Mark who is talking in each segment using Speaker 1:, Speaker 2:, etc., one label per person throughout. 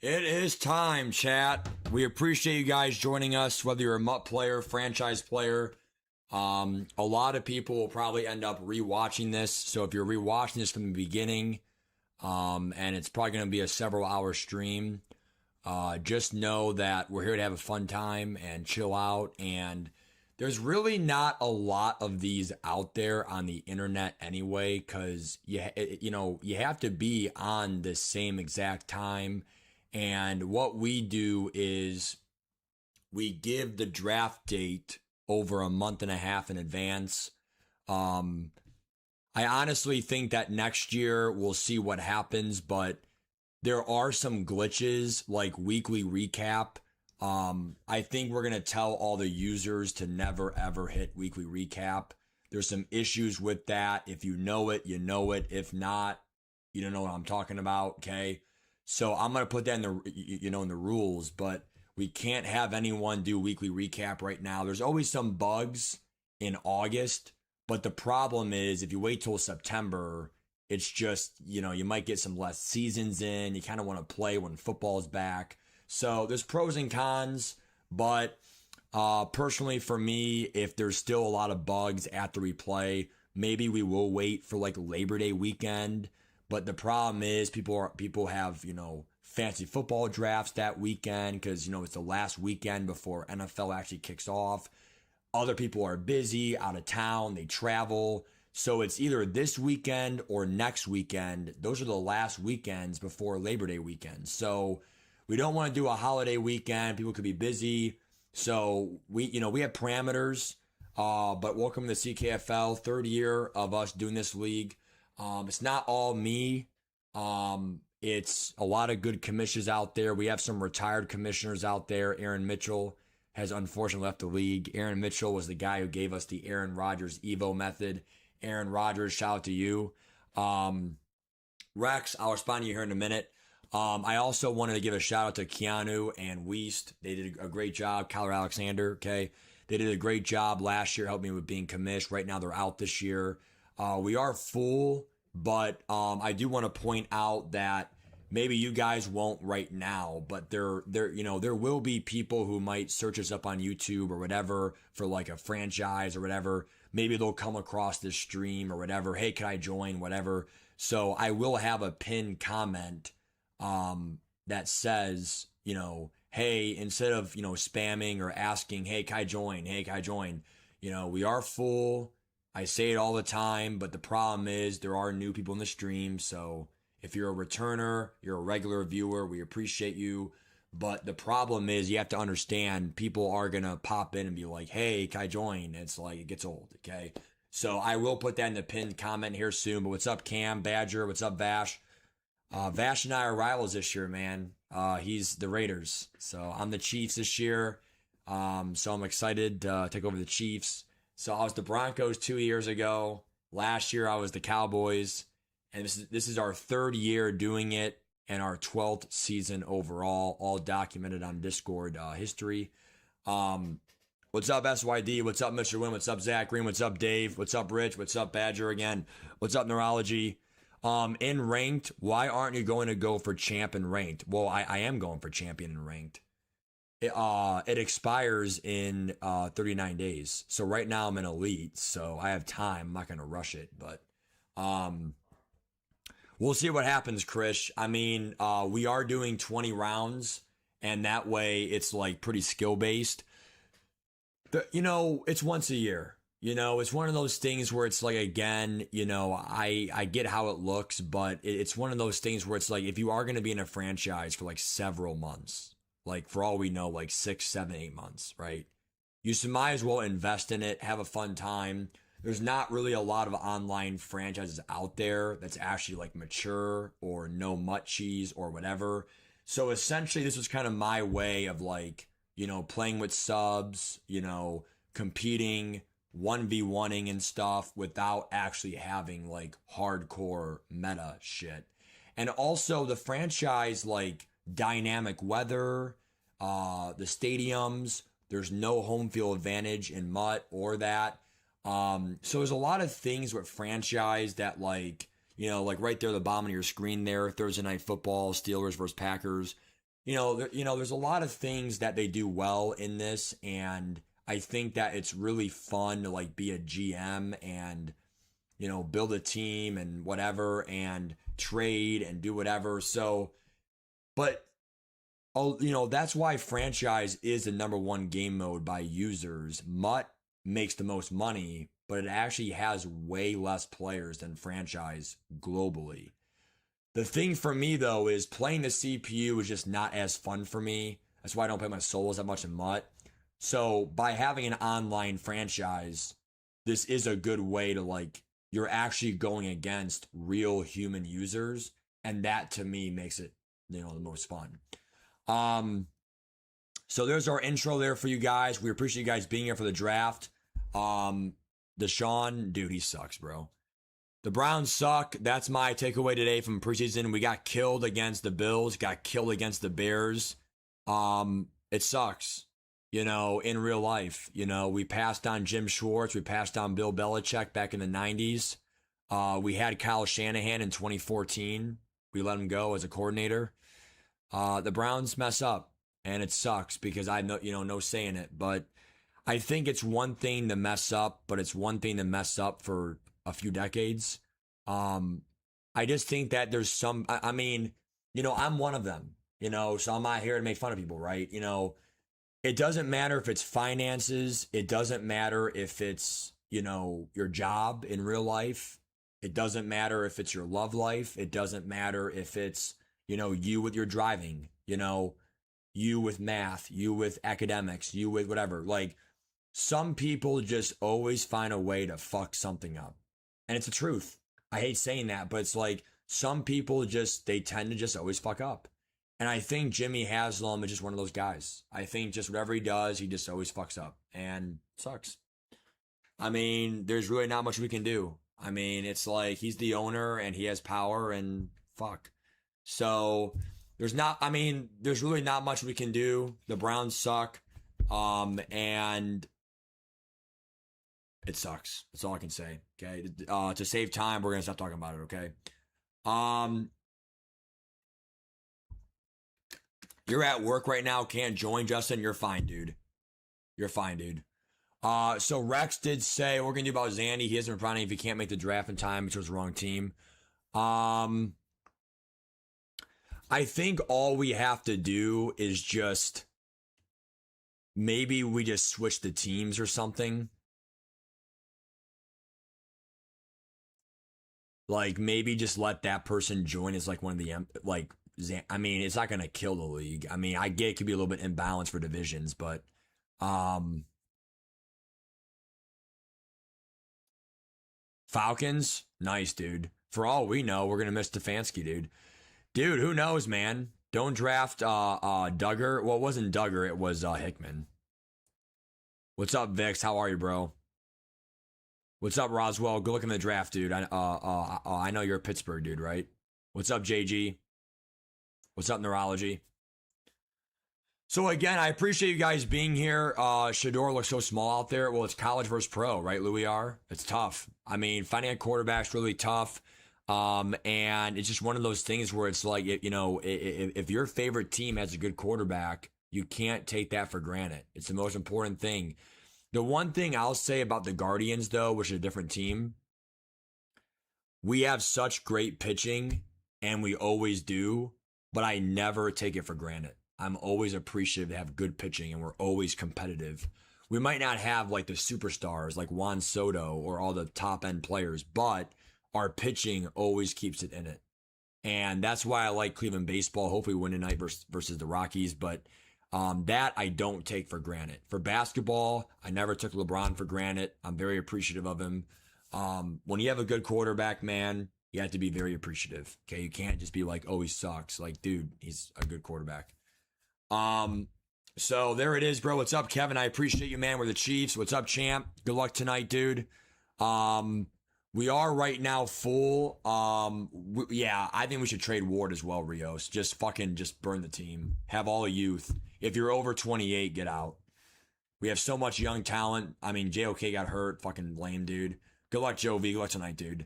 Speaker 1: It is time, chat. We appreciate you guys joining us, whether you're a MUT player, franchise player. A lot of people will probably end up rewatching this. So if you're rewatching this from the beginning, and it's probably going to be a several hour stream, just know that we're here to have a fun time and chill out. And there's really not a lot of these out there on the internet anyway, because you have to be on the same exact time. And what we do is we give the draft date over a month and a half in advance. Um, I honestly think that next year we'll see what happens, but there are some glitches like weekly recap. I think we're gonna tell all the users to never ever hit weekly recap. There's some issues with that. If you know it, you know it. If not, you don't know what I'm talking about. Okay, so I'm gonna put that in in the rules, but we can't have anyone do weekly recap right now. There's always some bugs in August, but the problem is if you wait till September, it's just, you might get some less seasons in. You kind of want to play when football's back. So there's pros and cons, but personally for me, if there's still a lot of bugs after we play, maybe we will wait for like Labor Day weekend. But the problem is people have, fancy football drafts that weekend because, it's the last weekend before NFL actually kicks off. Other people are busy, out of town, they travel. So it's either this weekend or next weekend. Those are the last weekends before Labor Day weekend. So we don't want to do a holiday weekend. People could be busy. So we have parameters. But welcome to the CKFL, third year of us doing this league. It's not all me. It's a lot of good commissioners out there. We have some retired commissioners out there. Aaron Mitchell has unfortunately left the league. Aaron Mitchell was the guy who gave us the Aaron Rodgers Evo method. Aaron Rodgers, shout out to you. Rex, I'll respond to you here in a minute. I also wanted to give a shout out to Keanu and Weist. They did a great job. Kyler Alexander, okay. They did a great job last year, helped me with being commissioned. Right now, they're out this year. We are full, but I do want to point out that maybe you guys won't right now, but there will be people who might search us up on YouTube or whatever for like a franchise or whatever. Maybe they'll come across this stream or whatever. Hey, can I join? Whatever. So I will have a pinned comment that says, hey, instead of, spamming or asking, hey, can I join? Hey, can I join? We are full. I say it all the time, but the problem is there are new people in the stream. So if you're a returner, you're a regular viewer, we appreciate you. But the problem is you have to understand people are going to pop in and be like, hey, can I join? It's like, it gets old, okay? So I will put that in the pinned comment here soon. But what's up, Cam, Badger? What's up, Vash? Vash and I are rivals this year, man. He's the Raiders. So I'm the Chiefs this year. So I'm excited to take over the Chiefs. So I was the Broncos 2 years ago. Last year I was the Cowboys. And this is our third year doing it and our 12th season overall, all documented on Discord history. What's up, SYD? What's up, Mr. Win? What's up, Zach Green? What's up, Dave? What's up, Rich? What's up, Badger again? What's up, Neurology? In ranked, why aren't you going to go for champ and ranked? Well, I am going for champion and ranked. It expires in 39 days. So right now I'm in elite, so I have time. I'm not going to rush it, but we'll see what happens, Chris. I mean, we are doing 20 rounds, and that way it's like pretty skill based. It's once a year. It's one of those things where it's like, again, I get how it looks, but it's one of those things where it's like, if you are going to be in a franchise for like several months, like for all we know, like 6, 7, 8 months, right? You might as well invest in it, have a fun time. There's not really a lot of online franchises out there that's actually like mature or no mutt cheese or whatever. So essentially, this was kind of my way of like, playing with subs, competing, 1v1ing and stuff without actually having like hardcore meta shit. And also the franchise, like dynamic weather, the stadiums, there's no home field advantage in MUT or that. So there's a lot of things with franchise that like, like right there, the bottom of your screen there, Thursday Night Football, Steelers versus Packers. there's a lot of things that they do well in this, and I think that it's really fun to like be a GM and build a team and whatever and trade and do whatever. So, but that's why franchise is the number one game mode by users. MUT makes the most money, but it actually has way less players than franchise globally. The thing for me though is playing the CPU is just not as fun for me. That's why I don't play my solos that much in MUT. So by having an online franchise, this is a good way to like, you're actually going against real human users, and that to me makes it the most fun. So there's our intro there for you guys. We appreciate you guys being here for the draft. Deshaun, dude, he sucks, bro. The Browns suck. That's my takeaway today from preseason. We got killed against the Bills, got killed against the Bears. It sucks, in real life. We passed on Jim Schwartz. We passed on Bill Belichick back in the 90s. We had Kyle Shanahan in 2014. We let him go as a coordinator. The Browns mess up, and it sucks because I know, no say in it. But I think it's one thing to mess up, but it's one thing to mess up for a few decades. I just think that there's some, I'm one of them, so I'm not here to make fun of people, right? It doesn't matter if it's finances. It doesn't matter if it's, your job in real life. It doesn't matter if it's your love life. It doesn't matter if it's, you with your driving, you with math, you with academics, you with whatever. Like, some people just always find a way to fuck something up. And it's the truth. I hate saying that, but it's like some people they tend to just always fuck up. And I think Jimmy Haslam is just one of those guys. I think just whatever he does, he just always fucks up and sucks. There's really not much we can do. It's like he's the owner and he has power and fuck. So there's really not much we can do. The Browns suck. And it sucks. That's all I can say. Okay. To save time, we're going to stop talking about it. Okay. You're at work right now. Can't join, Justin. You're fine, dude. You're fine, dude. So Rex did say we're going to do about Zandy. He hasn't responded if he can't make the draft in time. He chose the wrong team. I think all we have to do is just maybe we just switch the teams or something. Like, maybe just let that person join as like one of the, like, it's not going to kill the league. I get it could be a little bit imbalanced for divisions, but, Falcons, nice, dude. For all we know, we're going to miss Stefanski, dude. Dude, who knows, man? Don't draft, Duggar. Well, it wasn't Duggar, it was, Hickman. What's up, Vix? How are you, bro? What's up, Roswell? Good luck in the draft, dude. I know you're a Pittsburgh dude, right? What's up, JG? What's up, Neurology? So again, I appreciate you guys being here. Shador looks so small out there. Well, it's college versus pro, right, Louis R? It's tough. Finding a quarterback's really tough. And it's just one of those things where it's like, if your favorite team has a good quarterback, you can't take that for granted. It's the most important thing. The one thing I'll say about the Guardians, though, which is a different team, we have such great pitching, and we always do, but I never take it for granted. I'm always appreciative to have good pitching, and we're always competitive. We might not have, like, the superstars like Juan Soto or all the top-end players, but our pitching always keeps it in it. And that's why I like Cleveland baseball. Hopefully we win tonight versus the Rockies, but that I don't take for granted. For basketball, I never took LeBron for granted. I'm very appreciative of him. When you have a good quarterback, man, you have to be very appreciative. Okay, you can't just be like, oh, he sucks. Like, dude, he's a good quarterback. So there it is, bro. What's up, Kevin? I appreciate you, man. We're the Chiefs. What's up, champ? Good luck tonight, dude. We are right now full. Yeah, I think we should trade Ward as well, Rios. Just burn the team. Have all the youth. If you're over 28, get out. We have so much young talent. JOK got hurt. Fucking lame, dude. Good luck, Joe V. Good luck tonight, dude.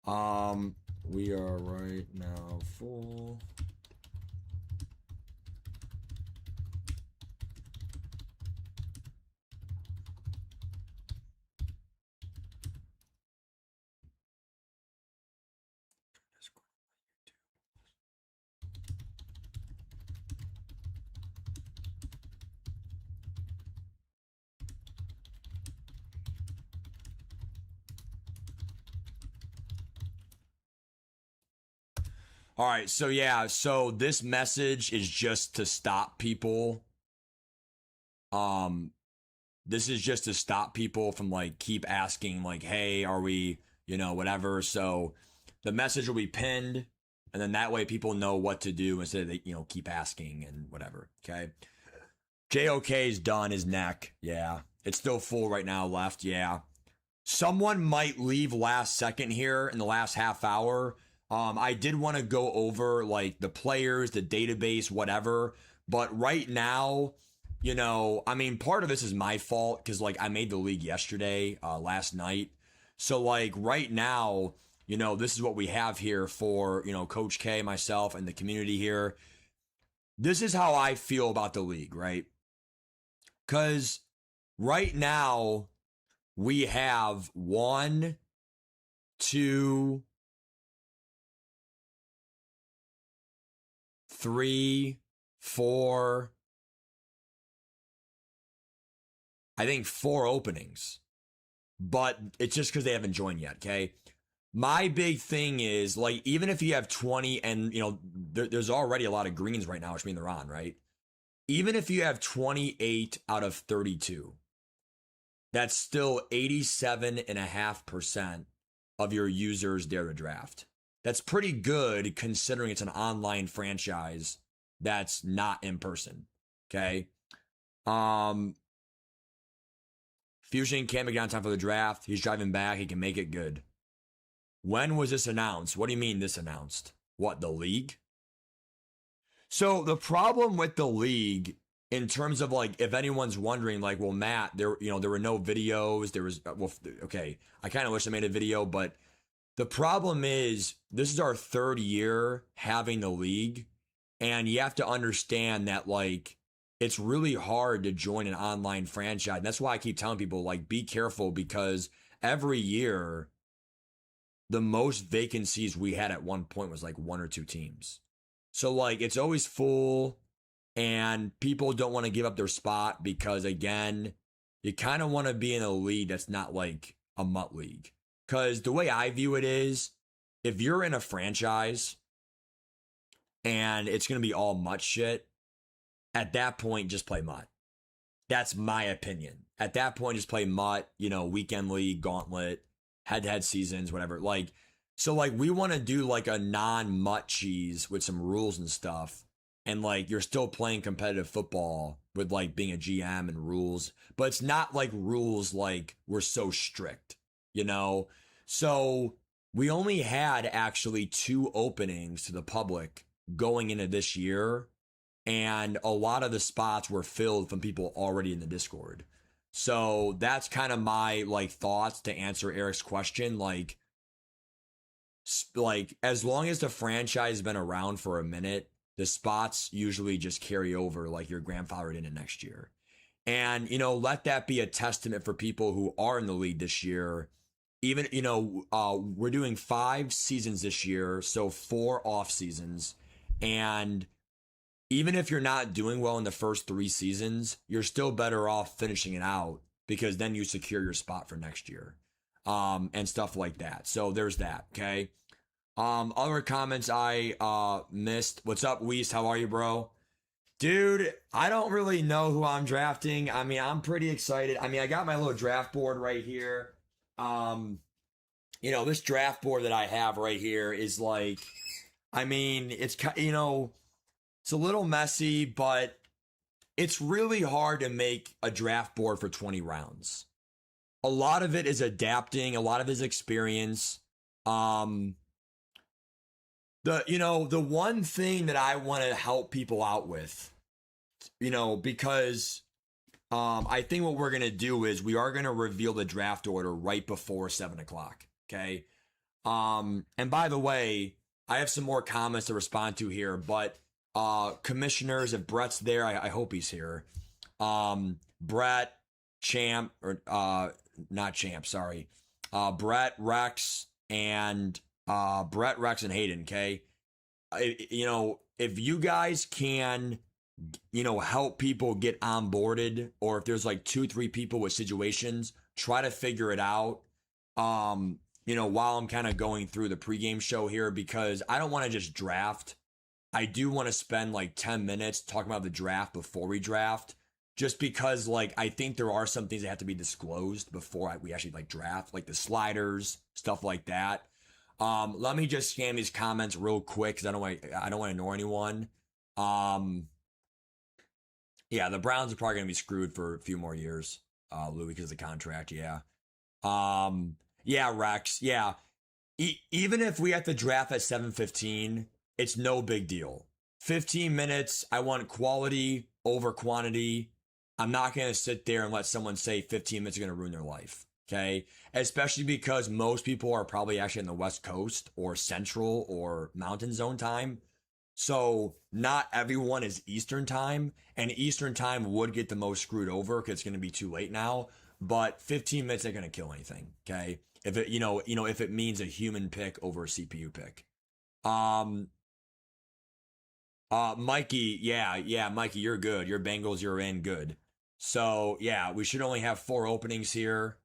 Speaker 1: We are right now full. All right, so yeah, so this message is just to stop people. Um, this is just to stop people from like keep asking like, hey, are we, whatever. So the message will be pinned, and then that way people know what to do instead of they, keep asking and whatever. Okay. JOK's done his neck. Yeah. It's still full right now left. Yeah. Someone might leave last second here in the last half hour. I did want to go over like the players, the database, whatever. But right now, part of this is my fault because like I made the league yesterday, last night. So like right now, this is what we have here for, Coach K, myself, and the community here. This is how I feel about the league, right? Because right now, we have 1, 2, 3, 4, I think 4 openings. But it's just because they haven't joined yet, okay? My big thing is, like, even if you have 20 and, there's already a lot of greens right now, which means they're on, right? Even if you have 28 out of 32, that's still 87.5% of your users dare to draft. That's pretty good considering it's an online franchise that's not in person. Okay. Fusion can't make it on time for the draft. He's driving back. He can make it good. When was this announced? What do you mean this announced? What, the league? So the problem with the league, in terms of like, if anyone's wondering, like, well, Matt, there were no videos. There was, okay, I kind of wish I made a video, but the problem is this is our 3rd year having the league, and you have to understand that like it's really hard to join an online franchise. And that's why I keep telling people like be careful, because every year the most vacancies we had at one point was like 1 or 2 teams. So like it's always full, and people don't want to give up their spot because again, you kind of want to be in a league that's not like a mutt league. Because the way I view it is, if you're in a franchise and it's going to be all mutt shit, at that point, just play mutt. That's my opinion. At that point, just play mutt, weekend league, gauntlet, head-to-head seasons, whatever. Like, so like we want to do like a non-mutt cheese with some rules and stuff. And like you're still playing competitive football with like being a GM and rules. But it's not like rules like we're so strict. So we only had actually 2 openings to the public going into this year, and a lot of the spots were filled from people already in the Discord. So that's kind of my like thoughts to answer Eric's question. Like as long as the franchise has been around for a minute, the spots usually just carry over like your grandfathered in next year. And, let that be a testament for people who are in the league this year. Even, we're doing 5 seasons this year, so 4 off seasons. And even if you're not doing well in the first 3 seasons, you're still better off finishing it out, because then you secure your spot for next year. And stuff like that. So there's that, okay? Other comments I missed. What's up, Weast? How are you, bro? Dude, I don't really know who I'm drafting. I mean, I'm pretty excited. I mean, I got my little draft board right here. This draft board that I have right here is like, I mean, it's it's a little messy, but it's really hard to make a draft board for 20 rounds. A lot of it is adapting, a lot of his experience. The one thing that I want to help people out with, because I think what we're going to do is we are going to reveal the draft order right before 7:00. Okay. And by the way, I have some more comments to respond to here, but commissioners, if Brett's there, I hope he's here. Brett, Champ, or not Champ, sorry. Brett, Rex, and Hayden, okay? If you guys can, help people get onboarded, or if there's like 2-3 people with situations, try to figure it out. while I'm kind of going through the pregame show here, because I don't want to just draft. I do want to spend like 10 minutes talking about the draft before we draft, just because like I think there are some things that have to be disclosed before we actually like draft, like the sliders, stuff like that. Let me just scan these comments real quick because I don't want to ignore anyone. Yeah, the Browns are probably gonna be screwed for a few more years, Louis, because of the contract. Yeah. Yeah, Rex. Yeah. Even if we have to draft at 7:15, it's no big deal. 15 minutes. I want quality over quantity. I'm not going to sit there and let someone say 15 minutes are going to ruin their life. Okay. Especially because most people are probably actually in the West Coast or Central or Mountain Zone time. So not everyone is Eastern time, and Eastern time would get the most screwed over because it's going to be too late now. But 15 minutes ain't going to kill anything. Okay. If it, if it means a human pick over a CPU pick. Um, Mikey, yeah, Mikey, you're good. Your Bengals, you're in good. So yeah, we should only have 4 openings here.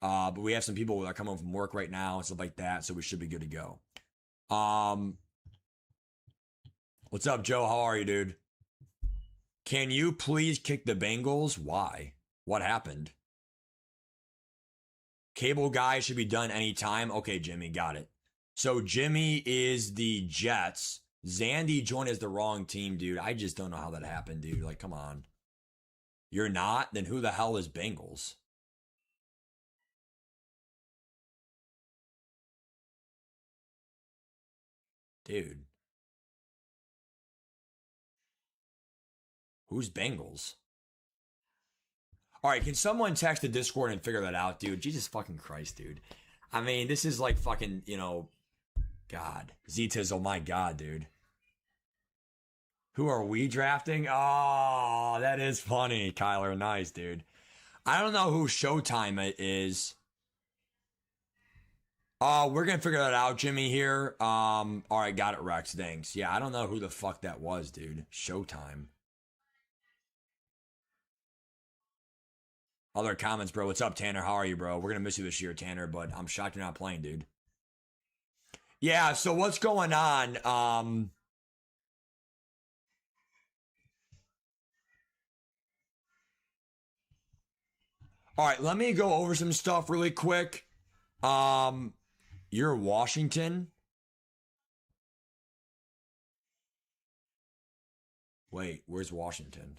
Speaker 1: But we have some people that are coming home from work right now and stuff like that, so we should be good to go. What's up, Joe? How are you, dude? Can you please kick the Bengals? Why? What happened? Cable guy should be done anytime. Okay, Jimmy, got it. So Jimmy is the Jets. Zandy joined as the wrong team, dude. I just don't know how that happened, dude. Like, come on. You're not? Then who the hell is Bengals? Dude, who's Bengals? All right, can someone text the Discord and figure that out, dude? Jesus fucking Christ, dude. I mean, this is like fucking, God. Z-Tizzle, my God, dude. Who are we drafting? Oh, that is funny, Kyler. Nice, dude. I don't know who Showtime it is. We're gonna figure that out, Jimmy. Here. All right, got it, Rex. Thanks. Yeah, I don't know who the fuck that was, dude. Showtime. Other comments, bro. What's up, Tanner? How are you, bro? We're gonna miss you this year, Tanner. But I'm shocked you're not playing, dude. Yeah. So what's going on? All right. Let me go over some stuff really quick. Um. You're Washington. Wait, where's Washington?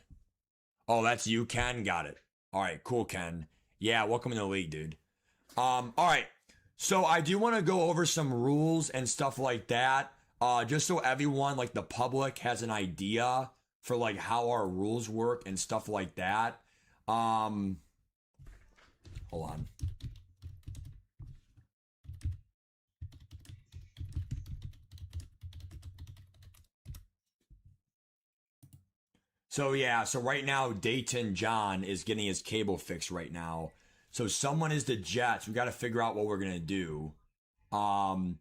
Speaker 1: Oh, that's you, Ken. Got it. All right, cool, Ken. Yeah, welcome in the league, dude. All right. So I do want to go over some rules and stuff like that. Just so everyone, like the public, has an idea for like how our rules work and stuff like that. Um, hold on. So yeah, so right now Dayton John is getting his cable fixed right now. So someone is the Jets. We got to figure out what we're gonna do. Um,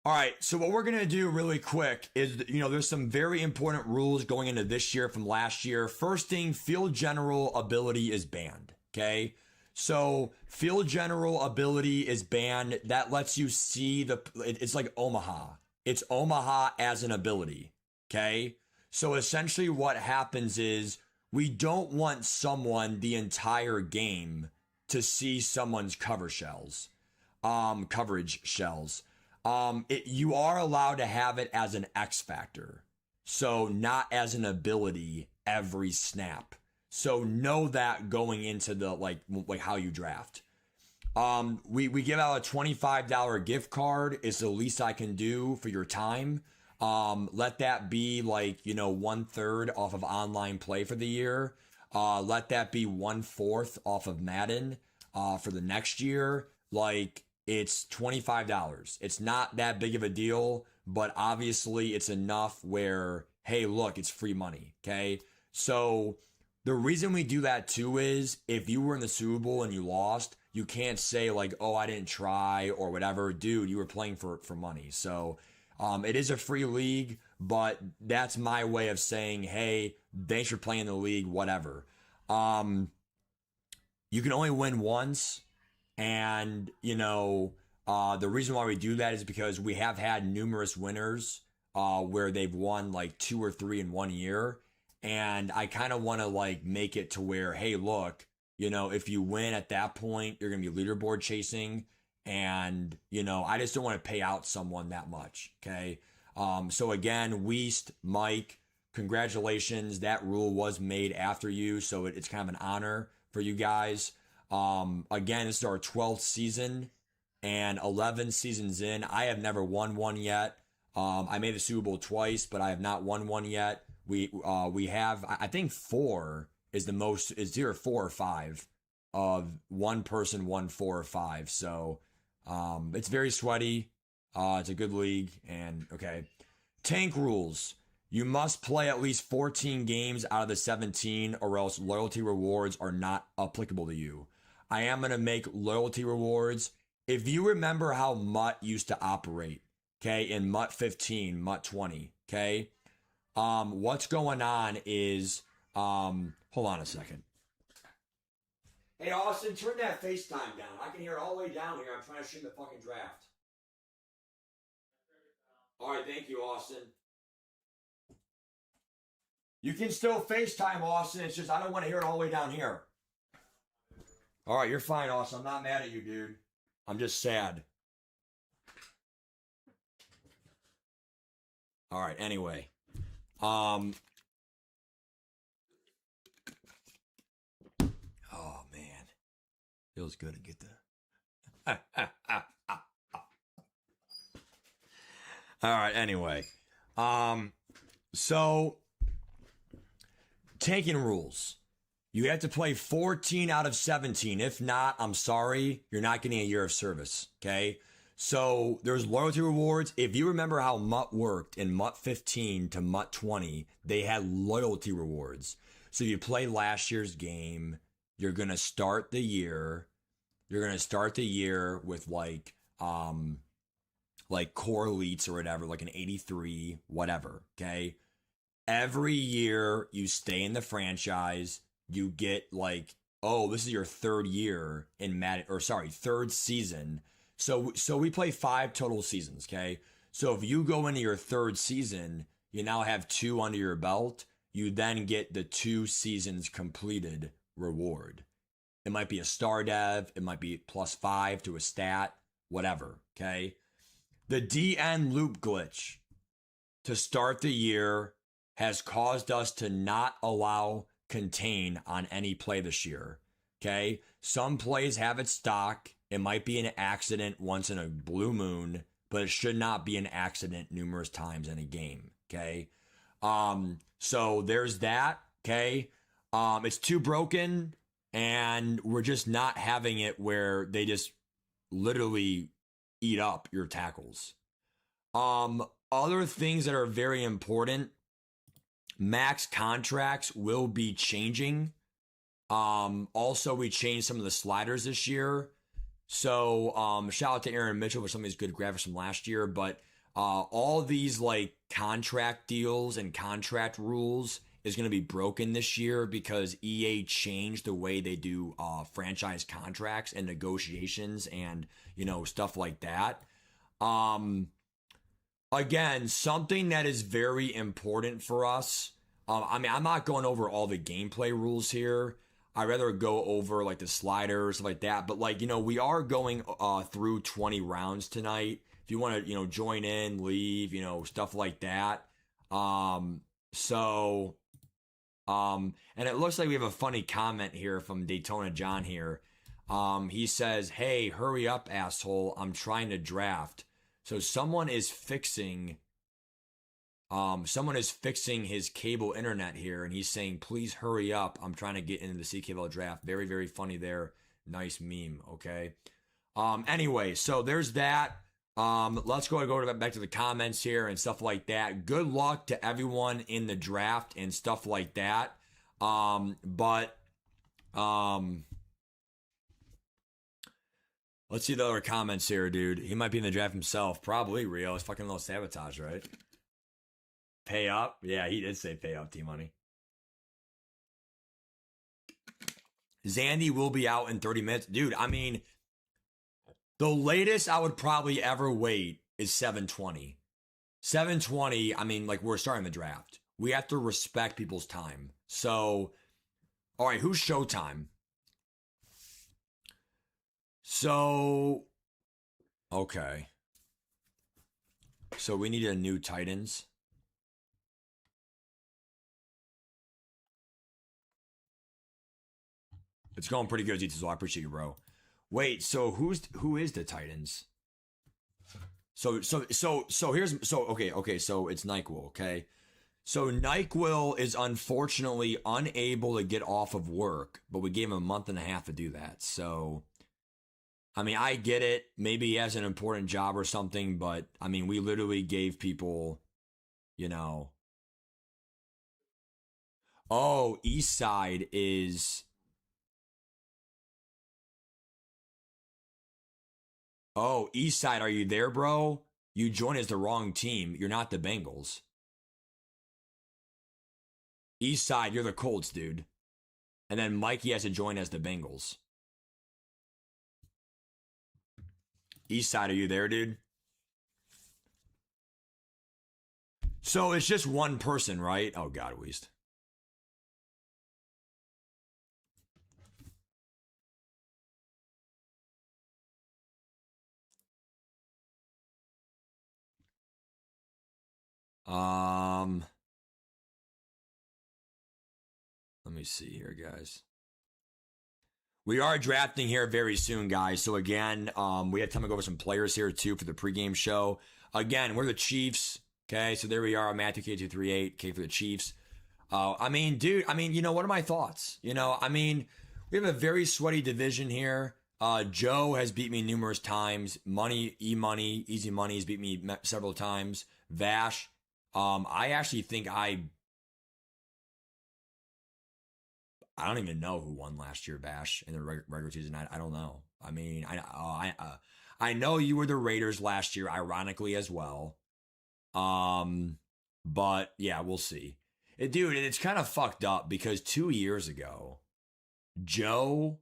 Speaker 1: all right, so what we're gonna do really quick is, there's some very important rules going into this year from last year. First thing, field general ability is banned. Okay, so field general ability is banned. That lets you see it's like Omaha. It's Omaha as an ability. Okay, so essentially what happens is we don't want someone the entire game to see someone's coverage shells. You are allowed to have it as an X factor, so not as an ability every snap. So know that going into the like how you draft. We give out a $25 gift card. It's the least I can do for your time. Let that be like 1/3 off of online play for the year. Let that be 1/4 off of Madden for the next year. Like, it's $25. It's not that big of a deal, but obviously it's enough where, hey, look, it's free money. Okay. So the reason we do that too is if you were in the Super Bowl and you lost, you can't say like, oh, I didn't try or whatever. Dude, you were playing for money. So it is a free league, but that's my way of saying, hey, thanks for playing the league, whatever. You can only win once, and The reason why we do that is because we have had numerous winners where they've won like 2 or 3 in 1 year. And I kind of want to like make it to where, hey, look, if you win at that point, you're going to be leaderboard chasing. And, I just don't want to pay out someone that much. Okay. So again, Weast, Mike, congratulations. That rule was made after you. So it's kind of an honor for you guys. Again, this is our 12th season and 11 seasons in. I have never won one yet. I made the Super Bowl twice, but I have not won one yet. We have, I think 4 is the most, is either 4 or 5 of one person won 4 or 5. So it's very sweaty. It's a good league. And okay. Tank rules. You must play at least 14 games out of the 17 or else loyalty rewards are not applicable to you. I am going to make loyalty rewards. If you remember how MUT used to operate, okay, in MUT 15, MUT 20, okay, what's going on is, hold on a second. Hey, Austin, turn that FaceTime down. I can hear it all the way down here. I'm trying to stream the fucking draft. All right, thank you, Austin. You can still FaceTime, Austin. It's just I don't want to hear it all the way down here. All right, you're fine, Austin. I'm not mad at you, dude. I'm just sad. All right, anyway. Oh, man. Feels good to get the... All right, anyway. So, tanking rules. You have to play 14 out of 17. If not, I'm sorry, you're not getting a year of service, okay? So there's loyalty rewards. If you remember how MUT worked in MUT 15 to MUT 20, they had loyalty rewards. So you play last year's game, you're going to start the year. You're going to start the year with like core elites or whatever, like an 83, whatever, okay? Every year you stay in the franchise, you get like, oh, this is your 3rd year in Madden, or sorry, 3rd season. So we play 5 total seasons, okay? So if you go into your 3rd season, you now have 2 under your belt. You then get the 2 seasons completed reward. It might be a star dev. It might be +5 to a stat, whatever, okay? The DN loop glitch to start the year has caused us to not allow contain on any play this year. Okay. Some plays have it stock. It might be an accident once in a blue moon, but it should not be an accident numerous times in a game. Okay. So there's that. Okay. It's too broken and we're just not having it where they just literally eat up your tackles. Other things that are very important. Max contracts will be changing. Also, we changed some of the sliders this year. So, shout out to Aaron Mitchell for some of these good graphics from last year. But all these like contract deals and contract rules is going to be broken this year because EA changed the way they do franchise contracts and negotiations and stuff like that. Again, something that is very important for us. I'm not going over all the gameplay rules here. I'd rather go over like the sliders, stuff like that. But we are going through 20 rounds tonight. If you want to, join in, leave, stuff like that. And it looks like we have a funny comment here from Daytona John here. He says, "Hey, hurry up, asshole! I'm trying to draft." So someone is fixing his cable internet here, and he's saying, "Please hurry up! I'm trying to get into the CKL draft." Very, very funny there. Nice meme. Okay. Anyway, so there's that. Let's go back to the comments here and stuff like that. Good luck to everyone in the draft and stuff like that. Let's see the other comments here, dude. He might be in the draft himself. Probably, Rio. It's fucking little sabotage, right? Pay up? Yeah, he did say pay up, T-Money. Zandy will be out in 30 minutes. Dude, I mean, The latest I would probably ever wait is 720. 720, I mean, like, we're starting the draft. We have to respect people's time. So, all right, who's Showtime? So, okay. So we need a new Titans. It's going pretty good, Zito, so I appreciate you, bro. Wait, so who is the Titans? So here's okay, so it's NyQuil, okay? So NyQuil is unfortunately unable to get off of work, but we gave him a month and a half to do that. So I mean, I get it. Maybe he has an important job or something, but I mean, we literally gave people, you know, oh, East Side is oh, East Side, are you there, bro? You joined as the wrong team. You're not the Bengals. East Side, you're the Colts, dude. And then Mikey has to join as the Bengals. East Side, are you there, dude? So it's just one person, right? Oh, God, Weast. Let me see here, guys. We are drafting here very soon, guys. So again, we had time to go over some players here too for the pregame show. Again, we're the Chiefs. Okay, so there we are. Matthew K238, K for the Chiefs. I mean, dude, I mean, what are my thoughts? I mean, we have a very sweaty division here. Joe has beat me numerous times. Money, E-Money, Easy Money has beat me several times. Vash, I actually think I don't even know who won last year, Bash, in the regular season. I don't know. I mean, I know you were the Raiders last year, ironically as well. But yeah, we'll see. Dude, it's kind of fucked up because 2 years ago, Joe.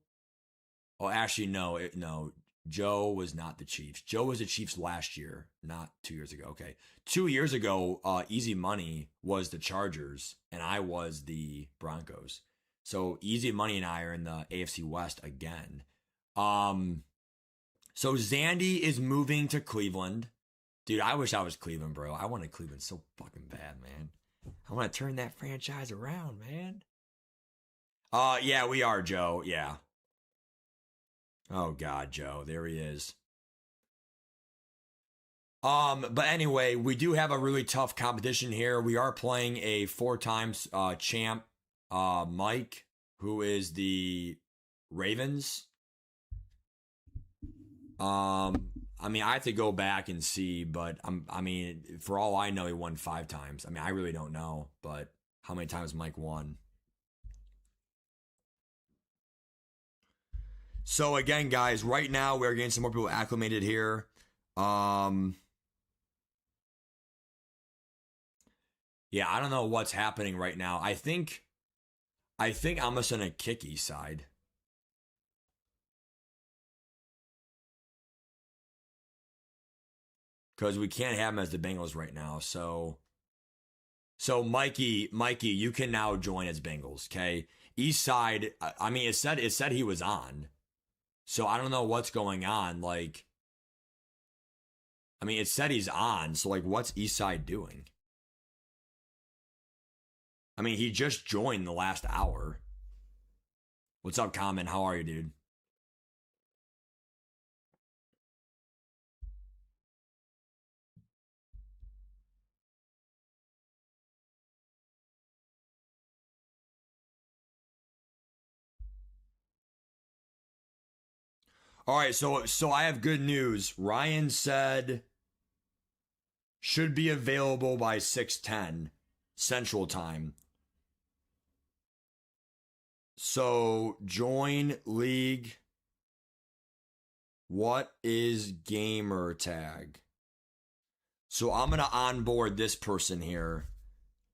Speaker 1: Oh, actually, no. Joe was not the Chiefs. Joe was the Chiefs last year, not 2 years ago. Okay, 2 years ago, Easy Money was the Chargers, and I was the Broncos. So Easy Money and I are in the AFC West again. So Zandy is moving to Cleveland. Dude, I wish I was Cleveland, bro. I wanted Cleveland so fucking bad, man. I want to turn that franchise around, man. Yeah, we are, Joe. Yeah. Oh God, Joe. There he is. But anyway, we do have a really tough competition here. We are playing a 4 times champ, Mike, who is the Ravens. I mean, I have to go back and see, but I mean, for all I know, he won 5 times. I mean, I really don't know, but how many times Mike won? So again, guys, right now we're getting some more people acclimated here. Yeah, I don't know what's happening right now. I think I'm just gonna kick East Side. Because we can't have him as the Bengals right now. So Mikey, you can now join as Bengals. Okay, East Side. I mean, it said he was on. So I don't know what's going on. Like, I mean, it said he's on. So like, what's East Side doing? I mean, he just joined the last hour. What's up, Common? How are you, dude? All right, so I have good news. Ryan said should be available by 6:10 Central Time. So join league. What is gamer tag? So I'm gonna onboard this person here.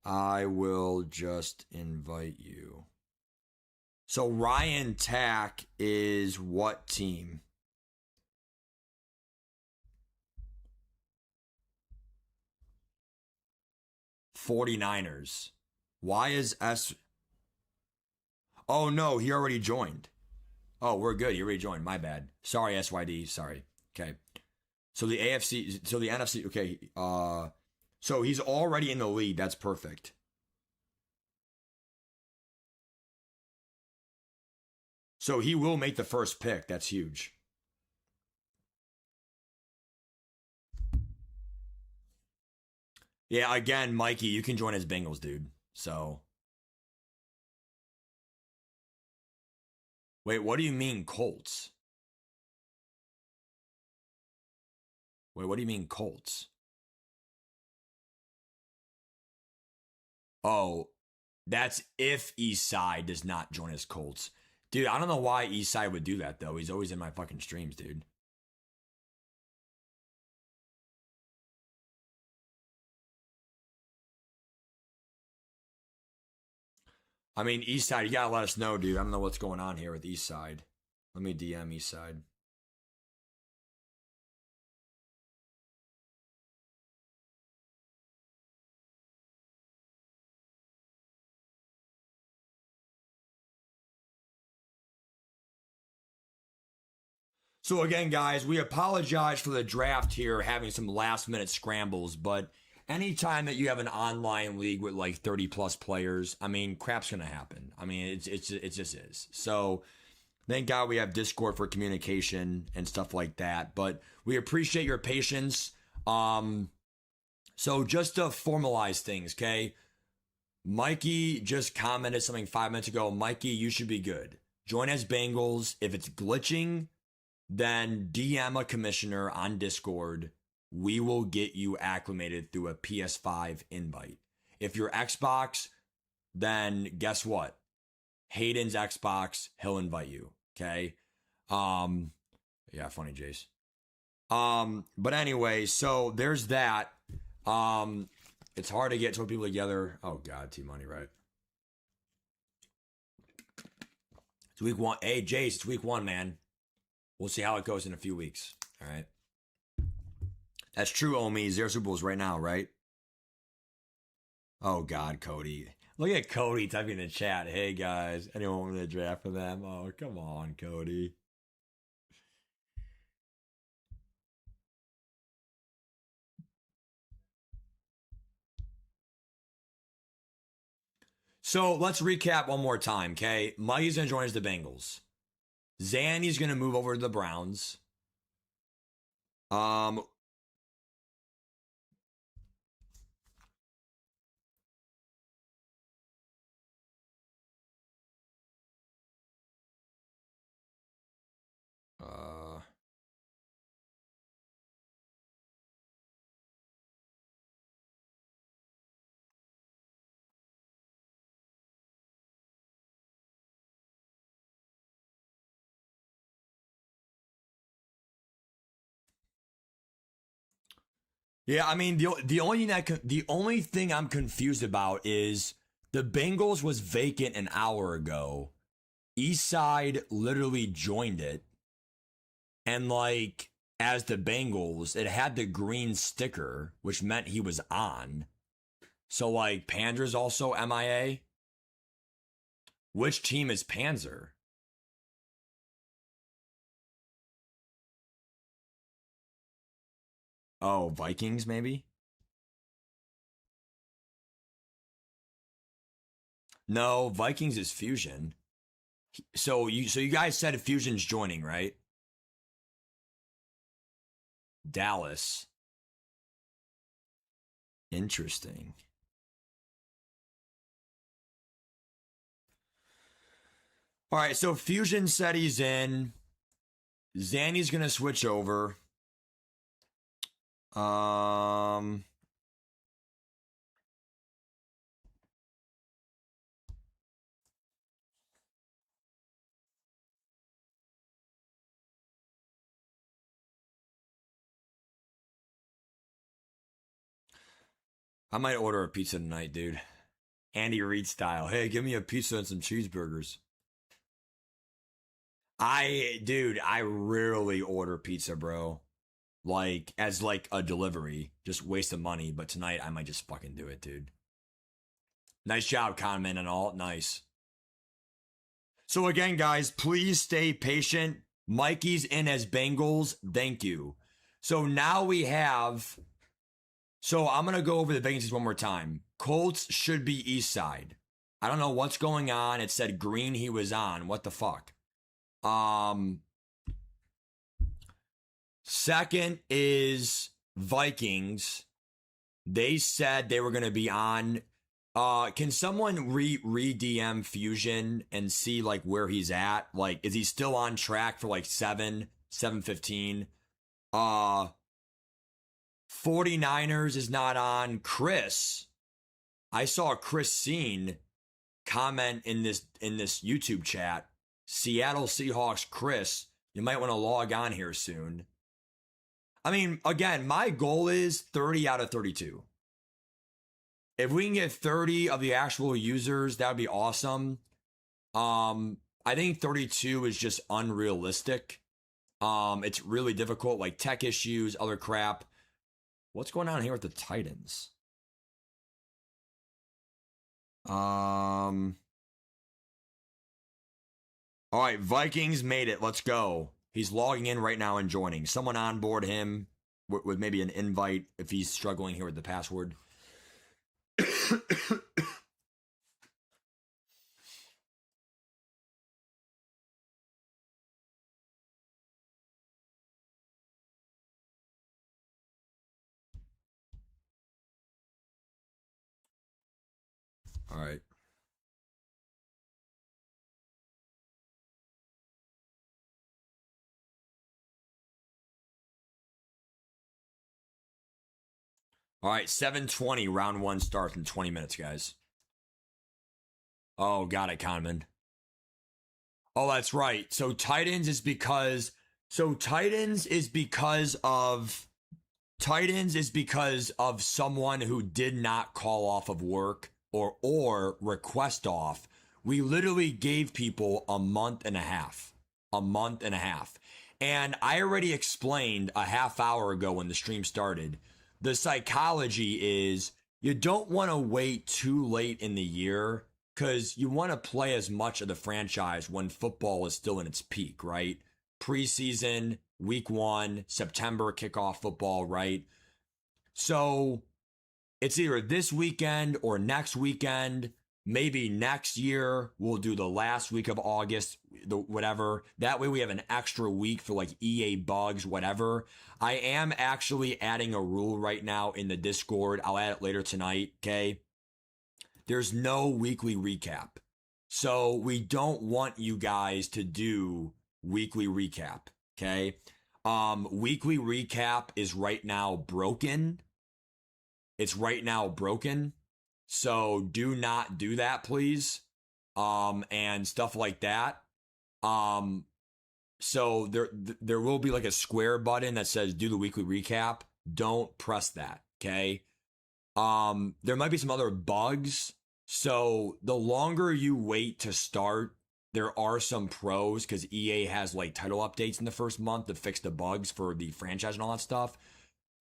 Speaker 1: I will just invite you. So Ryan Tack is what team? 49ers. Why is S... Oh, no, he already joined. Oh, we're good. He already joined. My bad. Sorry, SYD. Sorry. Okay. So the AFC... So the NFC... Okay. So he's already in the league. That's perfect. So he will make the first pick. That's huge. Yeah, again, Mikey, you can join as Bengals, dude. So... Wait, what do you mean Colts? Wait, what do you mean Colts? Oh, that's if Eastside does not join as Colts. Dude, I don't know why Eastside would do that, though. He's always in my fucking streams, dude. I mean, Eastside, you gotta let us know, dude. I don't know what's going on here with Eastside. Let me DM Eastside. So again, guys, we apologize for the draft here, having some last minute scrambles, but anytime that you have an online league with like 30 plus players, I mean, crap's gonna happen. I mean, it just is. So thank God we have Discord for communication and stuff like that. But we appreciate your patience. So just to formalize things, okay? Mikey just commented something 5 minutes ago. Mikey, you should be good. Join as Bengals. If it's glitching, then DM a commissioner on Discord. We will get you acclimated through a PS5 invite. If you're Xbox, then guess what? Hayden's Xbox, he'll invite you. Okay. Yeah, funny, Jace. But anyway, so there's that. It's hard to get 12 people together. Oh God, T-Money, right? It's week one. Hey, Jace, it's week one, man. We'll see how it goes in a few weeks. All right. That's true, Omi. 0 Super Bowls right now, right? Oh, God, Cody. Look at Cody typing in the chat. Hey, guys. Anyone want me to draft for them? Oh, come on, Cody. So let's recap one more time, okay? Mikey's going to join us the Bengals. Zanny's going to move over to the Browns. Yeah, I mean the only thing I'm confused about is the Bengals was vacant an hour ago. Eastside literally joined it, and like as the Bengals, it had the green sticker, which meant he was on. So like Panzer's also MIA. Which team is Panzer? Oh, Vikings maybe? No, Vikings is Fusion. So you guys said Fusion's joining, right? Dallas. Interesting. All right, so Fusion said he's in. Zanny's gonna switch over. I might order a pizza tonight, dude. Andy Reid style. Hey, give me a pizza and some cheeseburgers. Dude, I rarely order pizza, bro. Like, as like a delivery. Just waste of money. But tonight, I might just fucking do it, dude. Nice job, Conman and all. Nice. So again, guys, please stay patient. Mikey's in as Bengals. Thank you. So now we have. So I'm going to go over the vacancies one more time. Colts should be East Side. I don't know what's going on. It said green he was on. What the fuck? Second is Vikings. They said they were going to be on. Can someone re-DM Fusion and see like where he's at? Like, is he still on track for like 7:15? 49ers is not on. Chris, I saw Chris Scene comment in this YouTube chat. Seattle Seahawks Chris, you might want to log on here soon. I mean, again, my goal is 30 out of 32. If we can get 30 of the actual users, that would be awesome. I think 32 is just unrealistic. It's really difficult, like tech issues, other crap. What's going on here with the Titans? All right, Vikings made it. Let's go. He's logging in right now and joining. Someone onboard him with maybe an invite if he's struggling here with the password. All right. All right, 7:20, round one starts in 20 minutes, guys. Oh, got it, Conman. Oh, that's right. So Titans is because someone who did not call off of work or request off. We literally gave people a month and a half. And I already explained a half hour ago when the stream started. The psychology is you don't want to wait too late in the year because you want to play as much of the franchise when football is still in its peak, right? Preseason, week 1, September kickoff football, right? So it's either this weekend or next weekend. Maybe next year we'll do the last week of August, whatever. That way we have an extra week for like EA bugs, whatever. I am actually adding a rule right now in the Discord. I'll add it later tonight, okay? There's no weekly recap. So we don't want you guys to do weekly recap, okay? Weekly recap is right now broken. It's right now broken. So do not do that, please. And stuff like that. So there will be like a square button that says do the weekly recap. Don't press that, okay? There might be some other bugs. So the longer you wait to start, there are some pros because EA has like title updates in the first month to fix the bugs for the franchise and all that stuff.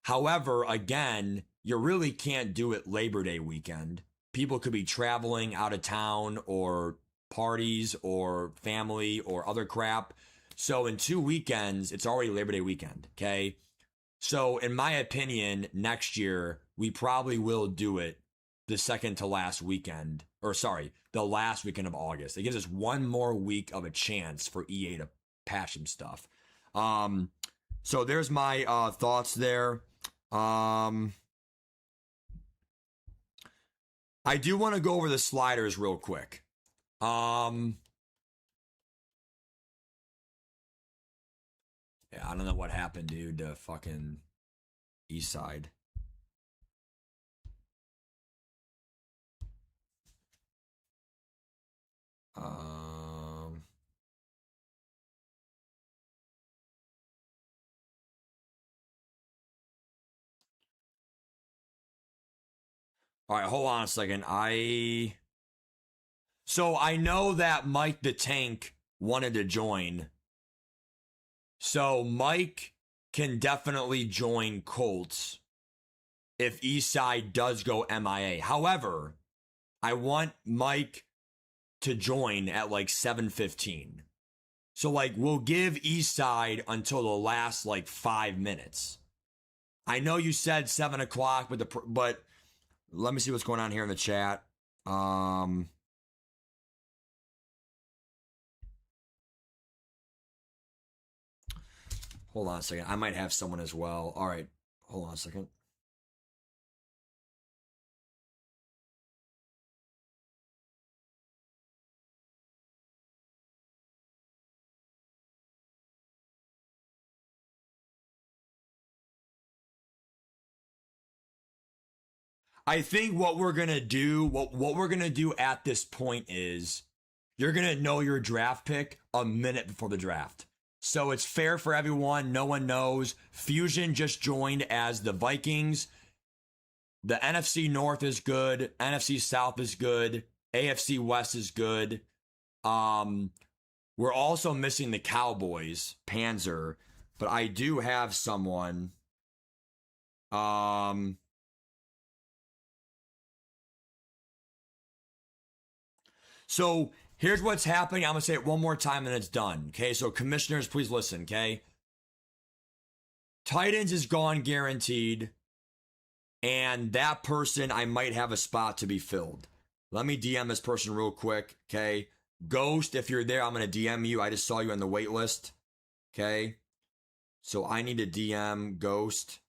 Speaker 1: However, again, you really can't do it Labor Day weekend. People could be traveling out of town or parties or family or other crap. So in 2 weekends, it's already Labor Day weekend, okay? So in my opinion, next year, we probably will do it the second to last weekend. Or sorry, the last weekend of August. It gives us one more week of a chance for EA to patch some stuff. So there's my thoughts there. I do want to go over the sliders real quick. Yeah, I don't know what happened, dude, to fucking East Side. All right, hold on a second. So I know that Mike the Tank wanted to join. So Mike can definitely join Colts if Eastside does go MIA. However, I want Mike to join at like 7:15. So like we'll give Eastside until the last like 5 minutes. I know you said 7 o'clock, but let me see what's going on here in the chat. Hold on a second. I might have someone as well. All right, hold on a second. I think what we're gonna do, what we're gonna do at this point is, you're gonna know your draft pick a minute before the draft. So it's fair for everyone. No one knows. Fusion just joined as the Vikings. The NFC North is good. NFC South is good. AFC West is good. We're also missing the Cowboys, Panzer, but I do have someone. So here's what's happening. I'm going to say it one more time and it's done. Okay, so commissioners, please listen, okay? Titans is gone guaranteed. And that person, I might have a spot to be filled. Let me DM this person real quick, okay? Ghost, if you're there, I'm going to DM you. I just saw you on the wait list, okay? So I need to DM Ghost.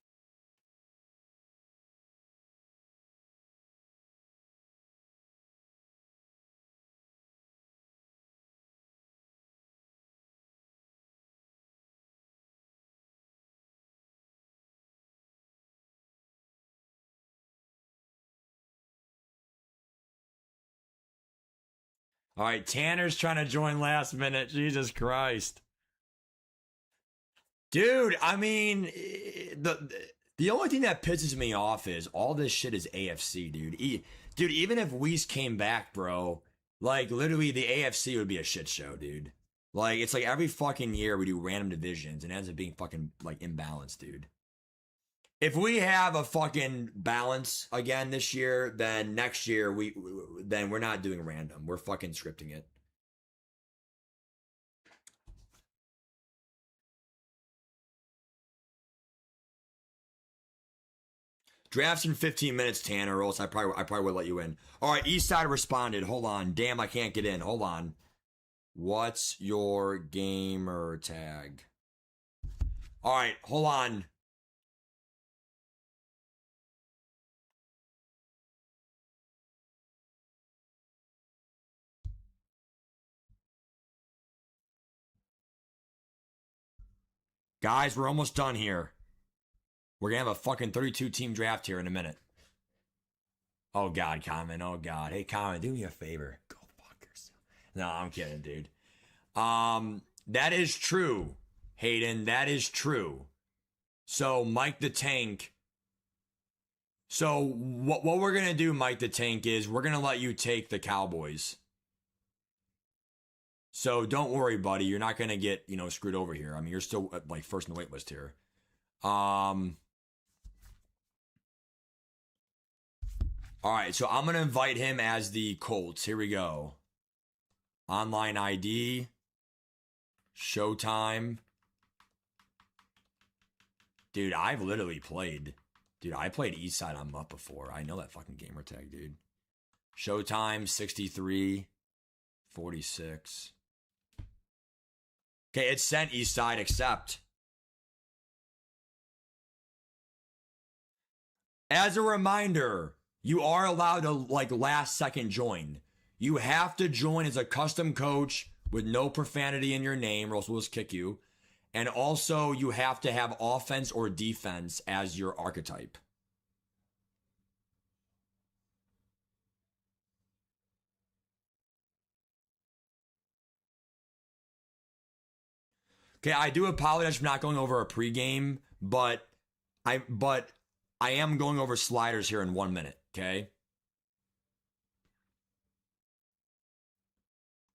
Speaker 1: All right, Tanner's trying to join last minute. Jesus Christ. Dude, I mean, the only thing that pisses me off is all this shit is AFC, dude. Dude, even if Weiss came back, bro, like literally the AFC would be a shit show, dude. Like it's like every fucking year we do random divisions and it ends up being fucking like imbalanced, dude. If we have a fucking balance again this year, then next year then we're not doing random. We're fucking scripting it. Drafts in 15 minutes, Tanner, or else I probably would let you in. All right, Eastside responded. Hold on. Damn, I can't get in. Hold on. What's your gamer tag? All right, hold on. Guys, we're almost done here. We're going to have a fucking 32 team draft here in a minute. Oh, God, Common. Oh, God. Hey, Common, do me a favor. Go fuck yourself. No, I'm kidding, dude. That is true, Hayden. That is true. So, Mike the Tank. So, what we're going to do, Mike the Tank, is we're going to let you take the Cowboys. So, don't worry, buddy. You're not going to get, screwed over here. I mean, you're still, like, first in the wait list here. All right, so I'm going to invite him as the Colts. Here we go. Online ID. Showtime. Dude, I've literally played. Dude, I played Eastside on Mutt before. I know that fucking gamer tag, dude. Showtime, 63. 46. Okay, it's sent Eastside, accept. As a reminder, you are allowed to, like, last second join. You have to join as a custom coach with no profanity in your name, or else we'll just kick you. And also, you have to have offense or defense as your archetype. Okay, I do apologize for not going over a pregame, but I am going over sliders here in 1 minute, okay?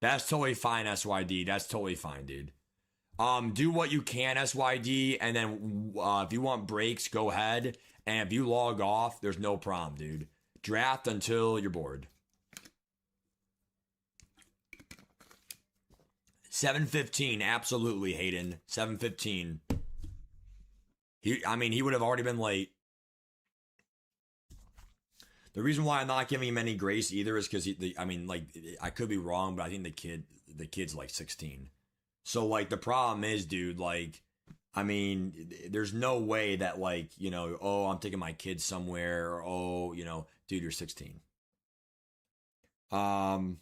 Speaker 1: That's totally fine, SYD. That's totally fine, dude. Do what you can, SYD, and then if you want breaks, go ahead. And if you log off, there's no problem, dude. Draft until you're bored. 7:15, absolutely, Hayden. 7:15. He would have already been late. The reason why I'm not giving him any grace either is because I could be wrong, but I think the kid's like 16. So like the problem is, dude, like, I mean, there's no way that like, oh, I'm taking my kid somewhere, or oh, dude, you're 16. I'm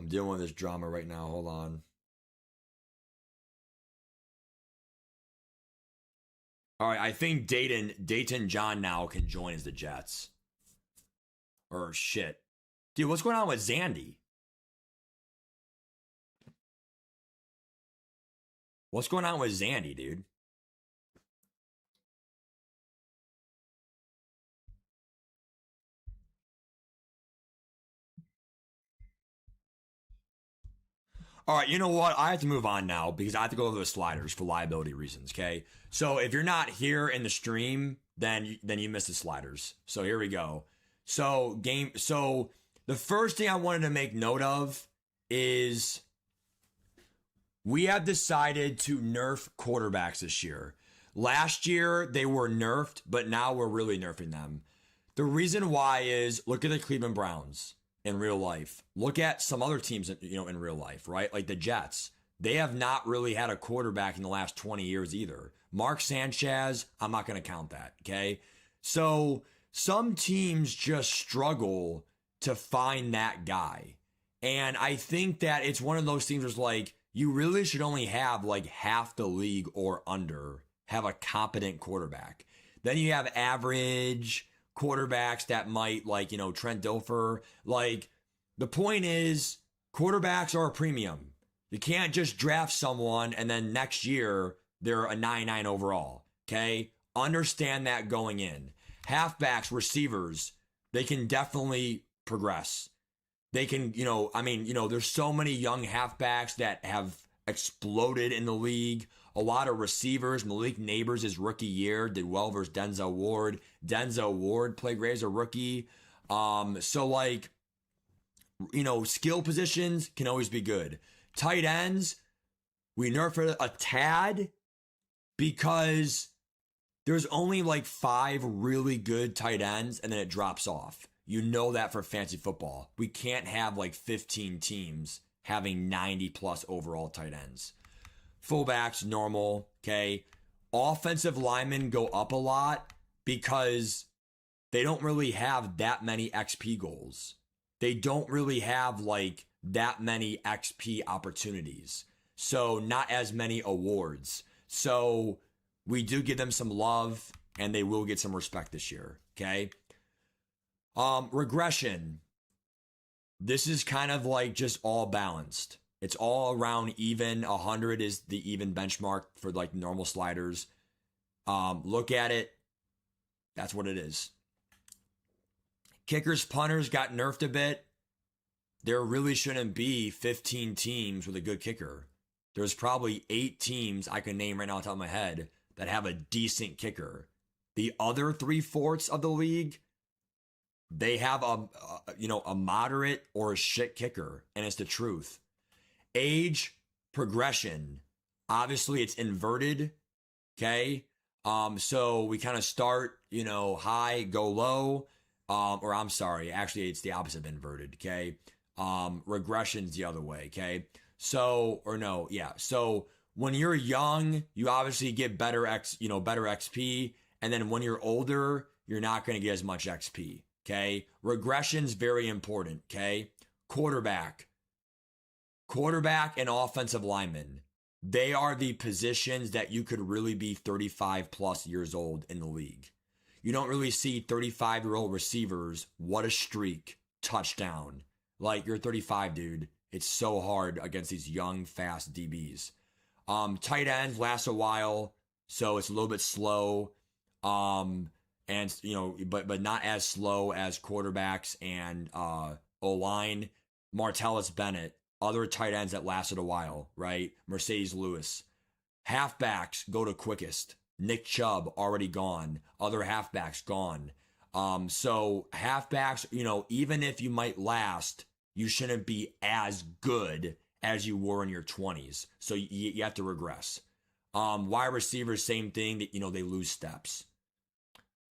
Speaker 1: dealing with this drama right now. Hold on. All right, I think Dayton John now can join as the Jets. Or shit. Dude, what's going on with Zandy? What's going on with Zandy, dude? All right, you know what? I have to move on now because I have to go over the sliders for liability reasons, okay? So if you're not here in the stream, then you missed the sliders. So here we go. So the first thing I wanted to make note of is we have decided to nerf quarterbacks this year. Last year they were nerfed, but now we're really nerfing them. The reason why is look at the Cleveland Browns in real life. Look at some other teams, in real life, right? Like the Jets. They have not really had a quarterback in the last 20 years either. Mark Sanchez, I'm not going to count that, okay? So some teams just struggle to find that guy. And I think that it's one of those teams where it's like, you really should only have like half the league or under have a competent quarterback. Then you have average quarterbacks that might like, Trent Dilfer. Like the point is quarterbacks are a premium. You can't just draft someone and then next year they're a 99 overall. Okay. Understand that going in. Halfbacks, receivers, they can definitely progress. They can, there's so many young halfbacks that have exploded in the league. A lot of receivers. Malik Neighbors, his rookie year, did well versus Denzel Ward. Denzel Ward played great as a rookie. So like, skill positions can always be good. Tight ends, we nerf it a tad because there's only like 5 really good tight ends and then it drops off. You know that for fantasy football. We can't have like 15 teams having 90 plus overall tight ends. Fullbacks, normal, okay? Offensive linemen go up a lot because they don't really have that many XP goals. They don't really have like that many XP opportunities. So not as many awards. So we do give them some love and they will get some respect this year, okay? Regression. This is kind of like just all balanced. It's all around even. 100 is the even benchmark for like normal sliders. Look at it. That's what it is. Kickers, punters got nerfed a bit. There really shouldn't be 15 teams with a good kicker. There's probably 8 teams I can name right now on top of my head that have a decent kicker. The other 3/4 of the league, they have a moderate or a shit kicker, and it's the truth. Age, progression. Obviously, it's inverted, okay? So we kind of start, high, go low, or I'm sorry, actually, it's the opposite of inverted, okay? Regression's the other way, okay? So, or no, yeah. So when you're young, you obviously get better XP, and then when you're older, you're not going to get as much XP. Okay. Regression's very important. Okay. Quarterback and offensive lineman. They are the positions that you could really be 35 plus years old in the league. You don't really see 35-year-old receivers. What a streak. Touchdown. Like you're 35, dude. It's so hard against these young, fast DBs. Tight ends last a while. So it's a little bit slow. And but not as slow as quarterbacks and O-line. Martellus Bennett, other tight ends that lasted a while, right? Mercedes Lewis. Halfbacks go to quickest. Nick Chubb already gone. Other halfbacks gone. So halfbacks, even if you might last, you shouldn't be as good as you were in your 20s. So you have to regress. Wide receivers, same thing, that, they lose steps.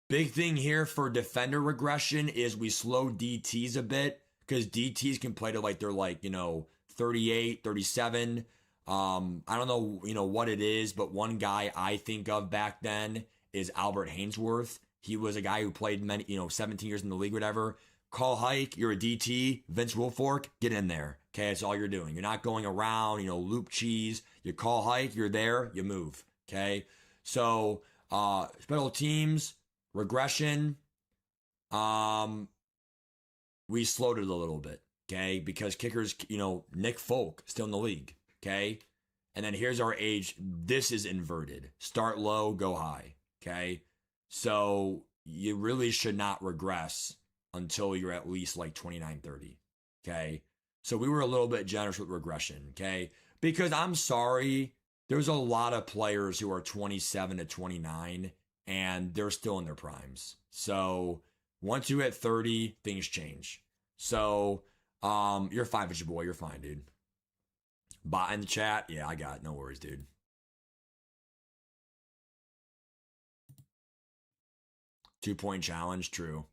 Speaker 1: Big thing here for defender regression is we slow DTs a bit, because DTs can play to they're 38, 37. I don't know, what it is, but one guy I think of back then is Albert Hainsworth. He was a guy who played 17 years in the league, whatever. Call hike, you're a DT. Vince Wilfork, get in there. Okay, that's all you're doing. You're not going around, loop cheese. You call hike, you're there, you move. Okay, so special teams, regression, we slowed it a little bit. Okay, because kickers, Nick Folk still in the league. Okay, and then here's our age. This is inverted. Start low, go high. Okay, so you really should not regress until you're at least 29, 30. Okay, so we were a little bit generous with regression. Okay, because I'm sorry, there's a lot of players who are 27 to 29 and they're still in their primes. So once you hit 30, things change. So you're fine, Fisher Boy. You're fine, dude. Bot in the chat. Yeah, I got it. No worries, dude. Two-point challenge. True.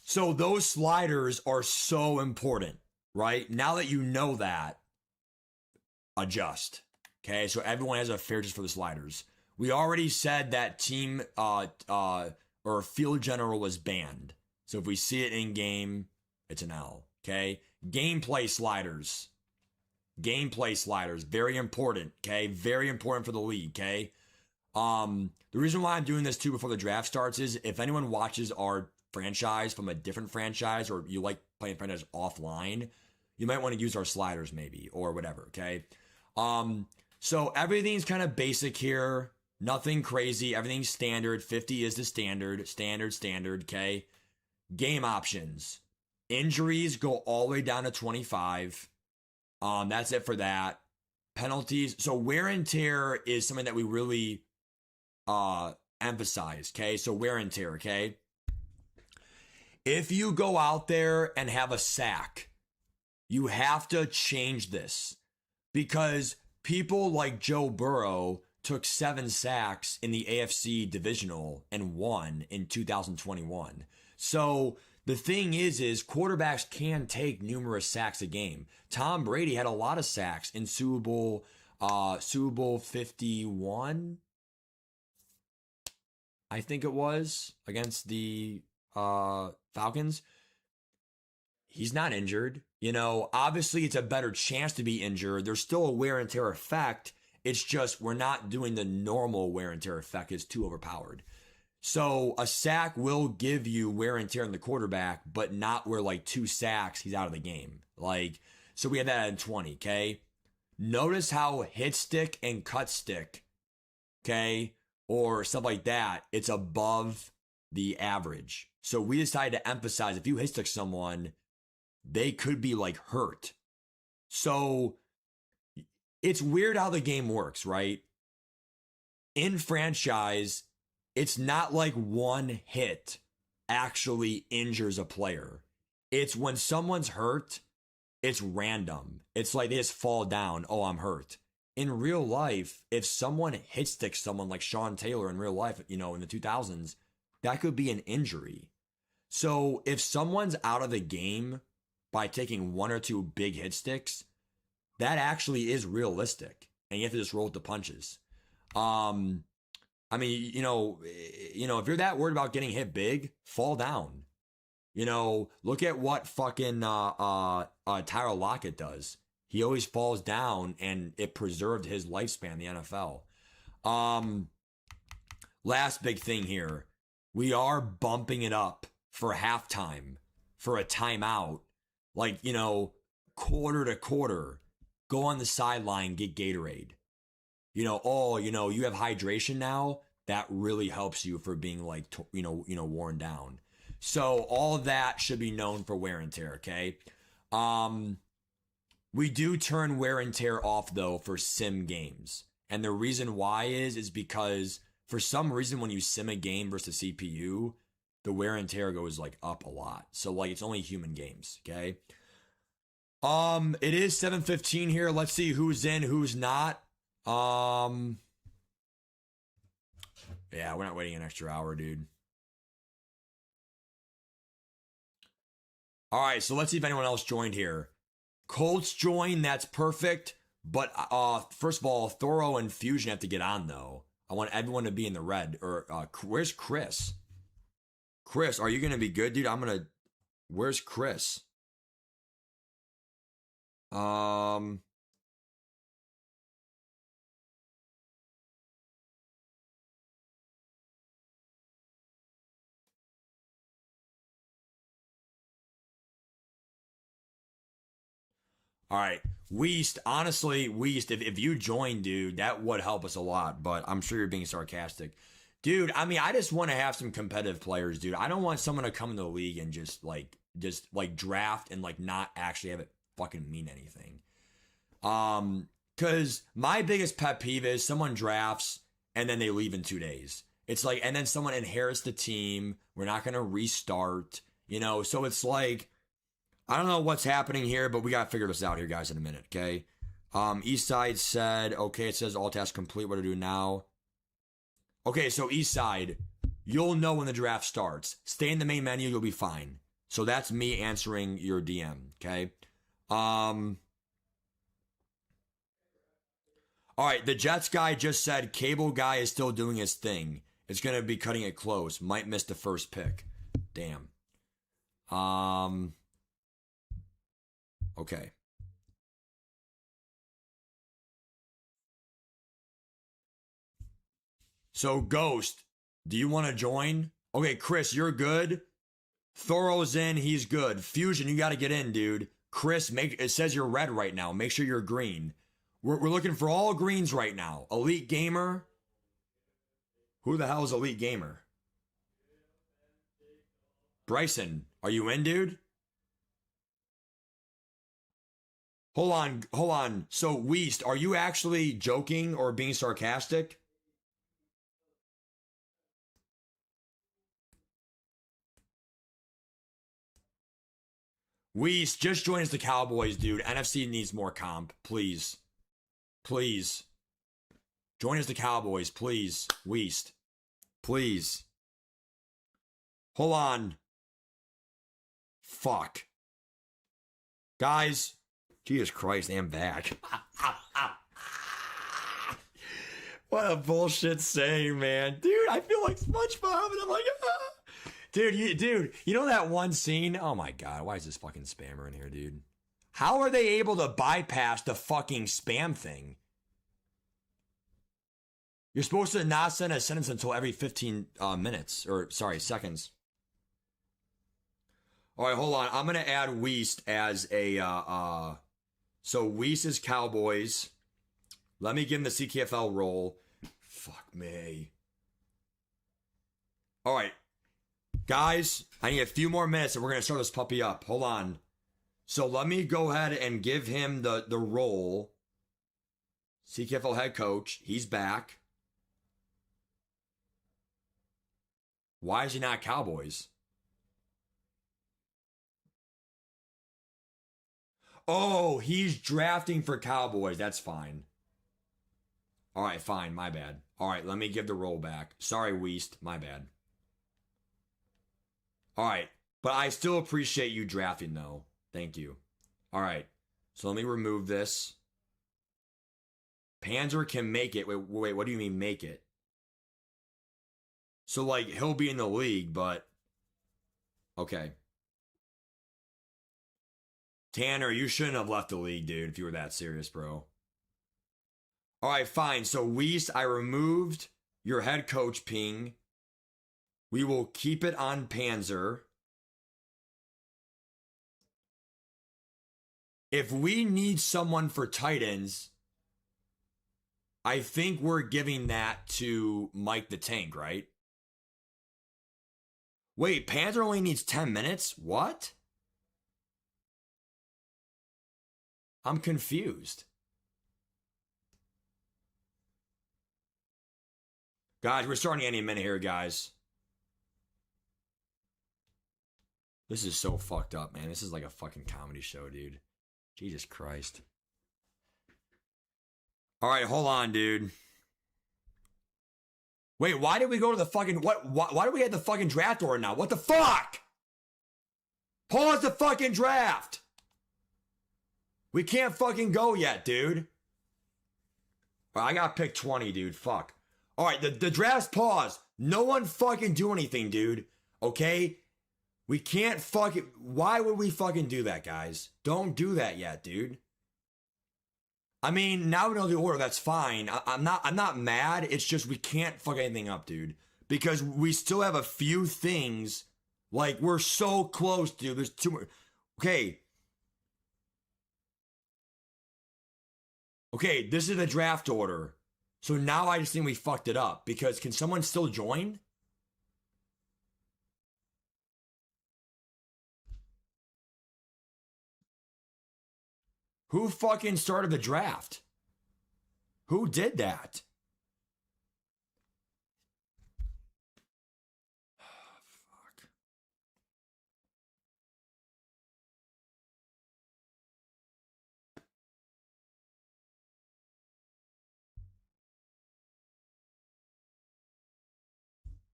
Speaker 1: So those sliders are so important, right? Now that you know that, adjust. Okay, so everyone has a fair test for the sliders. We already said that team or field general was banned. So if we see it in game, it's an L. Okay, gameplay sliders. Gameplay sliders, very important. Okay, very important for the league. Okay, the reason why I'm doing this too before the draft starts is if anyone watches our franchise from a different franchise, or you like playing franchise offline, you might want to use our sliders maybe, or whatever. Okay, so everything's kind of basic here. Nothing crazy. Everything's standard. 50 is the standard. Standard. Okay. Game options. Injuries go all the way down to 25. That's it for that. Penalties. So wear and tear is something that we really emphasize. Okay. So wear and tear. Okay. If you go out there and have a sack, you have to change this, because people like Joe Burrow took 7 sacks in the AFC divisional and won in 2021. So the thing is quarterbacks can take numerous sacks a game. Tom Brady had a lot of sacks in Super Bowl 51, I think it was, against the Falcons. He's not injured. Obviously it's a better chance to be injured. There's still a wear and tear effect. It's just we're not doing the normal wear and tear effect. It's too overpowered. So a sack will give you wear and tear in the quarterback, but not where 2 sacks, he's out of the game. So we had that in 20, okay? Notice how hit stick and cut stick, okay, or stuff like that, it's above the average. So we decided to emphasize if you hit stick someone, they could be hurt. So it's weird how the game works, right? In franchise, it's not like one hit actually injures a player. It's when someone's hurt, it's random. It's like they just fall down. Oh, I'm hurt. In real life, if someone hit sticks someone like Sean Taylor in real life, in the 2000s, that could be an injury. So if someone's out of the game by taking 1 or 2 big hit sticks, that actually is realistic, and you have to just roll with the punches. If you're that worried about getting hit big, fall down. Look at what fucking Tyler Lockett does. He always falls down, and it preserved his lifespan in the NFL. Last big thing here. We are bumping it up for halftime, for a timeout. Quarter to quarter. Go on the sideline, get Gatorade. You have hydration now. That really helps you for being worn down. So all of that should be known for wear and tear. Okay. We do turn wear and tear off though for sim games. And the reason why is because for some reason when you sim a game versus CPU, the wear and tear goes up a lot. So it's only human games. Okay. It is 7:15 here. Let's see who's in, who's not. Um, yeah, we're not waiting an extra hour, dude. All right, so let's see if anyone else joined here. Colts joined, that's perfect. But first of all, Thorough and Fusion have to get on though. I want everyone to be in the red. Or where's Chris? Chris, are you gonna be good, dude? Where's Chris? Um. All right, Weast. Honestly, Weast, if you join, dude, that would help us a lot. But I'm sure you're being sarcastic, dude. I mean, I just want to have some competitive players, dude. I don't want someone to come in the league and just like draft and like not actually have it fucking mean anything. Because my biggest pet peeve is someone drafts and then they leave in 2 days. It's like, and then someone inherits the team. We're not gonna restart, So it's like, I don't know what's happening here, but we gotta figure this out here, guys, in a minute, okay? Eastside said, okay, it says all tasks complete. What to do now? Okay, so Eastside, you'll know when the draft starts. Stay in the main menu, you'll be fine. So that's me answering your DM, okay? All right, the Jets guy just said cable guy is still doing his thing. It's gonna be cutting it close. Might miss the first pick. Damn. Okay. So Ghost, do you want to join? Okay, Chris, you're good. Thorough's in, he's good. Fusion, you got to get in, dude. Chris, it says you're red right now. Make sure you're green. We're looking for all greens right now. Elite Gamer. Who the hell is Elite Gamer? Bryson, are you in, dude? Hold on. So, Weast, are you actually joking or being sarcastic? Weast, just join us the Cowboys, dude. NFC needs more comp. Please. Please. Join us the Cowboys, please. Weast. Please. Hold on. Fuck. Guys. Jesus Christ, I'm back. What a bullshit saying, man. Dude, I feel like SpongeBob and I'm like, ah. Dude, you know that one scene? Oh my god, why is this fucking spammer in here, dude? How are they able to bypass the fucking spam thing? You're supposed to not send a sentence until every 15 minutes, or sorry, seconds. All right, hold on. I'm gonna add Weast as a. So Weast is Cowboys. Let me give him the CKFL role. Fuck me. All right, guys. I need a few more minutes, and we're gonna start this puppy up. Hold on. So let me go ahead and give him the role. CKFL head coach. He's back. Why is he not Cowboys? Oh, he's drafting for Cowboys. That's fine. All right, fine. My bad. All right, let me give the role back. Sorry, Weast. My bad. All right, but I still appreciate you drafting, though. Thank you. All right, so let me remove this. Panzer can make it. Wait, what do you mean make it? So, like, he'll be in the league, but... Okay. Tanner, you shouldn't have left the league, dude, if you were that serious, bro. All right, fine. So, Weast, I removed your head coach ping. We will keep it on Panzer. If we need someone for tight ends, I think we're giving that to Mike the Tank, right? Wait, Panzer only needs 10 minutes? What? I'm confused. Guys, we're starting any minute here, guys. This is so fucked up, man. This is like a fucking comedy show, dude. Jesus Christ. All right, hold on, dude. Wait, why did we go to the fucking... Why do we have the fucking draft order now? What the fuck? Pause the fucking draft. We can't fucking go yet, dude. I got pick 20, dude. Fuck. All right, the draft's paused. No one fucking do anything, dude. Okay? We can't fucking... Why would we fucking do that, guys? Don't do that yet, dude. I mean, now we know the order. That's fine. I'm not mad. It's just we can't fuck anything up, dude. Because we still have a few things. Like, we're so close, dude. There's too much. Okay. Okay, this is the draft order. So now I just think we fucked it up. Because can someone still join? Who fucking started the draft? Who did that? Fuck.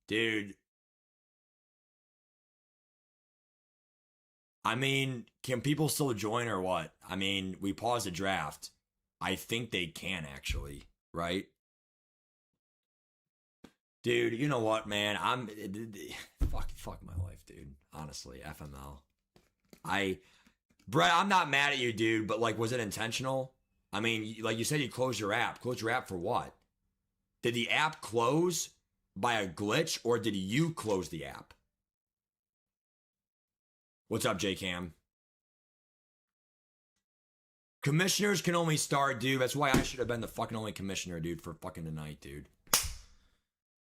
Speaker 1: Dude. I mean, can people still join or what? I mean, we paused the draft. I think they can actually, right? Dude, you know what, man? Fuck my life, dude. Honestly, FML. Brett, I'm not mad at you, dude, but like, was it intentional? I mean, like you said, you closed your app. Close your app for what? Did the app close by a glitch or did you close the app? What's up, J-Cam? Commissioners can only start, dude. That's why I should have been the fucking only commissioner, dude, for fucking tonight, dude.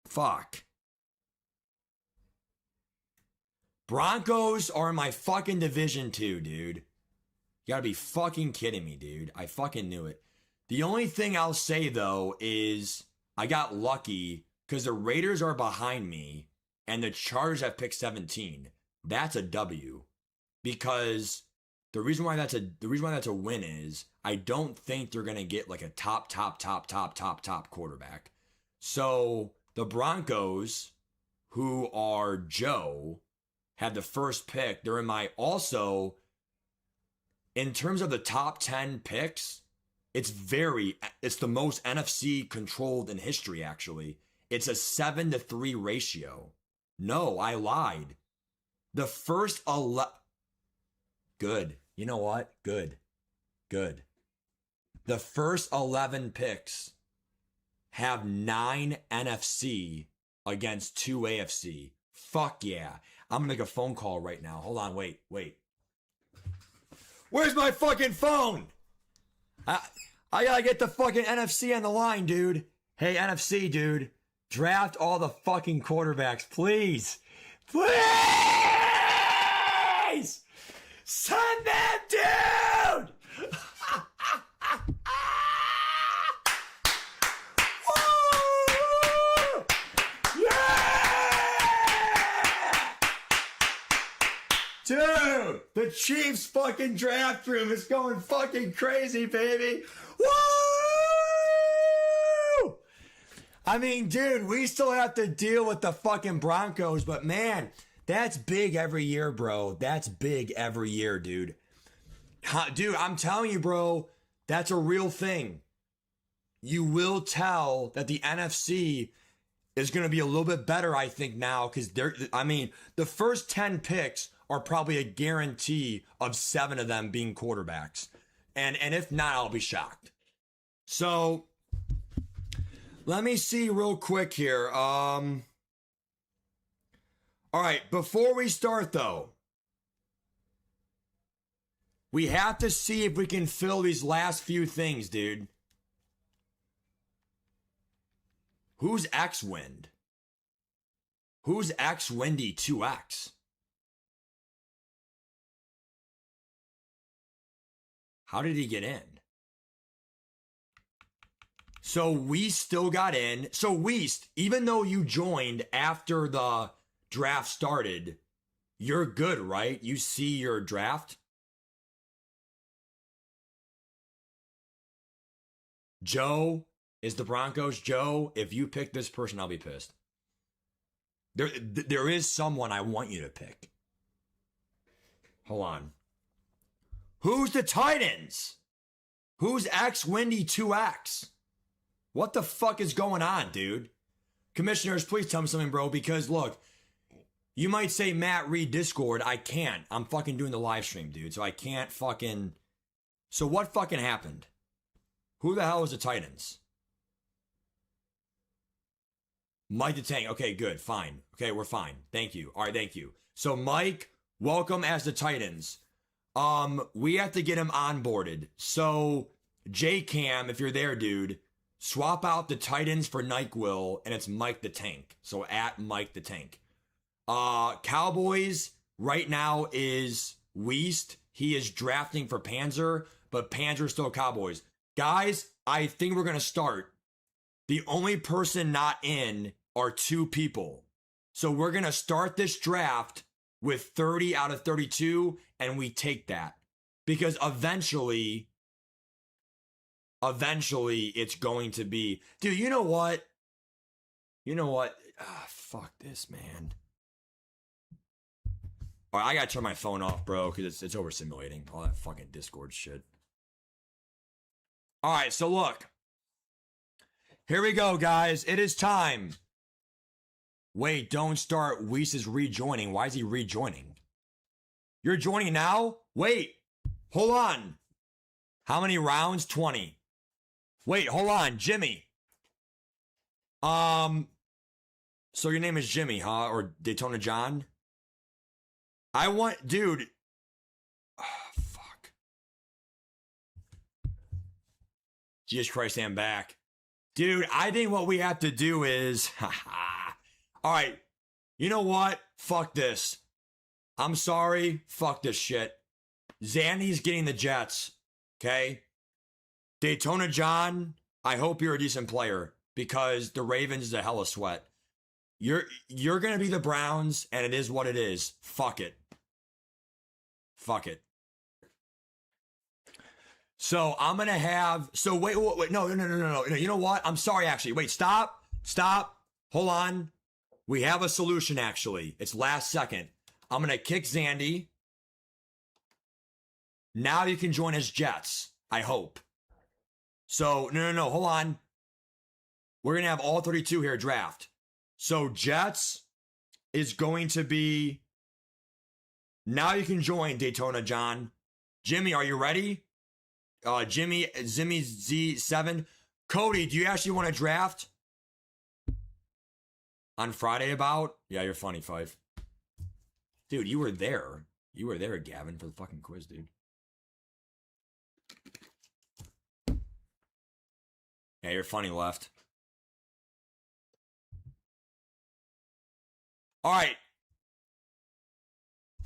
Speaker 1: Fuck. Broncos are in my fucking division too, dude. You gotta be fucking kidding me, dude. I fucking knew it. The only thing I'll say, though, is I got lucky because the Raiders are behind me and the Chargers have picked 17. That's a W. Because the reason why that's a win is I don't think they're gonna get like a top quarterback. So the Broncos, who are Joe, had the first pick. They're in my also in terms of the top 10 picks. It's the most NFC controlled in history. Actually, it's a 7-3 ratio. No, I lied. The first 11. Good. You know what? Good. The first 11 picks have 9 NFC against 2 AFC. Fuck yeah. I'm gonna make a phone call right now. Hold on, wait. Where's my fucking phone? I gotta get the fucking NFC on the line, dude. Hey, NFC, dude. Draft all the fucking quarterbacks, please. Please! Send them, dude! Woo! Yeah! Dude, the Chiefs fucking draft room is going fucking crazy, baby. Woo! I mean, dude, we still have to deal with the fucking Broncos, but man, that's big every year, bro. That's big every year, dude. Dude, I'm telling you, bro, that's a real thing. You will tell that the NFC is going to be a little bit better, I think, now, because the first 10 picks are probably a guarantee of 7 of them being quarterbacks. And if not, I'll be shocked. So, let me see real quick here. All right, before we start, though, we have to see if we can fill these last few things, dude. Who's X-Wind? Who's X-Windy 2X? How did he get in? So we still got in. So Weast, even though you joined after the draft started, you're good, right? You see your draft? Joe is the Broncos. Joe, if you pick this person, I'll be pissed. There is someone I want you to pick. Hold on. Who's the Titans? Who's X Windy 2X? What the fuck is going on, dude? Commissioners, please tell me something, bro, because look, you might say, Matt, read Discord. I can't. I'm fucking doing the live stream, dude, so I can't fucking... So what fucking happened? Who the hell is the Titans? Mike the Tank. Okay, good. Fine. Okay, we're fine. Thank you. All right, thank you. So, Mike, welcome as the Titans. We have to get him onboarded. So, J-Cam, if you're there, dude, swap out the Titans for NyQuil, and it's Mike the Tank. So, at Mike the Tank. Cowboys right now is Weast. He is drafting for Panzer, but Panzer's still Cowboys. Guys, I think we're going to start. The only person not in are 2 people. So we're going to start this draft with 30 out of 32, and we take that. Because eventually it's going to be... Dude, you know what? Fuck this, man. All right, I got to turn my phone off, bro, because it's over-simulating. All that fucking Discord shit. All right, so look. Here we go, guys. It is time. Wait, don't start. Weiss is rejoining. Why is he rejoining? You're joining now? Wait. Hold on. How many rounds? 20. Wait, hold on. Jimmy. So your name is Jimmy, huh? Or Daytona John? I want... Dude. Oh, fuck. Jesus Christ, I'm back. Dude, I think what we have to do is... All right. You know what? Fuck this. I'm sorry. Fuck this shit. Zandy's getting the Jets. Okay? Daytona John, I hope you're a decent player because the Ravens is a hella sweat. You're going to be the Browns, and it is what it is. Fuck it. Fuck it. So I'm going to have... So wait. No. You know what? I'm sorry, actually. Wait, stop. Hold on. We have a solution, actually. It's last second. I'm going to kick Zandy. Now you can join as Jets. I hope. So, no. Hold on. We're going to have all 32 here draft. So Jets is going to be... Now you can join, Daytona John. Jimmy, are you ready? Jimmy Z7. Cody, do you actually want to draft? On Friday about? Yeah, you're funny, Five. Dude, you were there. You were there, Gavin, for the fucking quiz, dude. Yeah, you're funny, Left. All right.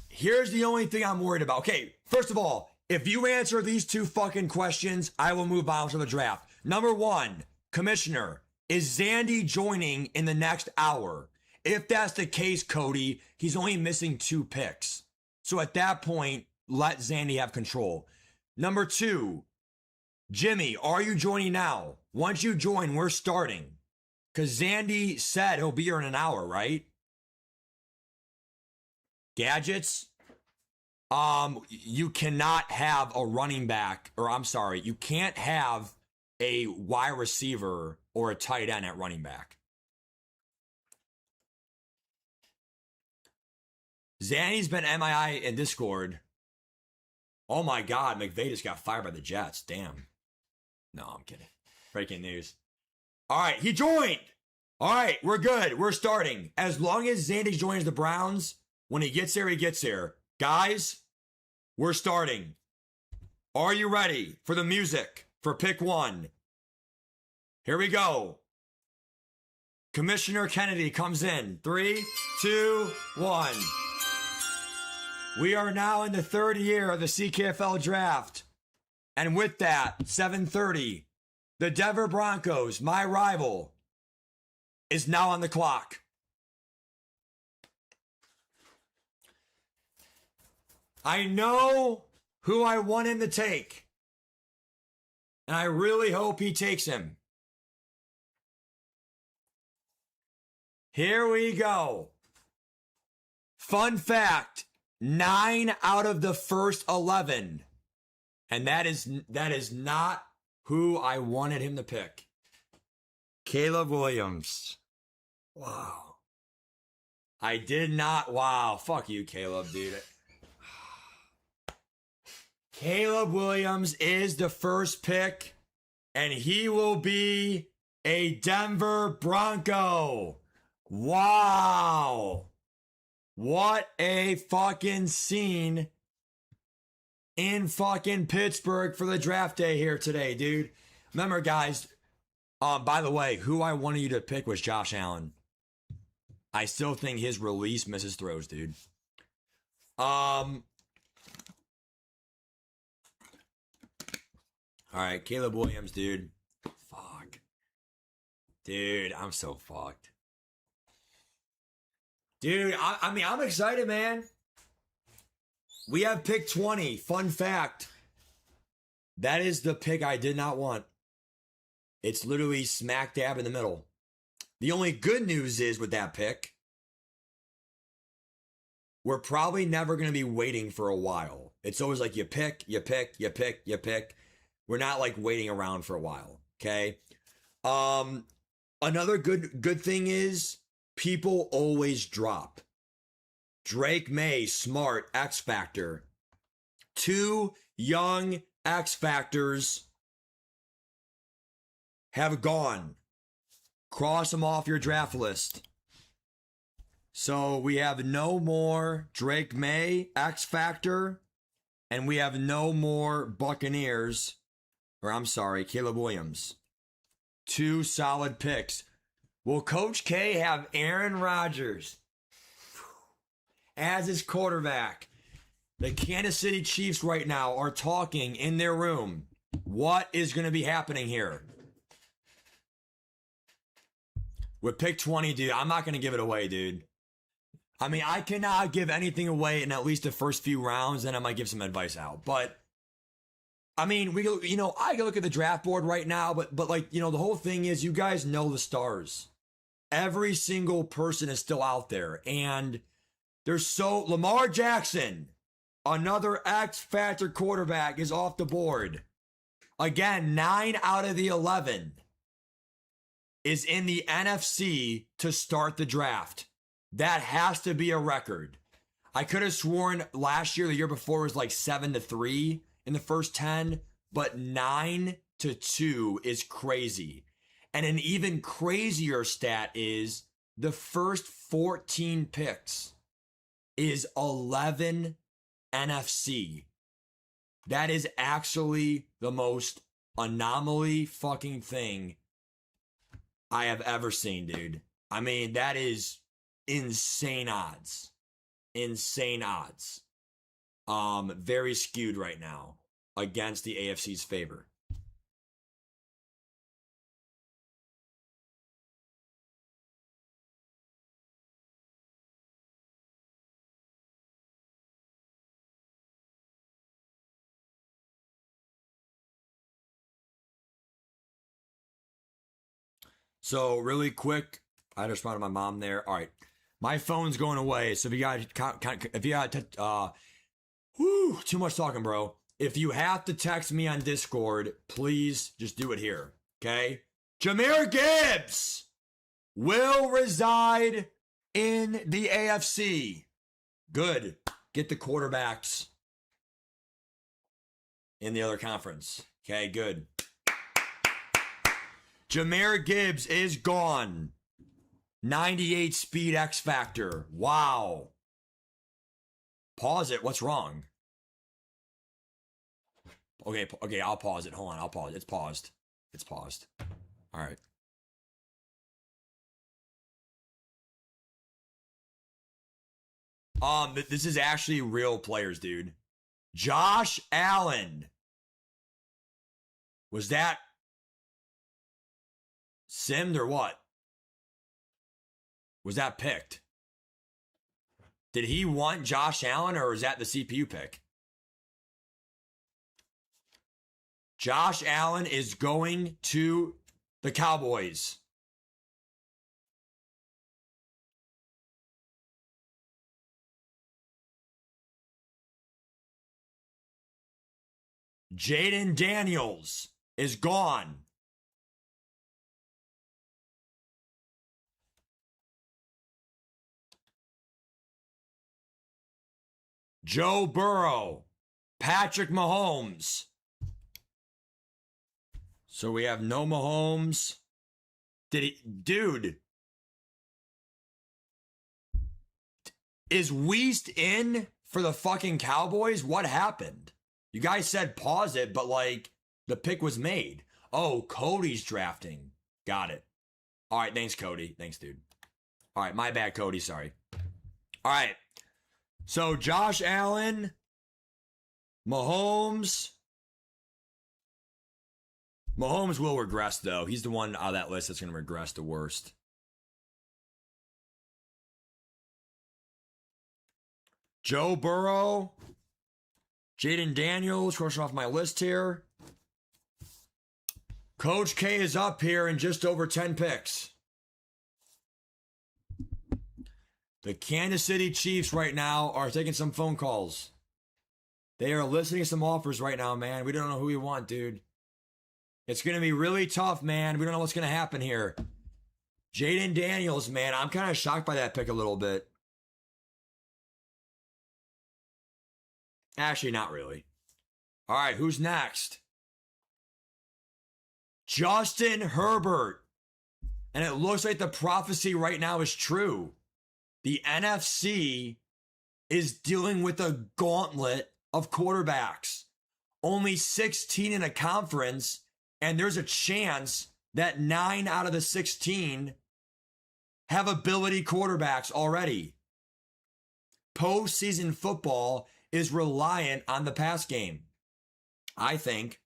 Speaker 1: Here's the only thing I'm worried about. Okay, first of all, if you answer these 2 fucking questions, I will move on to the draft. Number 1, Commissioner, is Zandy joining in the next hour? If that's the case, Cody, he's only missing 2 picks. So at that point, let Zandy have control. Number 2, Jimmy, are you joining now? Once you join, we're starting. Because Zandy said he'll be here in an hour, right? Gadgets? You cannot have a running back, or I'm sorry, you can't have a wide receiver or a tight end at running back. Zanny's been MIA in Discord. Oh my God, McVay just got fired by the Jets. Damn. No, I'm kidding. Breaking news. All right, he joined. All right, we're good. We're starting. As long as Zandy joins the Browns, when he gets there, he gets there. Guys, we're starting. Are you ready for the music for pick 1? Here we go. Commissioner Kennedy comes in. 3, 2, 1. We are now in the 3rd year of the CKFL draft. And with that, 7:30, the Denver Broncos, my rival, is now on the clock. I know who I want him to take. And I really hope he takes him. Here we go. Fun fact, 9 out of the first 11. And that is not who I wanted him to pick. Caleb Williams. Wow. I did not. Wow. Fuck you, Caleb, dude. Caleb Williams is the first pick, and he will be a Denver Bronco. Wow. What a fucking scene in fucking Pittsburgh for the draft day here today, dude. Remember, guys, by the way, who I wanted you to pick was Josh Allen. I still think his release misses throws, dude. All right, Caleb Williams, dude. Fuck. Dude, I'm so fucked. Dude, I mean, I'm excited, man. We have pick 20. Fun fact. That is the pick I did not want. It's literally smack dab in the middle. The only good news is with that pick, we're probably never going to be waiting for a while. It's always like you pick. We're not like waiting around for a while, okay? Another good thing is people always drop. Drake May, smart, X Factor. 2 young X Factors have gone. Cross them off your draft list. So we have no more Drake May, X Factor, and we have no more Buccaneers, or I'm sorry, Caleb Williams. 2 solid picks. Will Coach K have Aaron Rodgers as his quarterback? The Kansas City Chiefs right now are talking in their room. What is going to be happening here? With pick 20, dude, I'm not going to give it away, dude. I mean, I cannot give anything away in at least the first few rounds, then I might give some advice out. But, I mean, I can look at the draft board right now, but like, the whole thing is you guys know the stars. Every single person is still out there. And there's Lamar Jackson, another X Factor quarterback, is off the board. Again, 9 out of the 11 is in the NFC to start the draft. That has to be a record. I could have sworn last year, the year before, was like 7-3 in the first 10, but 9-2 is crazy. And an even crazier stat is the first 14 picks is 11 NFC. That is actually the most anomaly fucking thing I have ever seen, dude. I mean, that is insane odds. Insane odds. Very skewed right now against the AFC's favor. So really quick, I just responded to my mom there. All right, my phone's going away. So if you got, too much talking, bro. If you have to text me on Discord, please just do it here. Okay, Jahmyr Gibbs will reside in the AFC. Good. Get the quarterbacks in the other conference. Okay, good. Jahmyr Gibbs is gone. 98 speed X Factor. Wow. Pause it. What's wrong? Okay, I'll pause it. Hold on, I'll pause it. It's paused. It's paused. All right. This is actually real players, dude. Josh Allen. Was that simmed or what? Was that picked? Did he want Josh Allen or was that the CPU pick? Josh Allen is going to the Cowboys. Jaden Daniels is gone. Joe Burrow, Patrick Mahomes. So we have no Mahomes. Dude. Is Weist in for the fucking Cowboys? What happened? You guys said pause it, but like the pick was made. Oh, Cody's drafting. Got it. All right, thanks, Cody. Thanks, dude. All right, my bad, Cody. Sorry. All right. So Josh Allen, Mahomes. Mahomes will regress, though. He's the one out of that list that's going to regress the worst. Joe Burrow, Jaden Daniels, crossing off my list here. Coach K is up here in just over 10 picks. The Kansas City Chiefs right now are taking some phone calls. They are listening to some offers right now, man. We don't know who we want, dude. It's going to be really tough, man. We don't know what's going to happen here. Jaden Daniels, man. I'm kind of shocked by that pick a little bit. Actually, not really. All right, who's next? Justin Herbert. And it looks like the prophecy right now is true. The NFC is dealing with a gauntlet of quarterbacks. Only 16 in a conference, and there's a chance that 9 out of the 16 have ability quarterbacks already. Postseason football is reliant on the pass game, I think.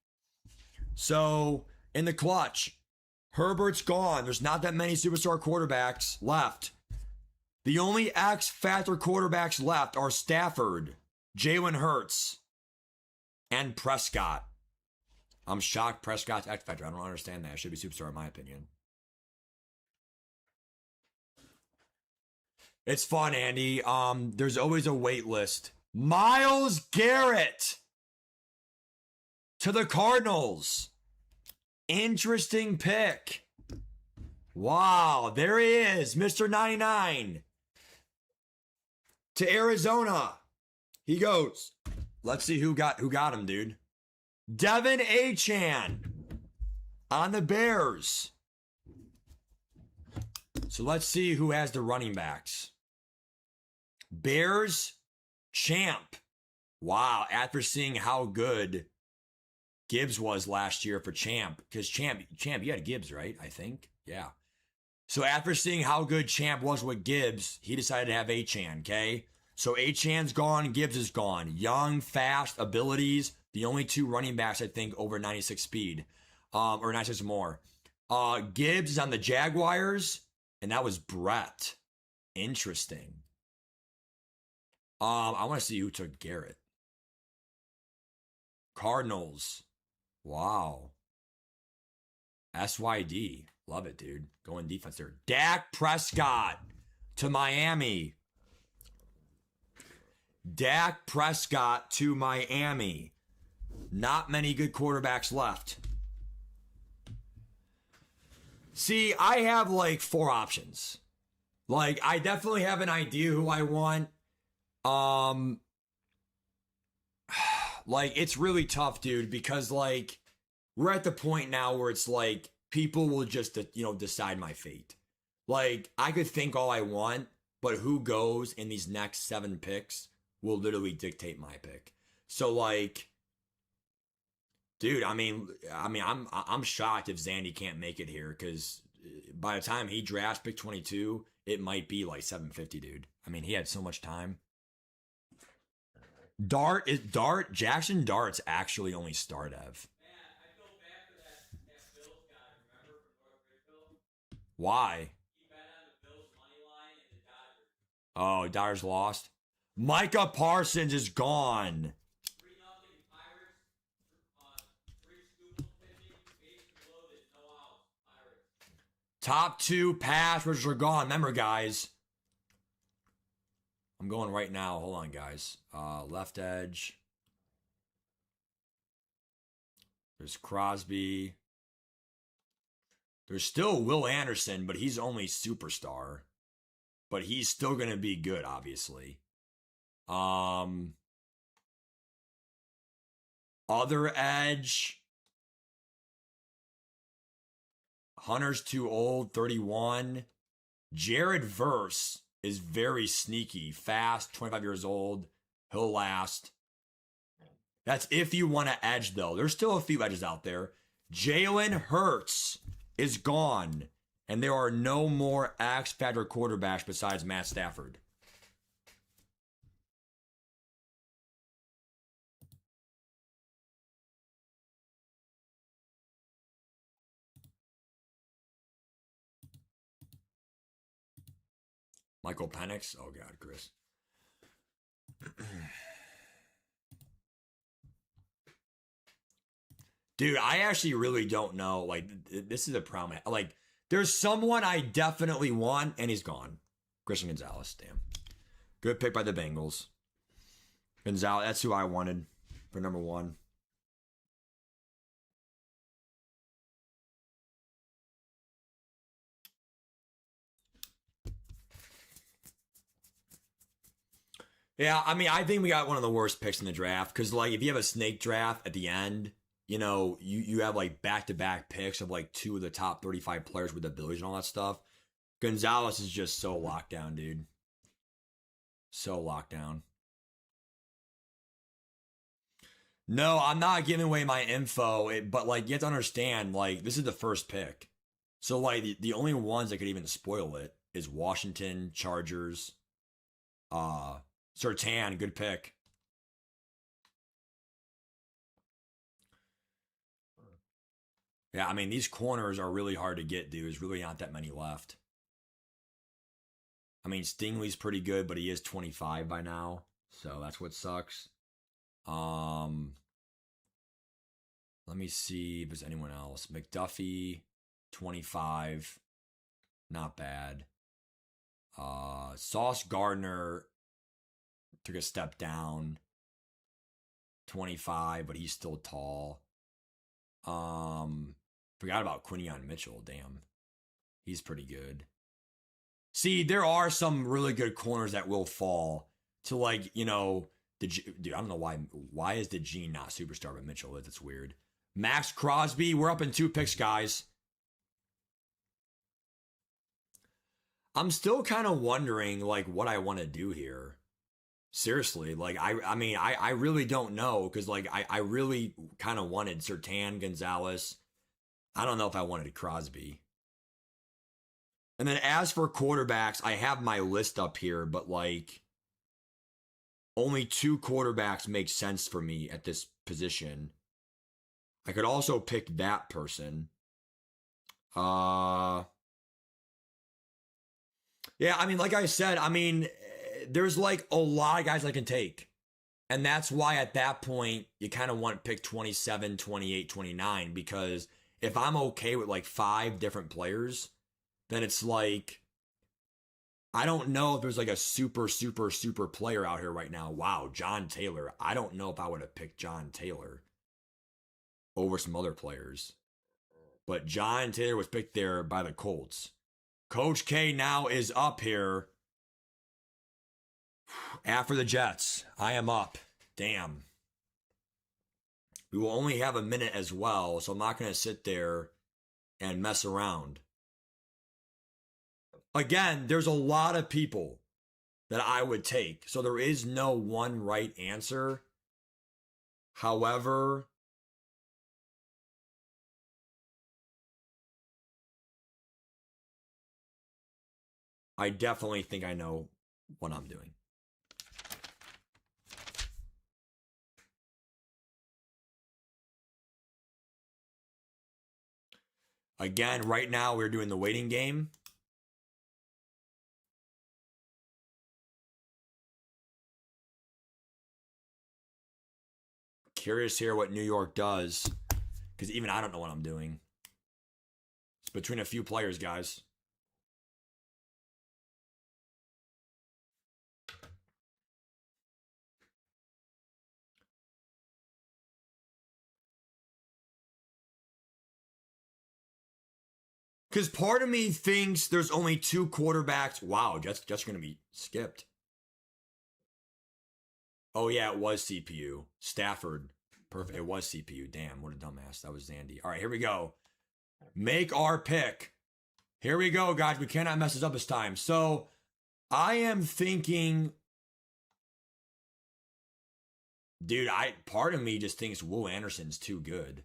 Speaker 1: So, in the clutch, Herbert's gone. There's not that many superstar quarterbacks left. The only X-factor quarterbacks left are Stafford, Jalen Hurts, and Prescott. I'm shocked Prescott's X-factor. I don't understand that. It should be superstar in my opinion. It's fun, Andy. There's always a wait list. Myles Garrett to the Cardinals. Interesting pick. Wow, there he is, Mr. 99. To Arizona. He goes. Let's see who got him, dude. Devin Achane on the Bears. So let's see who has the running backs. Bears, Champ. Wow, after seeing how good Gibbs was last year for Champ, because Champ, you had Gibbs, right? I think. Yeah. So after seeing how good Champ was with Gibbs, he decided to have Achane, okay? So Achane's gone, Gibbs is gone. Young, fast, abilities. The only 2 running backs, I think, over 96 speed. Or 96 more. Gibbs is on the Jaguars, and that was Brett. Interesting. I want to see who took Garrett. Cardinals. Wow. SYD. Love it, dude. Going defense there. Dak Prescott to Miami. Dak Prescott to Miami. Not many good quarterbacks left. See, I have like 4 options. Like, I definitely have an idea who I want. Like, it's really tough, dude, because like we're at the point now where it's like people will just, decide my fate. Like, I could think all I want, but who goes in these next 7 picks will literally dictate my pick. So like, dude, I mean, I'm shocked if Zandy can't make it here, because by the time he drafts pick 22, it might be like 750, dude. I mean, he had so much time. Jackson Dart's actually only Stardev. Man, I feel bad for that Bills guy, remember, from North Greenville? Why? He bet on the Bills money line and the Dodgers. Oh, Dodgers lost. Micah Parsons is gone. 3-0 Pirates. 3 scoop Top 2 pass rushers are gone. Remember, guys. I'm going right now. Hold on, guys. Left edge. There's Crosby. There's still Will Anderson, but he's only superstar. But he's still going to be good, obviously. Other edge. Hunter's too old, 31. Jared Verse is very sneaky, fast, 25 years old. He'll last. That's if you want to edge, though. There's still a few edges out there. Jalen Hurts is gone, and there are no more X Factor quarterbacks besides Matt Stafford. Michael Penix? Oh, God, Chris. Dude, I actually really don't know. Like, this is a problem. Like, there's someone I definitely want, and he's gone. Christian Gonzalez, damn. Good pick by the Bengals. Gonzalez, that's who I wanted for number 1. Yeah, I mean, I think we got one of the worst picks in the draft because, like, if you have a snake draft at the end, you know, you have like back-to-back picks of like 2 of the top 35 players with abilities and all that stuff. Gonzalez is just so locked down, dude. So locked down. No, I'm not giving away my info, but like you have to understand, like this is the first pick. So like the only ones that could even spoil it is Washington, Chargers, Surtain, good pick. Yeah, I mean, these corners are really hard to get, dude. There's really not that many left. I mean, Stingley's pretty good, but he is 25 by now. So that's what sucks. Let me see if there's anyone else. McDuffie, 25. Not bad. Sauce Gardner took a step down. 25, but he's still tall. Forgot about Quinion Mitchell. Damn. He's pretty good. See, there are some really good corners that will fall to like, you know, dude, I don't know why is the Gene not superstar, but Mitchell is. It's weird. Max Crosby, we're up in 2 picks, guys. I'm still kind of wondering like what I want to do here. Seriously, like I mean, I really don't know because like I really kind of wanted Surtain, Gonzalez. I don't know if I wanted Crosby. And then as for quarterbacks, I have my list up here, but like only 2 quarterbacks make sense for me at this position. I could also pick that person. Yeah, I mean, like I said, I mean, there's like a lot of guys I can take. And that's why at that point, you kind of want to pick 27, 28, 29, because if I'm okay with like 5 different players, then it's like, I don't know if there's like a super player out here right now. Wow, John Taylor. I don't know if I would have picked John Taylor over some other players. But John Taylor was picked there by the Colts. Coach K now is up here. After the Jets, I am up. Damn. We will only have a minute as well, so I'm not going to sit there and mess around. Again, there's a lot of people that I would take, so there is no one right answer. However, I definitely think I know what I'm doing. Again, right now we're doing the waiting game. Curious here what New York does, because even I don't know what I'm doing. between a few players, guys. Because part of me thinks there's only 2 quarterbacks. Wow, Jets going to be skipped. Oh, yeah, it was CPU. Stafford. Perfect. It was CPU. Damn, what a dumbass. That was Zandy. All right, here we go. Make our pick. Here we go, guys. We cannot mess this up this time. So, I am thinking... Dude, part of me just thinks Will Anderson's too good.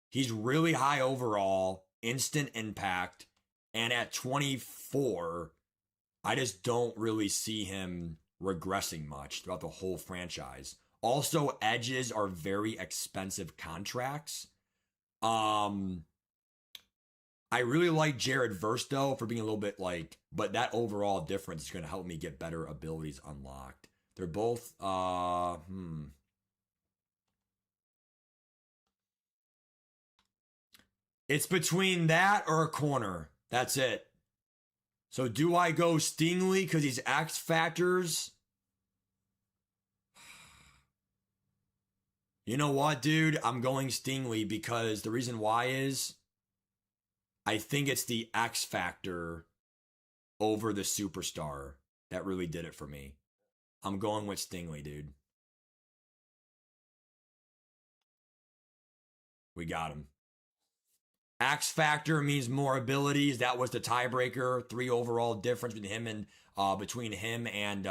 Speaker 1: He's really high overall, instant impact, and at 24, I just don't really see him regressing much throughout the whole franchise. Also, edges are very expensive contracts. I really like Jared Verse, though, for being a little bit like, but that overall difference is going to help me get better abilities unlocked. They're both, It's between that or a corner. That's it. So do I go Stingley because he's X factors? You know what, dude? I'm going Stingley because the reason why is I think it's the X factor over the superstar that really did it for me. I'm going with Stingley, dude. We got him. X factor means more abilities. That was the tiebreaker. 3 overall difference between him and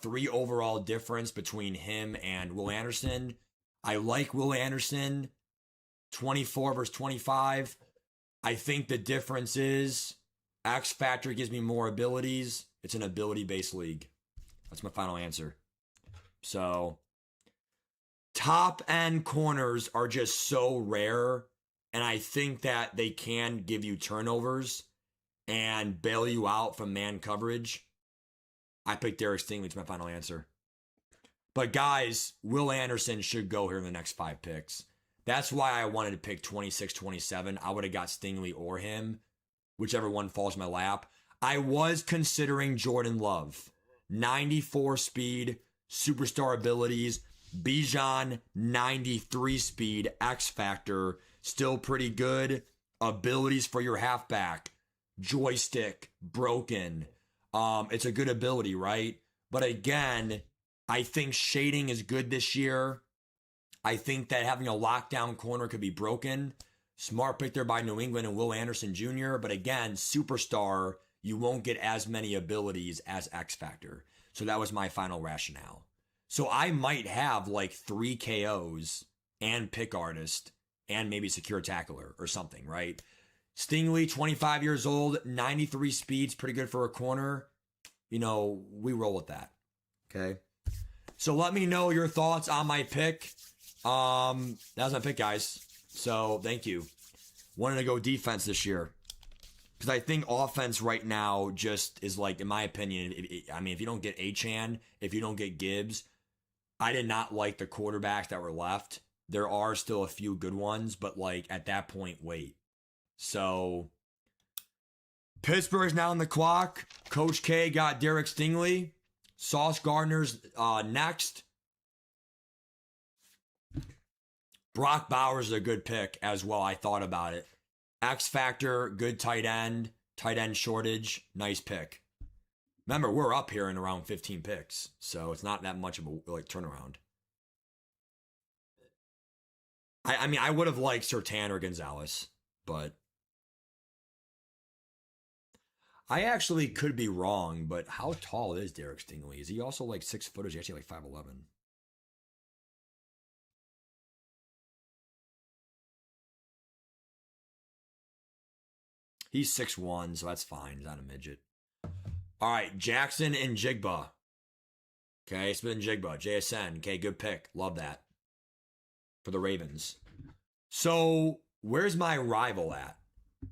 Speaker 1: 3 overall difference between him and Will Anderson. I like Will Anderson. 24 versus 25. I think the difference is X factor gives me more abilities. It's an ability-based league. That's my final answer. So, top end corners are just so rare. And I think that they can give you turnovers and bail you out from man coverage. I picked Derek Stingley. It's my final answer. But guys, Will Anderson should go here in the next 5 picks. That's why I wanted to pick 26, 27. I would have got Stingley or him, whichever one falls in my lap. I was considering Jordan Love. 94 speed, superstar abilities. Bijan, 93 speed, X factor. Still pretty good. Abilities for your halfback. Joystick, broken. It's a good ability, right? But again, I think shading is good this year. I think that having a lockdown corner could be broken. Smart pick there by New England and Will Anderson Jr. But again, superstar, you won't get as many abilities as X Factor. So that was my final rationale. So I might have like 3 KOs and pick artist and maybe secure tackler or something, right? Stingley, 25 years old, 93 speeds, pretty good for a corner. You know, we roll with that. Okay. So let me know your thoughts on my pick. That was my pick, guys. So thank you. Wanted to go defense this year because I think offense right now just is like, in my opinion, if you don't get Achane, if you don't get Gibbs, I did not like the quarterbacks that were left. There are still a few good ones, but like at that point, wait. So Pittsburgh's now on the clock. Coach K got Derek Stingley. Sauce Gardner's next. Brock Bowers is a good pick as well. I thought about it. X Factor, good tight end shortage, nice pick. Remember, we're up here in around 15 picks, so it's not that much of a turnaround. I would have liked Surtain or Gonzalez, but I actually could be wrong. But how tall is Derek Stingley? Is he also like 6 foot? Or is he actually like 5'11"? He's 6'1", so that's fine. He's not a midget. All right, Jackson and Jigba. Okay, Smith and Jigba. JSN. Okay, good pick. Love that. For the Ravens. So, where's my rival at?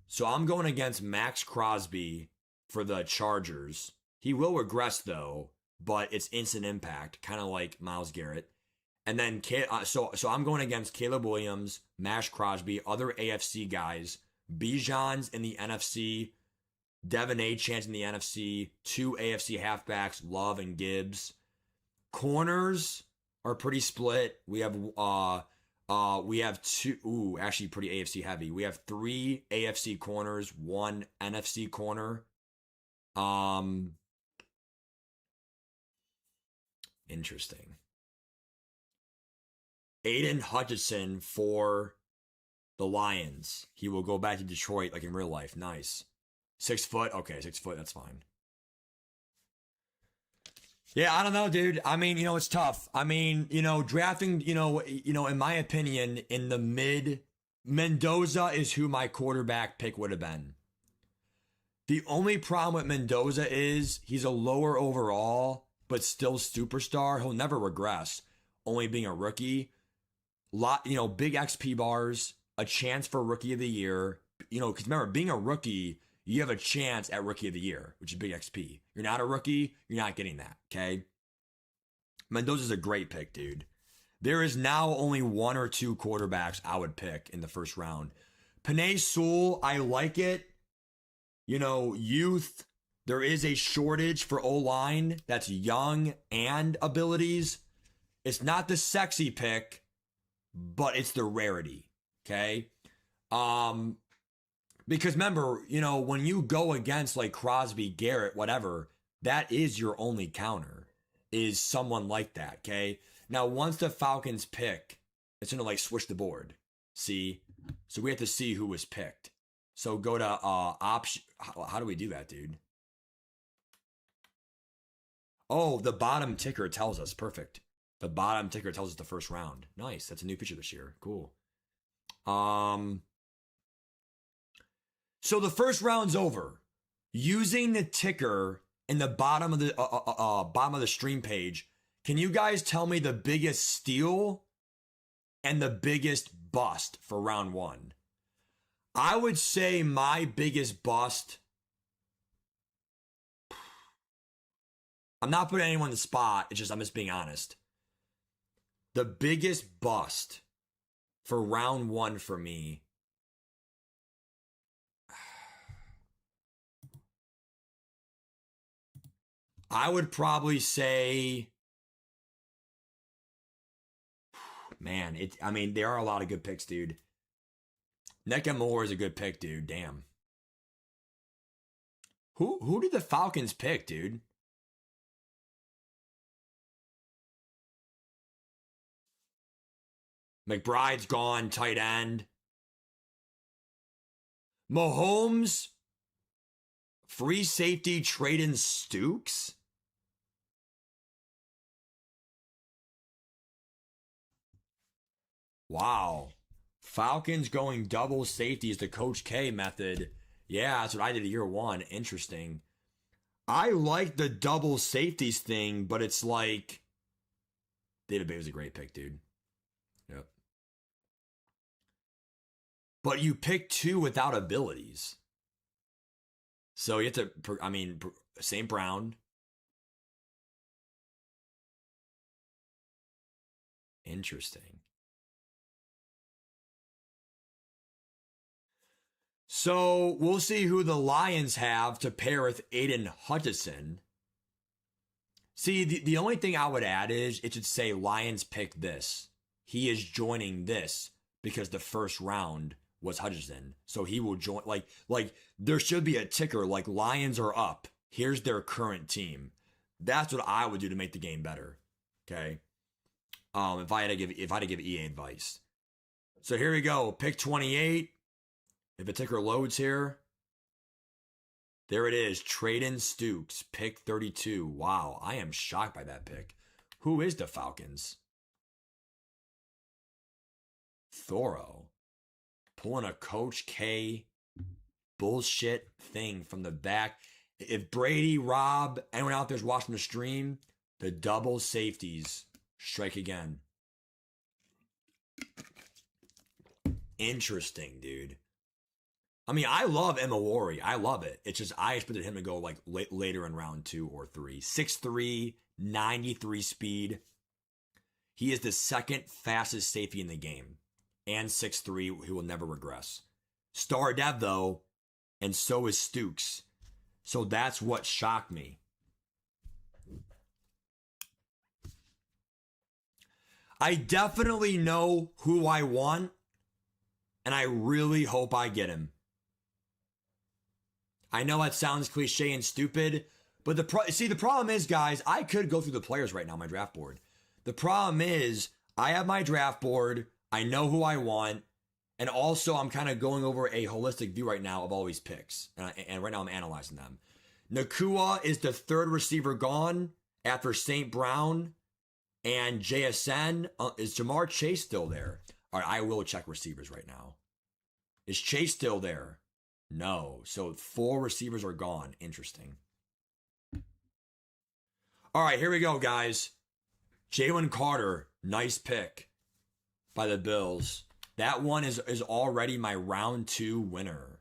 Speaker 1: So, I'm going against Max Crosby for the Chargers. He will regress, though, but it's instant impact, kind of like Myles Garrett. And then, so I'm going against Caleb Williams, Max Crosby, other AFC guys Bijan's in the NFC. Devin Achane in the NFC. 2 AFC halfbacks, Love and Gibbs. Corners are pretty split. We have two, actually pretty AFC heavy. We have 3 AFC corners, 1 NFC corner. Interesting. Aiden Hutchinson for the Lions. He will go back to Detroit like in real life. Nice. 6 foot. Okay, 6 foot. That's fine. Yeah, I don't know, dude. I mean, it's tough. I mean, drafting, in my opinion, in the mid, Mendoza is who my quarterback pick would have been. The only problem with Mendoza is he's a lower overall, but still superstar. He'll never regress, only being a rookie. Big XP bars, a chance for Rookie of the Year. Because remember, being a rookie, you have a chance at Rookie of the Year, which is big XP. You're not a rookie, you're not getting that, okay? Mendoza's a great pick, dude. There is now only 1 or 2 quarterbacks I would pick in the first round. Penei Sewell, I like it. Youth. There is a shortage for O-line that's young and abilities. It's not the sexy pick, but it's the rarity, okay? Because remember, when you go against like Crosby, Garrett, whatever, that is your only counter, is someone like that, okay? Now, once the Falcons pick, it's going to like switch the board, see? So we have to see who was picked. So go to option. How do we do that, dude? Oh, the bottom ticker tells us. Perfect. The bottom ticker tells us the first round. Nice. That's a new feature this year. Cool. So the first round's over. Using the ticker in the bottom of the stream page, can you guys tell me the biggest steal and the biggest bust for round 1? I would say my biggest bust. I'm not putting anyone on the spot. I'm just being honest. The biggest bust for round 1 for me. I would probably say, man, there are a lot of good picks, dude. Necka Moore is a good pick, dude. Damn. Who did the Falcons pick, dude? McBride's gone, tight end. Mahomes, free safety, Traden Stukes. Wow. Falcons going double safeties, the Coach K method. Yeah, that's what I did year 1. Interesting. I like the double safeties thing, but it's like David Bay was a great pick, dude. Yep. But you pick 2 without abilities. So you have to, St. Brown. Interesting. So we'll see who the Lions have to pair with Aiden Hutchinson. See, the only thing I would add is it should say Lions pick this. He is joining this because the first round was Hutchinson. So he will join, like there should be a ticker like Lions are up. Here's their current team. That's what I would do to make the game better. Okay. If I had to give EA advice. So here we go. Pick 28. If a ticker loads here, there it is. Traden Stukes, pick 32. Wow, I am shocked by that pick. Who is the Falcons? Thoro. Pulling a Coach K bullshit thing from the back. If Brady, Rob, anyone out there's watching the stream, the double safeties strike again. Interesting, dude. I love Emawari. I love it. It's just I expected him to go like later in round 2 or 3. 6'3", 93 speed. He is the second fastest safety in the game. And 6'3", who will never regress. Star Dev, though, and so is Stukes. So that's what shocked me. I definitely know who I want, and I really hope I get him. I know that sounds cliche and stupid, but the problem is, guys, I could go through the players right now, my draft board. The problem is, I have my draft board, I know who I want, and also I'm kind of going over a holistic view right now of all these picks, and right now I'm analyzing them. Nakua is the third receiver gone after St. Brown and JSN. Is Jamar Chase still there? All right, I will check receivers right now. Is Chase still there? No. So 4 receivers are gone. Interesting. All right, here we go, guys. Jalen Carter, nice pick by the Bills. That one is already my round 2 winner.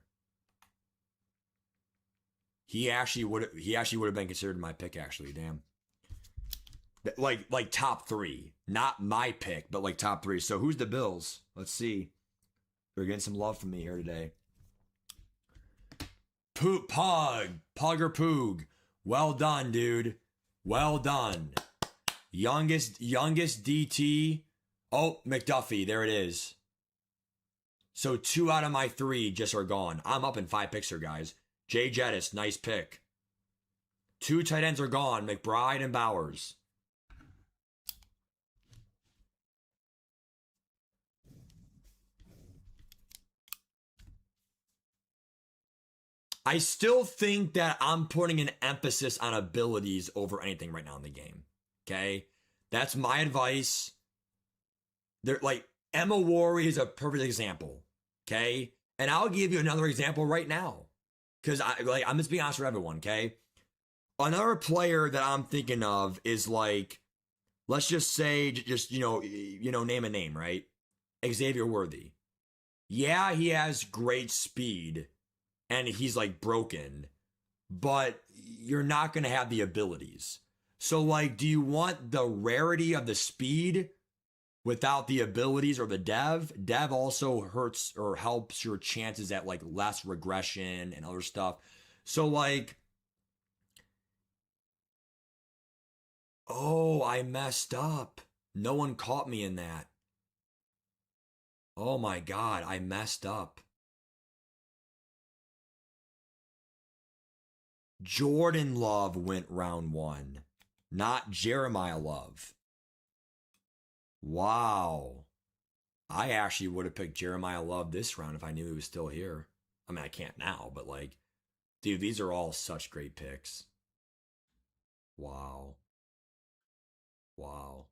Speaker 1: He actually would have been considered my pick, actually. Damn. Like top 3. Not my pick, but like top 3. So who's the Bills? Let's see. They're getting some love from me here today. Pug or Poog. Well done, dude. Well done. Youngest DT. Oh, McDuffie. There it is. So 2 out of my 3 just are gone. I'm up in 5 picks here, guys. Jay Jettis, nice pick. 2 tight ends are gone. McBride and Bowers. I still think that I'm putting an emphasis on abilities over anything right now in the game. Okay? That's my advice. They're like Emma Warry is a perfect example. Okay? And I'll give you another example right now. Because I'm just being honest with everyone, okay? Another player that I'm thinking of is like, let's just say, name a name, right? Xavier Worthy. Yeah, he has great speed. And he's like broken, but you're not going to have the abilities. So like, do you want the rarity of the speed without the abilities or the dev? Dev also hurts or helps your chances at like less regression and other stuff. So like, oh, I messed up. No one caught me in that. Oh my God, I messed up. Jordan Love went round 1, not Jeremiah Love. Wow. I actually would have picked Jeremiah Love this round if I knew he was still here. I mean, I can't now, but like, dude, these are all such great picks. Wow. Wow.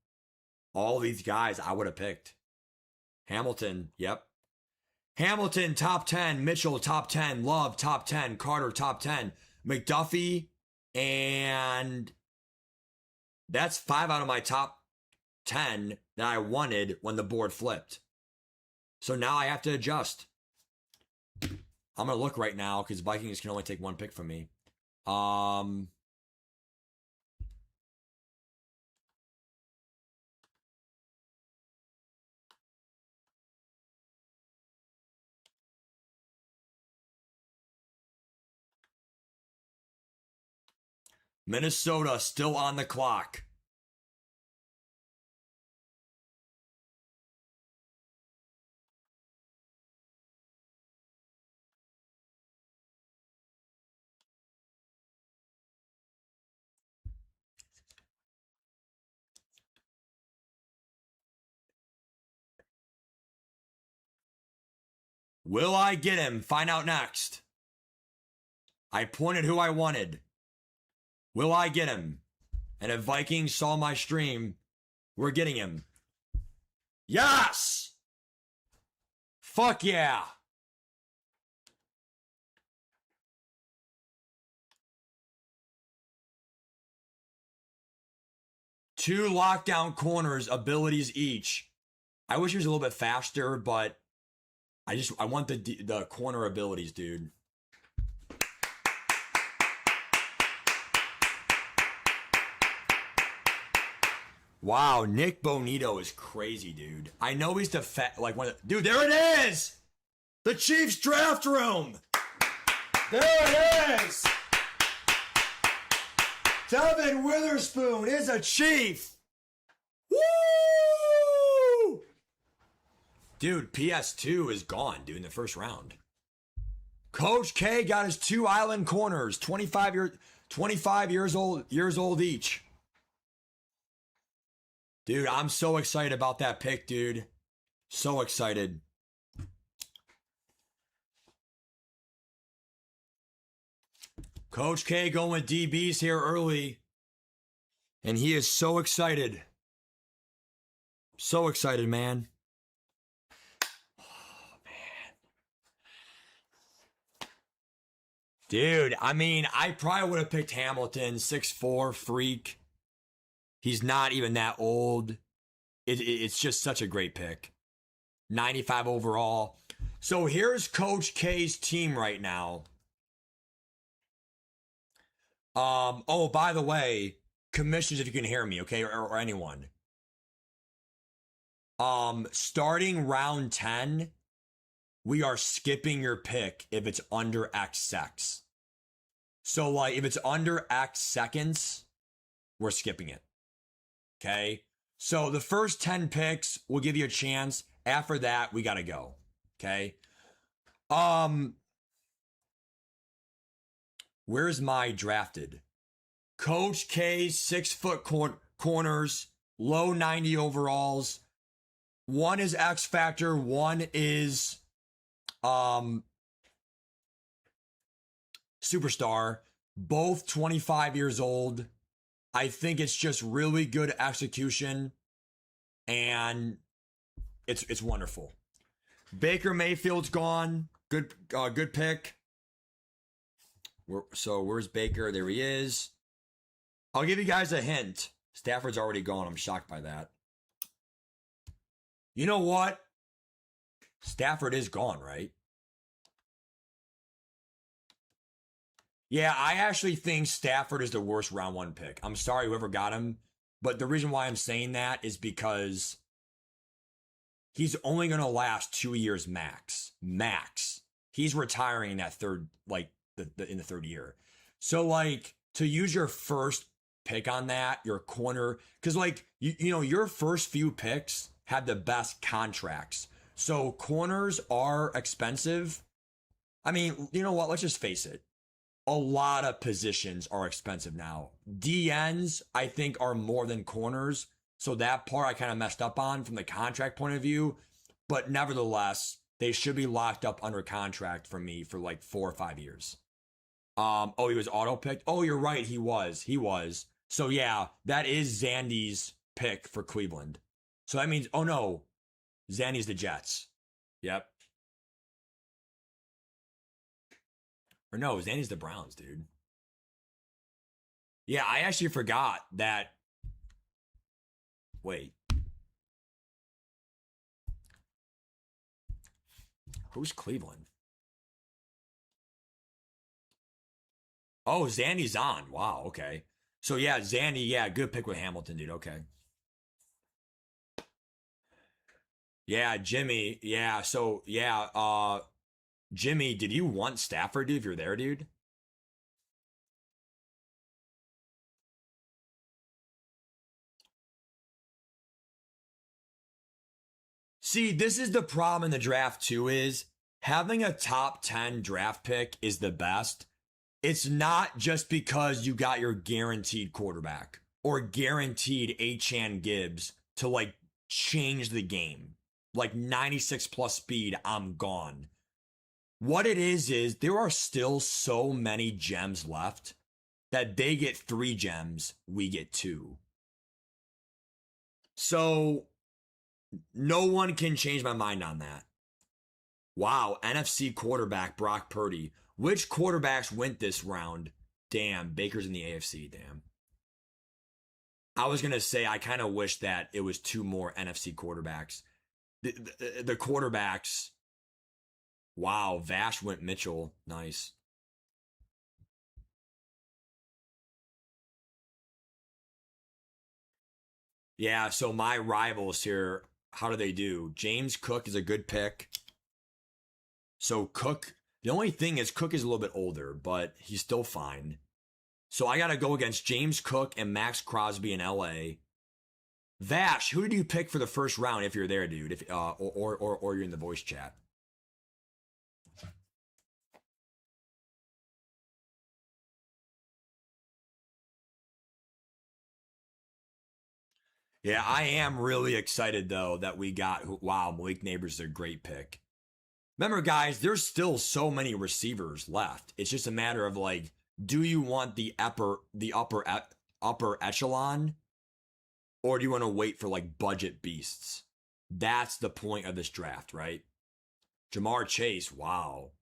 Speaker 1: All these guys I would have picked. Hamilton, yep. Hamilton, top 10. Mitchell, top 10. Love, top 10. Carter, top 10. McDuffie, and that's 5 out of my top 10 that I wanted when the board flipped. So now I have to adjust. I'm going to look right now because Vikings can only take 1 pick from me. Minnesota still on the clock. Will I get him? Find out next. I pointed who I wanted. Will I get him? And if Vikings saw my stream, we're getting him. Yes! Fuck yeah! Two lockdown corners, abilities each. I wish he was a little bit faster, but I want the corner abilities, dude. Wow, Nick Bonito is crazy, dude. I know he's dude, there it is! The Chiefs draft room. There it is. Devin Witherspoon is a Chief. Woo! Dude, PS2 is gone, dude, in the first round. Coach K got his 2 island corners, 25 years old each. Dude, I'm so excited about that pick, dude. So excited. Coach K going with DBs here early. And he is so excited. So excited, man. Oh, man. Dude, I mean, I probably would have picked Hamilton, 6'4", freak. He's not even that old. It's just such a great pick. 95 overall. So here's Coach K's team right now. Oh, by the way, commissions, if you can hear me, okay, or anyone. Starting round 10, we are skipping your pick if it's under X secs. So, like, if it's under X seconds, we're skipping it. Okay? So, the first 10 picks will give you a chance. After that, we gotta go. Okay? Where's my drafted? Coach K, 6-foot corners, low 90 overalls. One is X Factor, one is Superstar. Both 25 years old. I think it's just really good execution, and it's wonderful. Baker Mayfield's gone. Good pick. So where's Baker? There he is. I'll give you guys a hint. Stafford's already gone. I'm shocked by that. You know what? Stafford is gone, right? Yeah, I actually think Stafford is the worst round 1 pick. I'm sorry whoever got him, but the reason why I'm saying that is because he's only going to last 2 years max. Max. He's retiring in that third, like, in the third year. So, like, to use your first pick on that, your corner, because, like, you know, your first few picks had the best contracts. So corners are expensive. I mean, you know what? Let's just face it. A lot of positions are expensive now. DNs, I think, are more than corners. So that part I kind of messed up on from the contract point of view. But nevertheless, they should be locked up under contract for me for like 4 or 5 years. Oh, he was auto picked. Oh, you're right. He was. So yeah, that is Zandy's pick for Cleveland. So that means, oh no, Zandy's the Jets. Yep. Or no, Zandy's the Browns, dude. Yeah, I actually forgot that. Wait. Who's Cleveland? Oh, Zandy's on. Wow, okay. So yeah, Zandy, yeah, good pick with Hamilton, dude. Okay. Yeah, Jimmy. Yeah, so yeah, Jimmy, did you want Stafford, dude, if you're there, dude? See, this is the problem in the draft too, is having a top 10 draft pick is the best. It's not just because you got your guaranteed quarterback or guaranteed Achan Gibbs to like change the game. Like 96 plus speed, I'm gone. What it is there are still so many gems left that they get 3 gems, we get 2. So no one can change my mind on that. Wow, NFC quarterback Brock Purdy. Which quarterbacks went this round? Damn, Baker's in the AFC, damn. I was going to say, I kind of wish that it was 2 more NFC quarterbacks. The quarterbacks, wow, Vash went Mitchell, nice. Yeah, so my rivals here, how do they do? James Cook is a good pick. So Cook, the only thing is Cook is a little bit older, but he's still fine. So I got to go against James Cook and Max Crosby in LA. Vash, who did you pick for the first round if you're there, dude? If or you're in the voice chat. Yeah, I am really excited though that we got wow, Malik Neighbors is a great pick. Remember, guys, there's still so many receivers left. It's just a matter of like, do you want upper echelon, or do you want to wait for like budget beasts? That's the point of this draft, right? Jamar Chase, wow.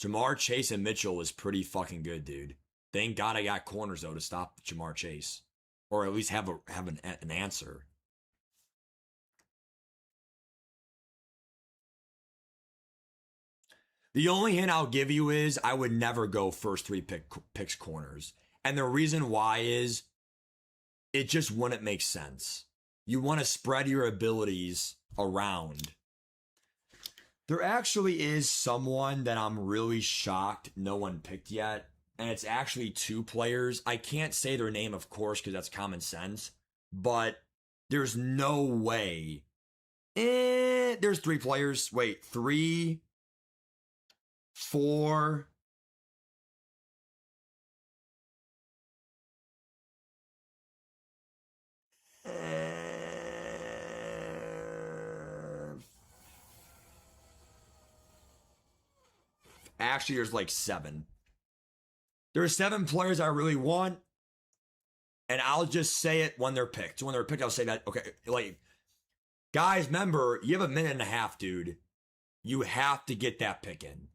Speaker 1: Jamar Chase and Mitchell is pretty fucking good, dude. Thank God I got corners though to stop Jamar Chase, or at least have an answer. The only hint I'll give you is I would never go first three picks corners. And the reason why is it just wouldn't make sense. You want to spread your abilities around. There actually is someone that I'm really shocked no one picked yet. And it's actually two players. I can't say their name, of course, because that's common sense. But there's no way. There's three players. Wait, 3, 4. Actually, there's like 7. There are 7 players I really want, and I'll just say it when they're picked. So when they're picked, I'll say that. Okay, like, guys, remember, you have a minute and a half, dude. You have to get that pick in.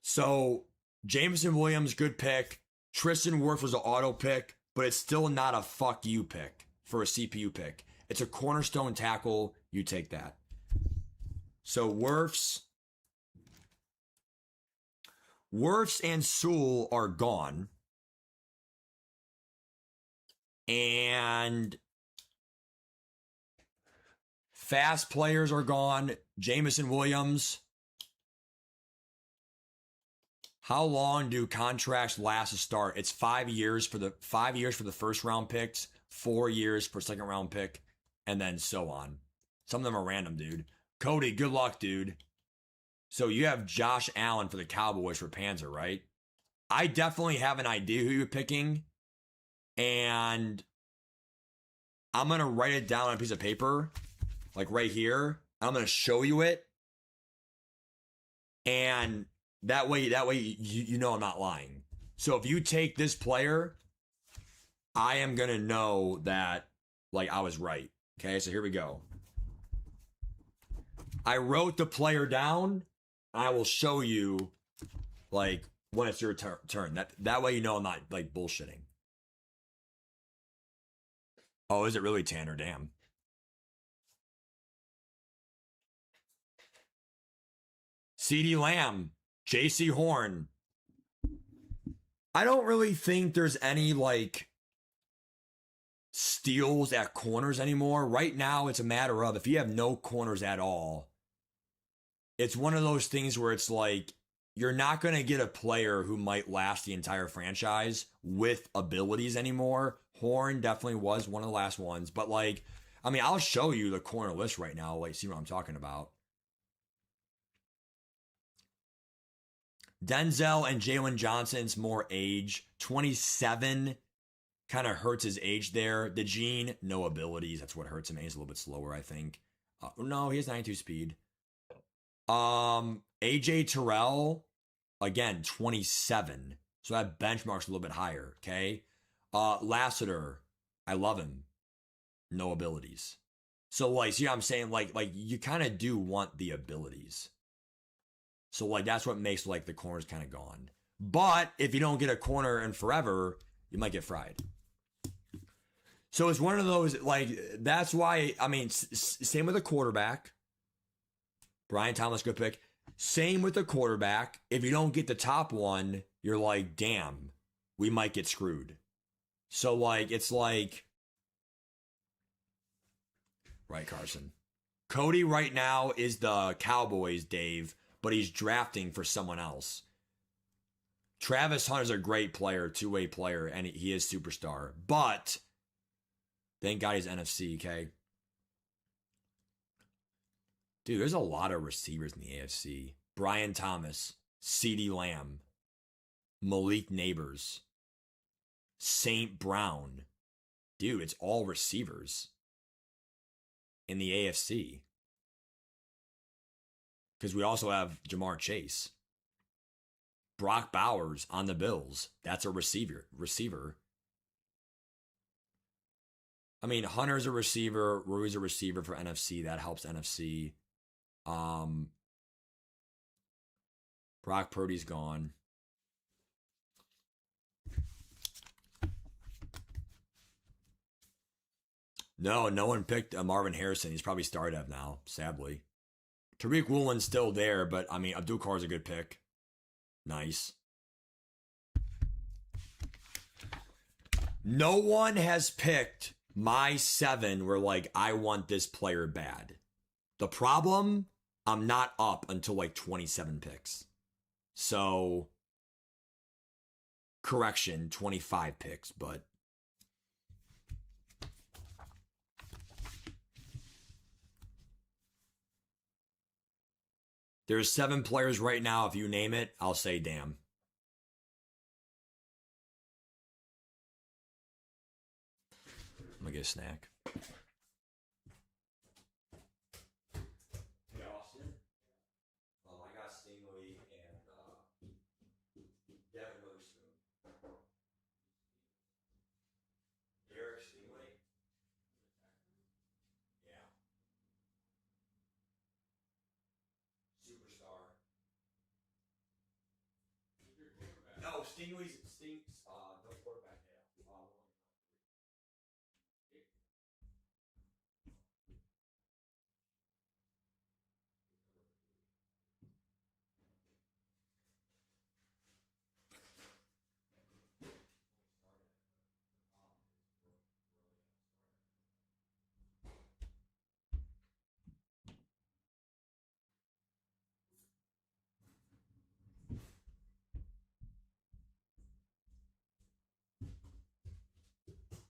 Speaker 1: So, Jameson Williams, good pick. Tristan Wirfs was an auto pick, but it's still not a fuck you pick for a CPU pick. It's a cornerstone tackle. You take that. So, Wirfs and Sewell are gone. And fast players are gone. Jameson Williams. How long do contracts last to start? It's 5 years for the 1st round picks, 4 years for 2nd round pick, and then so on. Some of them are random, dude. Cody, good luck, dude. So you have Josh Allen for the Cowboys for Panzer, right? I definitely have an idea who you're picking, and I'm going to write it down on a piece of paper, like right here. I'm going to show you it, and that way you know I'm not lying. So if you take this player, I am going to know that, like, I was right. Okay, so here we go. I wrote the player down. I will show you, like, when it's your turn. That way you know I'm not, like, bullshitting. Oh, is it really Tanner? Damn. CeeDee Lamb, JC Horn. I don't really think there's any, like, steals at corners anymore. Right now, it's a matter of if you have no corners at all, it's one of those things where it's like you're not going to get a player who might last the entire franchise with abilities anymore. Horn definitely was one of the last ones, but like, I mean, I'll show you the corner list right now, like, see what I'm talking about. Denzel and Jalen Johnson's more age. 27 kind of hurts his age there. The Gene, no abilities. That's what hurts him. He's a little bit slower, I think. No, he has 92 speed. AJ Terrell, again, 27. So that benchmark's a little bit higher, okay? Lassiter, I love him. No abilities. So, like, see what I'm saying? Like you kind of do want the abilities. So, like, that's what makes, like, the corners kind of gone. But if you don't get a corner in forever, you might get fried. So it's one of those, like, that's why, I mean, same with the quarterback. Brian Thomas, good pick. Same with the quarterback. If you don't get the top one, you're like, damn, we might get screwed. So, like, it's like, right, Carson. Cody right now is the Cowboys, Dave. but he's drafting for someone else. Travis Hunter's a great player, two-way player, and he is superstar. But thank God he's NFC, okay? Dude, there's a lot of receivers in the AFC. Brian Thomas, CeeDee Lamb, Malik Neighbors, St. Brown. Dude, it's all receivers in the AFC. Because we also have Jamar Chase. Brock Bowers on the Bills. That's a receiver. I mean, Hunter's a receiver. Rui's a receiver for NFC. That helps NFC. Brock Purdy's gone. No one picked Marvin Harrison. He's probably started now, sadly. Tariq Woolen's still there, but I mean, Abdul Carr's a good pick. Nice. No one has picked my 7 where, like, I want this player bad. The problem, I'm not up until, like, 27 picks. So, correction, 25 picks, but... There's 7 players right now. If you name it, I'll say damn. I'm gonna get a snack. Hey, Austin. I got Stingley and Devin Witherspoon. Derek Stingley? Yeah. Superstar. No, Stingley's no quarterback.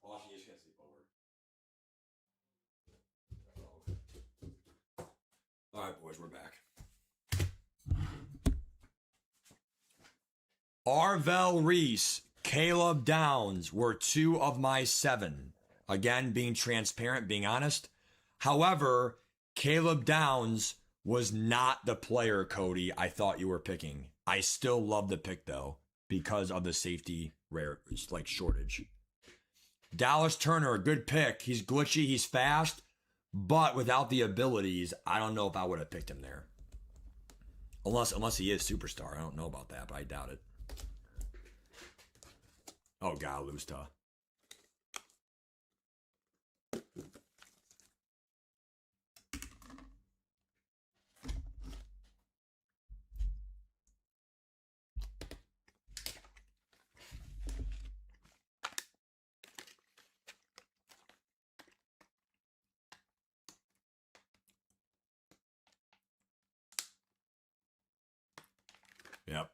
Speaker 1: Oh, she just can't sleep over. All right, boys, we're back. Arvell Reese, Caleb Downs were 2 of my 7. Again, being transparent, being honest. However, Caleb Downs was not the player, Cody, I thought you were picking. I still love the pick, though, because of the safety shortage. Dallas Turner, a good pick. He's glitchy, he's fast, but without the abilities, I don't know if I would have picked him there. Unless he is superstar. I don't know about that, but I doubt it. Oh, God, Lusta. Yep.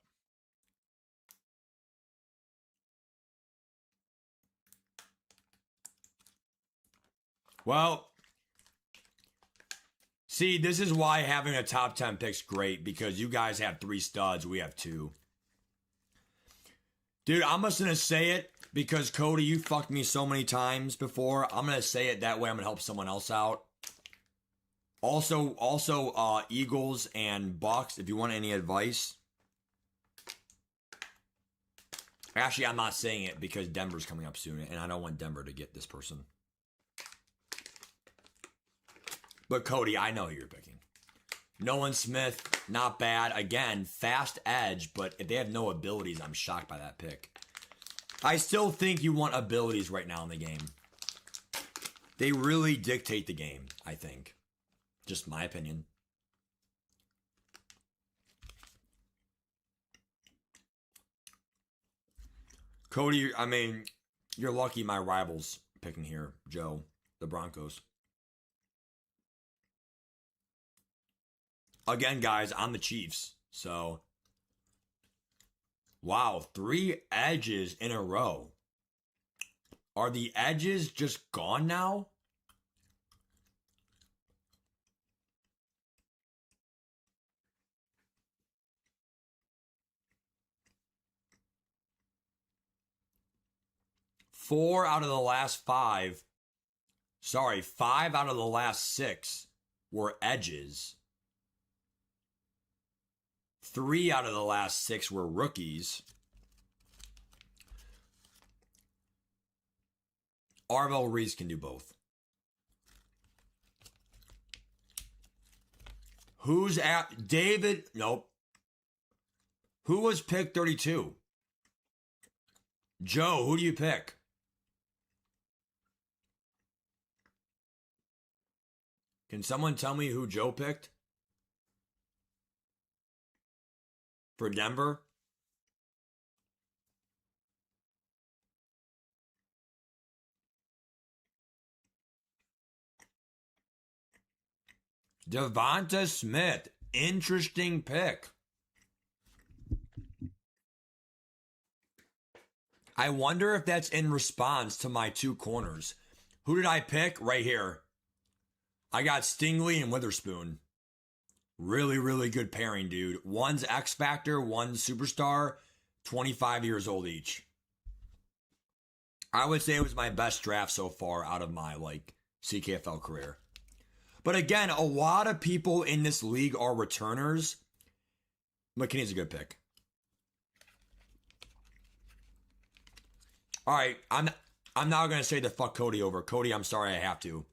Speaker 1: Well, see, this is why having a top 10 pick's great, because you guys have 3 studs, we have 2. Dude, I'm just going to say it because, Cody, you fucked me so many times before. I'm going to say it that way. I'm going to help someone else out. Also, Eagles and Bucks, if you want any advice. Actually, I'm not saying it because Denver's coming up soon, and I don't want Denver to get this person. But, Cody, I know who you're picking. Nolan Smith, not bad. Again, fast edge, but if they have no abilities, I'm shocked by that pick. I still think you want abilities right now in the game. They really dictate the game, I think. Just my opinion. Cody, I mean, you're lucky my rival's picking here, Joe, the Broncos. Again, guys, I'm the Chiefs. So, wow, 3 edges in a row. Are the edges just gone now? Four out of the last 5. Sorry, 5 out of the last 6 were edges. 3 out of the last 6 were rookies. Arvell Reese can do both. Who's at David? Nope. Who was pick 32? Joe, who do you pick? Can someone tell me who Joe picked? For Denver? Devonta Smith. Interesting pick. I wonder if that's in response to my 2 corners. Who did I pick? Right here. I got Stingley and Witherspoon. Really, really good pairing, dude. One's X Factor, one's Superstar, 25 years old each. I would say it was my best draft so far out of my, CKFL career. But again, a lot of people in this league are returners. McKinney's a good pick. All right, I'm now going to say the fuck Cody over. Cody, I'm sorry I have to.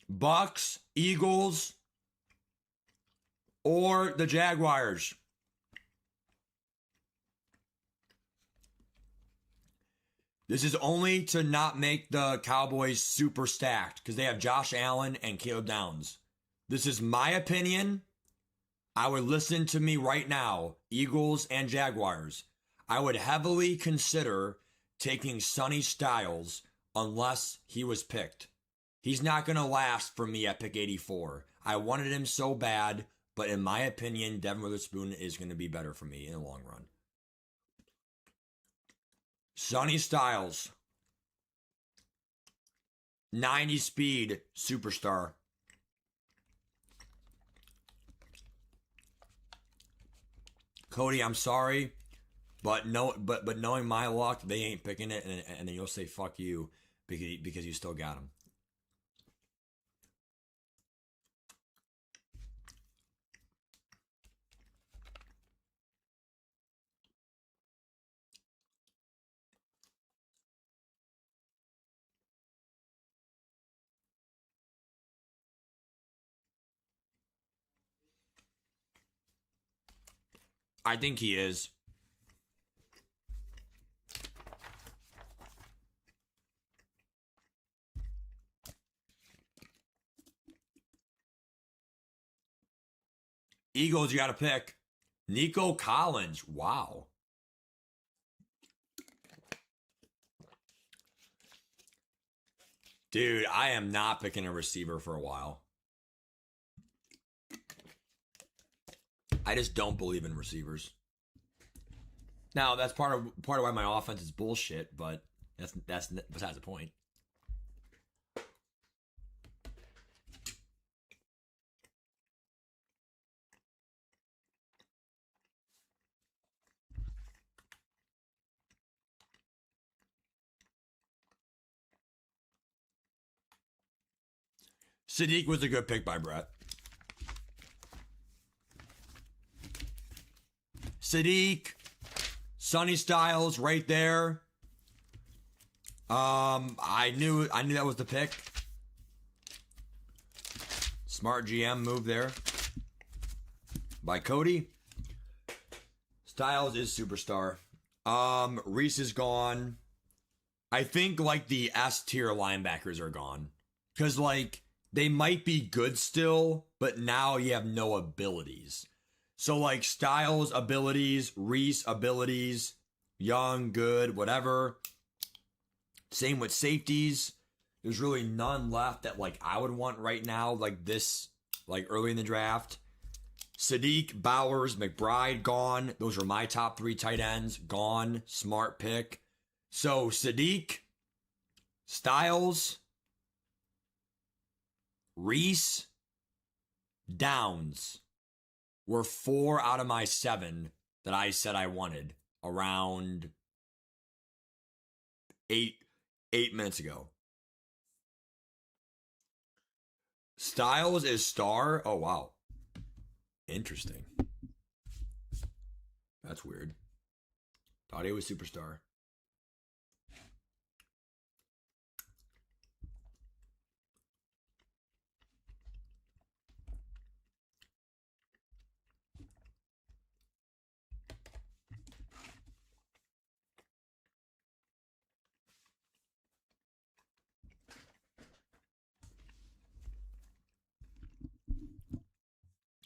Speaker 1: Bucks, Eagles, or the Jaguars. This is only to not make the Cowboys super stacked because they have Josh Allen and Caleb Downs. This is my opinion. I would listen to me right now, Eagles and Jaguars. I would heavily consider taking Sonny Styles unless he was picked. He's not going to last for me at pick 84. I wanted him so bad, but in my opinion, Devin Witherspoon is going to be better for me in the long run. Sonny Styles. 90 speed, superstar. Cody, I'm sorry, but knowing my luck, they ain't picking it, and then you'll say fuck you because you still got him. I think he is. Eagles, you got to pick. Nico Collins. Wow. Dude, I am not picking a receiver for a while. I just don't believe in receivers. Now, that's part of why my offense is bullshit, but that's besides the point. Sadiq was a good pick by Brett. Sadiq, Sonny Styles, right there. I knew that was the pick. Smart GM move there by Cody. Styles is superstar. Reese is gone. I think the S tier linebackers are gone because they might be good still, but now you have no abilities. So Styles abilities, Reese abilities, Young, good, whatever. Same with safeties. There's really none left that I would want right now. This like early in the draft. Sadiq, Bowers, McBride, gone. Those are my top 3 tight ends. Gone. Smart pick. So Sadiq, Styles, Reese, Downs were 4 out of my 7 that I said I wanted around 8 minutes ago. Styles is star. Oh, wow. Interesting. That's weird. Thought he was superstar.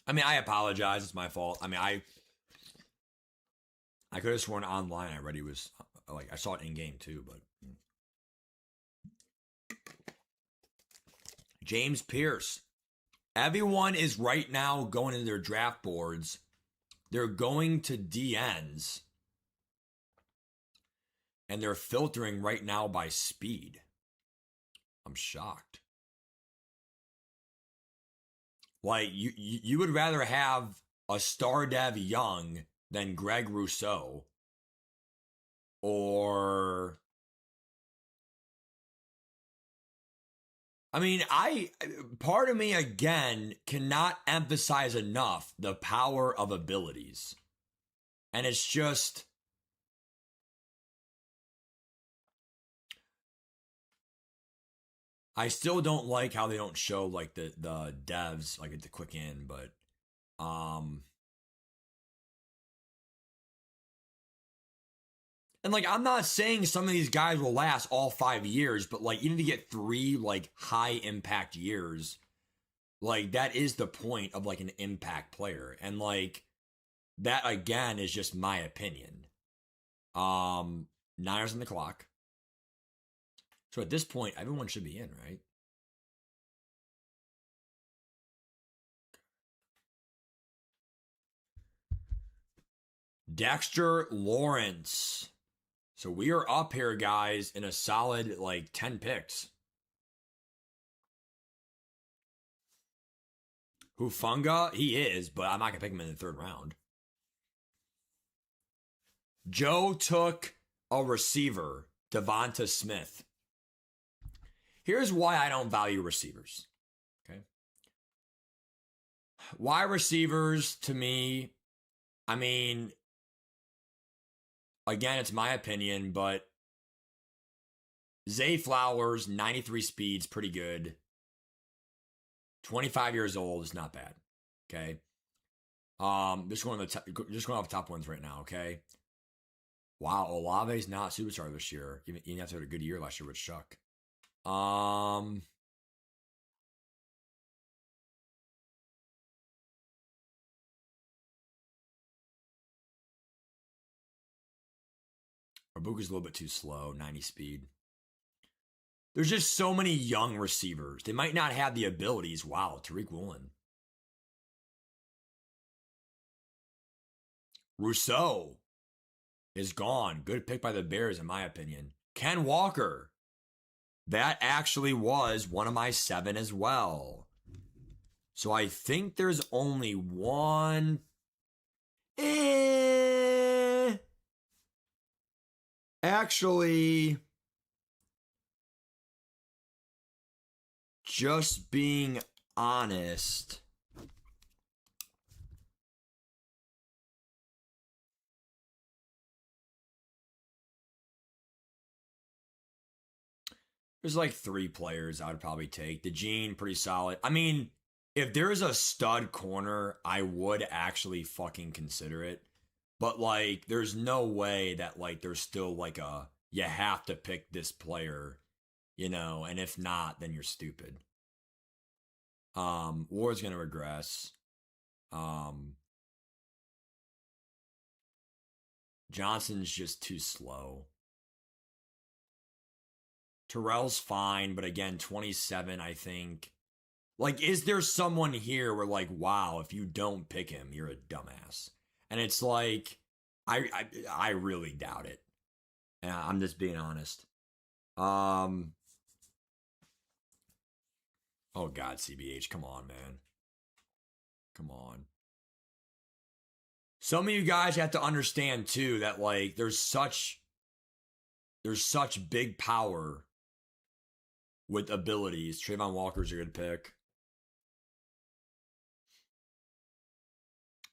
Speaker 1: I mean, I apologize. It's my fault. I mean, I could have sworn online I read he was, like, I saw it in game too, but. James Pierce. Everyone is right now going into their draft boards. They're going to DNs. And they're filtering right now by speed. I'm shocked. Like, you would rather have a star dev young than Greg Rousseau. Or... I mean, part of me, again, cannot emphasize enough the power of abilities. And it's just... I still don't like how they don't show, like, the devs, like, at the quick in, but, and, like, I'm not saying some of these guys will last all 5 years, but, like, even to get 3, like, high-impact years, like, that is the point of, like, an impact player. And, like, that, again, is just my opinion. Niners on the clock. So at this point, everyone should be in, right? Dexter Lawrence. So we are up here, guys, in a solid, like, 10 picks. Hufanga, he is, but I'm not going to pick him in the 3rd round. Joe took a receiver, Devonta Smith. Here's why I don't value receivers. Okay. Why receivers, to me, I mean, again, it's my opinion, but Zay Flowers, 93 speeds, pretty good. 25 years old is not bad. Okay. Just going off the top ones right now, okay? Wow, Olave's not superstar this year. Even after a good year last year with Shuck. Ibuka's a little bit too slow, 90 speed. There's just so many young receivers. They might not have the abilities. Wow, Tariq Woolen. Rousseau is gone. Good pick by the Bears, in my opinion. Ken Walker. That actually was one of my 7 as well. So I think there's only one. Actually, just being honest, there's like 3 players I would probably take. DeJean, pretty solid. I mean, if there's a stud corner, I would actually fucking consider it. But, like, there's no way that, like, there's still, like, you have to pick this player, you know, and if not, then you're stupid. Ward's going to regress. Johnson's just too slow. Terrell's fine, but again, 27, I think. Like, is there someone here where like, wow, if you don't pick him, you're a dumbass? And it's like, I really doubt it. And I'm just being honest. Oh God, CBH, come on, man. Come on. Some of you guys have to understand too that like there's such big power with abilities. Trayvon Walker's a good pick.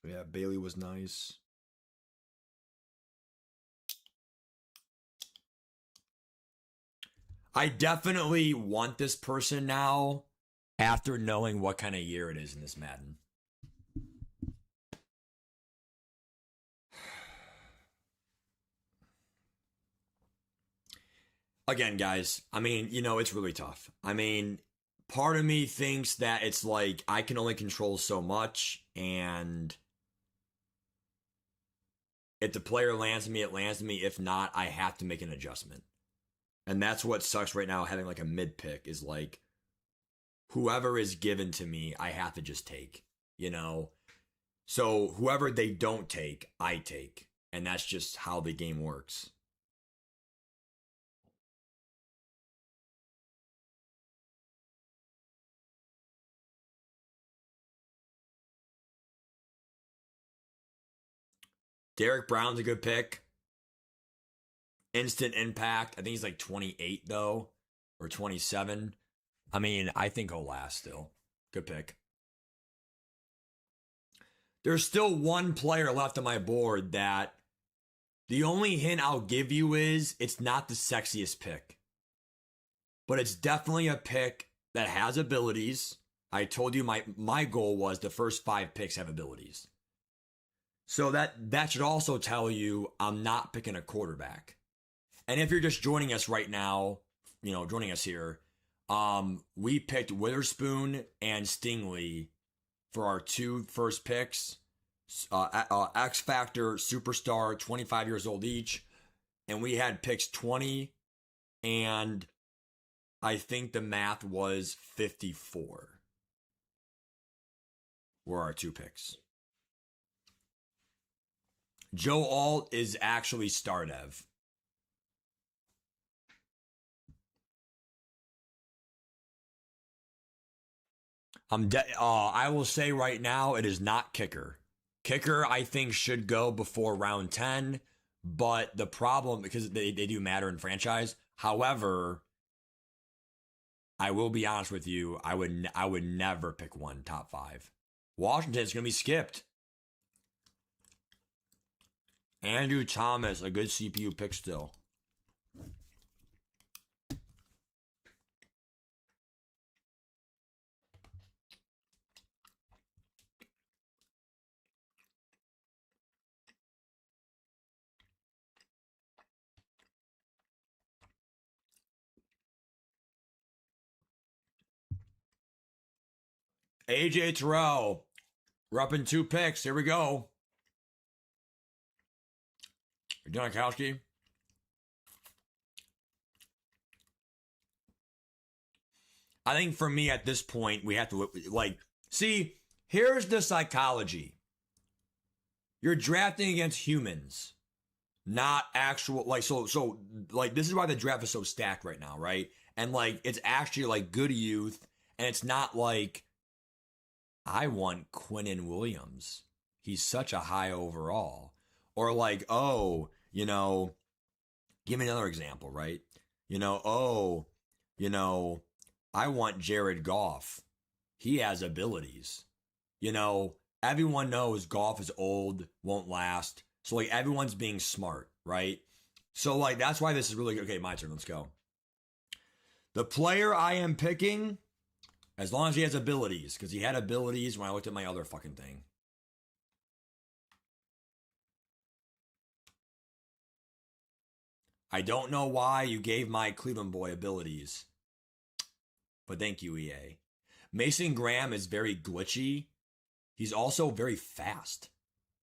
Speaker 1: Yeah, Bailey was nice. I definitely want this person now after knowing what kind of year it is in this Madden. Again, guys, I mean, it's really tough. I mean, part of me thinks that it's like I can only control so much, and if the player lands me, it lands me. If not, I have to make an adjustment. And that's what sucks right now, having like a mid pick is like whoever is given to me, I have to just take, So whoever they don't take, I take. And that's just how the game works. Derek Brown's a good pick. Instant impact. I think he's like 28 though, or 27. I mean, I think he'll last still. Good pick. There's still one player left on my board that the only hint I'll give you is it's not the sexiest pick. But it's definitely a pick that has abilities. I told you my goal was the first 5 picks have abilities. So that should also tell you I'm not picking a quarterback. And if you're just joining us right now, joining us here, we picked Witherspoon and Stingley for our 2 first picks. X Factor, Superstar, 25 years old each. And we had picks 20, and I think the math was 54 were our 2 picks. Joe Alt is actually Stardev. I will say right now, it is not kicker. Kicker, I think, should go before round 10, but the problem, because they do matter in franchise. However, I will be honest with you, I would never pick one top 5. Washington's going to be skipped. Andrew Thomas, a good CPU pick still. AJ Terrell, we're up in 2 picks. Here we go. Janikowski. I think for me at this point, we have to see, here's the psychology. You're drafting against humans, not actual, so this is why the draft is so stacked right now, right? And it's actually good youth, and it's not like I want Quinnen Williams. He's such a high overall. Or give me another example, right? I want Jared Goff. He has abilities. Everyone knows Goff is old, won't last. So everyone's being smart, right? So that's why this is really good. Okay, my turn. Let's go. The player I am picking, as long as he has abilities, because he had abilities when I looked at my other fucking thing. I don't know why you gave my Cleveland boy abilities, but thank you, EA. Mason Graham is very glitchy. He's also very fast.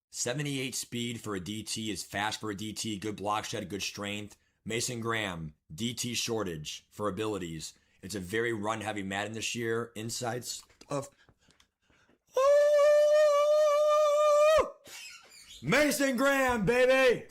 Speaker 1: 78 speed for a DT is fast for a DT. Good block shed, good strength. Mason Graham, DT shortage for abilities. It's a very run-heavy Madden this year. Insights of Mason Graham, baby!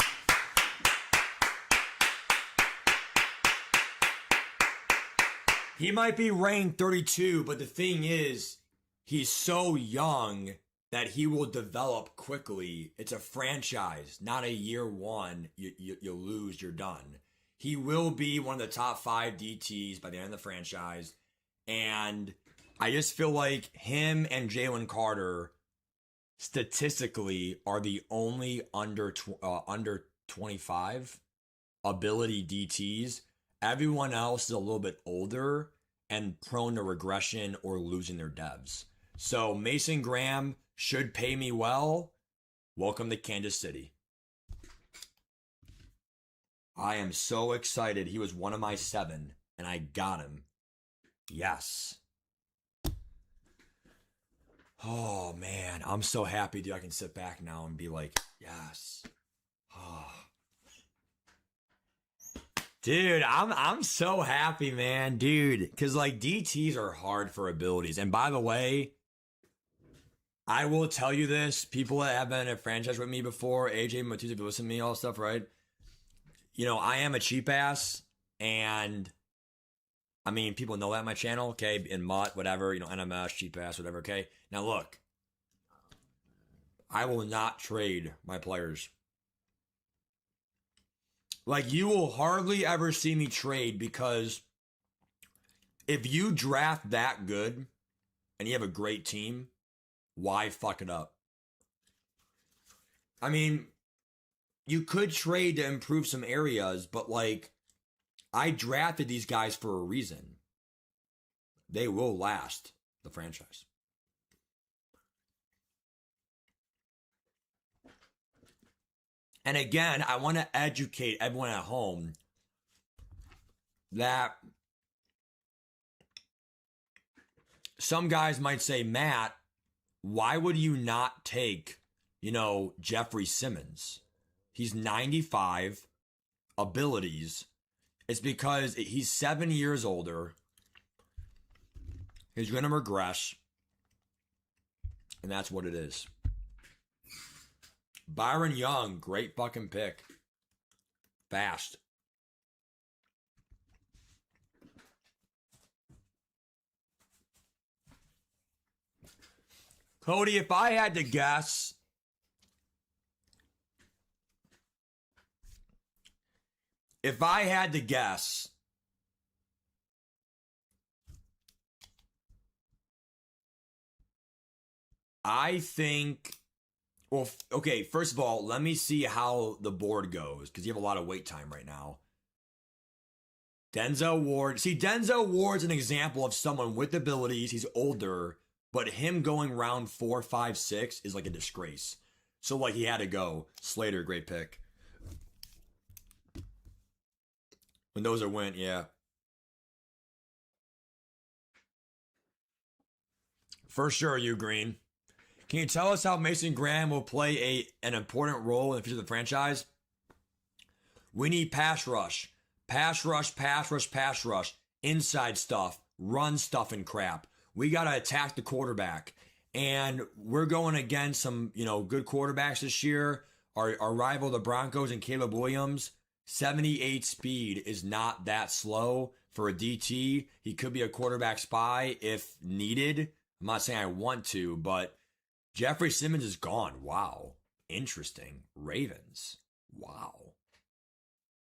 Speaker 1: He might be ranked 32, but the thing is, he's so young that he will develop quickly. It's a franchise, not a year one. You lose, you're done. He will be one of the top 5 DTs by the end of the franchise. And I just feel like him and Jalen Carter statistically are the only under 25 ability DTs. Everyone else is a little bit older and prone to regression or losing their devs. So Mason Graham should pay me well. Welcome to Kansas City. I am so excited. He was one of my 7, and I got him. Yes. Oh, man. I'm so happy, dude. I can sit back now and be like, yes. Oh. Dude, I'm so happy, man. Dude, because, like, DTs are hard for abilities. And by the way, I will tell you this. People that have been in a franchise with me before, AJ, Matuza, if you listen to me, all stuff, right? You know, I am a cheap ass. And, I mean, people know that on my channel, okay? In Mutt, whatever, you know, NMS, cheap ass, whatever, okay? Now, look. I will not trade my players. Like, you will hardly ever see me trade because if you draft that good and you have a great team, why fuck it up? I mean, you could trade to improve some areas, but, like, I drafted these guys for a reason. They will last the franchise. And again, I want to educate everyone at home that some guys might say, Matt, why would you not take, you know, Jeffrey Simmons? He's 95 abilities. It's because he's 7 years older. He's going to regress. And that's what it is. Byron Young, great fucking pick. Fast. Cody, if I had to guess, I think, well, okay, first of all, let me see how the board goes, because you have a lot of wait time right now. Denzel Ward. See, Denzel Ward's an example of someone with abilities. He's older, but him going round 4, 5, 6 is like a disgrace. So, like, he had to go. Slater, great pick. When those are went, yeah. For sure, you Green. Can you tell us how Mason Graham will play an important role in the future of the franchise? We need pass rush. Pass rush, pass rush, pass rush. Inside stuff. Run stuff and crap. We got to attack the quarterback. And we're going against some, you know, good quarterbacks this year. Our rival, the Broncos and Caleb Williams. 78 speed is not that slow for a DT. He could be a quarterback spy if needed. I'm not saying I want to, but Jeffrey Simmons is gone. Wow. Interesting. Ravens. Wow.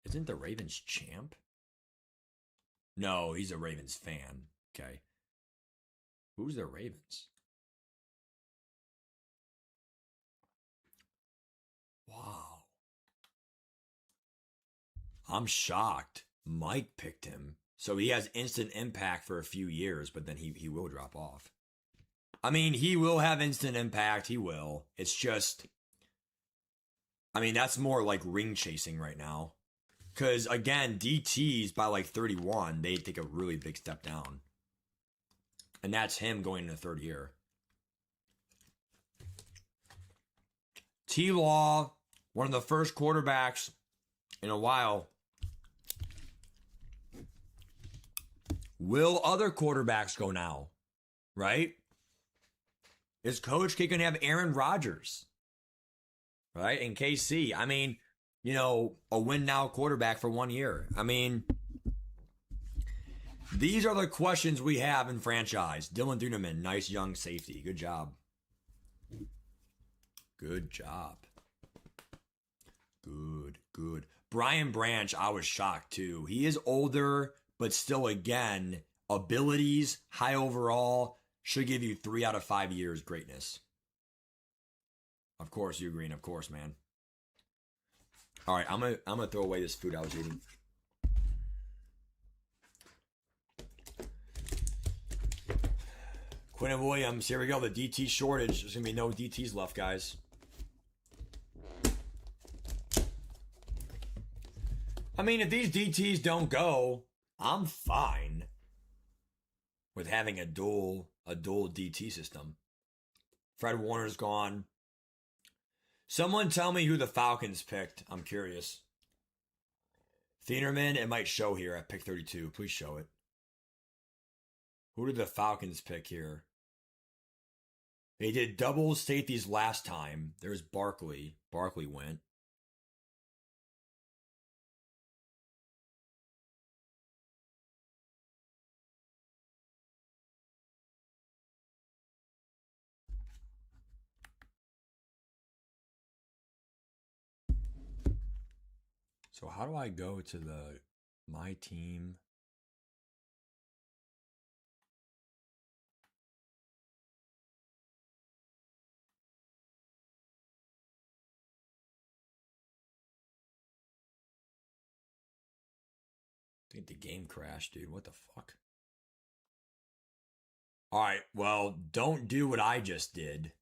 Speaker 1: Isn't the Ravens champ? No, he's a Ravens fan. Okay. Who's the Ravens? Wow. I'm shocked. Mike picked him. So he has instant impact for a few years, but then he will drop off. I mean, he will have instant impact. He will. It's just, I mean, that's more like ring chasing right now. Because, again, DTs by like 31, they take a really big step down. And that's him going into third year. T-Law, one of the first quarterbacks in a while. Will other quarterbacks go now? Right? Is Coach K going to have Aaron Rodgers? Right? And KC. I mean, you know, a win now quarterback for 1 year. I mean, these are the questions we have in franchise. Dylan Duneman, nice young safety. Good job. Good job. Good. Brian Branch, I was shocked too. He is older, but still, again, abilities, high overall, should give you 3 out of 5 years greatness. Of course, you green. Of course, man. All right, I'm gonna throw away this food I was eating. Quinn and Williams, here we go. The DT shortage. There's gonna be no DTs left, guys. I mean, if these DTs don't go, I'm fine with having a dual DT system. Fred Warner's gone. Someone tell me who the Falcons picked. I'm curious. Thienerman, it might show here at pick 32. Please show it. Who did the Falcons pick here? They did double safeties last time. There's Barkley. Barkley went. So how do I go to my team? I think the game crashed, dude. What the fuck? All right, well, don't do what I just did.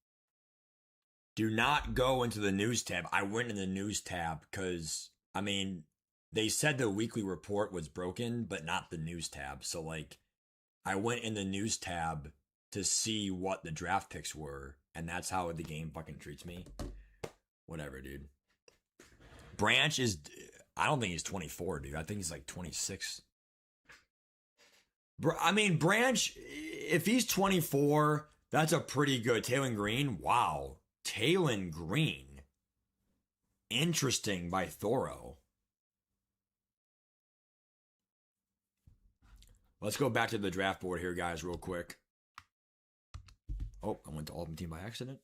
Speaker 1: Do not go into the news tab. I went in the news tab because, I mean, they said the weekly report was broken, but not the news tab. So, like, I went in the news tab to see what the draft picks were, and that's how the game fucking treats me. Whatever, dude. Branch is, I don't think he's 24, dude. I think he's like 26. I mean, Branch, if he's 24, that's a pretty good. Taylor Green, wow. Taylor Green. Interesting by Thoro. Let's go back to the draft board here, guys, real quick. Oh, I went to Ultimate Team by accident.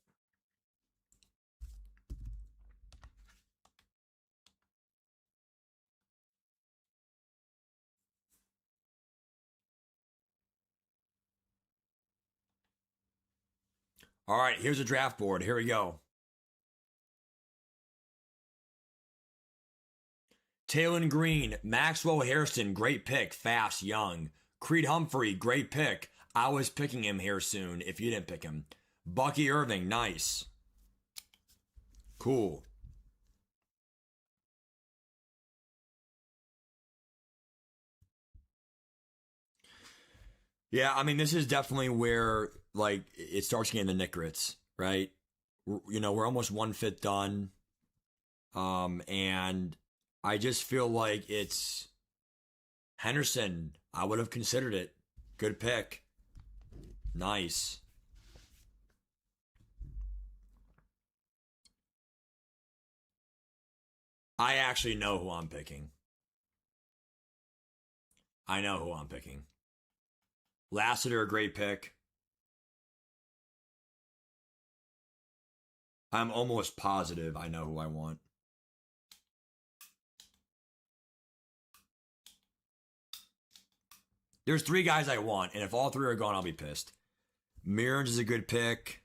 Speaker 1: All right, here's a draft board. Here we go. Taylor Green, Maxwell Hairston, great pick, fast, young. Creed Humphrey, great pick. I was picking him here soon if you didn't pick him. Bucky Irving, nice. Cool. Yeah, I mean, this is definitely where, like, it starts getting the Nickrits, right? We're almost 1/5 done. And I just feel like it's Henderson. I would have considered it. Good pick. Nice. I actually know who I'm picking. I know who I'm picking. Lassiter, a great pick. I'm almost positive I know who I want. There's 3 guys I want, and if all 3 are gone, I'll be pissed. Mirage is a good pick.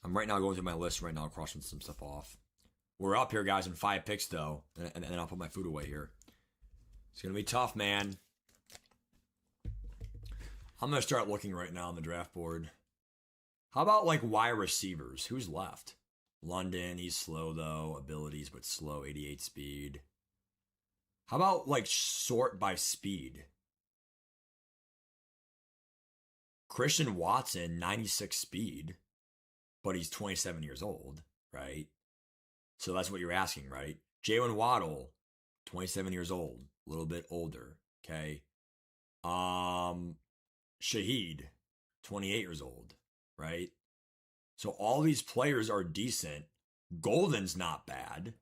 Speaker 1: I'm right now going through my list right now, crossing some stuff off. We're up here, guys, in 5 picks, though, and then I'll put my food away here. It's going to be tough, man. I'm going to start looking right now on the draft board. How about, like, wide receivers? Who's left? London, he's slow, though. Abilities, but slow, 88 speed. How about, like, sort by speed? Christian Watson, 96 speed, but he's 27 years old, right? So that's what you're asking, right? Jalen Waddle, 27 years old, a little bit older, okay? Shaheed, 28 years old, right? So all these players are decent. Golden's not bad.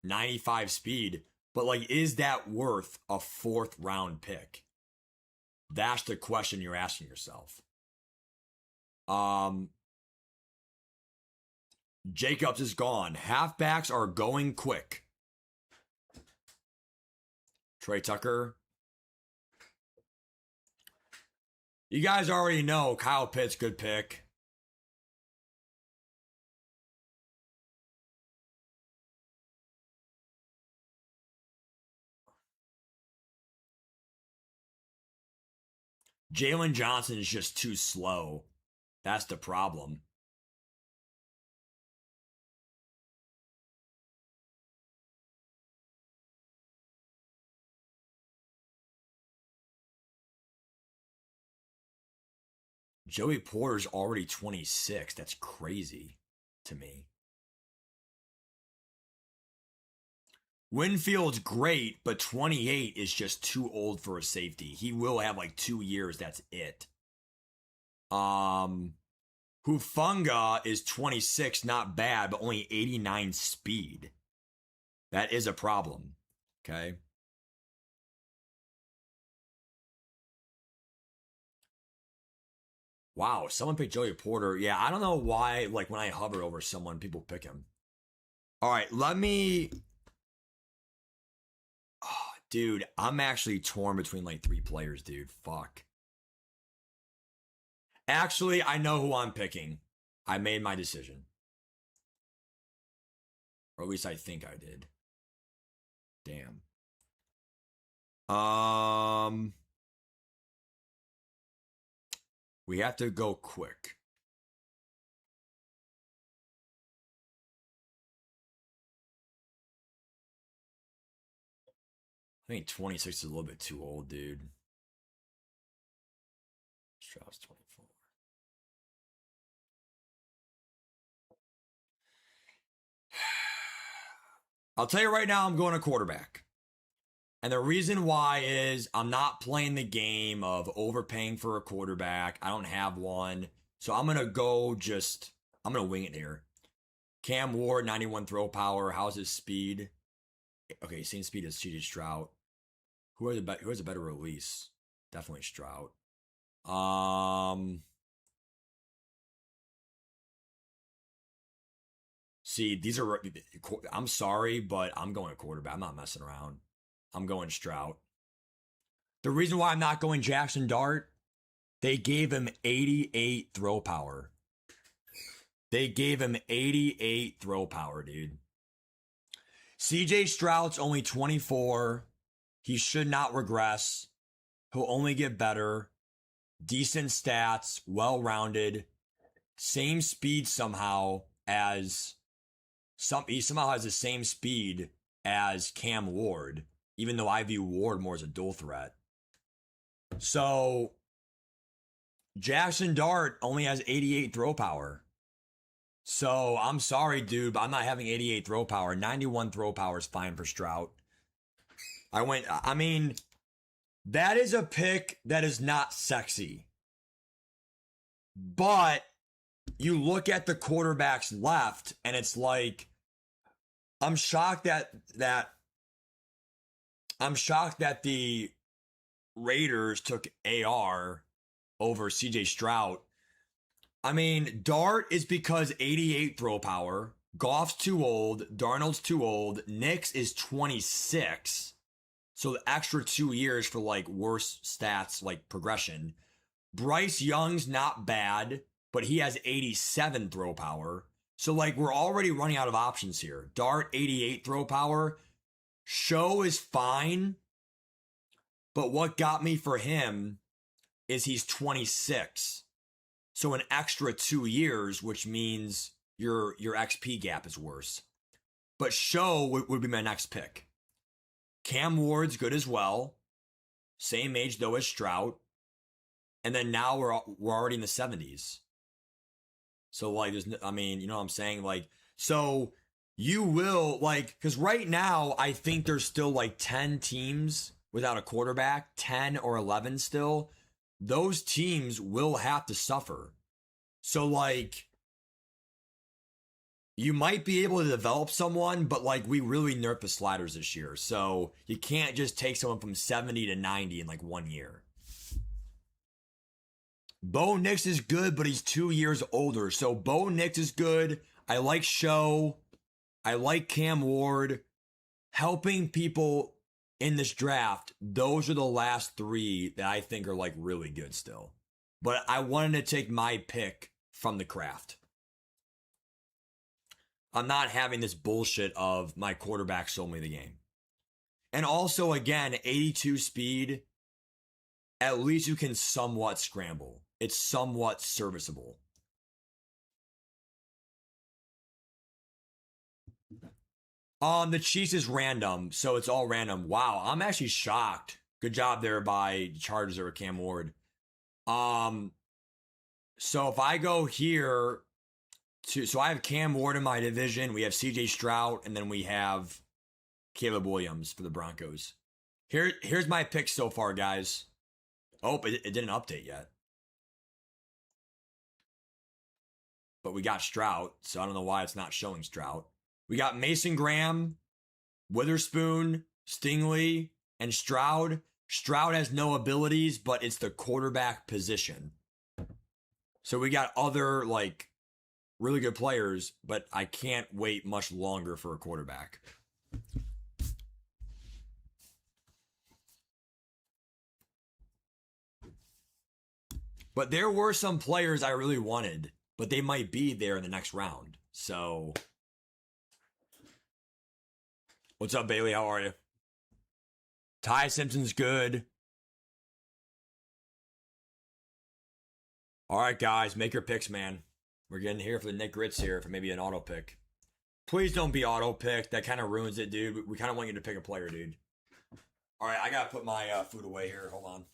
Speaker 1: 95 speed, but like, is that worth a 4th round pick? That's the question you're asking yourself. Jacobs is gone. Halfbacks are going quick. Trey Tucker. You guys already know Kyle Pitts, good pick. Jalen Johnson is just too slow. That's the problem. Joey Porter's already 26. That's crazy to me. Winfield's great, but 28 is just too old for a safety. He will have like 2 years. That's it. Hufunga is 26, not bad, but only 89 speed. That is a problem. Okay. Wow, someone picked Joey Porter. Yeah, I don't know why, like, when I hover over someone, people pick him. All right, let me... Oh, dude, I'm actually torn between, like, 3 players, dude. Fuck. Actually, I know who I'm picking. I made my decision. Or at least I think I did. Damn. We have to go quick. I think 26 is a little bit too old, dude. Strauss 24. I'll tell you right now, I'm going to quarterback. And the reason why is I'm not playing the game of overpaying for a quarterback. I don't have one. So I'm going to I'm going to wing it here. Cam Ward, 91 throw power. How's his speed? Okay, same speed as CJ Stroud. Who has a better release? Definitely Stroud. See, these are... I'm sorry, but I'm going to quarterback. I'm not messing around. I'm going Stroud. The reason why I'm not going Jackson Dart, they gave him 88 throw power. They gave him 88 throw power, dude. CJ Stroud's only 24. He should not regress. He'll only get better. Decent stats, well-rounded. Same speed somehow as... He somehow has the same speed as Cam Ward, even though I view Ward more as a dual threat. So, Jackson Dart only has 88 throw power. So, I'm sorry, dude, but I'm not having 88 throw power. 91 throw power is fine for Stroud. That is a pick that is not sexy. But you look at the quarterbacks left, and it's like, I'm shocked that the Raiders took AR over CJ Stroud. I mean, Dart is because 88 throw power. Goff's too old. Darnold's too old. Nix is 26. So the extra 2 years for like worse stats, like progression. Bryce Young's not bad, but he has 87 throw power. So like we're already running out of options here. Dart, 88 throw power. Show is fine. But what got me for him is he's 26. So an extra 2 years, which means your XP gap is worse. But Show would be my next pick. Cam Ward's good as well. Same age though as Stroud. and then now we're already in the 70s. So like, I mean, you know what I'm saying? Like, so you will like, because right now I think there's still like 10 teams without a quarterback, 10 or 11 still. Those teams will have to suffer. So like, you might be able to develop someone, but like we really nerfed the sliders this year. So you can't just take someone from 70 to 90 in like 1 year. Bo Nix is good, but he's 2 years older. So Bo Nix is good. I like Show. I like Cam Ward. Helping people in this draft, those are the last three that I think are like really good still. But I wanted to take my pick from the craft. I'm not having this bullshit of my quarterback sold me the game. And also, again, 82 speed, at least you can somewhat scramble. It's somewhat serviceable. The Chiefs is random, so it's all random. Wow, I'm actually shocked. Good job there by Chargers over Cam Ward. So if I go here so I have Cam Ward in my division, we have CJ Stroud, and then we have Caleb Williams for the Broncos. Here's my picks so far, guys. Oh, it didn't update yet. But we got Stroud, so I don't know why it's not showing Stroud. We got Mason Graham, Witherspoon, Stingley, and Stroud. Stroud has no abilities, but it's the quarterback position. So we got other, like, really good players, but I can't wait much longer for a quarterback. But there were some players I really wanted, but they might be there in the next round. So, what's up, Bailey? How are you? Ty Simpson's good. All right, guys, make your picks, man. We're getting here for the Nick Ritz here for maybe an auto pick. Please don't be auto pick. That kind of ruins it, dude. We kind of want you to pick a player, dude. All right, I got to put my food away here. Hold on.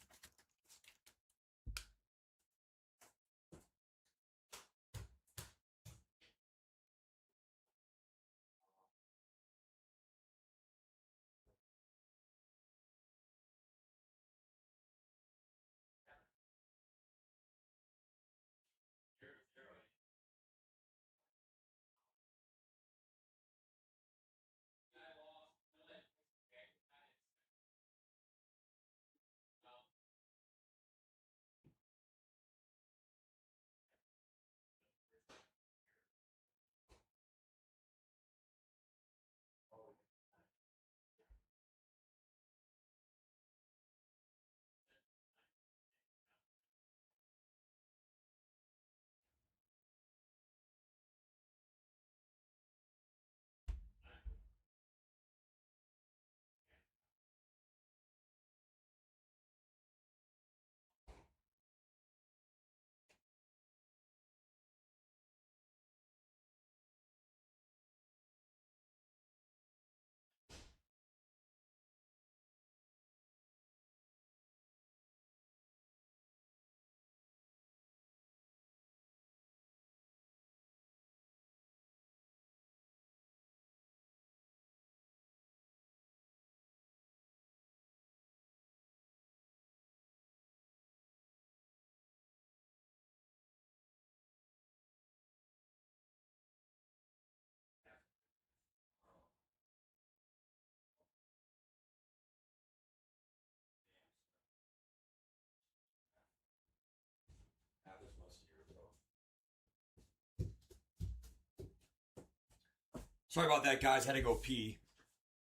Speaker 1: Sorry about that, guys. Had to go pee.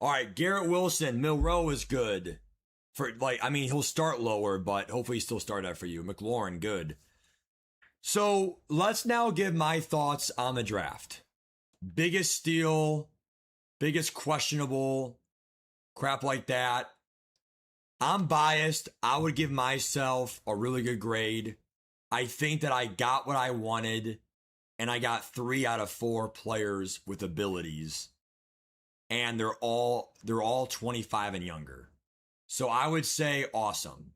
Speaker 1: All right, Garrett Wilson, Milroe is good. For like, I mean, he'll start lower, but hopefully he still start out for you. McLaurin, good. So let's now give my thoughts on the draft. Biggest steal, biggest questionable, crap like that. I'm biased. I would give myself a really good grade. I think that I got what I wanted, and I got 3 out of 4 players with abilities, and they're all 25 and younger. So I would say awesome.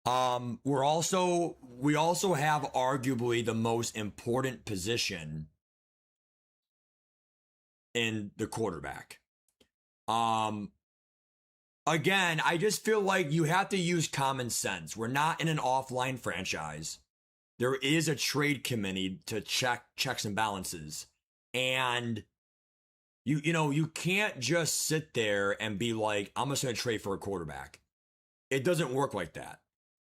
Speaker 1: We also have arguably the most important position in the quarterback. Um, Again, I just feel like you have to use common sense. We're not in an offline franchise. There is a trade committee to check checks and balances. And you can't just sit there and be like, I'm just gonna trade for a quarterback. It doesn't work like that.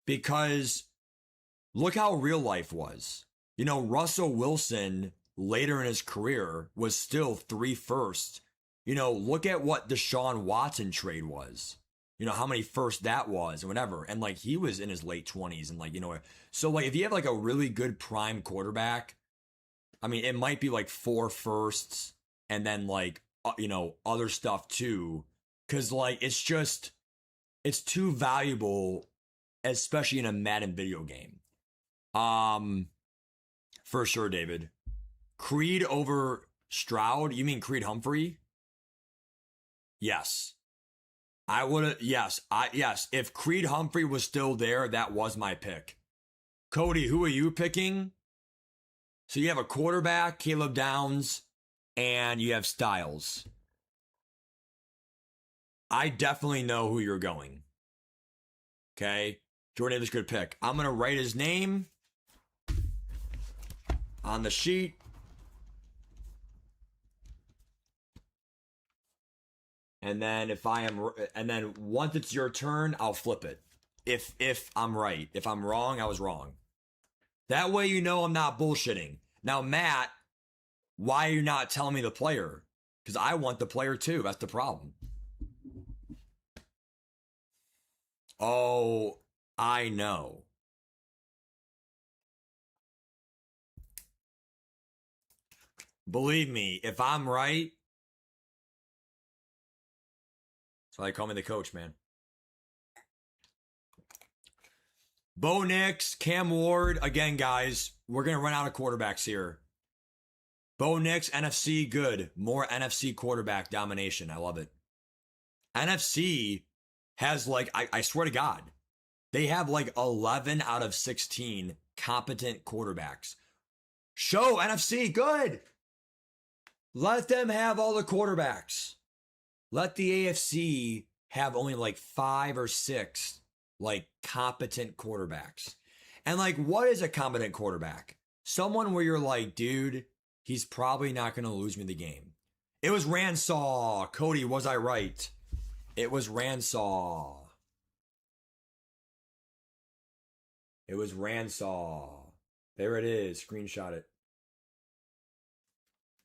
Speaker 1: Because look how real life was. Russell Wilson later in his career was still 3 firsts. Look at what Deshaun Watson trade was. How many firsts that was and whatever. And like he was in his late 20s and so like if you have like a really good prime quarterback, I mean it might be like 4 firsts and then like other stuff too cuz like it's too valuable especially in a Madden video game. Um for sure, David. Creed over Stroud? You mean Creed Humphrey? Yes. I would have yes. If Creed Humphrey was still there, that was my pick. Cody, who are you picking? So you have a quarterback, Caleb Downs, and you have Styles. I definitely know who you're going. Okay? Jordan Davis, good pick. I'm gonna write his name on the sheet. And then once it's your turn, I'll flip it. If I'm right. If I'm wrong, I was wrong. That way I'm not bullshitting. Now, Matt, why are you not telling me the player? Because I want the player too. That's the problem. Oh, I know. Believe me, if I'm right, that's why they call me the coach, man. Bo Nix, Cam Ward. Again, guys, we're going to run out of quarterbacks here. Bo Nix, NFC, good. More NFC quarterback domination. I love it. NFC has like, I swear to God, they have like 11 out of 16 competent quarterbacks. Show NFC, good. Let them have all the quarterbacks. Let the AFC have only like 5 or 6 like competent quarterbacks. And like, what is a competent quarterback? Someone where you're like, dude, he's probably not going to lose me the game. It was Ransaw. Cody, was I right? It was Ransaw. It was Ransaw. There it is. Screenshot it.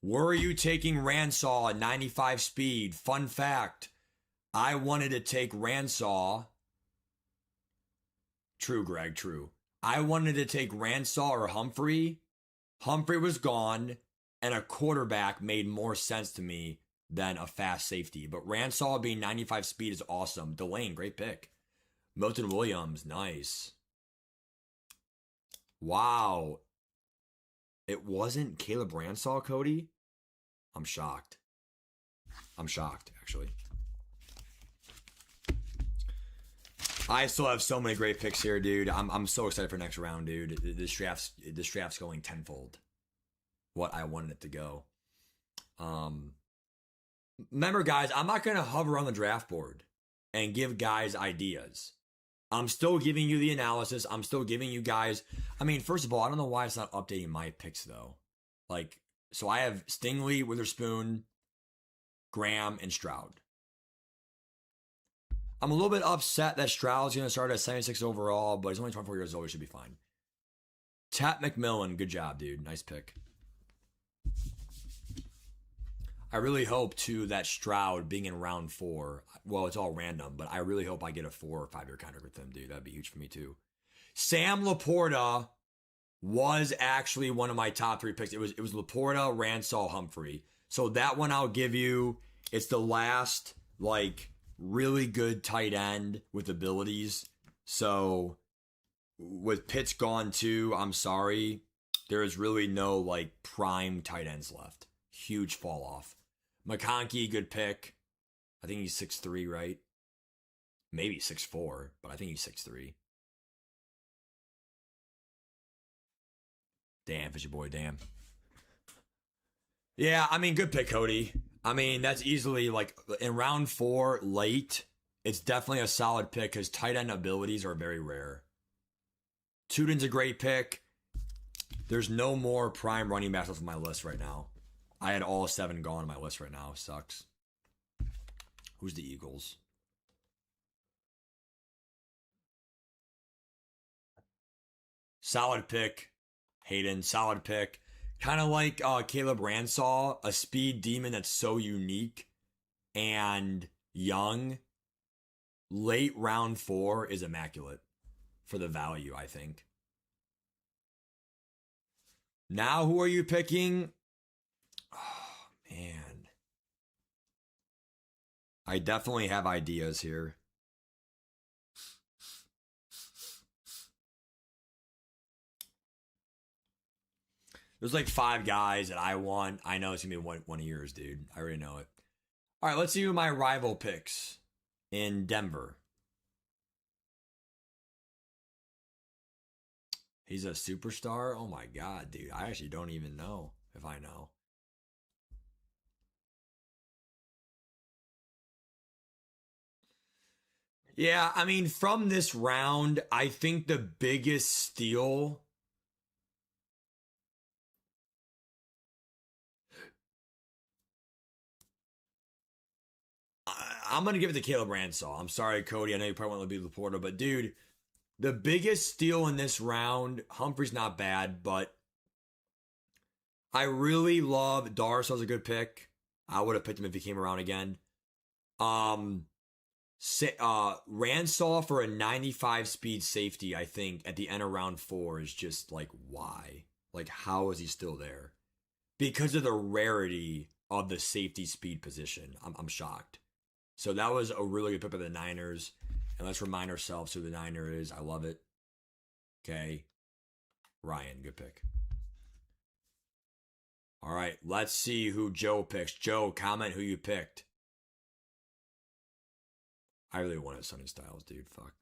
Speaker 1: Were you taking Ransaw at 95 speed? Fun fact, I wanted to take Ransaw. True, Greg, true. I wanted to take Ransaw or Humphrey. Humphrey was gone, and a quarterback made more sense to me than a fast safety. But Ransaw being 95 speed is awesome. Delane, great pick. Milton Williams, nice. Wow. It wasn't Caleb Ransaw, Cody? I'm shocked. I'm shocked, actually. I still have so many great picks here, dude. I'm so excited for next round, dude. This draft's going tenfold. What I wanted it to go. Remember, guys, I'm not gonna hover on the draft board and give guys ideas. I'm still giving you the analysis. I'm still giving you guys. I mean, first of all, I don't know why it's not updating my picks though. Like, so I have Stingley, Witherspoon, Graham, and Stroud. I'm a little bit upset that Stroud's going to start at 76 overall, but he's only 24 years old. He should be fine. Tat McMillan, good job, dude. Nice pick. I really hope, too, that Stroud being in round 4, well, it's all random, but I really hope I get a 4 or 5 year contract with him, dude. That'd be huge for me, too. Sam Laporta was actually one of my top 3 picks. It was Laporta, Ransaw, Humphrey. So that one I'll give you. It's the last, like, really good tight end with abilities. So with Pitts gone too, I'm sorry. There is really no like prime tight ends left. Huge fall off. McConkey, good pick. I think he's 6'3", right? Maybe 6'4", but I think he's 6'3". Damn, fishy boy, damn. Yeah, I mean, good pick, Cody. I mean, that's easily like in round 4 late. It's definitely a solid pick because tight end abilities are very rare. Tudin's a great pick. There's no more prime running backs on my list right now. I had all 7 gone on my list right now. Sucks. Who's the Eagles? Solid pick. Hayden, solid pick. Kind of like Caleb Ransaw, a speed demon that's so unique and young. Late round 4 is immaculate for the value, I think. Now, who are you picking? Oh, man. I definitely have ideas here. There's like 5 guys that I want. I know it's going to be one of yours, dude. I already know it. All right, let's see who my rival picks in Denver. He's a superstar? Oh my god, dude. I actually don't even know if I know. Yeah, I mean, from this round, I think the biggest steal. I'm going to give it to Caleb Ransaw. I'm sorry, Cody. I know you probably want to be Laporta, but dude, the biggest steal in this round, Humphrey's not bad, but I really love Darso's a good pick. I would have picked him if he came around again. Ransaw for a 95 speed safety, I think, at the end of round 4 is just like, why? Like, how is he still there? Because of the rarity of the safety speed position. I'm shocked. So that was a really good pick by the Niners. And let's remind ourselves who the Niner is. I love it. Okay. Ryan, good pick. All right, let's see who Joe picks. Joe, comment who you picked. I really wanted Sonny Styles, dude. Fuck.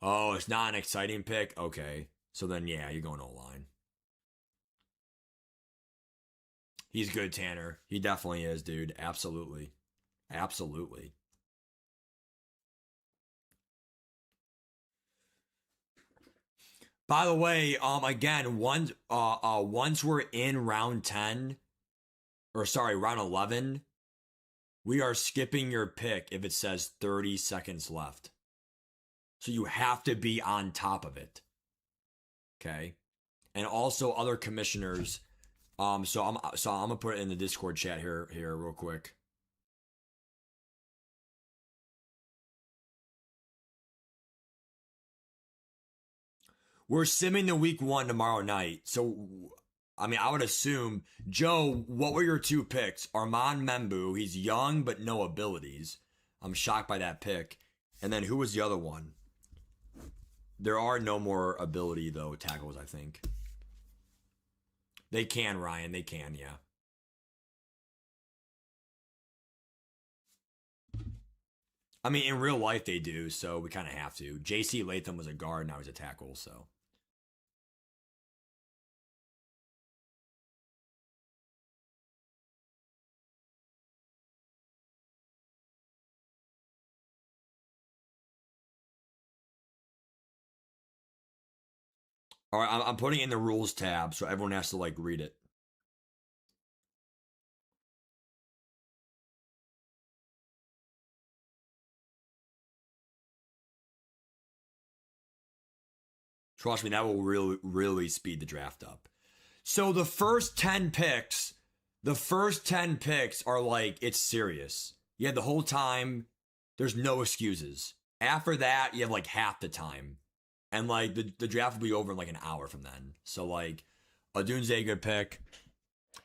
Speaker 1: Oh, it's not an exciting pick? Okay. So then, yeah, you're going O-line. He's good, Tanner. He definitely is, dude. Absolutely. Absolutely. By the way, again, once we're in round 10, or sorry, round 11, we are skipping your pick if it says 30 seconds left. So you have to be on top of it. Okay? And also other commissioners. So I'm gonna put it in the Discord chat here real quick. We're simming the week 1 tomorrow night. So I mean, I would assume, Joe, what were your 2 picks? Armand Membu, he's young but no abilities. I'm shocked by that pick. And then who was the other one? There are no more ability, though, tackles, I think. They can, Ryan. They can, yeah. I mean, in real life, they do, so we kind of have to. J.C. Latham was a guard, now he's a tackle, so. All right, I'm putting it in the rules tab, so everyone has to, like, read it. Trust me, that will really, really speed the draft up. So the first 10 picks are like, it's serious. You had the whole time, there's no excuses. After that, you have like half the time. And like the draft will be over in like an hour from then. So like, Adunze, a good pick.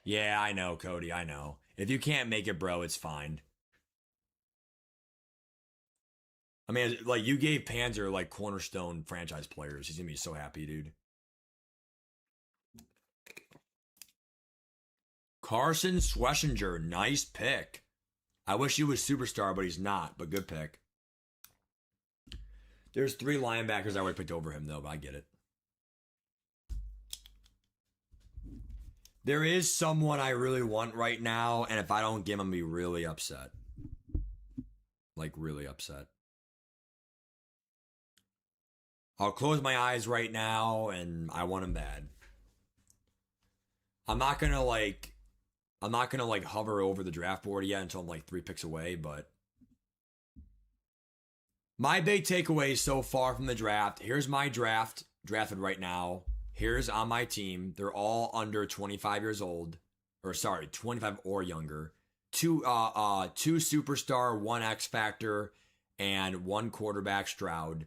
Speaker 1: Yeah, I know, Cody, I know. If you can't make it, bro, it's fine. I mean, like, you gave Panzer like cornerstone franchise players. He's gonna be so happy, dude. Carson Schwessinger, nice pick. I wish he was superstar, but he's not. But good pick. There's 3 linebackers I would have picked over him, though, but I get it. There is someone I really want right now, and if I don't get him, I'm going to be really upset. Like, really upset. I'll close my eyes right now, and I want him bad. I'm not gonna like hover over the draft board yet until I'm like 3 picks away, but my big takeaway so far from the draft, here's my drafted right now. Here's on my team. They're all under 25 years old. Or sorry, 25 or younger. Two superstar, 1 X factor, and 1 quarterback, Stroud.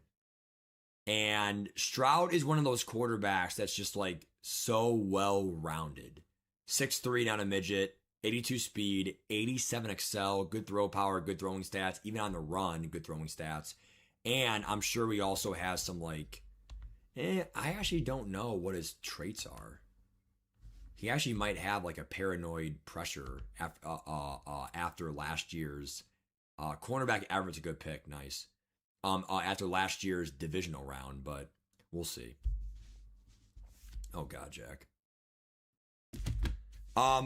Speaker 1: And Stroud is one of those quarterbacks that's just like so well-rounded. 6'3" down a midget, 82 speed, 87 excel, good throw power, good throwing stats, even on the run, good throwing stats. And I'm sure he also has some like, I actually don't know what his traits are. He actually might have like a paranoid pressure after last year's cornerback. Everett's a good pick, nice. After last year's divisional round, but we'll see. Oh God, Jack.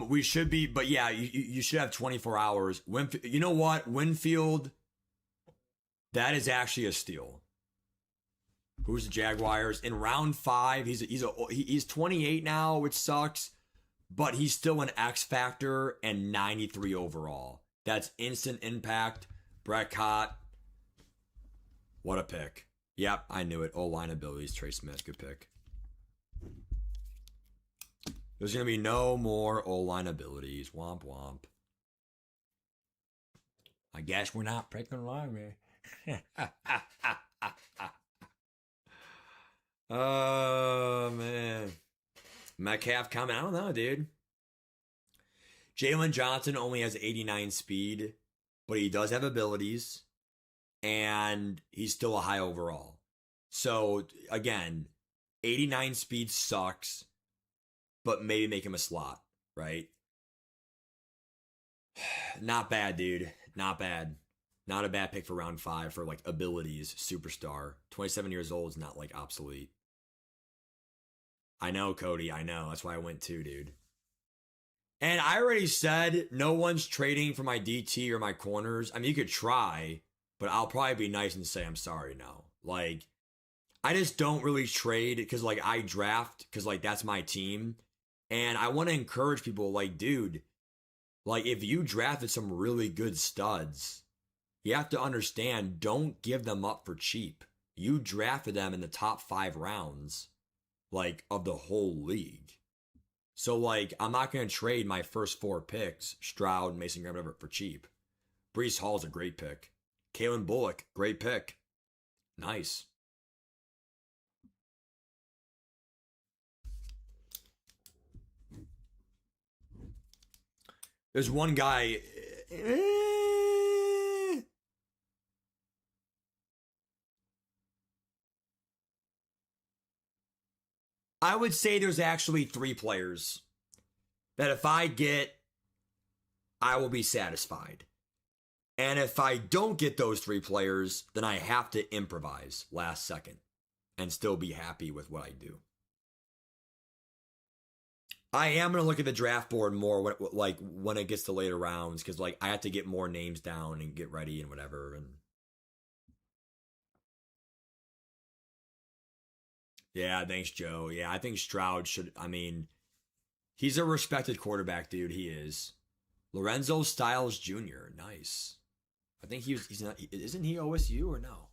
Speaker 1: We should be, but yeah, you should have 24 hours. You know what? Winfield, that is actually a steal. Who's the Jaguars? In round 5, he's 28 now, which sucks, but he's still an X factor and 93 overall. That's instant impact. Brett Cott. What a pick. Yep, I knew it. O-line abilities. Trey Smith, good pick. There's going to be no more O-line abilities. Womp womp. I guess we're not picking lineman. Oh, man. Metcalf comment. I don't know, dude. Jalen Johnson only has 89 speed, but he does have abilities, and he's still a high overall. So, again, 89 speed sucks, but maybe make him a slot, right? Not bad, dude. Not bad. Not a bad pick for round 5 for, like, abilities, superstar. 27 years old is not, like, obsolete. I know, Cody. I know. That's why I went 2, dude. And I already said no one's trading for my DT or my corners. I mean, you could try, but I'll probably be nice and say I'm sorry now. Like, I just don't really trade because, like, I draft because, like, that's my team. And I want to encourage people, like, dude, like, if you drafted some really good studs, you have to understand, don't give them up for cheap. You drafted them in the top 5 rounds, like, of the whole league. So, like, I'm not going to trade my first 4 picks, Stroud, Mason Graham, whatever, for cheap. Breece Hall's a great pick. Kalen Bullock, great pick. Nice. There's one guy. I would say there's actually 3 players that if I get, I will be satisfied. And if I don't get those 3 players, then I have to improvise last second and still be happy with what I do. I am going to look at the draft board more when it gets to later rounds because, like, I have to get more names down and get ready and whatever. And yeah, thanks, Joe. Yeah, I think Stroud should. I mean, he's a respected quarterback, dude. He is. Lorenzo Styles Jr. Nice. I think he's not. Isn't he OSU or no?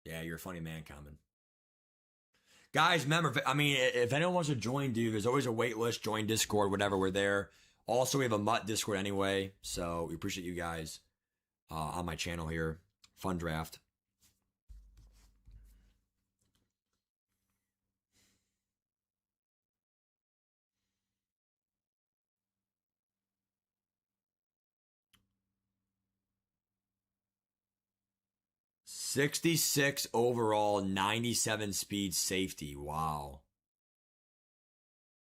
Speaker 1: Yeah, you're a funny man, Common. Guys, remember, I mean, if anyone wants to join, dude, there's always a wait list. Join Discord, whatever. We're there. Also, we have a Mutt Discord anyway, so we appreciate you guys on my channel here. Fun draft. '66 overall, 97 speed safety. Wow.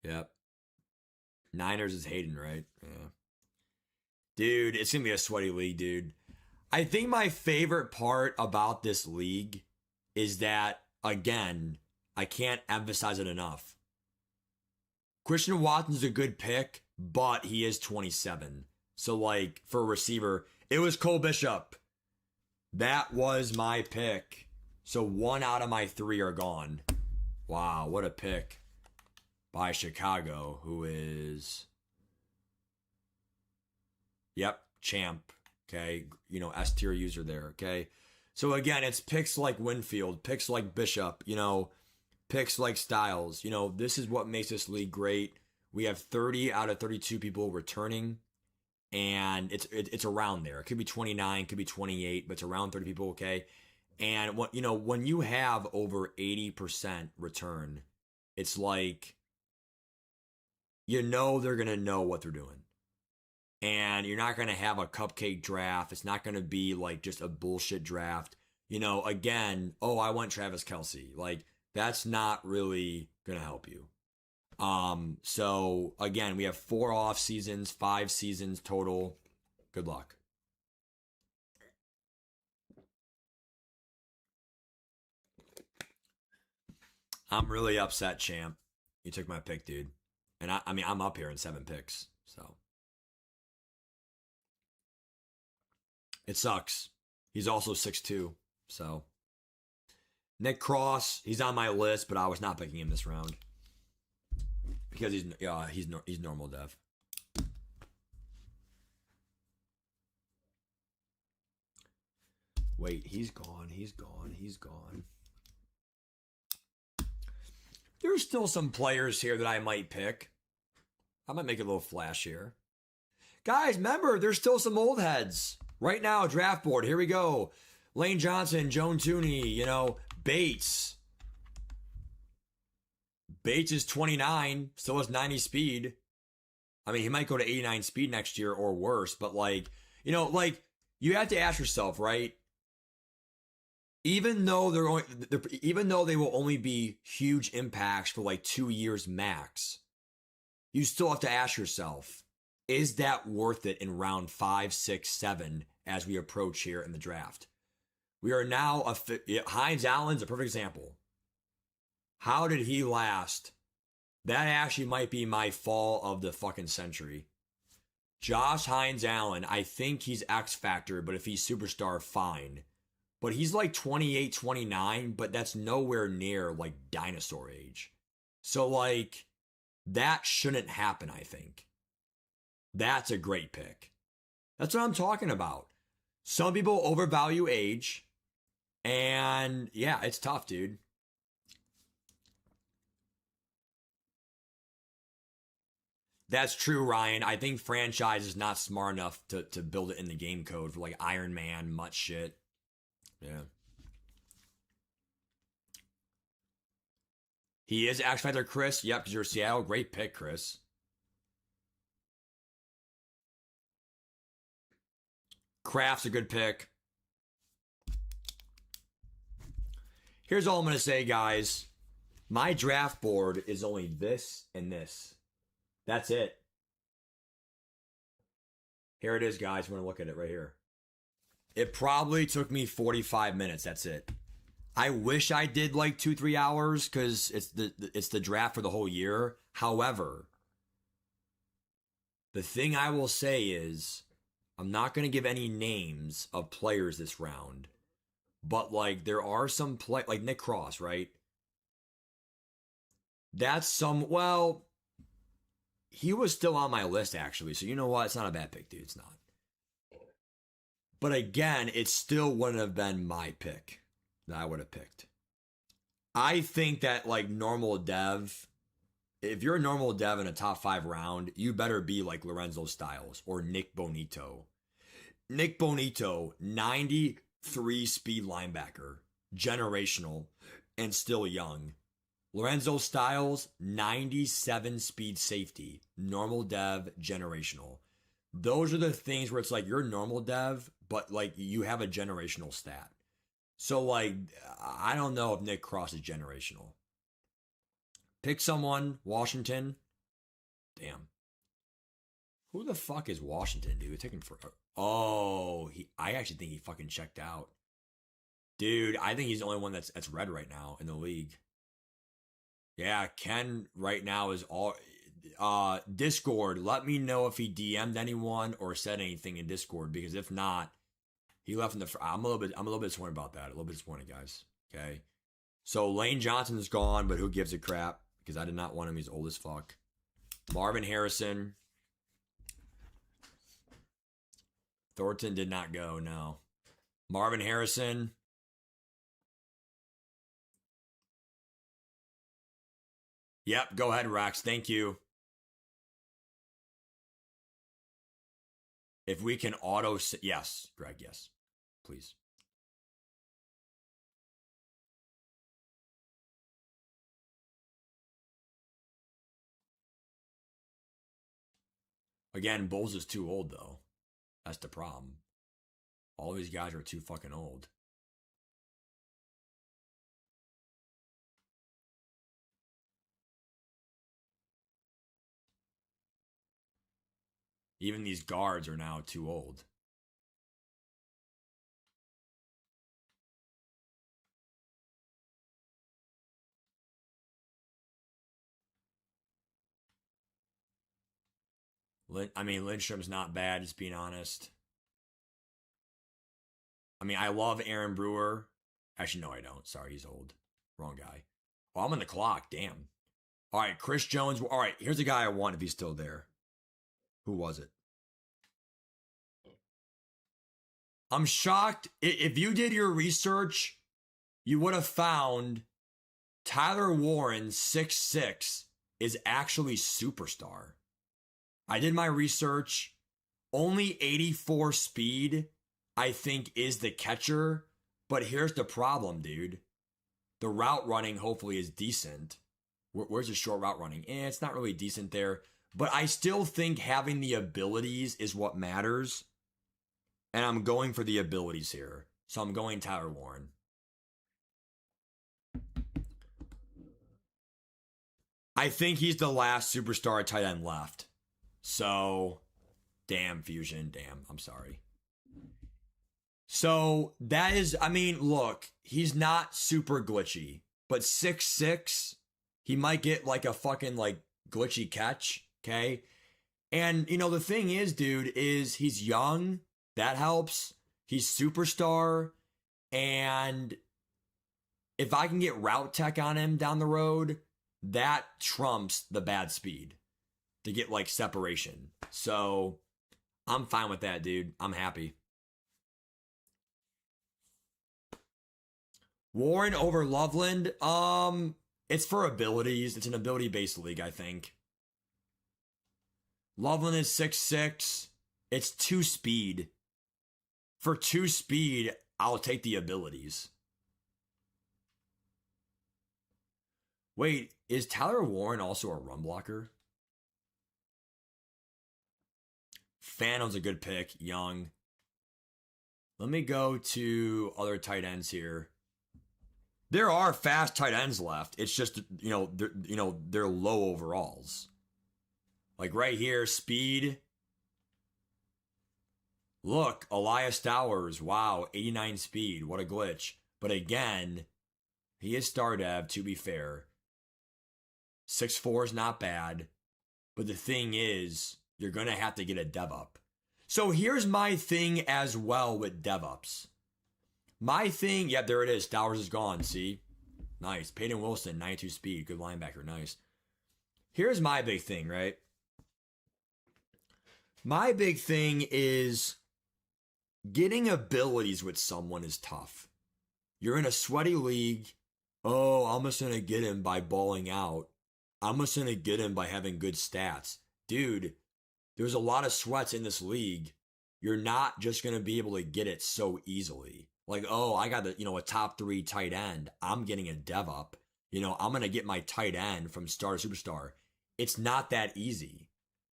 Speaker 1: Yep. Niners is Hayden, right? Yeah. Dude, it's going to be a sweaty league, dude. I think my favorite part about this league is that, again, I can't emphasize it enough. Christian Watson's a good pick, but he is 27. So, like, for a receiver, it was Cole Bishop. That was my pick. So 1 out of my 3 are gone. Wow, what a pick by Chicago, who is... Yep, champ. Okay, you know, S tier user there. Okay, so again, it's picks like Winfield, picks like Bishop, you know, picks like Styles. You know, this is what makes this league great. We have 30 out of 32 people returning, and it's around there. It could be 29, could be 28, but it's around 30 people. Okay, and what, you know, when you have over 80% return, it's like, you know, they're gonna know what they're doing. And you're not going to have a cupcake draft. It's not going to be like just a bullshit draft. You know, again, oh, I want Travis Kelce. Like, that's not really going to help you. So again, we have 4 off seasons, 5 seasons total. Good luck. I'm really upset, champ. You took my pick, dude. And I mean, I'm up here in 7 picks. So. It sucks. He's also 6'2", so. Nick Cross, he's on my list, but I was not picking him this round. Because he's normal dev. Wait, he's gone. There's still some players here that I might pick. I might make it a little flash here. Guys, remember, there's still some old heads. Right now, draft board. Here we go. Lane Johnson, Joan Tooney, you know, Bates. Bates is 29, still has 90 speed. I mean, he might go to 89 speed next year or worse, but like, you know, like, you have to ask yourself, right? Even though they will only be huge impacts for like 2 years max, you still have to ask yourself, is that worth it in round 5, 6, 7 as we approach here in the draft? We are now Hines Allen's a perfect example. How did he last? That actually might be my fall of the fucking century. Josh Hines Allen, I think he's X Factor, but if he's superstar, fine. But he's like 28, 29, but that's nowhere near like dinosaur age. So like, that shouldn't happen, I think. That's a great pick. That's what I'm talking about. Some people overvalue age. And yeah, it's tough, dude. That's true, Ryan. I think franchise is not smart enough to build it in the game code for like Iron Man, much shit. Yeah. He is X Factor, Chris. Yep, because you're Seattle. Great pick, Chris. Kraft's a good pick. Here's all I'm going to say, guys. My draft board is only this and this. That's it. Here it is, guys. I'm going to look at it right here. It probably took me 45 minutes. That's it. I wish I did like 2-3 hours because it's the draft for the whole year. However, the thing I will say is I'm not going to give any names of players this round. But like there are some like Nick Cross, right? That's well, he was still on my list actually. So you know what? It's not a bad pick, dude. It's not. But again, it still wouldn't have been my pick that I would have picked. I think that like normal dev, if you're a normal dev in a top 5 round, you better be like Lorenzo Styles or Nick Bonito. Nick Bonito, 93 speed linebacker, generational, and still young. Lorenzo Styles, 97 speed safety, normal dev, generational. Those are the things where it's like you're normal dev, but like you have a generational stat. So like, I don't know if Nick Cross is generational. Pick someone, Washington. Damn. Who the fuck is Washington, dude? It's taking for. Oh, I actually think he fucking checked out. Dude, I think he's the only one that's red right now in the league. Yeah, Ken right now is all Discord. Let me know if he DM'd anyone or said anything in Discord, because if not, he left in the. I'm a little bit disappointed about that. A little bit disappointed, guys. Okay, so Lane Johnson's gone, but who gives a crap? Because I did not want him. He's old as fuck. Marvin Harrison. Thornton did not go. No. Marvin Harrison. Yep, go ahead, Rex. Thank you. If we can auto... Yes, Greg, yes. Please. Again, Bulls is too old, though. That's the problem. All these guys are too fucking old. Even these guards are now too old. I mean, Lindstrom's not bad, just being honest. I mean, I love Aaron Brewer. Actually, no, I don't. Sorry, he's old. Wrong guy. Oh, I'm on the clock. Damn. All right, Chris Jones. All right, here's a guy I want if he's still there. Who was it? I'm shocked. If you did your research, you would have found Tyler Warren, 6'6", is actually superstar. I did my research. Only 84 speed, I think, is the catcher. But here's the problem, dude. The route running, hopefully, is decent. Where's the short route running? It's not really decent there. But I still think having the abilities is what matters. And I'm going for the abilities here. So I'm going Tyler Warren. I think he's the last superstar tight end left. So, damn, Fusion. Damn, I'm sorry. So, that is, I mean, look, he's not super glitchy. But 6'6", he might get like a fucking like glitchy catch. Okay. And, you know, the thing is, dude, is he's young. That helps. He's superstar. And if I can get route tech on him down the road, that trumps the bad speed to get like separation. So I'm fine with that, dude. I'm happy. Warren over Loveland. It's for abilities. It's an ability-based league, I think. Loveland is 6'6". It's 2 speed. For 2 speed, I'll take the abilities. Wait, is Tyler Warren also a run blocker? Phantom's a good pick, young. Let me go to other tight ends here. There are fast tight ends left. It's just, they're low overalls. Like right here, speed. Look, Elias Stowers. Wow, 89 speed. What a glitch. But again, he is star dev, to be fair. 6'4" is not bad. But the thing is, you're going to have to get a dev up. So here's my thing as well with dev ups. My thing, yeah, there it is. Stowers is gone, see? Nice. Peyton Wilson, 92 speed. Good linebacker, nice. Here's my big thing, right? My big thing is getting abilities with someone is tough. You're in a sweaty league. Oh, I'm just going to get him by balling out. I'm just going to get him by having good stats. Dude, there's a lot of sweats in this league. You're not just going to be able to get it so easily. Like, oh, I got a top 3 tight end. I'm getting a dev up. I'm going to get my tight end from star to superstar. It's not that easy.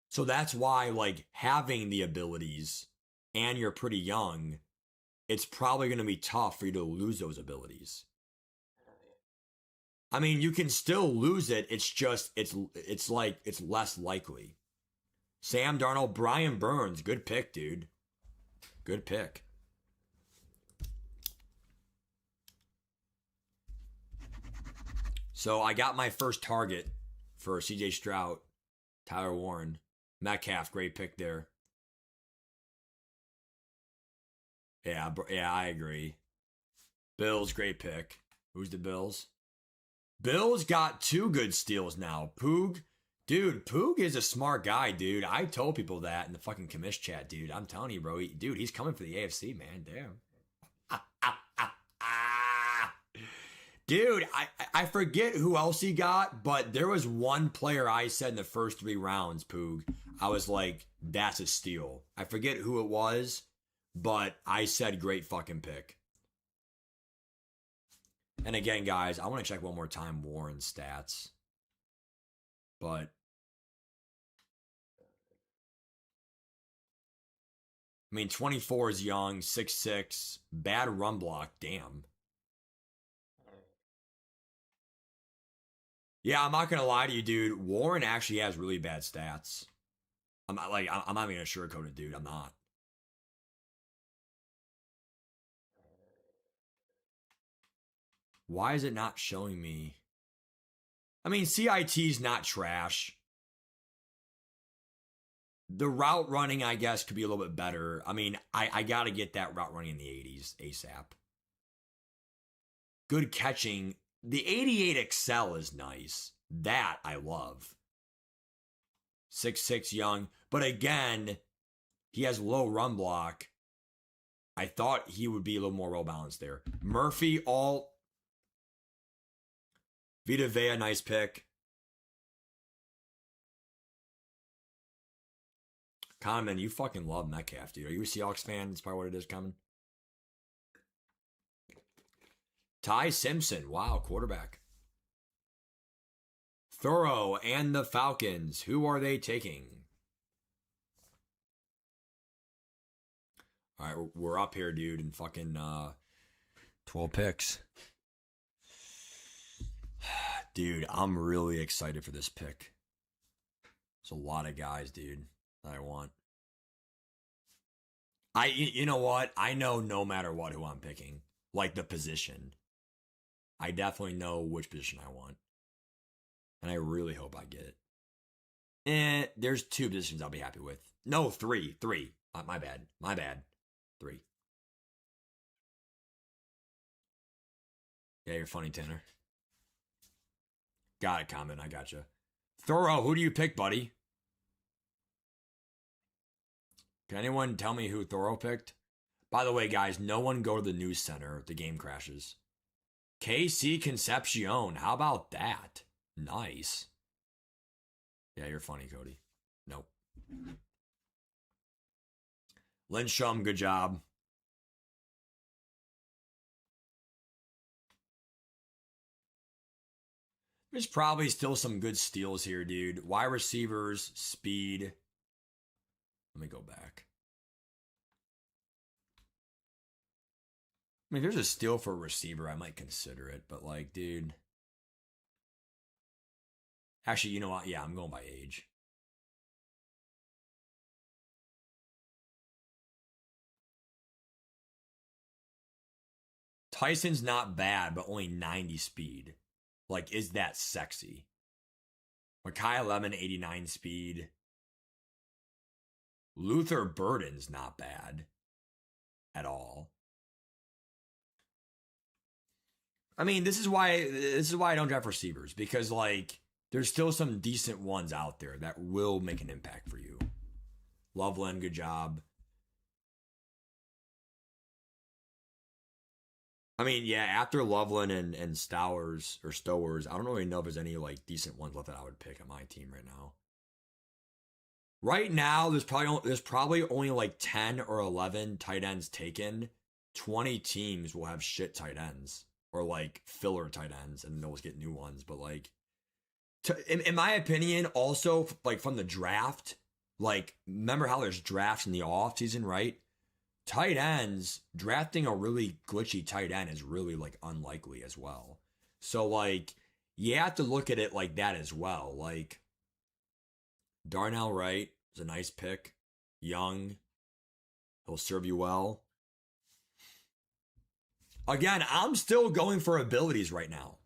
Speaker 1: So that's why, like, having the abilities and you're pretty young, it's probably going to be tough for you to lose those abilities. I mean, you can still lose it. It's just, it's less likely. Sam Darnold, Brian Burns. Good pick, dude. Good pick. So I got my first target for CJ Stroud, Tyler Warren, Metcalf. Great pick there. Yeah, I agree. Bills, great pick. Who's the Bills? Bills got 2 good steals now. Poog. Dude, Poog is a smart guy, dude. I told people that in the fucking commish chat, dude. I'm telling you, bro. Dude, he's coming for the AFC, man. Damn. Dude, I forget who else he got, but there was one player I said in the first 3 rounds, Poog. I was like, that's a steal. I forget who it was, but I said great fucking pick. And again, guys, I want to check one more time Warren's stats. But I mean, 24 is young, 6'6", bad run block, damn. Yeah, I'm not gonna lie to you, dude. Warren actually has really bad stats. I'm not I'm not even gonna sugarcoat it, dude. I'm not. Why is it not showing me? I mean, CIT's not trash. The route running, I guess, could be a little bit better. I mean, I got to get that route running in the 80s ASAP. Good catching. The 88 Excel is nice. That I love. 6'6" young. But again, he has low run block. I thought he would be a little more well balanced there. Murphy, all. Vita Vea, nice pick. Conman, you fucking love Metcalf, dude. Are you a Seahawks fan? That's probably what it is, Conman. Ty Simpson, wow, quarterback. Thorough and the Falcons, who are they taking? All right, we're up here, dude, in fucking 12 picks. Dude, I'm really excited for this pick. There's a lot of guys, dude, that I want. You know what? I know no matter what who I'm picking. Like the position. I definitely know which position I want. And I really hope I get it. There's 2 positions I'll be happy with. No, 3. 3. My bad. 3. Yeah, you're funny, Tanner. Got it, comment. I gotcha. Thorough, who do you pick, buddy? Can anyone tell me who Thorough picked? By the way, guys, no one go to the news center if the game crashes. KC Concepcion, how about that? Nice. Yeah, you're funny, Cody. Nope. Lindstrom, good job. There's probably still some good steals here, dude. Wide receivers, speed. Let me go back. I mean, if there's a steal for a receiver, I might consider it. But, like, dude. Actually, you know what? Yeah, I'm going by age. Tyson's not bad, but only 90 speed. Like, is that sexy? Mekhi Lemon, 89 speed. Luther Burden's not bad at all. I mean, this is why I don't draft receivers, because like there's still some decent ones out there that will make an impact for you. Loveland, good job. I mean, yeah, after Loveland and Stowers, I don't really know if there's any like decent ones left that I would pick on my team right now. Right now, there's probably only like 10 or 11 tight ends taken. 20 teams will have shit tight ends or like filler tight ends, and they'll just get new ones. But like, in my opinion, also like from the draft, like remember how there's drafts in the off season, right? Tight ends, drafting a really glitchy tight end is really like unlikely as well. So like, you have to look at it like that as well. Like Darnell Wright, It's a nice pick. Young. He'll serve you well. Again, I'm still going for abilities right now.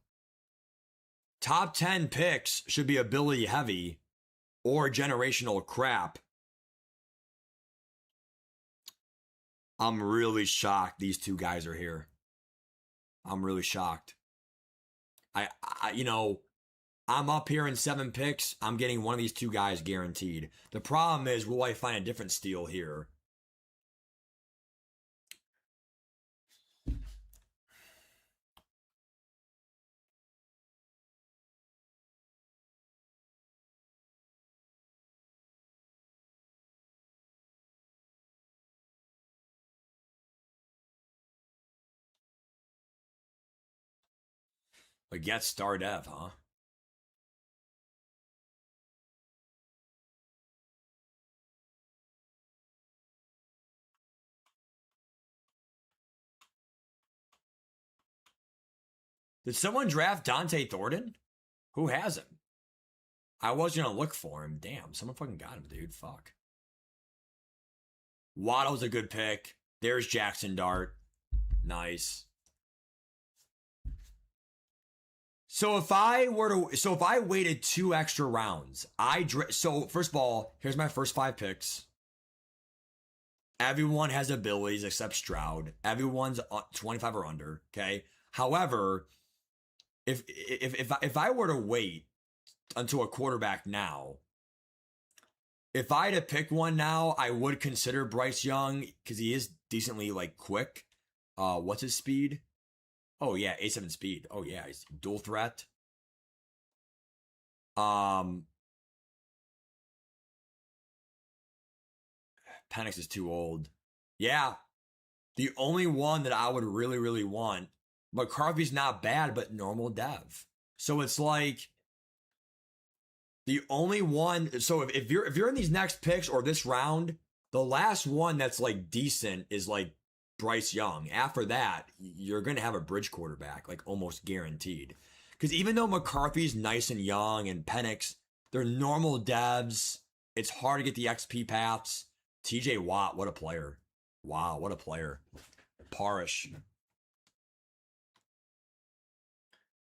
Speaker 1: Top 10 picks should be ability heavy or generational crap. I'm really shocked these two guys are here. I'm really shocked. I'm up here in 7 picks. I'm getting one of these two guys guaranteed. The problem is, will I find a different steal here? But get star dev, huh? Did someone draft Dante Thornton? Who has him? I was gonna look for him. Damn, someone fucking got him, dude. Fuck. Waddle's a good pick. There's Jackson Dart. Nice. So if I waited 2 extra rounds, so first of all, here's my first 5 picks. Everyone has abilities except Stroud. Everyone's 25 or under. Okay. However, if I were to wait until a quarterback now, if I had to pick one now, I would consider Bryce Young because he is decently like quick. What's his speed? Oh yeah, 87 speed. Oh yeah, he's dual threat. Penix is too old. Yeah. The only one that I would really, really want, McCarthy's not bad, but normal dev. So it's like the only one. So if you're in these next picks or this round, the last one that's like decent is like Bryce Young. After that, you're going to have a bridge quarterback, like almost guaranteed. Because even though McCarthy's nice and young and Penix, they're normal devs. It's hard to get the XP paths. TJ Watt, what a player. Wow, what a player. Parish.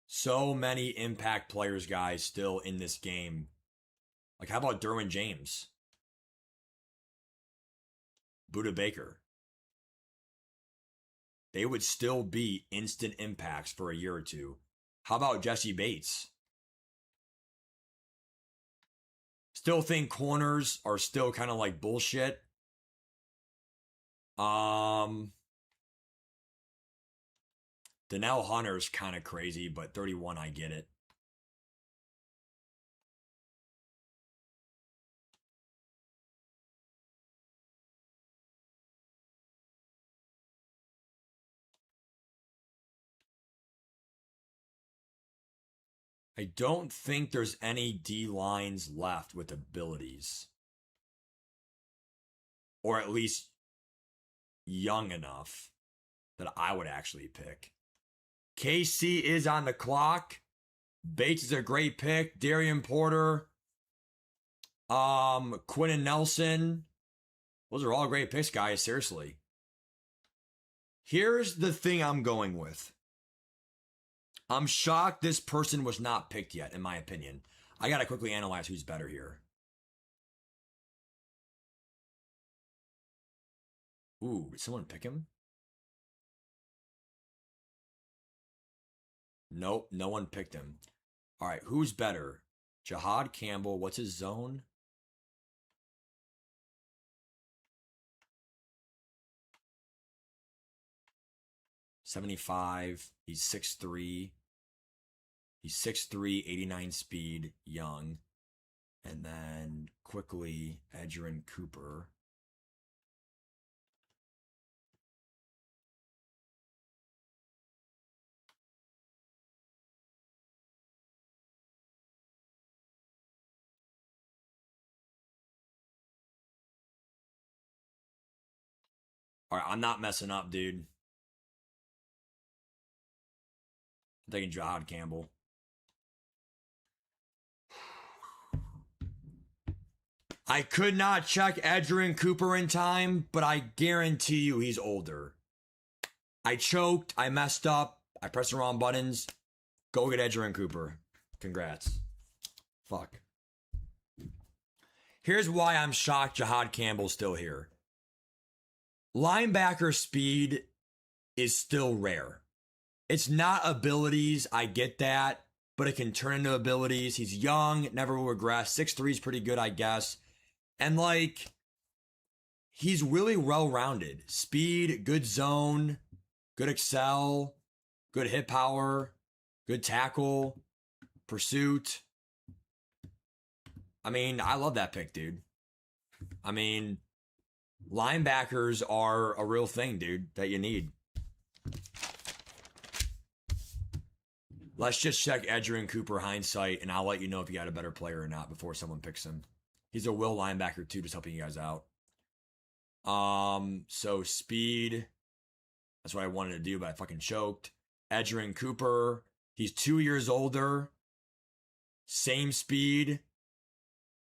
Speaker 1: So many impact players, guys, still in this game. Like, how about Derwin James? Buda Baker. They would still be instant impacts for a year or two. How about Jesse Bates? Still think corners are still kind of like bullshit. Danielle Hunter's kind of crazy, but 31, I get it. I don't think there's any D lines left with abilities. Or at least young enough that I would actually pick. KC is on the clock. Bates is a great pick. Darian Porter. Quinn Nelson. Those are all great picks, guys. Seriously. Here's the thing I'm going with. I'm shocked this person was not picked yet, in my opinion. I gotta quickly analyze who's better here. Ooh, did someone pick him? Nope, no one picked him. All right, who's better? Jahad Campbell, what's his zone? .75. He's 6'3". He's 6'3", 89 speed, young. And then quickly, Edgerrin Cooper. All right, I'm not messing up, dude. I'm taking Jahad Campbell. I could not check Edgerrin Cooper in time, but I guarantee you he's older. I choked. I messed up. I pressed the wrong buttons. Go get Edgerrin Cooper. Congrats. Fuck. Here's why I'm shocked Jahad Campbell's still here. Linebacker speed is still rare. It's not abilities, I get that, but it can turn into abilities. He's young, never will regress. 6'3 is pretty good, I guess. And like, he's really well-rounded. Speed, good zone, good excel, good hit power, good tackle, pursuit. I mean, I love that pick, dude. I mean, linebackers are a real thing, dude, that you need. Let's just check Edgerrin Cooper hindsight, and I'll let you know if you got a better player or not before someone picks him. He's a will linebacker, too, just helping you guys out. So speed. That's what I wanted to do, but I fucking choked. Edgerrin Cooper. He's 2 years older. Same speed.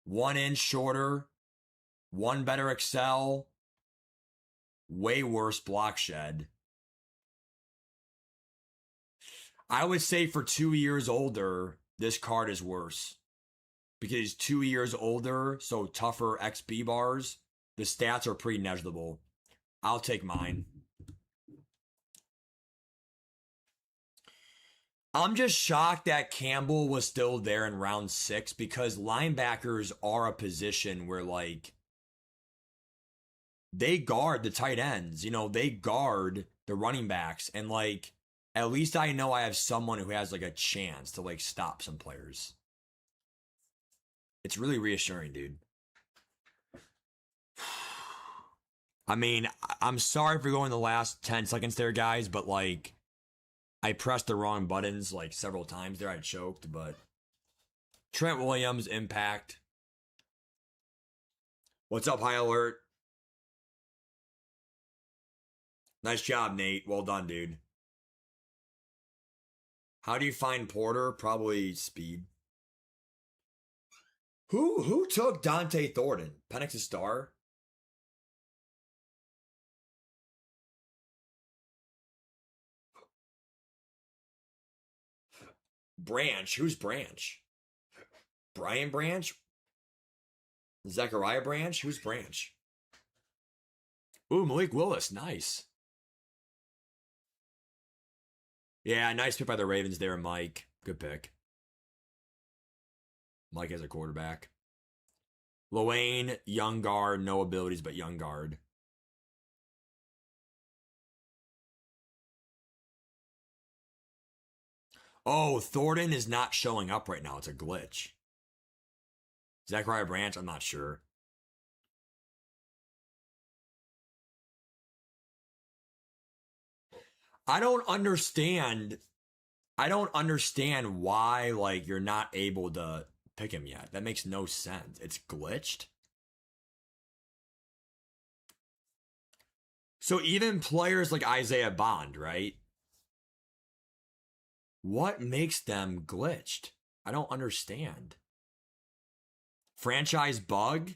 Speaker 1: 1 inch shorter. 1 better excel. Way worse block shed. I would say for 2 years older, this card is worse. Because he's 2 years older, so tougher XB bars. The stats are pretty negligible. I'll take mine. I'm just shocked that Campbell was still there in round 6 because linebackers are a position where, like, they guard the tight ends. You know, they guard the running backs. And, like, at least I know I have someone who has, like, a chance to, like, stop some players. It's really reassuring, dude. I mean, I'm sorry for going the last 10 seconds there, guys, but, like, I pressed the wrong buttons, like, several times there. I choked, but Trent Williams, impact. What's up, High Alert? Nice job, Nate. Well done, dude. How do you find Porter? Probably speed. Who took Dante Thornton? Penix's star? Branch. Who's Branch? Brian Branch? Zechariah Branch? Who's Branch? Ooh, Malik Willis. Nice. Yeah, nice pick by the Ravens there, Mike. Good pick. Mike as a quarterback. Loane, young guard, no abilities, but young guard. Oh, Thornton is not showing up right now. It's a glitch. Zachariah Branch, I'm not sure. I don't understand why, like, you're not able to pick him yet. That makes no sense. It's glitched. So even players like Isaiah Bond, right? What makes them glitched? I don't understand. Franchise bug?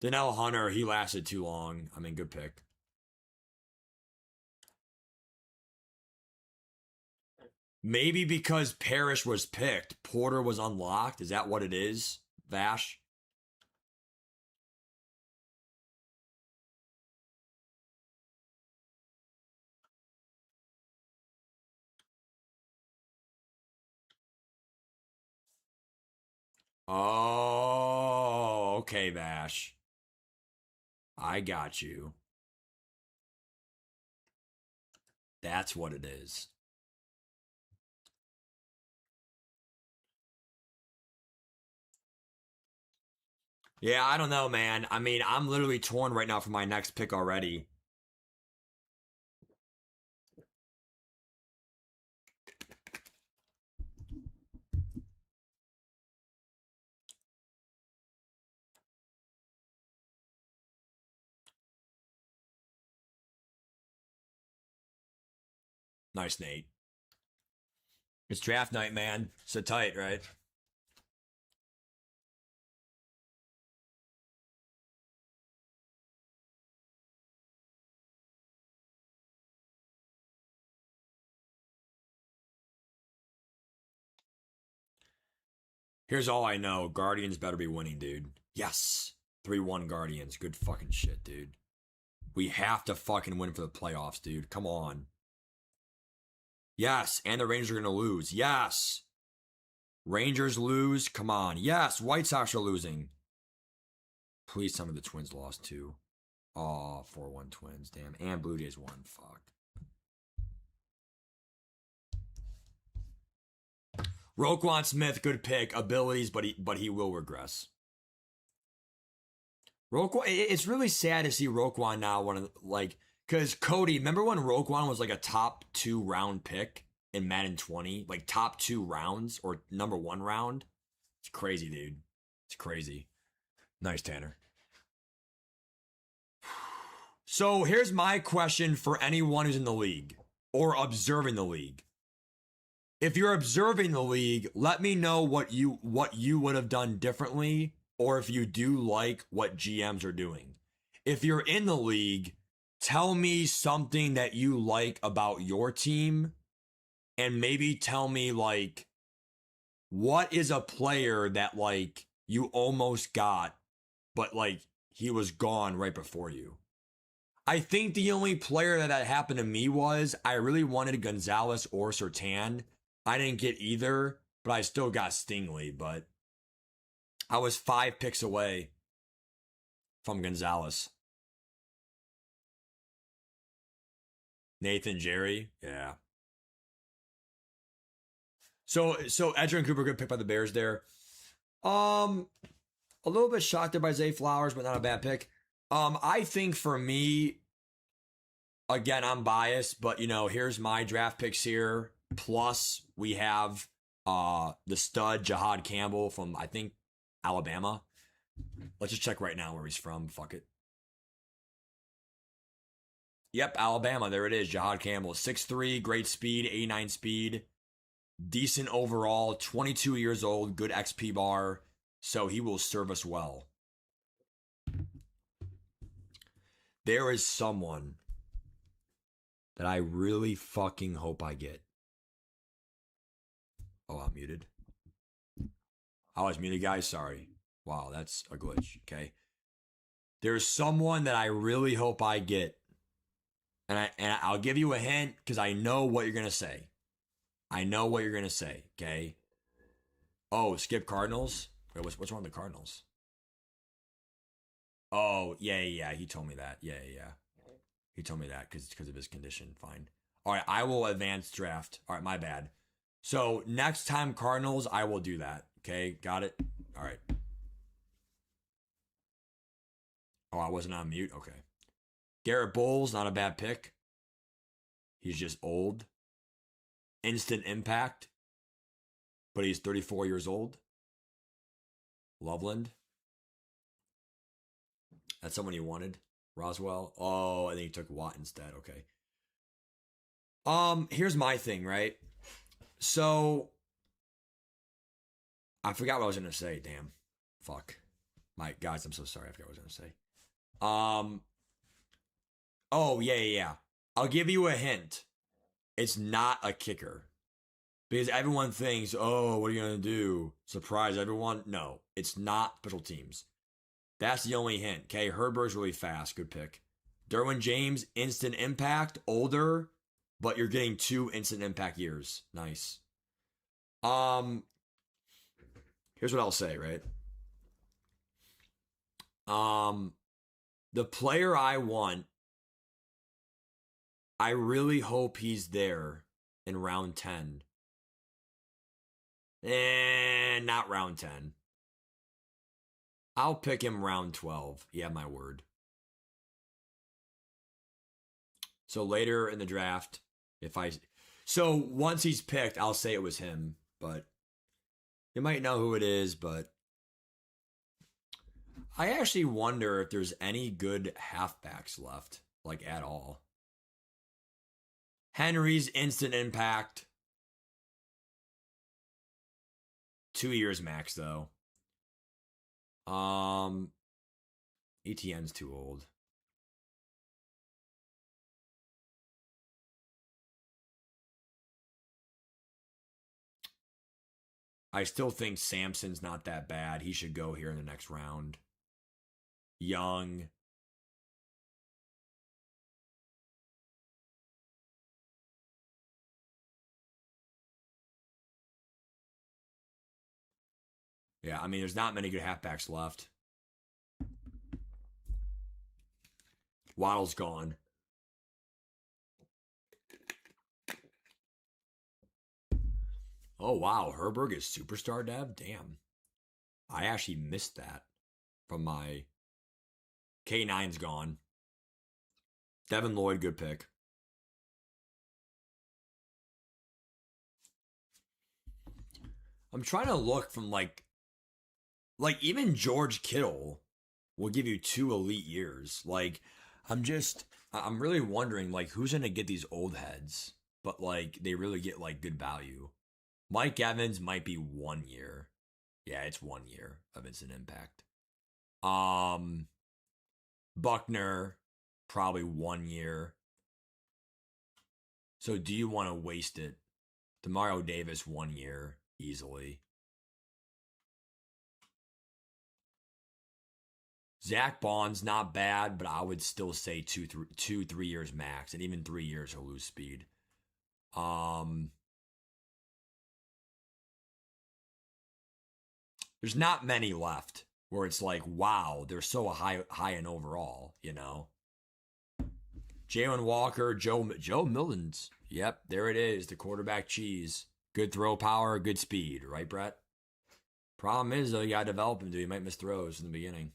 Speaker 1: Danielle Hunter, he lasted too long. I mean, good pick. Maybe because Parrish was picked, Porter was unlocked. Is that what it is, Vash? Oh, okay, Vash. I got you. That's what it is. Yeah, I don't know, man. I mean, I'm literally torn right now for my next pick already. Nice, Nate. It's draft night, man. So tight, right? Here's all I know. Guardians better be winning, dude. Yes. 3-1 Guardians. Good fucking shit, dude. We have to fucking win for the playoffs, dude. Come on. Yes. And the Rangers are going to lose. Yes. Rangers lose. Come on. Yes. White Sox are losing. Please tell me the Twins lost too. Oh, 4-1 Twins. Damn. And Blue Jays won. Fuck. Roquan Smith, good pick. Abilities, but he will regress. Roquan, it's really sad to see Roquan now. Because Cody, remember when Roquan was like a top 2 round pick in Madden 20, like top 2 rounds or number 1 round? It's crazy, dude. It's crazy. Nice, Tanner. So here's my question for anyone who's in the league or observing the league. If you're observing the league, let me know what you would have done differently, or if you do like what GMs are doing. If you're in the league, tell me something that you like about your team, and maybe tell me like what is a player that like you almost got, but like he was gone right before you. I think the only player that happened to me was I really wanted Gonzalez or Sertan. I didn't get either, but I still got Stingley. But I was 5 picks away from Gonzalez. Nathan Jerry, yeah. So Edgerrin Cooper, good pick by the Bears there. A little bit shocked there by Zay Flowers, but not a bad pick. I think for me, again, I'm biased, but here's my draft picks here. Plus, we have the stud Jahad Campbell from, I think, Alabama. Let's just check right now where he's from. Fuck it. Yep, Alabama. There it is. Jahad Campbell. 6'3", great speed, 89 speed. Decent overall. 22 years old. Good XP bar. So he will serve us well. There is someone that I really fucking hope I get. Oh, I'm muted. I was muted, guys. Sorry. Wow, that's a glitch. Okay. There's someone that I really hope I get. And I'll give you a hint because I know what you're going to say. I know what you're going to say. Okay. Oh, skip Cardinals? Wait, what's wrong with the Cardinals? Oh, yeah. He told me that. Yeah. He told me that because of his condition. Fine. All right. I will advance draft. All right. My bad. So next time Cardinals, I will do that. Okay, got it? All right. Oh, I wasn't on mute? Okay. Garrett Bowles, not a bad pick. He's just old. Instant impact. But he's 34 years old. Loveland. That's someone you wanted. Roswell. Oh, I think he took Watt instead. Okay. Here's my thing, right? So, I forgot what I was going to say. Damn. Fuck. Guys, I'm so sorry. I forgot what I was going to say. Oh, yeah. I'll give you a hint. It's not a kicker. Because everyone thinks, oh, what are you going to do? Surprise everyone? No, it's not special teams. That's the only hint. Okay, Herbert's really fast. Good pick. Derwin James, instant impact, older, but you're getting 2 instant impact years. Nice. Here's what I'll say, right? The player I want, I really hope he's there in round 10. And not round 10. I'll pick him round 12. Yeah, my word. So later in the draft, so once he's picked, I'll say it was him, but you might know who it is, but I actually wonder if there's any good halfbacks left, like at all. Henry's instant impact. 2 years max, though. ETN's too old. I still think Samson's not that bad. He should go here in the next round. Young. Yeah, I mean, there's not many good halfbacks left. Waddle's gone. Oh, wow. Herberg is superstar dev? Damn. I actually missed that from my... K9's gone. Devin Lloyd, good pick. I'm trying to look from like even George Kittle will give you 2 elite years. Like, I'm really wondering, like, who's going to get these old heads, but, like, they really get, like, good value. Mike Evans might be 1 year. Yeah, it's 1 year of instant impact. Buckner, probably 1 year. So do you want to waste it? Demario Davis, 1 year, easily. Zach Bond's not bad, but I would still say 3 years max, and even 3 years he'll lose speed. There's not many left where it's like, wow, they're so high in overall, you know. Jalen Walker, Joe Milton's. Yep, there it is, the quarterback cheese. Good throw power, good speed, right, Brett? Problem is, though, you gotta develop him, dude. He might miss throws in the beginning.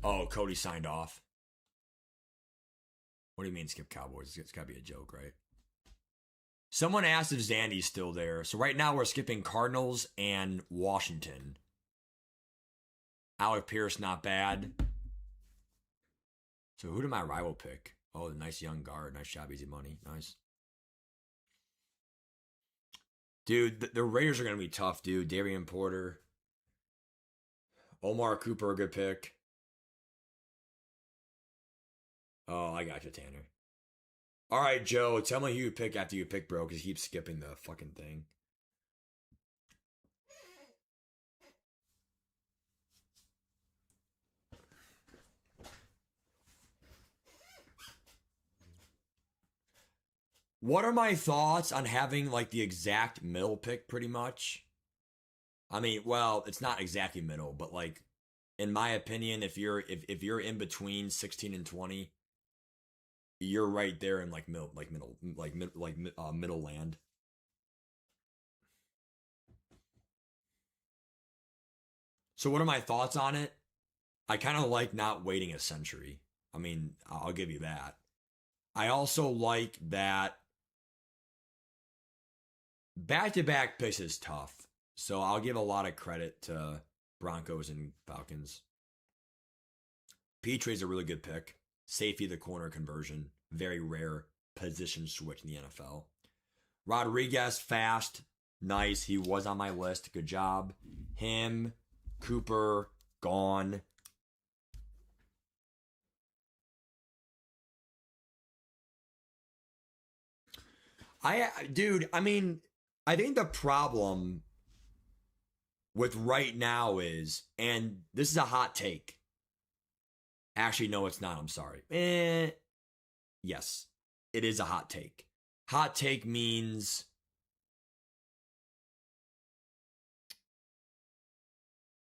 Speaker 1: Oh, Cody signed off. What do you mean skip Cowboys? It's got to be a joke, right? Someone asked if Zandy's still there. So right now we're skipping Cardinals and Washington. Alec Pierce, not bad. So who did my rival pick? Oh, the nice young guard. Nice job, easy money. Nice. Dude, the Raiders are going to be tough, dude. Darian Porter. Omar Cooper, a good pick. Oh, I got you, Tanner. All right, Joe, tell me who you pick after you pick, bro, because he keeps skipping the fucking thing. What are my thoughts on having, like, the exact middle pick, pretty much? I mean, well, it's not exactly middle, but, like, in my opinion, if you're in between 16 and 20, you're right there in middle land. So what are my thoughts on it? I kind of like not waiting a century. I mean, I'll give you that. I also like that back-to-back picks is tough. So I'll give a lot of credit to Broncos and Falcons. Petre's a really good pick. Safety the corner conversion. Very rare position switch in the NFL. Rodriguez, fast. Nice. He was on my list. Good job. Him. Cooper. Gone. Dude, I mean, I think the problem with right now is, and this is a hot take. Actually, no, it's not. I'm sorry. Yes, it is a hot take. Hot take means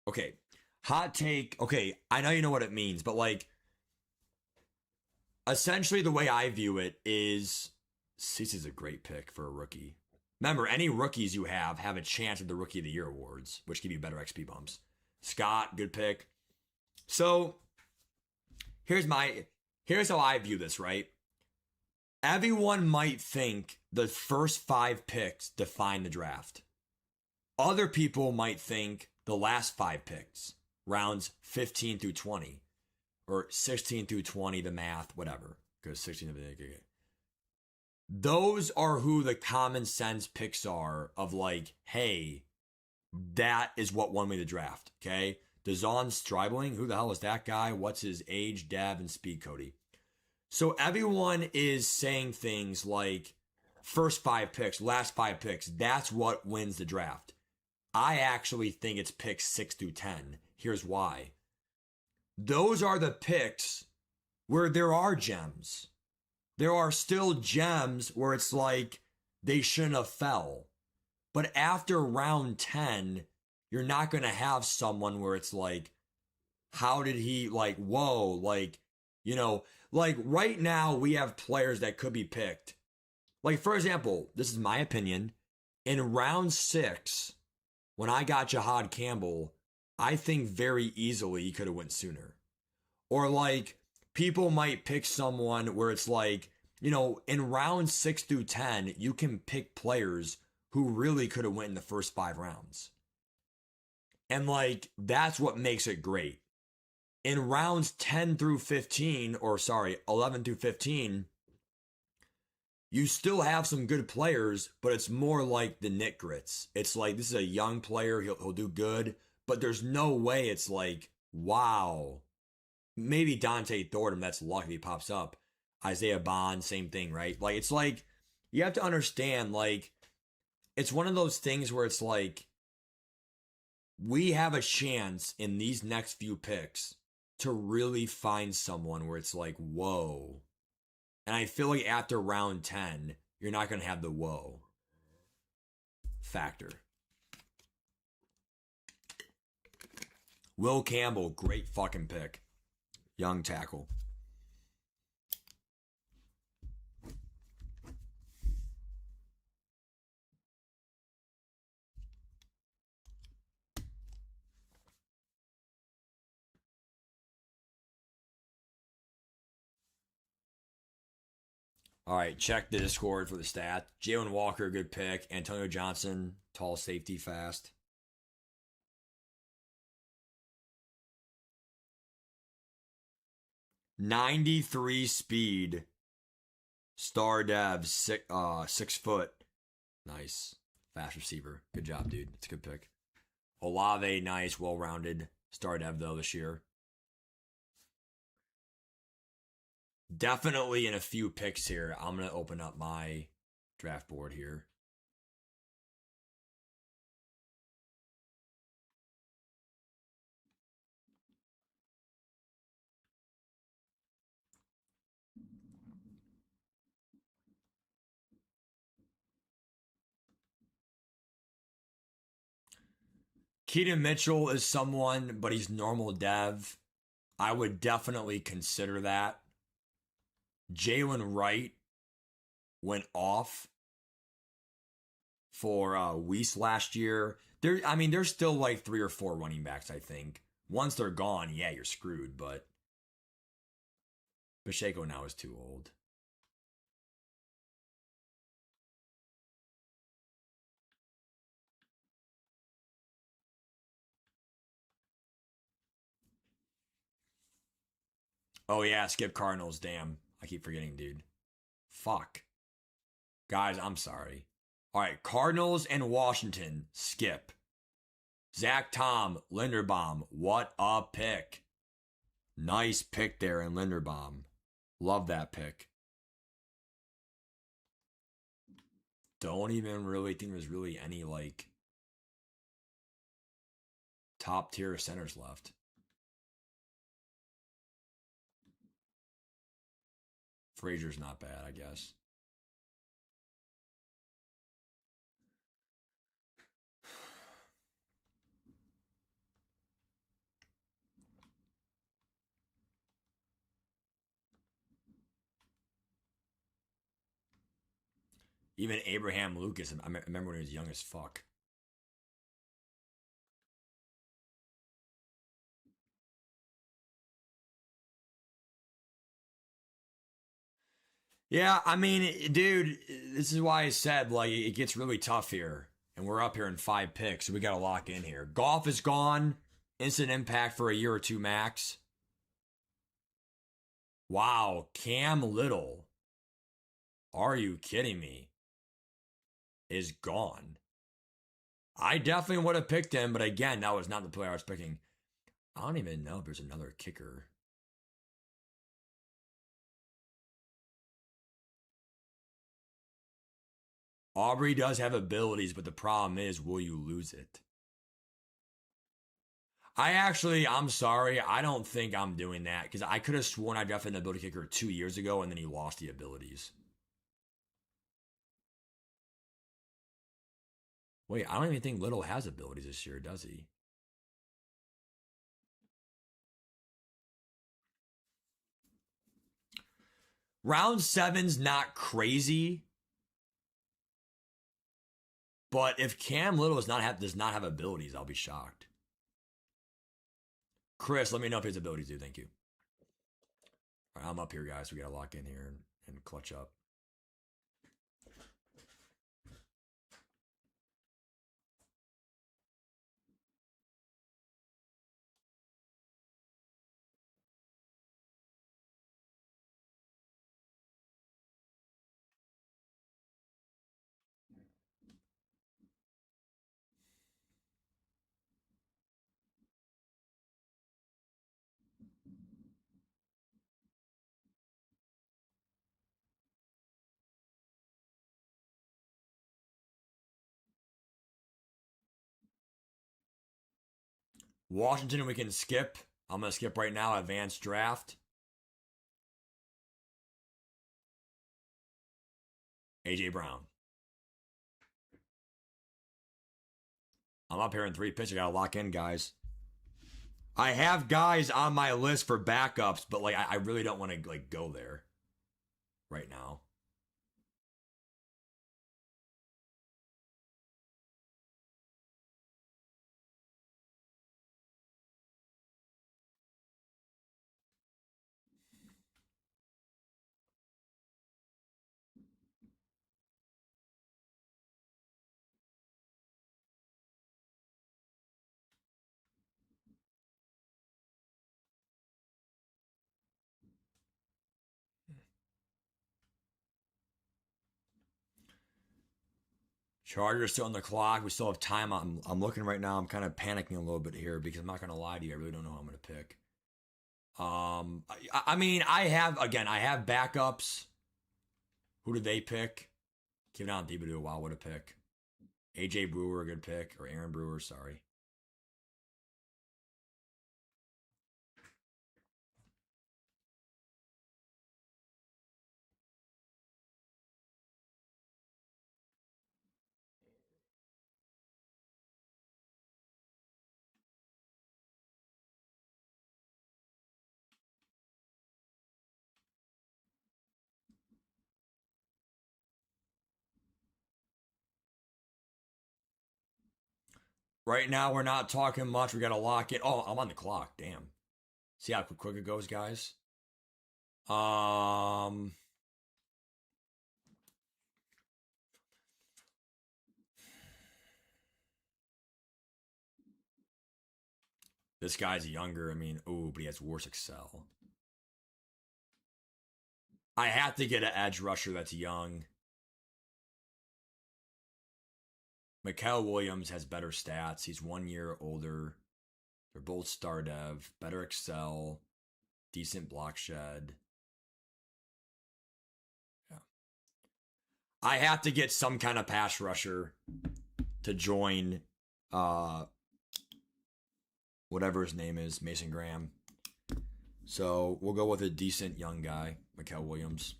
Speaker 1: okay. Hot take. Okay, I know you know what it means, but like, essentially, the way I view it is, Cease's a great pick for a rookie. Remember, any rookies you have a chance at the Rookie of the Year awards, which give you better XP bumps. Scott, good pick. So here's how I view this, right? Everyone might think the first 5 picks define the draft. Other people might think the last 5 picks, rounds 15 through 20, or 16 through 20, the math, whatever, because 16 of it. Those are who the common sense picks are of like, hey, that is what won me the draft, okay? DeZon Stribling, who the hell is that guy? What's his age, dev, and speed, Cody? So everyone is saying things like first 5 picks, last 5 picks, that's what wins the draft. I actually think it's picks 6 through 10. Here's why. Those are the picks where there are gems. There are still gems where it's like they shouldn't have fell. But after round 10, you're not going to have someone where it's like, how did he, like, whoa, like, you know, like right now we have players that could be picked. Like, for example, this is my opinion. In round 6, when I got Jahad Campbell, I think very easily he could have went sooner. Or like, people might pick someone where it's like, you know, in round 6 through 10, you can pick players who really could have went in the first 5 rounds. And like, that's what makes it great. In rounds 10 through 15, or sorry, 11 through 15, you still have some good players, but it's more like the Nick Grits. It's like, this is a young player, he'll do good, but there's no way it's like, wow. Maybe Dante Thornton, that's lucky he pops up. Isaiah Bond, same thing, right? Like, it's like, you have to understand, like, it's one of those things where it's like, we have a chance in these next few picks to really find someone where it's like, whoa. And I feel like after round 10, you're not going to have the whoa factor. Will Campbell, great fucking pick. Young tackle. All right, check the Discord for the stat. Jalen Walker, good pick. Antonio Johnson, tall safety, fast. .93 speed. Star dev, 6 foot. Nice. Fast receiver. Good job, dude. It's a good pick. Olave, nice, well-rounded. Star dev, though, this year. Definitely in a few picks here, I'm going to open up my draft board here. Keaton Mitchell is someone, but he's normal dev. I would definitely consider that. Jalen Wright went off for Weiss last year. There's still like 3 or 4 running backs, I think. Once they're gone, yeah, you're screwed, but Pacheco now is too old. Oh yeah, skip Cardinals, damn. I keep forgetting, dude. Fuck. Guys, I'm sorry. All right, Cardinals and Washington, skip. Zach Tom, Linderbaum, what a pick. Nice pick there in Linderbaum. Love that pick. Don't even really think there's really any, like, top tier centers left. Frazier's not bad, I guess. Even Abraham Lucas, I remember when he was young as fuck. Yeah, I mean, dude, this is why I said, like, it gets really tough here. And we're up here in 5 picks, so we got to lock in here. Goff is gone. Instant impact for a year or two max. Wow, Cam Little. Are you kidding me? Is gone. I definitely would have picked him, but again, that was not the player I was picking. I don't even know if there's another kicker. Aubrey does have abilities, but the problem is, will you lose it? I'm sorry. I don't think I'm doing that because I could have sworn I drafted an ability kicker 2 years ago and then he lost the abilities. Wait, I don't even think Little has abilities this year, does he? Round 7's not crazy, but if Cam Little does not have abilities, I'll be shocked. Chris, let me know if his abilities do. Thank you. All right, I'm up here, guys. We gotta lock in here and clutch up. Washington, we can skip. I'm gonna skip right now. Advanced draft. AJ Brown. I'm up here in 3 picks. I gotta lock in, guys. I have guys on my list for backups, but like I really don't want to like go there right now. Chargers still on the clock. We still have time. I'm looking right now. I'm kind of panicking a little bit here because I'm not gonna lie to you. I really don't know who I'm gonna pick. I mean, I have backups. Who did they pick? Kevin Allen Thibodeau. Wow, what a pick. AJ Brewer, a good pick, or Aaron Brewer. Sorry. Right now, we're not talking much. We got to lock it. Oh, I'm on the clock. Damn. See how quick it goes, guys. Um, this guy's younger. I mean, ooh, but he has worse Excel. I have to get an edge rusher that's young. Mikael Williams has better stats. He's 1 year older. They're both star dev, better Excel, decent block shed. Yeah. I have to get some kind of pass rusher to join whatever his name is, Mason Graham. So we'll go with a decent young guy, Mikael Williams.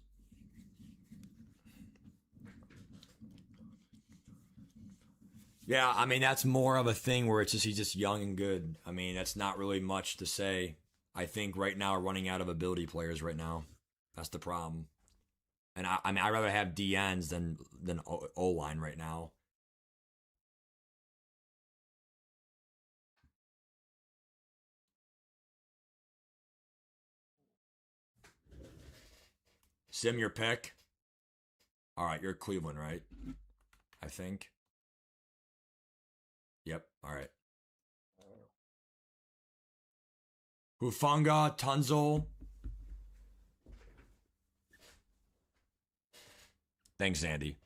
Speaker 1: Yeah, I mean that's more of a thing where he's just young and good. I mean that's not really much to say. I think right now we're running out of ability players right now. That's the problem. And I mean I'd rather have DNs than O line right now. Sim, your pick. All right, you're Cleveland, right? I think. Yep. All right. Hufanga, Tunzel. Thanks, Andy.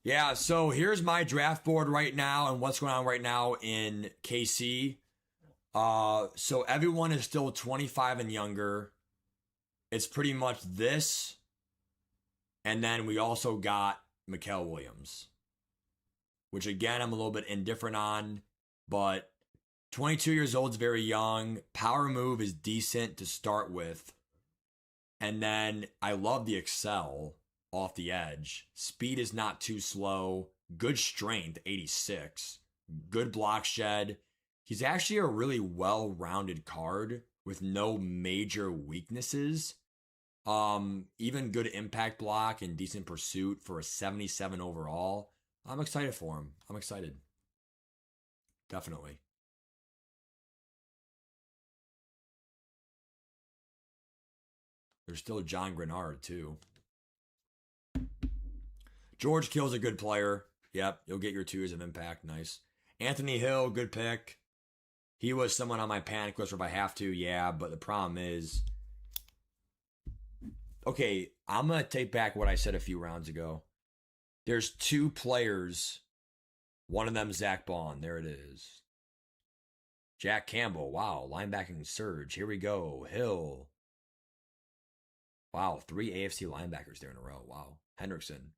Speaker 1: Yeah, so here's my draft board right now and what's going on right now in KC. So everyone is still 25 and younger. It's pretty much this. And then we also got Mikael Williams, which again, I'm a little bit indifferent on, but 22 years old is very young. Power move is decent to start with. And then I love the excel off the edge. Speed is not too slow. Good strength, 86. Good block shed. He's actually a really well-rounded card with no major weaknesses. Even good impact block and decent pursuit for a 77 overall. I'm excited for him. I'm excited. Definitely. There's still John Grenard, too. George Kill's a good player. Yep, you'll get your 2 years of impact. Nice. Anthony Hill, good pick. He was someone on my panic list if I have to, yeah, but the problem is... Okay, I'm going to take back what I said a few rounds ago. There's 2 players. One of them, Zach Bond. There it is. Jack Campbell. Wow, linebacking surge. Here we go. Hill. Wow, 3 AFC linebackers there in a row. Wow. Hendrickson.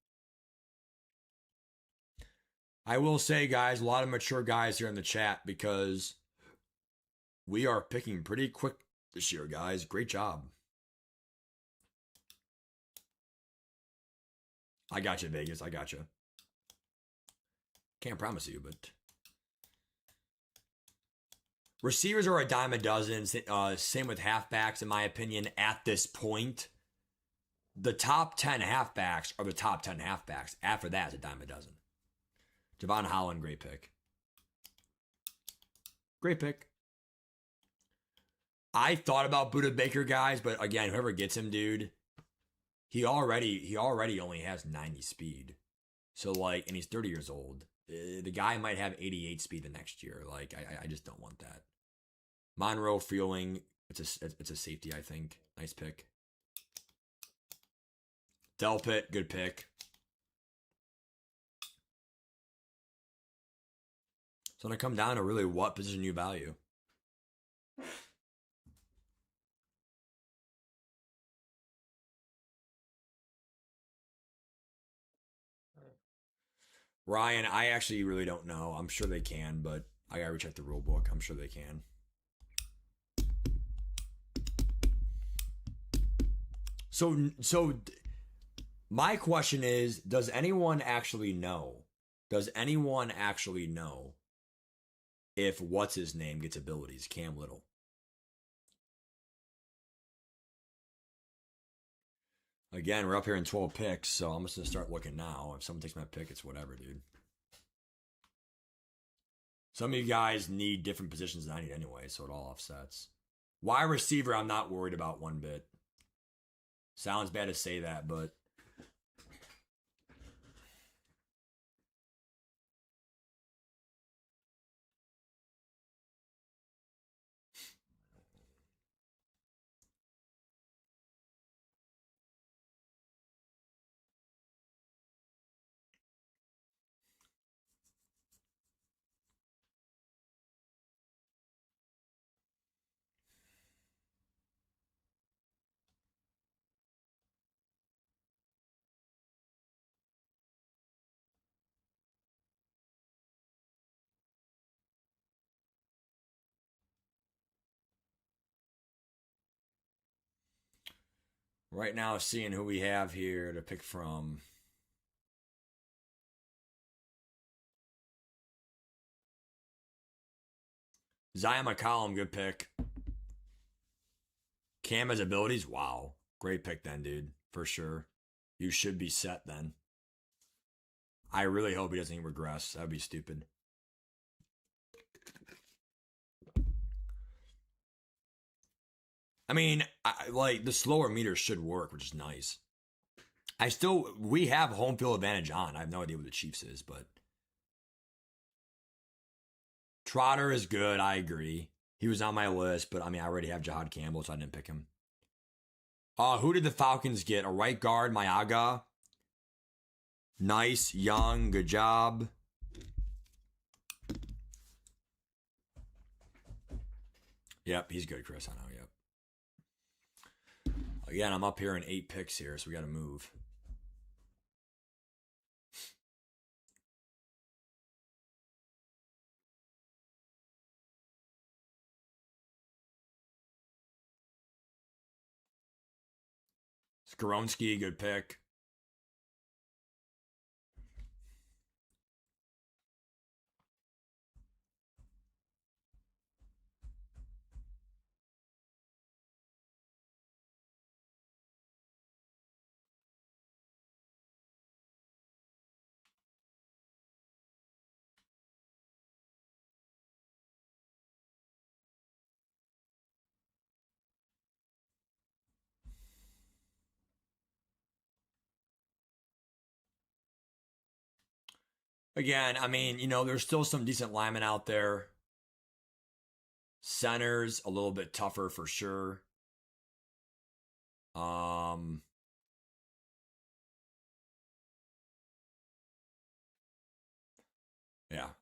Speaker 1: I will say, guys, a lot of mature guys here in the chat because we are picking pretty quick this year, guys. Great job. I got you, Vegas. I got you. Can't promise you, but... Receivers are a dime a dozen. Same with halfbacks, in my opinion, at this point. The top 10 halfbacks are the top 10 halfbacks. After that, it's a dime a dozen. Javon Holland, great pick. Great pick. I thought about Buda Baker, guys, but again, whoever gets him, dude, he already only has 90 speed. So, like, and he's 30 years old. The guy might have 88 speed the next year. Like, I just don't want that. Monroe Feeling, it's a safety, I think. Nice pick. Delpit, good pick. It's going to come down to really what position you value. Ryan, I actually really don't know. I'm sure they can, but I gotta recheck the rule book. I'm sure they can. So my question is, does anyone actually know? Does anyone actually know if what's his name gets abilities? Cam Little. Again, we're up here in 12 picks, so I'm just gonna start looking now. If someone takes my pick, it's whatever, dude. Some of you guys need different positions than I need anyway, so it all offsets. Wide receiver, I'm not worried about one bit. Sounds bad to say that, but right now, seeing who we have here to pick from. Zion McCollum, good pick. Cam has abilities. Wow. Great pick then, dude. For sure. You should be set then. I really hope he doesn't regress. That would be stupid. I mean, like, the slower meters should work, which is nice. we have home field advantage on. I have no idea what the Chiefs is, but Trotter is good. I agree. He was on my list, but I mean, I already have Jahad Campbell, so I didn't pick him. Who did the Falcons get? A right guard, Mayaga. Nice, young, good job. Yep, he's good, Chris. I know, yep. Again, I'm up here in 8 picks here, so we got to move. Skoronski, good pick. Again, I mean, you know, there's still some decent linemen out there. Centers, a little bit tougher for sure. Yeah,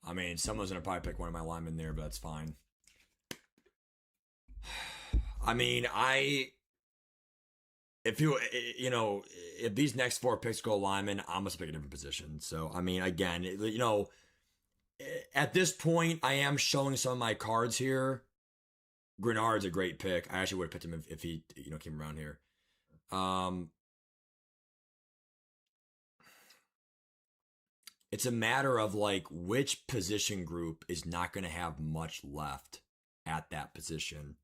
Speaker 1: I mean, someone's going to probably pick one of my linemen there, but that's fine. I mean, if you know, if these next 4 picks go linemen, I'm going to pick a different position. So, I mean, again, you know, at this point, I am showing some of my cards here. Grenard's a great pick. I actually would have picked him if he, you know, came around here. It's a matter of like which position group is not going to have much left at that position.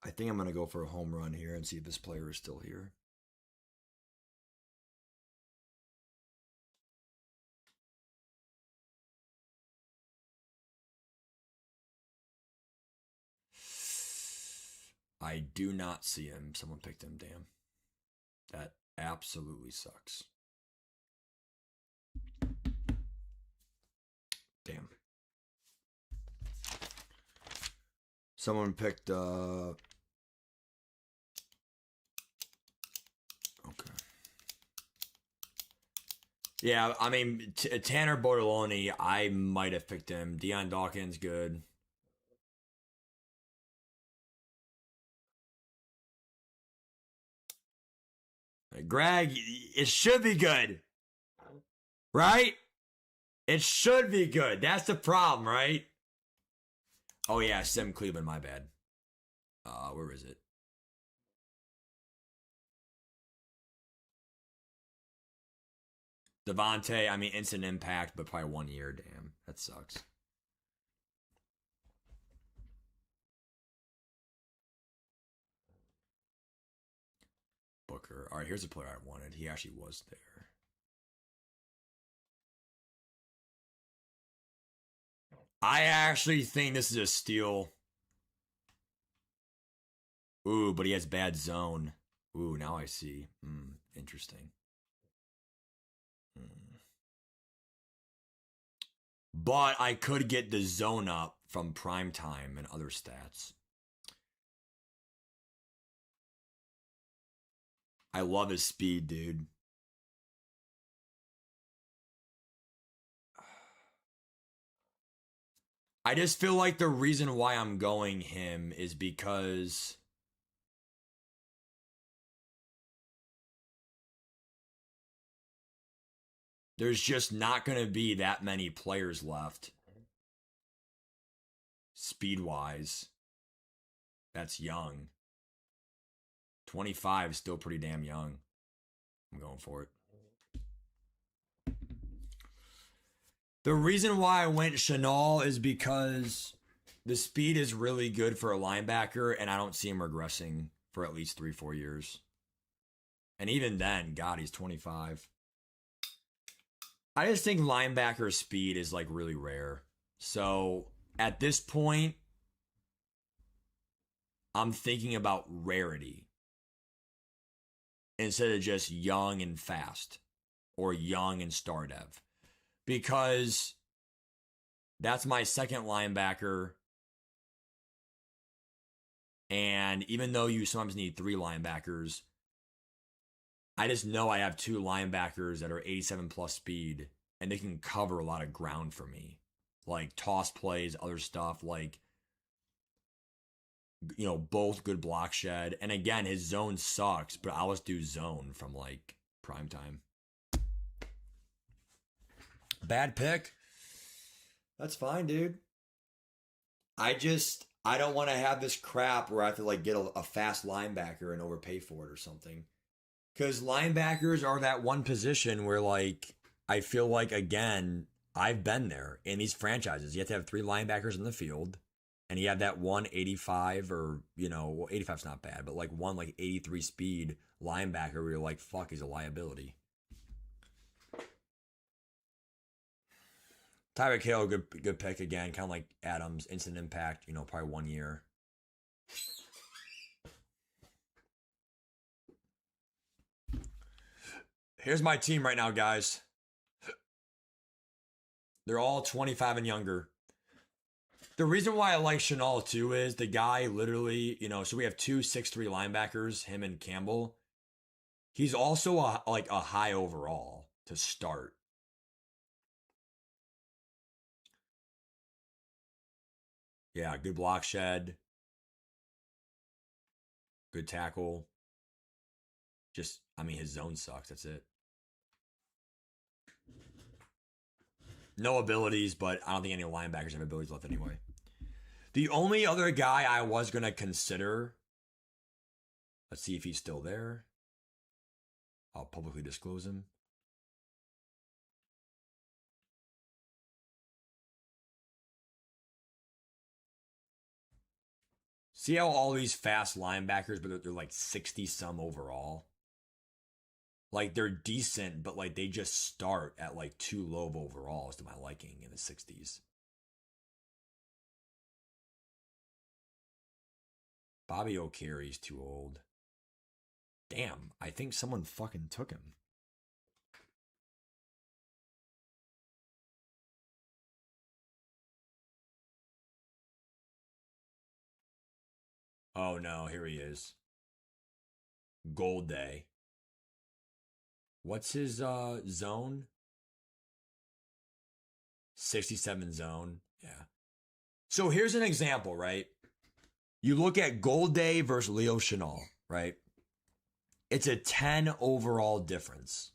Speaker 1: I think I'm going to go for a home run here and see if this player is still here. I do not see him. Someone picked him. Damn. That absolutely sucks. Damn. Someone picked okay. Yeah, I mean Tanner Bortoloni, I might have picked him. Deion Dawkins, good. Greg, it should be good. Right? It should be good. That's the problem, right? Oh yeah, Sim Cleveland, my bad. Where is it? Devontae, I mean instant impact, but probably 1 year. Damn, that sucks. Booker. All right, here's a player I wanted. He actually was there. I actually think this is a steal. Ooh, but he has bad zone. Ooh, now I see. Interesting. But I could get the zone up from prime time and other stats. I love his speed, dude. I just feel like the reason why I'm going him is because there's just not going to be that many players left. Speed-wise. That's young. 25 is still pretty damn young. I'm going for it. The reason why I went Chanel is because the speed is really good for a linebacker, and I don't see him regressing for at least 3-4 years. And even then, God, he's 25. I just think linebacker speed is like really rare. So at this point, I'm thinking about rarity instead of just young and fast or young and star dev. Because that's my second linebacker. And even though you sometimes need 3 linebackers, I just know I have 2 linebackers that are 87 plus speed, and they can cover a lot of ground for me. Like toss plays, other stuff, like, you know, both good block shed. And again, his zone sucks, but I'll just do zone from like prime time. Bad pick. That's fine, dude. I don't want to have this crap where I have to like get a fast linebacker and overpay for it or something. Because linebackers are that one position where, like, I feel like, again, I've been there in these franchises. You have to have 3 linebackers in the field, and you have that 185 or, you know, well, 85's not bad, but like one like 83 speed linebacker where you're like, fuck, he's a liability. Tyreek Hill, good pick again, kind of like Adams, instant impact, you know, probably 1 year. Here's my team right now, guys. They're all 25 and younger. The reason why I like Chenal too is the guy literally, you know, so we have 2 6'3" linebackers, him and Campbell. He's also a high overall to start. Yeah, good block shed. Good tackle. Just, I mean, his zone sucks. That's it. No abilities, but I don't think any linebackers have abilities left anyway. The only other guy I was going to consider, let's see if he's still there. I'll publicly disclose him. See how all these fast linebackers, but they're like 60-some overall? Like, they're decent, but like they just start at like too low of overalls to my liking in the 60s. Bobby O'Carey's too old. Damn, I think someone fucking took him. Oh no, here he is. Gold Day. What's his zone? 67 zone. Yeah. So here's an example, right? You look at Gold Day versus Leo Chenal, right? It's a 10 overall difference.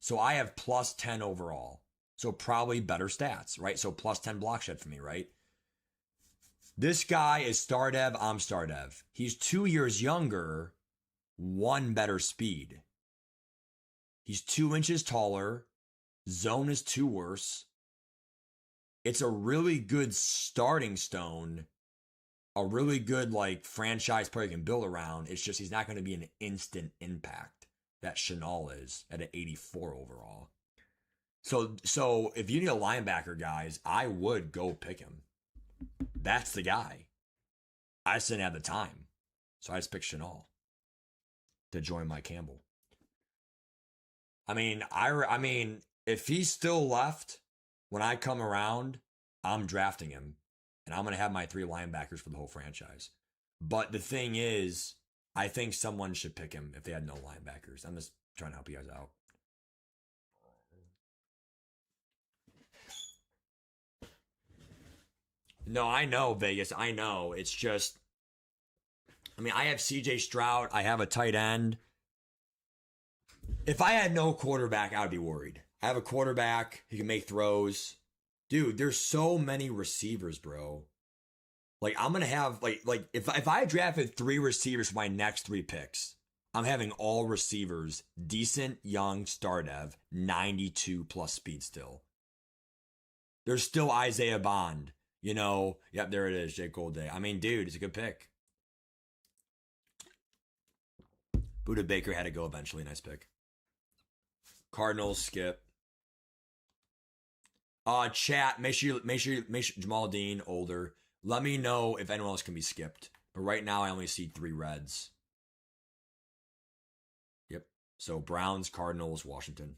Speaker 1: So I have plus 10 overall. So probably better stats, right? So plus 10 block shed for me, right? This guy is star dev, I'm star dev. He's 2 years younger, 1 better speed. He's 2 inches taller. Zone is 2 worse. It's a really good starting stone. A really good, like, franchise player you can build around. It's just he's not going to be an instant impact that Chenal is at an 84 overall. So if you need a linebacker, guys, I would go pick him. That's the guy. I just didn't have the time. So I just picked Chenal to join my Campbell. I mean, if he's still left when I come around, I'm drafting him. And I'm going to have my 3 linebackers for the whole franchise. But the thing is, I think someone should pick him if they had no linebackers. I'm just trying to help you guys out. No, I know, Vegas. I know. It's just, I mean, I have CJ Stroud. I have a tight end. If I had no quarterback, I would be worried. I have a quarterback. He can make throws. Dude, there's so many receivers, bro. Like, I'm going to have, like if I drafted 3 receivers for my next 3 picks, I'm having all receivers, decent, young, star dev, 92 plus speed still. There's still Isaiah Bond. You know, yep, there it is, Jake Golday. I mean, dude, it's a good pick. Buda Baker had to go eventually. Nice pick. Cardinals, skip. Chat, make sure Jamal Dean, older. Let me know if anyone else can be skipped. But right now, I only see 3 reds. Yep. So Browns, Cardinals, Washington.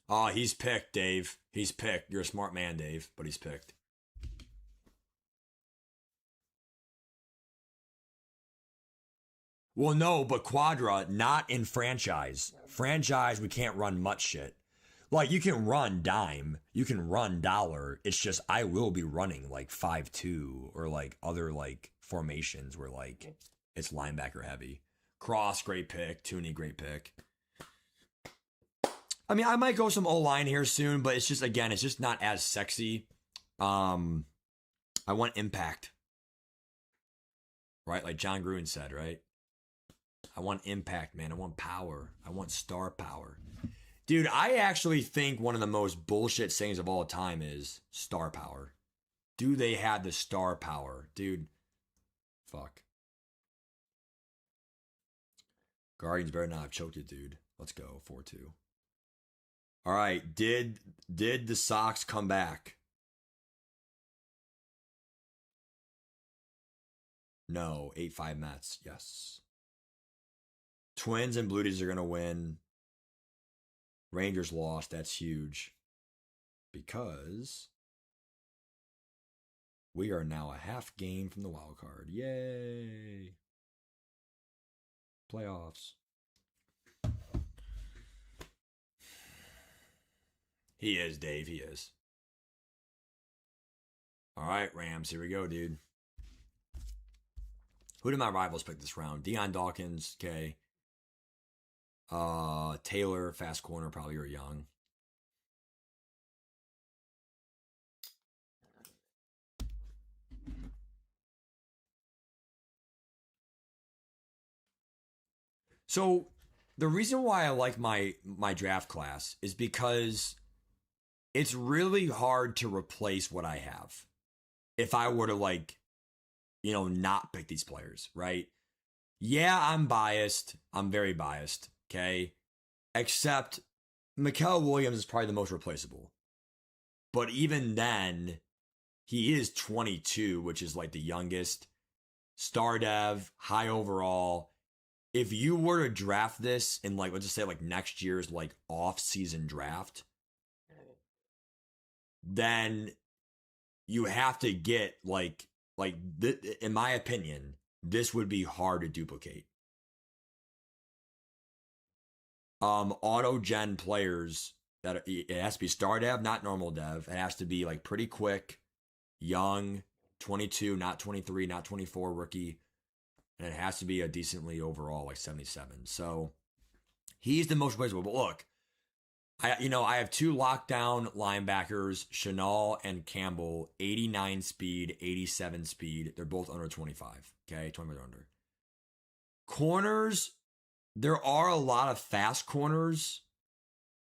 Speaker 1: Oh, he's picked, Dave. He's picked. You're a smart man, Dave, but he's picked. Well, no, but Quadra, not in franchise. Franchise, we can't run much shit. Like, you can run dime, you can run dollar. It's just, I will be running like 5-2 or like other like formations where like it's linebacker heavy. Cross, great pick. Tooney, great pick. I mean, I might go some O-line here soon, but it's just, again, it's just not as sexy. I want impact. Right? Like John Gruden said, right? I want impact, man. I want power. I want star power. Dude, I actually think one of the most bullshit sayings of all time is star power. Do they have the star power? Dude, fuck. Guardians better not have choked it, dude. Let's go, 4-2. All right, did the Sox come back? No, 8-5 Mets. Yes. Twins and Blue Jays are going to win. Rangers lost. That's huge. Because we are now a half game from the wild card. Yay. Playoffs. He is, Dave. He is. All right, Rams. Here we go, dude. Who did my rivals pick this round? Deion Dawkins, okay. Taylor, fast corner, probably or Young. So the reason why I like my draft class is because it's really hard to replace what I have. If I were to like, not pick these players, right? Yeah, I'm biased. I'm very biased. Okay. Except Mikael Williams is probably the most replaceable. But even then, he is 22, which is like the youngest. Star dev, high overall. If you were to draft this in like, let's just say like next year's like off-season draft, then you have to get in my opinion, this would be hard to duplicate. Auto gen players that it has to be star dev, not normal dev. It has to be like pretty quick, young, 22, not 23, not 24 rookie, and it has to be a decently overall like 77. So he's the most replaceable. But look, I have 2 lockdown linebackers, Chenal and Campbell, 89 speed, 87 speed. They're both under 25. Okay, 25 under. Corners, there are a lot of fast corners,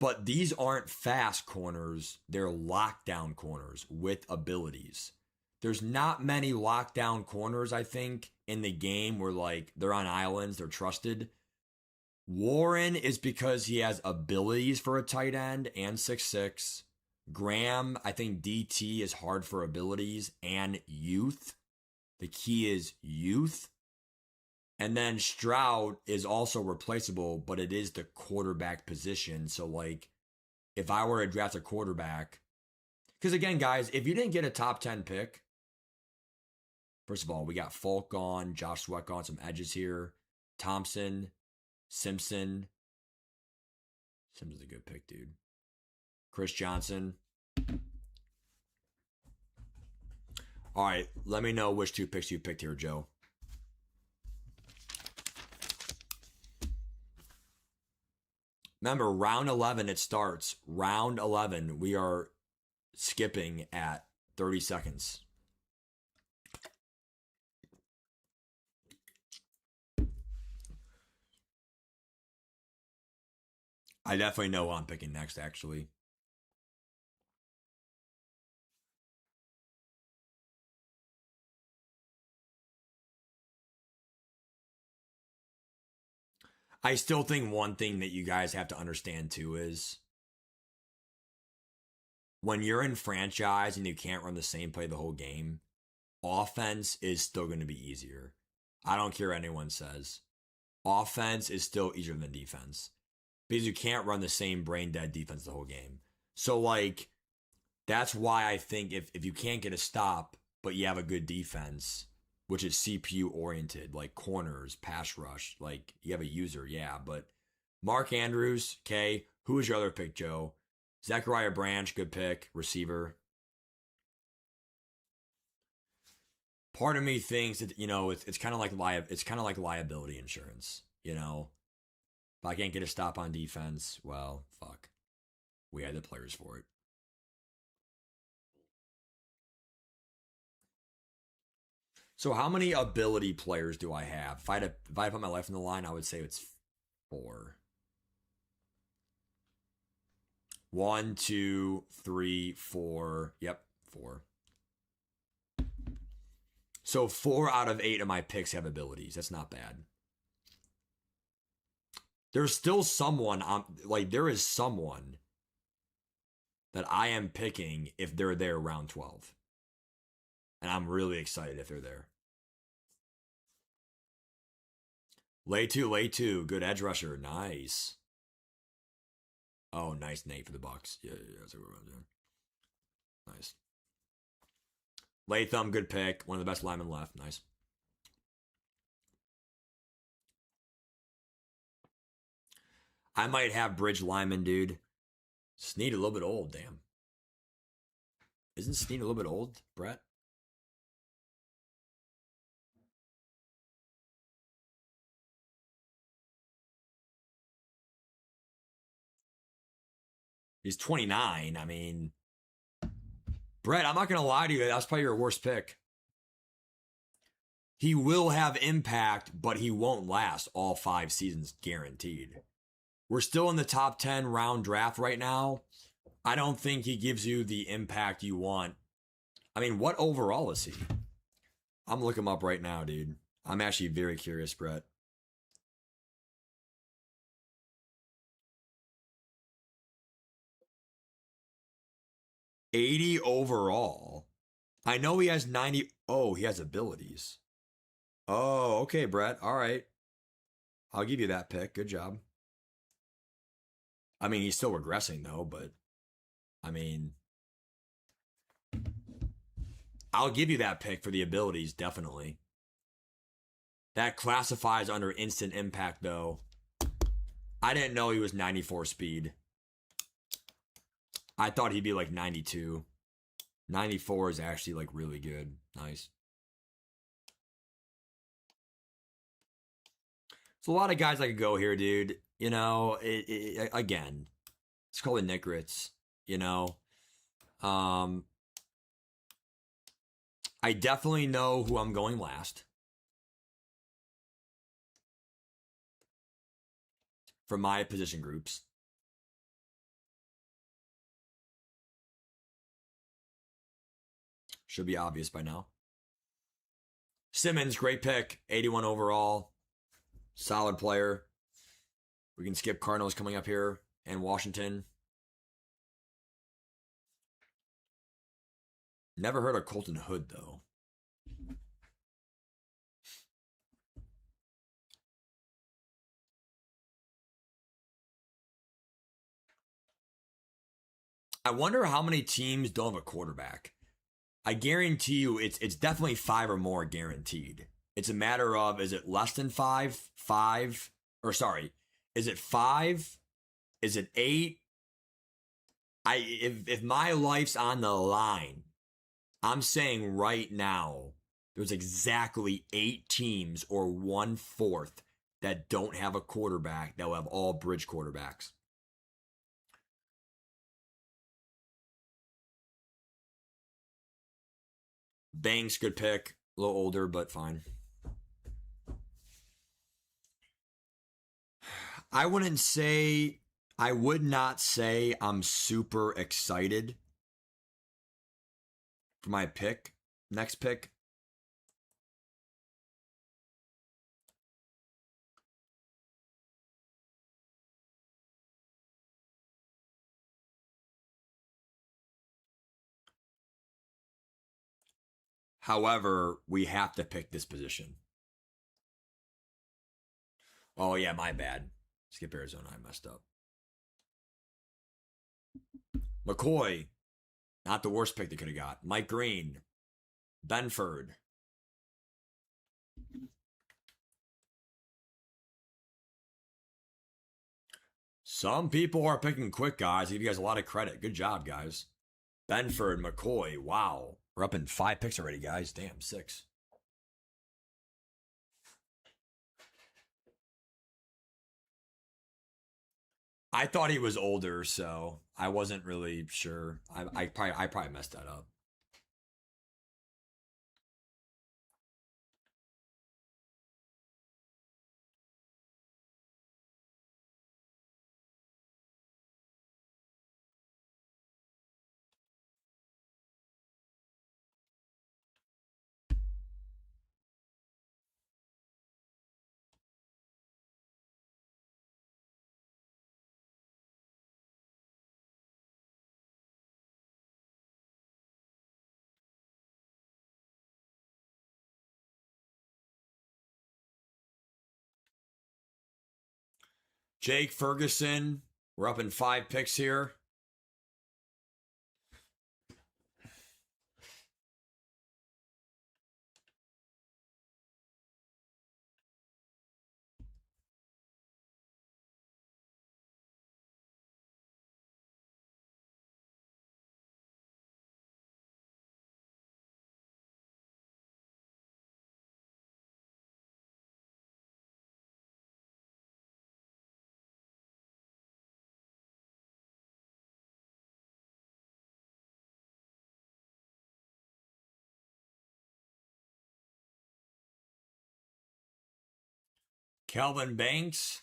Speaker 1: but these aren't fast corners. They're lockdown corners with abilities. There's not many lockdown corners, I think, in the game where like they're on islands, they're trusted. Warren is because he has abilities for a tight end and 6'6". Graham, I think DT is hard for abilities and youth. The key is youth. And then Stroud is also replaceable, but it is the quarterback position. So, like, if I were to draft a quarterback, because again, guys, if you didn't get a top 10 pick, first of all, we got Folk on, Josh Sweat on some edges here, Thompson, Simpson's a good pick, dude. Chris Johnson. All right, let me know which 2 picks you picked here, Joe. Remember, round 11, it starts. Round 11, we are skipping at 30 seconds. I definitely know what I'm picking next, actually. I still think one thing that you guys have to understand, too, is when you're in franchise and you can't run the same play the whole game, offense is still going to be easier. I don't care what anyone says. Offense is still easier than defense because you can't run the same brain dead defense the whole game. So, like, that's why I think if you can't get a stop, but you have a good defense, which is CPU oriented, like corners, pass rush, like you have a user, yeah. But Mark Andrews, okay. Who is your other pick, Joe? Zachariah Branch, good pick, receiver. Part of me thinks that it's kind of like liability insurance. If I can't get a stop on defense, well, fuck. We had the players for it. So how many ability players do I have? If I had to put my life on the line, I would say it's 4. 1, 2, 3, 4. Yep, 4. So 4 out of 8 of my picks have abilities. That's not bad. There's still someone, there is someone that I am picking if they're there round 12. And I'm really excited if they're there. Lay two. Good edge rusher. Nice. Oh, nice Nate for the Bucks. Yeah. That's what we're doing. Nice. Latham, good pick. One of the best linemen left. Nice. I might have Bridge Lyman, dude. Snead a little bit old, damn. Isn't Snead a little bit old, Brett? He's 29. I mean, Brett, I'm not going to lie to you. That's probably your worst pick. He will have impact, but he won't last all 5 seasons guaranteed. We're still in the top 10 round draft right now. I don't think he gives you the impact you want. I mean, what overall is he? I'm looking him up right now, dude. I'm actually very curious, Brett. 80 overall. I know he has 90. Oh, he has abilities. Oh, okay, Brett. All right. I'll give you that pick. Good job. I mean, he's still regressing, though, but I mean, I'll give you that pick for the abilities, definitely. That classifies under instant impact, though. I didn't know he was 94 speed. I thought he'd be like 92. 94 is actually like really good. Nice. So a lot of guys I could go here, dude. Again, it's called a Nick Ritz. I definitely know who I'm going last. For my position groups. Should be obvious by now. Simmons, great pick. 81 overall. Solid player. We can skip Cardinals coming up here and Washington. Never heard of Colton Hood, though. I wonder how many teams don't have a quarterback. I guarantee you it's definitely 5 or more guaranteed. It's a matter of, is it less than 5? 5? Or sorry, is it 5? Is it 8? If my life's on the line, I'm saying right now, there's exactly 8 teams or 1/4 that don't have a quarterback that will have all bridge quarterbacks. Banks, good pick. A little older, but fine. I would not say I'm super excited for my pick. Next pick. However, we have to pick this position. Oh, yeah, my bad. Skip Arizona. I messed up. McCoy. Not the worst pick they could have got. Mike Green. Benford. Some people are picking quick, guys. I give you guys a lot of credit. Good job, guys. Benford, McCoy. Wow. We're up in 5 picks already, guys. Damn, 6. I thought he was older, so I wasn't really sure. I probably messed that up. Jake Ferguson. We're up in 5 picks here. Kelvin Banks.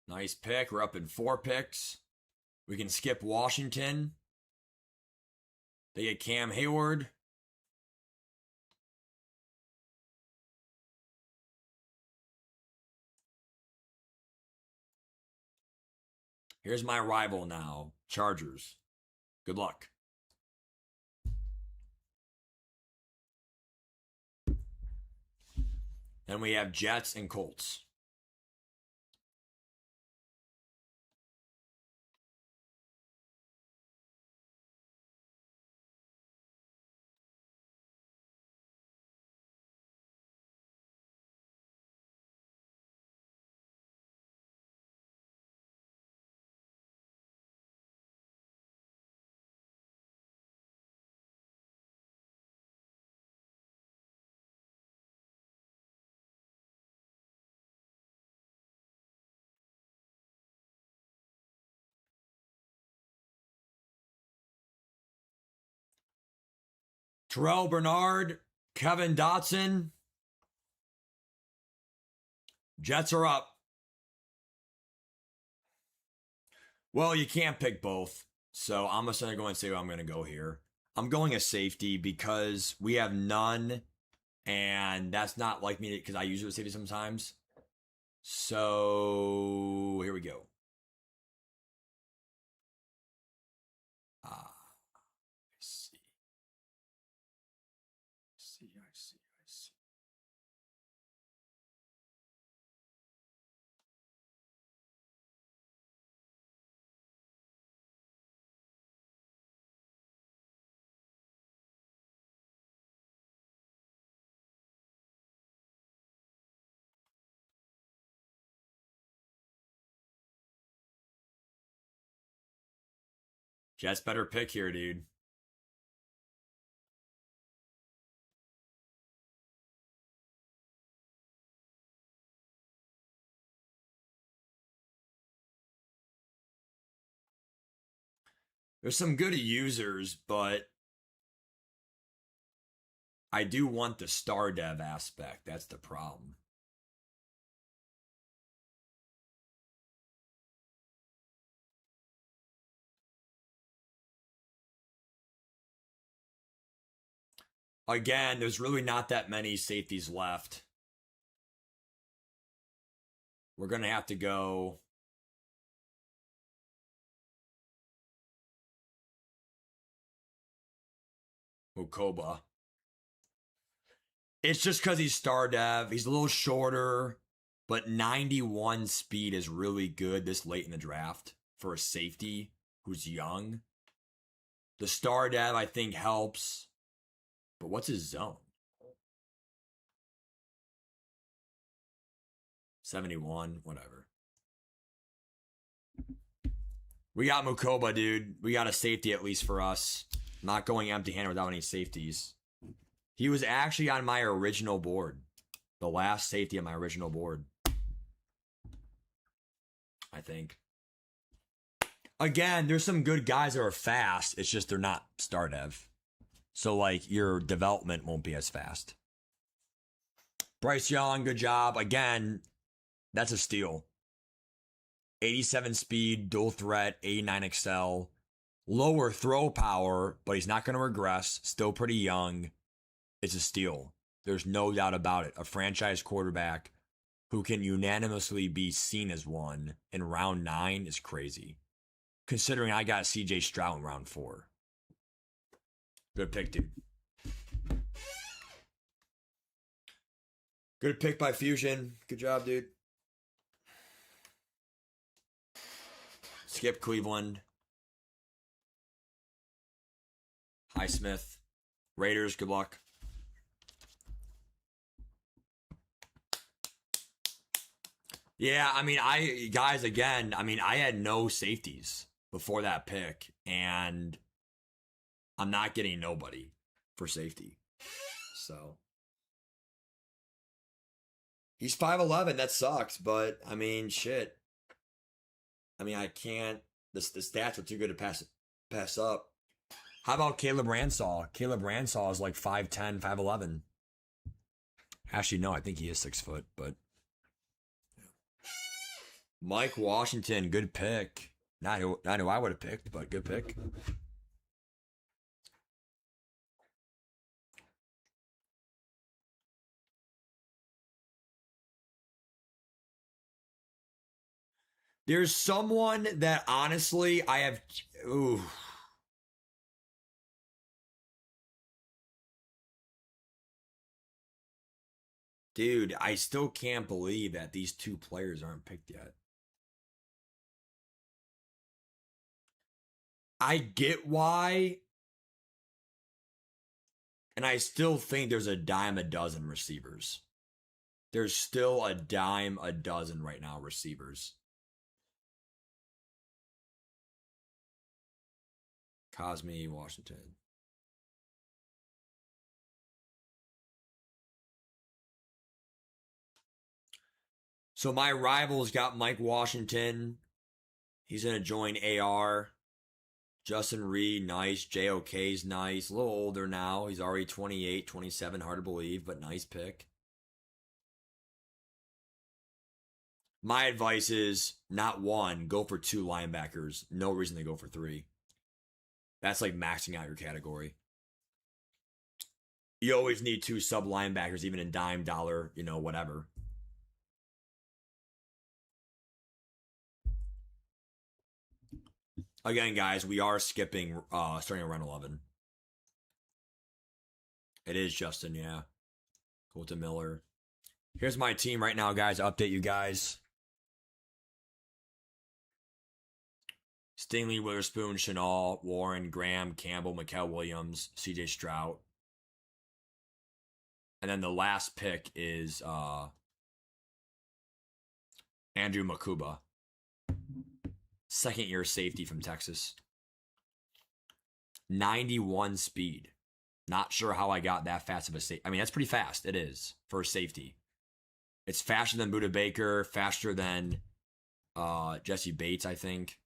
Speaker 1: Nice pick. We're up in 4 picks. We can skip Washington. They get Cam Hayward. Here's my rival now, Chargers. Good luck. Then we have Jets and Colts. Terrell Bernard, Kevin Dotson. Jets are up. Well, you can't pick both. So I'm just going to go and say I'm going to go here. I'm going a safety because we have none. And that's not like me because I use it with safety sometimes. So here we go. I see. I see. Jets better pick here, dude. There's some good users, but I do want the star dev aspect. That's the problem. Again, there's really not that many safeties left. We're going to have to go. Mukoba. It's just because he's star dev. He's a little shorter, but 91 speed is really good this late in the draft for a safety who's young. The star dev, I think, helps. But what's his zone? 71, whatever. We got Mukoba, dude. We got a safety at least for us. Not going empty-handed without any safeties. He was actually on my original board. The last safety on my original board. I think. Again, there's some good guys that are fast. It's just they're not star dev. So, like, your development won't be as fast. Bryce Young, good job. Again, that's a steal. 87 speed, dual threat, 89 excel. Lower throw power, but he's not going to regress. Still pretty young. It's a steal. There's no doubt about it. A franchise quarterback who can unanimously be seen as one in round 9 is crazy. Considering I got CJ Stroud in round 4. Good pick, dude. Good pick by Fusion. Good job, dude. Skip Cleveland. Highsmith. Raiders, good luck. Yeah, I mean, I had no safeties before that pick, and I'm not getting nobody for safety. So he's 5'11", that sucks, but I mean, shit. I mean, I can't. The stats are too good to pass up. How about Caleb Ransaw? Caleb Ransaw is like 5'10", 5'11". Actually, no, I think he is 6 foot, but Mike Washington, good pick. Not who I would have picked, but good pick. There's someone that honestly I have. Ooh. Dude, I still can't believe that these two players aren't picked yet. I get why. And I still think there's a dime a dozen receivers. There's still a dime a dozen right now receivers. Cosme, Washington. So my rivals got Mike Washington. He's going to join AR. Justin Reed, nice. JOK's nice. A little older now. He's already 28, 27. Hard to believe, but nice pick. My advice is not one, go for 2 linebackers. No reason to go for 3. That's like maxing out your category. You always need 2 sub linebackers, even in dime, dollar, whatever. Again, guys, we are skipping starting around 11. It is Justin, yeah. Colton Miller. Here's my team right now, guys. Update you guys. Stingley, Witherspoon, Chenal, Warren, Graham, Campbell, Mikael Williams, CJ Stroud. And then the last pick is Andrew Mukoba. Second-year safety from Texas. 91 speed. Not sure how I got that fast of a safety. I mean, that's pretty fast. It is for a safety. It's faster than Budda Baker, faster than Jesse Bates, I think.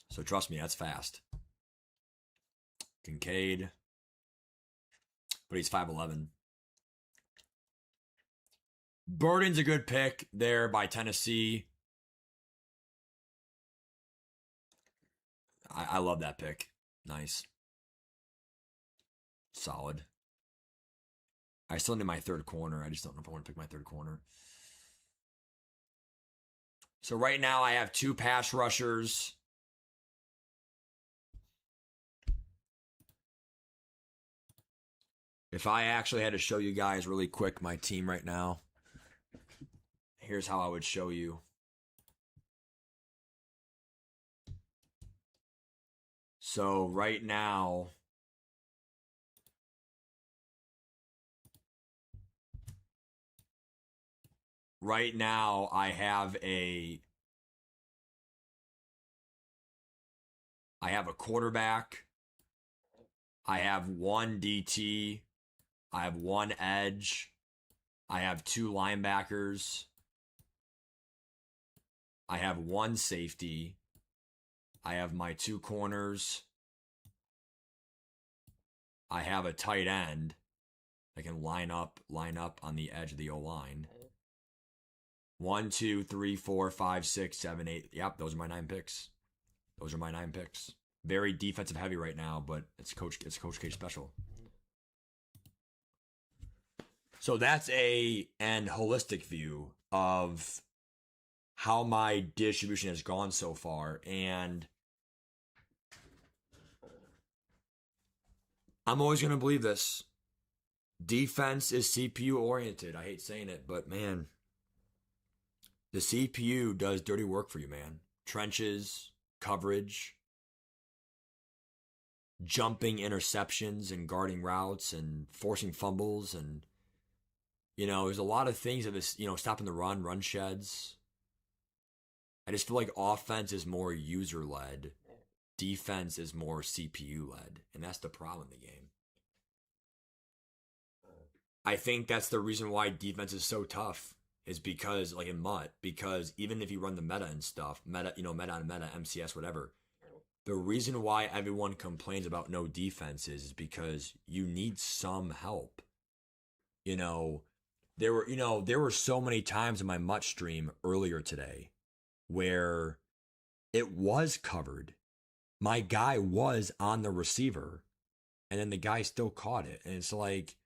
Speaker 1: So trust me, that's fast. Kincaid. But he's 5'11". Burden's a good pick there by Tennessee. I love that pick. Nice. Solid. I still need my third corner. I just don't know if I want to pick my third corner. So right now I have 2 pass rushers. If I actually had to show you guys really quick my team right now, here's how I would show you. So right now, I have a quarterback. I have one DT. I have one edge. I have two linebackers. I have one safety. I have my two corners. I have a tight end that can line up on the edge of the O-line. 1, 2, 3, 4, 5, 6, 7, 8. Yep, those are my 9 picks. Very defensive heavy right now, but it's Coach K special. So that's an holistic view of how my distribution has gone so far, and I'm always going to believe this. Defense is CPU oriented. I hate saying it, but man, the CPU does dirty work for you, man. Trenches, coverage, jumping interceptions and guarding routes and forcing fumbles, and there's a lot of things that is, stopping the run sheds. I just feel like offense is more user led, defense is more CPU led, and that's the problem in the game. I think that's the reason why defense is so tough, is because, like in MUT, because even if you run the meta and stuff, meta on meta, MCS, whatever, the reason why everyone complains about no defense is because you need some help. There were so many times in my MUT stream earlier today where it was covered. My guy was on the receiver, and then the guy still caught it. And it's like,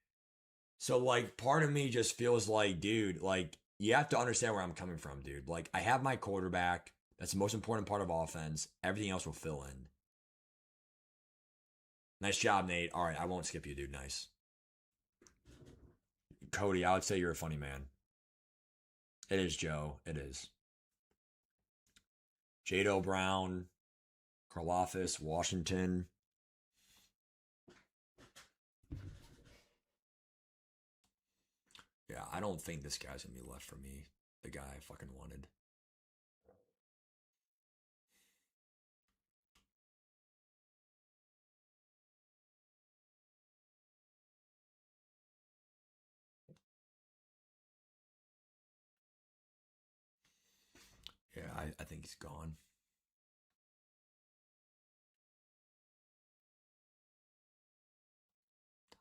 Speaker 1: part of me just feels like, dude, like, you have to understand where I'm coming from, dude. Like, I have my quarterback. That's the most important part of offense. Everything else will fill in. Nice job, Nate. All right, I won't skip you, dude. Nice. Cody, I would say you're a funny man. It is, Joe. It is. Jado Brown, Karlaftis, Washington. Yeah, I don't think this guy's going to be left for me. The guy I fucking wanted. Yeah, I think he's gone.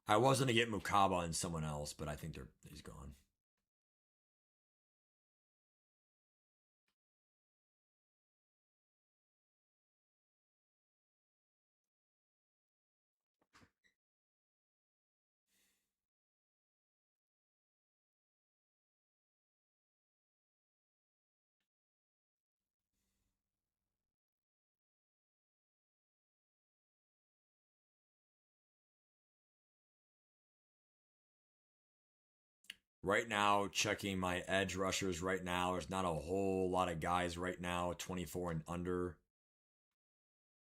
Speaker 1: I was going to get Mukaba and someone else, but I think he's gone. Right now, checking my edge rushers right now, there's not a whole lot of guys right now, 24 and under.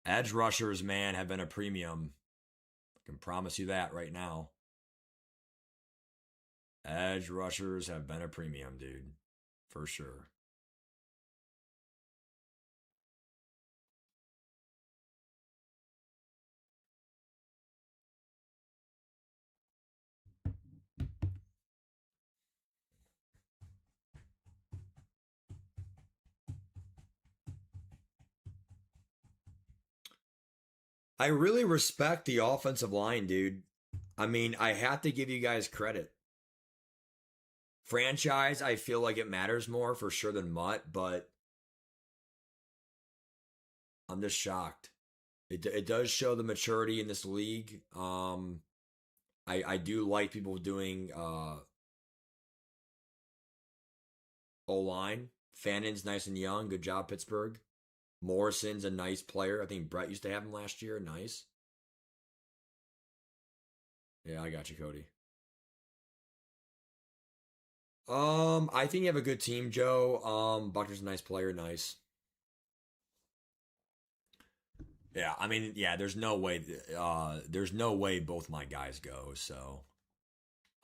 Speaker 1: Edge rushers, man, have been a premium. I can promise you that right now. Edge rushers have been a premium, dude. For sure. I really respect the offensive line, dude. I mean, I have to give you guys credit. Franchise, I feel like it matters more for sure than MUT, but I'm just shocked. It does show the maturity in this league. I do like people doing O-line. Fannon's nice and young. Good job, Pittsburgh. Morrison's a nice player. I think Brett used to have him last year. Nice. Yeah, I got you, Cody. I think you have a good team, Joe. Buckner's a nice player, nice. Yeah, I mean, yeah, there's no way both my guys go, so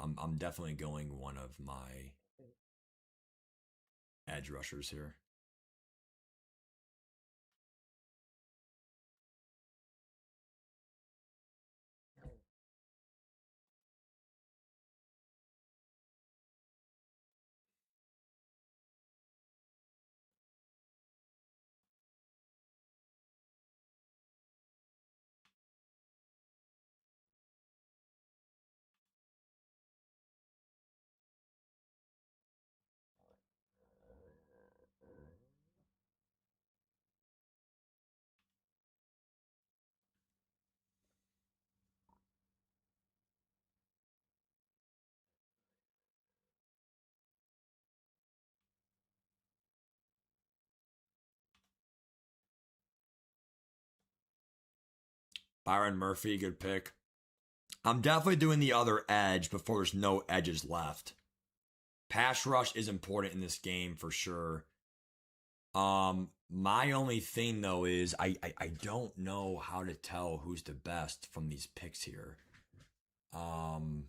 Speaker 1: I'm definitely going one of my edge rushers here. Byron Murphy, good pick. I'm definitely doing the other edge before there's no edges left. Pass rush is important in this game for sure. My only thing though is I don't know how to tell who's the best from these picks here. Um,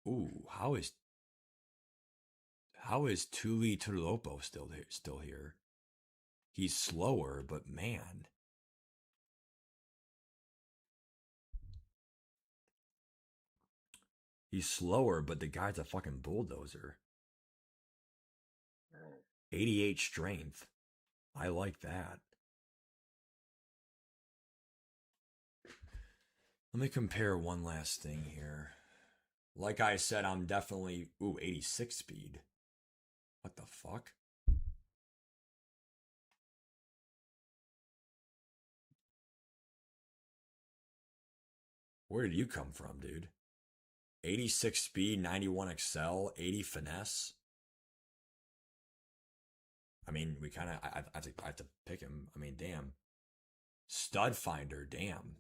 Speaker 1: ooh, how is Tuli Tulopo still here? He's slower, but man, he's slower, but the guy's a fucking bulldozer. 88 strength. I like that. Let me compare one last thing here. Like I said, I'm definitely 86 speed. What the fuck? Where did you come from, dude? 86 speed, 91 excel, 80 finesse. I mean, we kind of I have to pick him. I mean, damn. Stud finder, damn.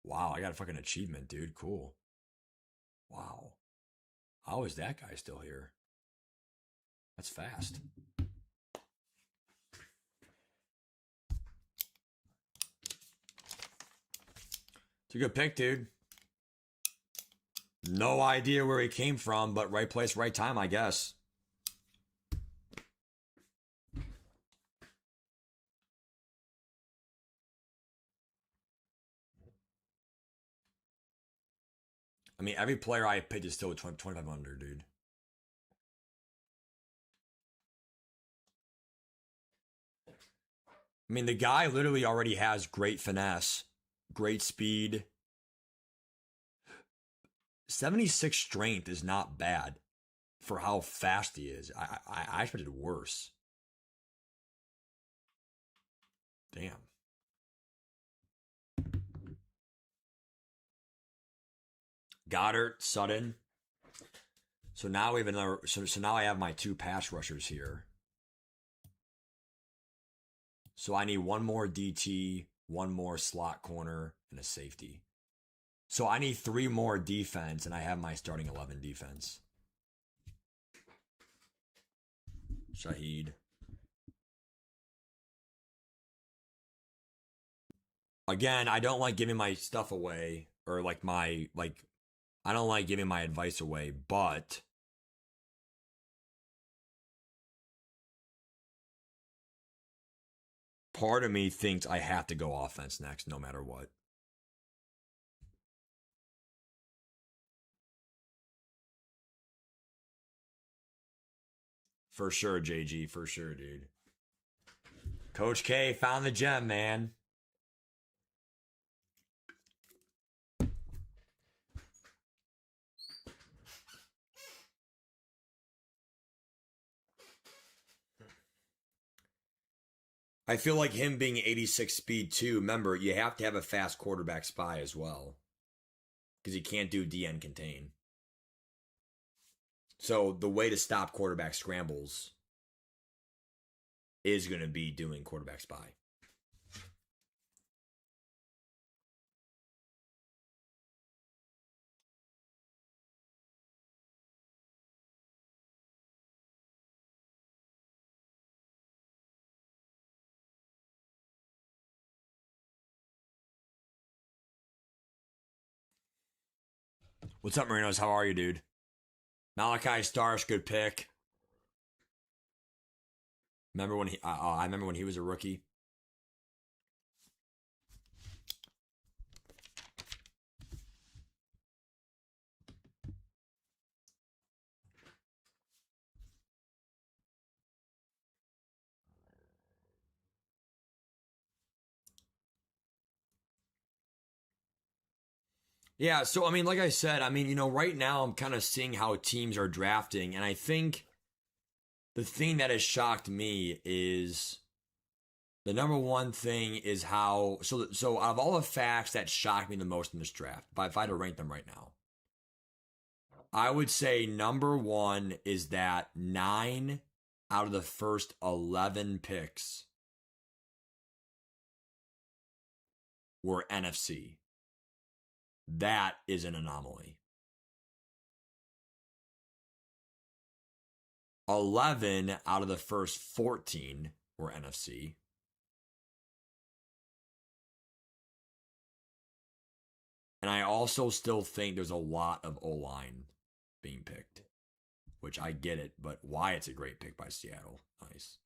Speaker 1: Wow, I got a fucking achievement, dude. Cool. Wow. How is that guy still here? That's fast. It's a good pick, dude. No idea where he came from, but right place, right time, I guess. I mean, every player I picked is still 25 under, dude. I mean, the guy literally already has great finesse, great speed. 76 strength is not bad for how fast he is. I expected worse. Damn. Goddard, Sutton. So now we have another. So now I have my two pass rushers here. So I need one more DT, one more slot corner, and a safety. So I need three more defense, and I have my starting 11 defense. Shaheed. Again, I don't like giving my stuff away, or like I don't like giving my advice away, but part of me thinks I have to go offense next, no matter what. For sure, JG. For sure, dude. Coach K found the gem, man. I feel like him being 86 speed too. Remember, you have to have a fast quarterback spy as well, because you can't do DN contain. So the way to stop quarterback scrambles is going to be doing quarterback spy. What's up, Marinos? How are you, dude? Malachi Starks, good pick. Remember when I remember when he was a rookie. Yeah, so I mean, like I said, I mean, right now I'm kind of seeing how teams are drafting, and I think the thing that has shocked me is the number one thing is how so out of all the facts that shocked me the most in this draft, if I had to rank them right now, I would say number one is that 9 out of the first 11 picks were NFC. That is an anomaly. 11 out of the first 14 were NFC. And I also still think there's a lot of O-line being picked, which I get it, but why it's a great pick by Seattle. Nice.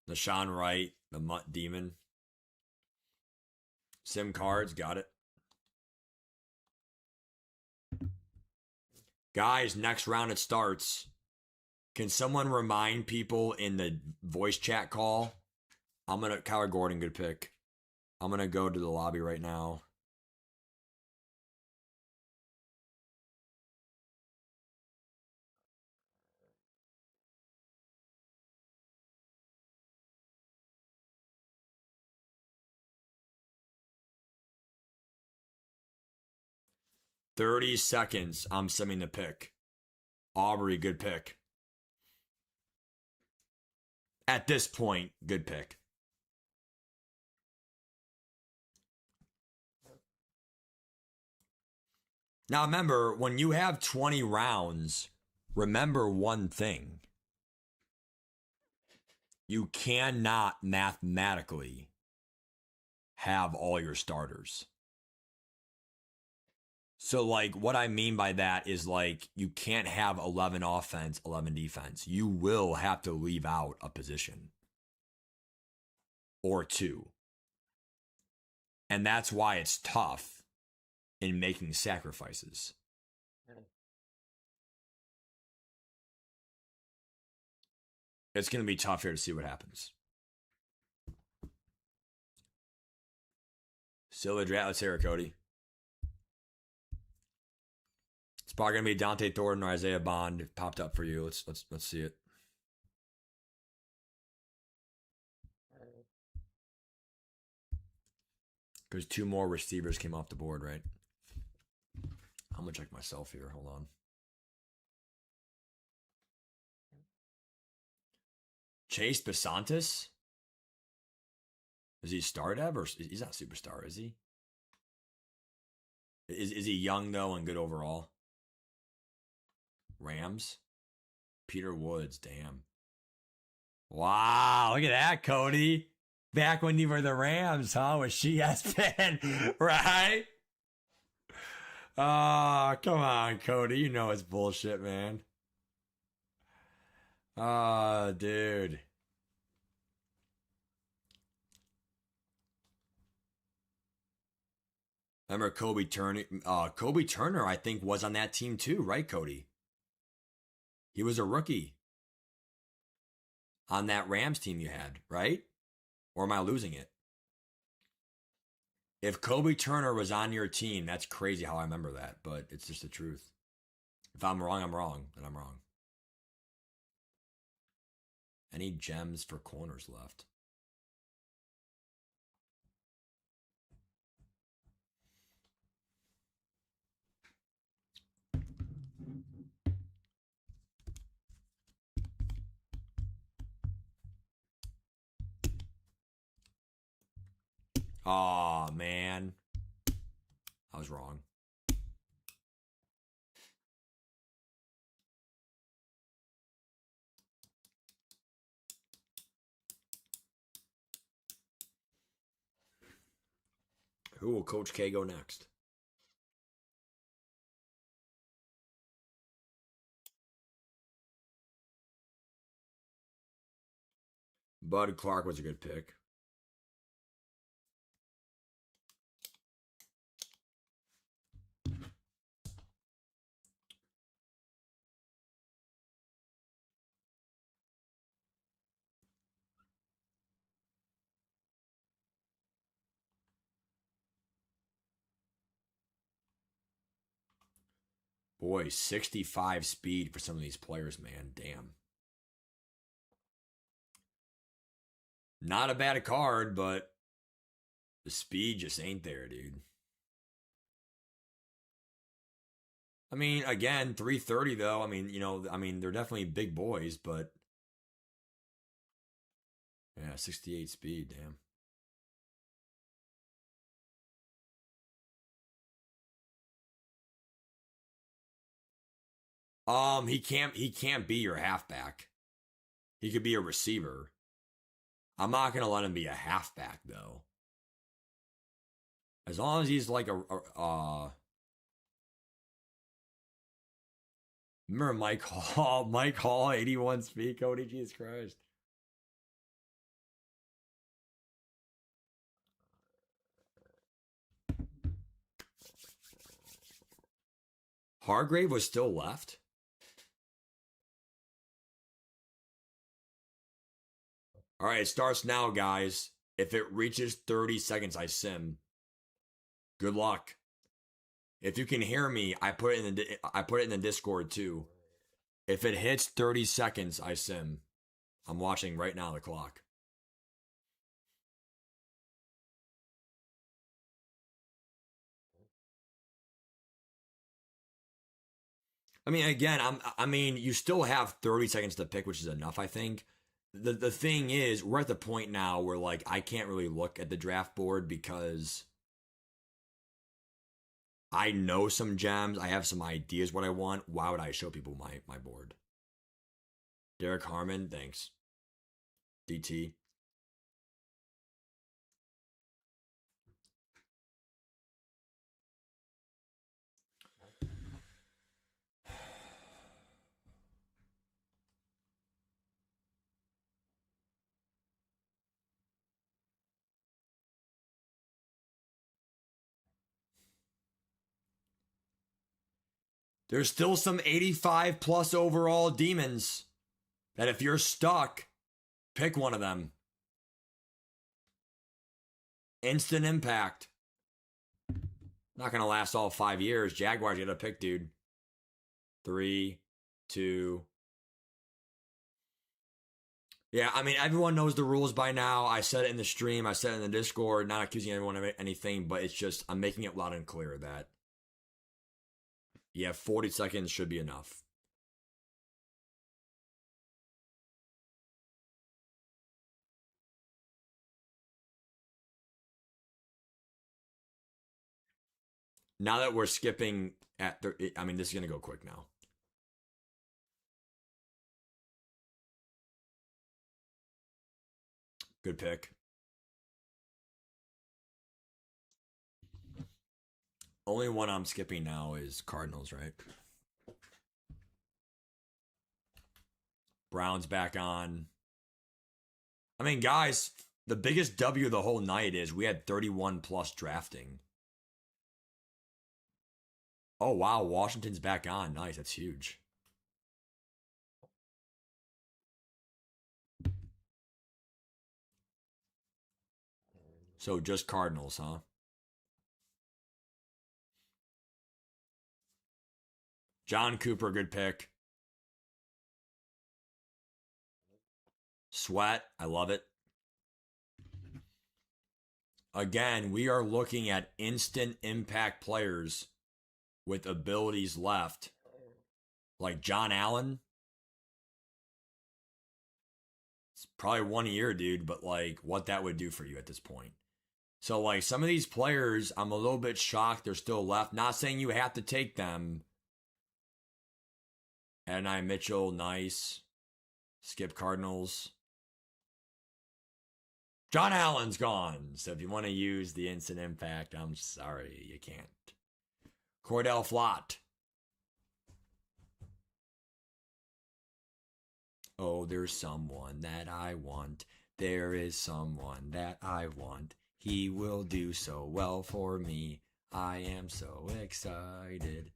Speaker 1: Deshaun Wright, the Mutt Demon. Sim cards, got it. Guys, next round it starts. Can someone remind people in the voice chat call? Kyler Gordon, good pick. I'm going to go to the lobby right now. $30. I'm sending the pick. Aubrey, good pick. At this point, good pick. Now remember, when you have 20 rounds, remember one thing. You cannot mathematically have all your starters. So, like, what I mean by that is, like, you can't have 11 offense, 11 defense. You will have to leave out a position or two. And that's why it's tough in making sacrifices. It's going to be tough here to see what happens. Still a draft. Let's hear it, Cody. It's probably going to be Dante Thornton or Isaiah Bond popped up for you. Let's see it. Because 2 more receivers came off the board, right? I'm going to check myself here. Hold on. Chase Besantis? Is he star dev or he's not superstar, is he? Is he young though and good overall? Rams? Peter Woods, damn. Wow, look at that, Cody. Back when you were the Rams, huh? With CHIEFS, right? Oh, come on, Cody. You know it's bullshit, man. Oh, dude. Remember Kobe Turner? Kobe Turner, I think, was on that team too, right, Cody? He was a rookie on that Rams team you had, right? Or am I losing it? If Kobe Turner was on your team, that's crazy how I remember that, but it's just the truth. If I'm wrong, I'm wrong, and I'm wrong. Any gems for corners left? Oh man, I was wrong. Who will Coach K go next? Bud Clark was a good pick. Boy, 65 speed for some of these players, man. Damn. Not a bad card, but the speed just ain't there, dude. I mean, again, 330 though. I mean, they're definitely big boys, but yeah, 68 speed, damn. He can't be your halfback. He could be a receiver. I'm not gonna let him be a halfback though. As long as he's like remember Mike Hall? Mike Hall, 81 speed, Cody. Jesus Christ. Hargrave was still left. All right, it starts now, guys. If it reaches 30 seconds, I sim. Good luck. If you can hear me, I put it in the Discord too. If it hits 30 seconds, I sim. I'm watching right now the clock. I mean, again, you still have 30 seconds to pick, which is enough, I think. The thing is, we're at the point now where like I can't really look at the draft board because I know some gems. I have some ideas what I want. Why would I show people my board? Derek Harmon, thanks. DT. There's still some 85 plus overall demons that if you're stuck, pick one of them. Instant impact. Not going to last all 5 years. Jaguars, you got to pick, dude. 3, 2. Yeah, I mean, everyone knows the rules by now. I said it in the stream. I said it in the Discord. Not accusing anyone of anything, but it's just, I'm making it loud and clear that, yeah, 40 seconds should be enough. Now that we're skipping at, I mean, this is going to go quick now. Good pick. Only one I'm skipping now is Cardinals, right? Browns back on. I mean, guys, the biggest W of the whole night is we had 31 plus drafting. Oh, wow. Washington's back on. Nice. That's huge. So just Cardinals, huh? John Cooper, good pick. Sweat, I love it. Again, we are looking at instant impact players with abilities left. Like John Allen. It's probably 1 year, dude, but like what that would do for you at this point. So, like, some of these players, I'm a little bit shocked they're still left. Not saying you have to take them. Adonai Mitchell, nice. Skip Cardinals. John Allen's gone. So if you want to use the instant impact, I'm sorry, you can't. Cordell Flott. Oh, there's someone that I want. There is someone that I want. He will do so well for me. I am so excited.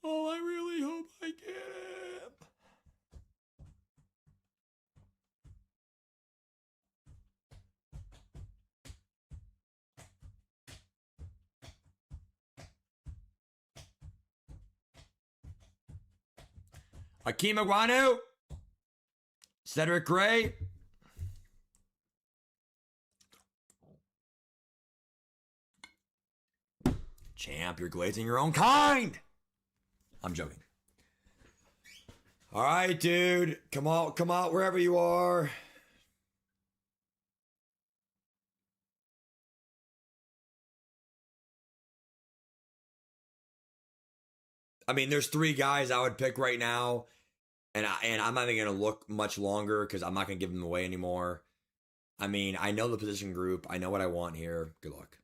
Speaker 1: Oh, I really hope I get him. Akeem Agwanu. Cedric Gray. Champ, you're glazing your own kind. I'm joking. All right, dude. Come out wherever you are. I mean, there's 3 guys I would pick right now, and I'm not even gonna look much longer because I'm not gonna give them away anymore. I mean, I know the position group. I know what I want here. Good luck.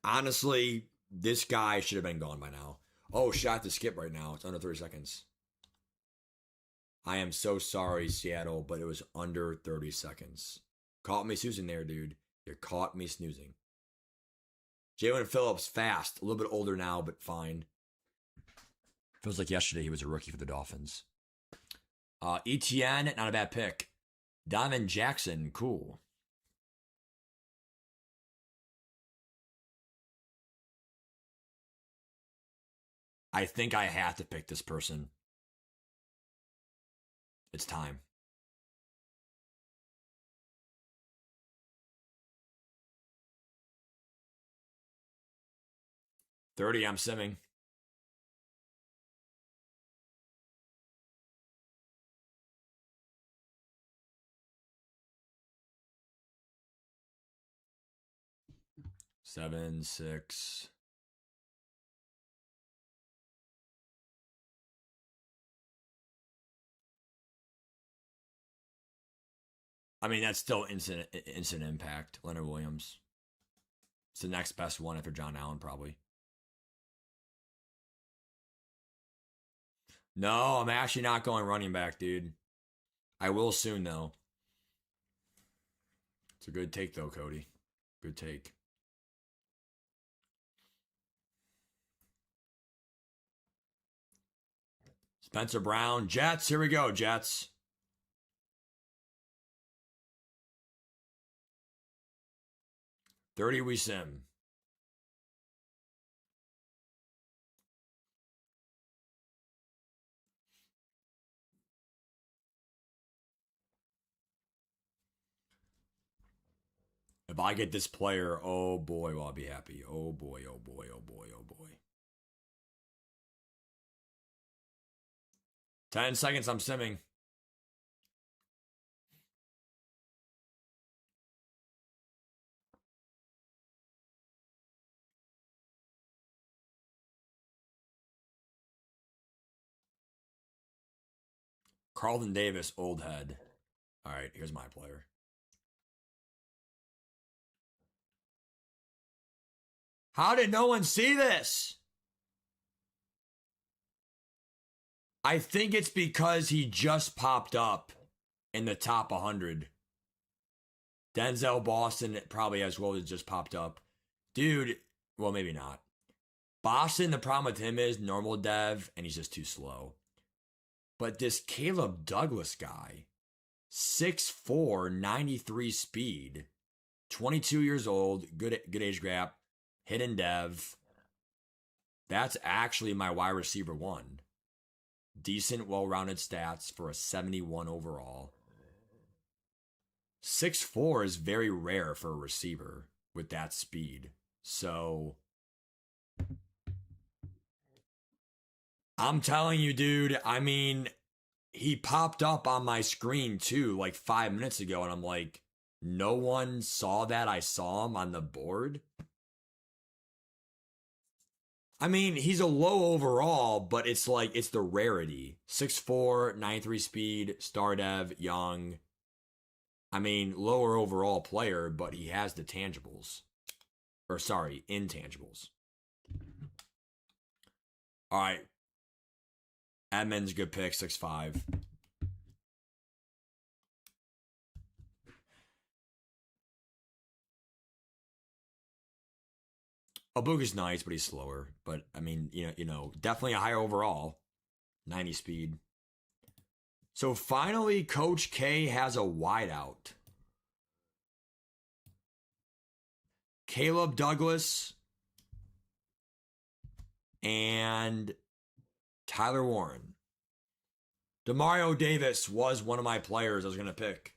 Speaker 1: Honestly, this guy should have been gone by now. Oh, shot to skip right now. It's under 30 seconds. I am so sorry, Seattle, but it was under 30 seconds. Caught me snoozing there, dude. You caught me snoozing. Jalen Phillips, fast. A little bit older now, but fine. Feels like yesterday he was a rookie for the Dolphins. ETN, not a bad pick. Donovan Jackson, cool. I think I have to pick this person. It's time. $30, I'm simming. Seven, 6. I mean, that's still instant impact. Leonard Williams. It's the next best one after John Allen, probably. No, I'm actually not going running back, dude. I will soon, though. It's a good take, though, Cody. Good take. Spencer Brown, Jets. Here we go, Jets. $30 we sim. If I get this player, oh boy, will I be happy. Oh boy, oh boy, oh boy, oh boy. 10 seconds, I'm simming. Carlton Davis, old head. All right, here's my player. How did no one see this? I think it's because he just popped up in the top 100. Denzel Boston probably as well as just popped up. Dude, well, maybe not. Boston, the problem with him is normal dev, and he's just too slow. But this Caleb Douglas guy, 6'4", 93 speed, 22 years old, good age gap, hidden dev. That's actually my wide receiver 1. Decent, well-rounded stats for a 71 overall. 6'4" is very rare for a receiver with that speed. So I'm telling you, dude, I mean, he popped up on my screen too like 5 minutes ago, and I'm like, no one saw that I saw him on the board? I mean, he's a low overall, but it's like it's the rarity. 6'4", 93 speed, star dev, young. I mean, lower overall player, but he has the tangibles. Or sorry, intangibles. All right. Edmonds, good pick, 6'5". Abuga's nice, but he's slower. But I mean, definitely a higher overall. 90 speed. So finally, Coach K has a wideout. Caleb Douglas and Tyler Warren. Demario Davis was one of my players I was going to pick.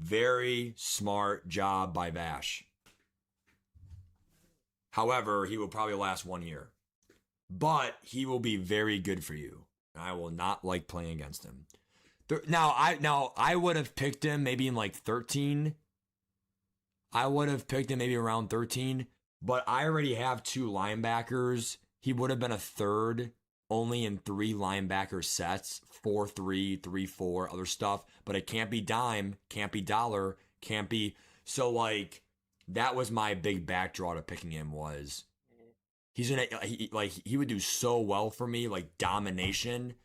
Speaker 1: Very smart job by Vash. However, he will probably last 1 year. But he will be very good for you. I will not like playing against him. Now I would have picked him maybe in like 13. I would have picked him maybe around 13, but I already have 2 linebackers. He would have been a third only in 3 linebacker sets, 4-3, 3-4, other stuff, but it can't be dime, can't be dollar, can't be. So like that was my big backdraw to picking him was he would do so well for me, like domination.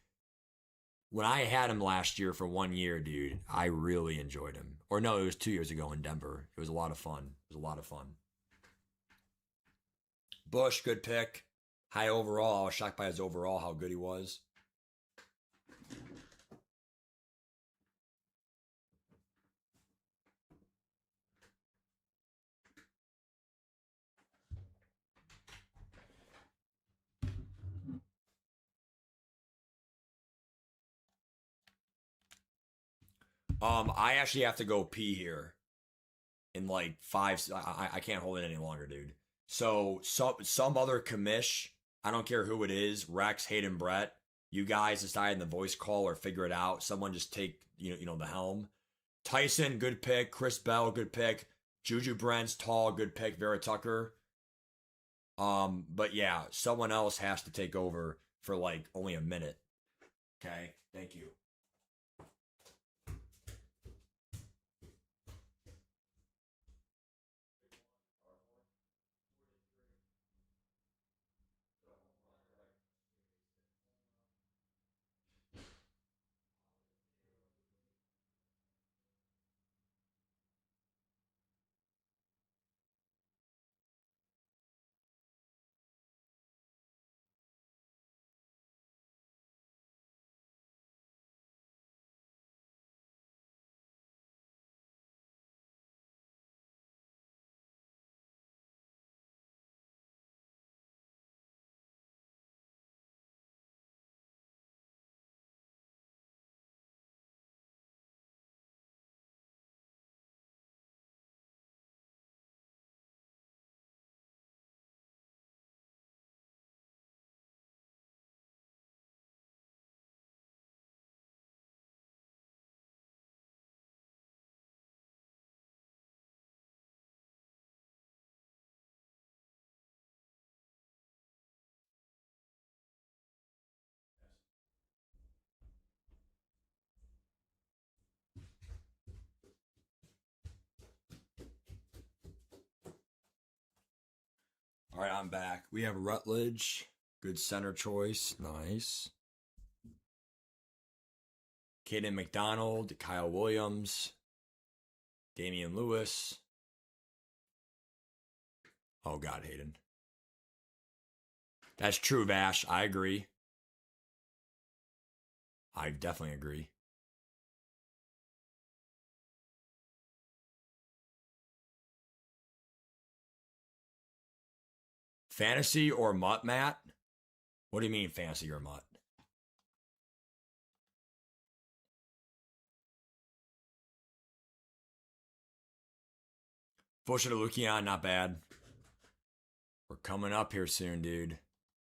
Speaker 1: When I had him last year for 1 year, dude, I really enjoyed him. Or no, it was 2 years ago in Denver. It was a lot of fun. It was a lot of fun. Bush, good pick. High overall. I was shocked by his overall, how good he was. I actually have to go pee here in like 5. I can't hold it any longer, dude. So some other commish, I don't care who it is, Rex, Hayden, Brett. You guys decide in the voice call or figure it out. Someone just take the helm. Tyson, good pick. Chris Bell, good pick. Juju Brent's tall, good pick. Vera Tucker. But yeah, someone else has to take over for like only a minute. Okay, thank you. All right, I'm back. We have Rutledge, good center choice, nice. Caden McDonald, Kyle Williams, Damian Lewis. Oh God, Hayden. That's true, Vash. I agree. I definitely agree. Fantasy or mutt, Matt? What do you mean fantasy or mutt? Fosha Lukian, not bad. We're coming up here soon, dude.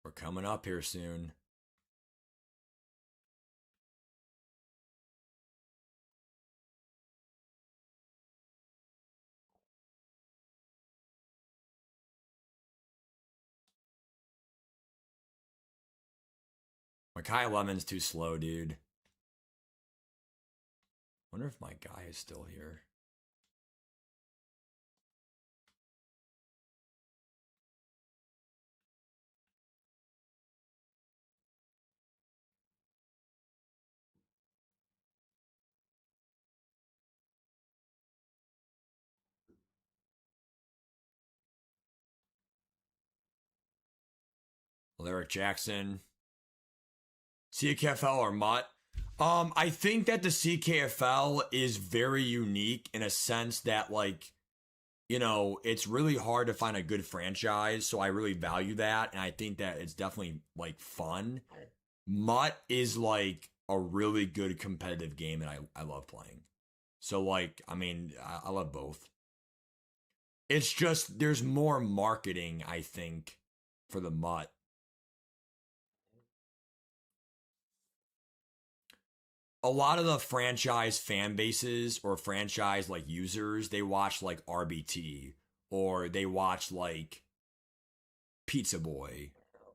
Speaker 1: We're coming up here soon. Makai Lemon's too slow, dude. Wonder if my guy is still here. Lyric Jackson. CKFL or Mutt? I think that the CKFL is very unique in a sense that, like, you know, it's really hard to find a good franchise, so I really value that, and I think that it's definitely, like, fun. Mutt is, like, a really good competitive game that I love playing. So, like, I mean, I love both. It's just, there's more marketing, I think, for the Mutt. A lot of the franchise fan bases or franchise like users, they watch like RBT or they watch like Pizza Boy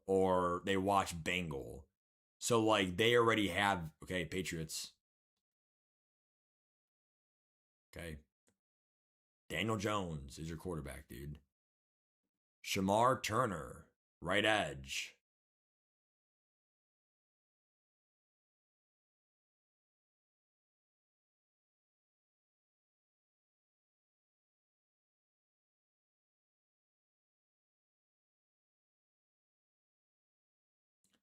Speaker 1: or they watch Bengal. So like they already have, okay, Patriots. Okay. Daniel Jones is your quarterback, dude. Shamar Turner, right edge.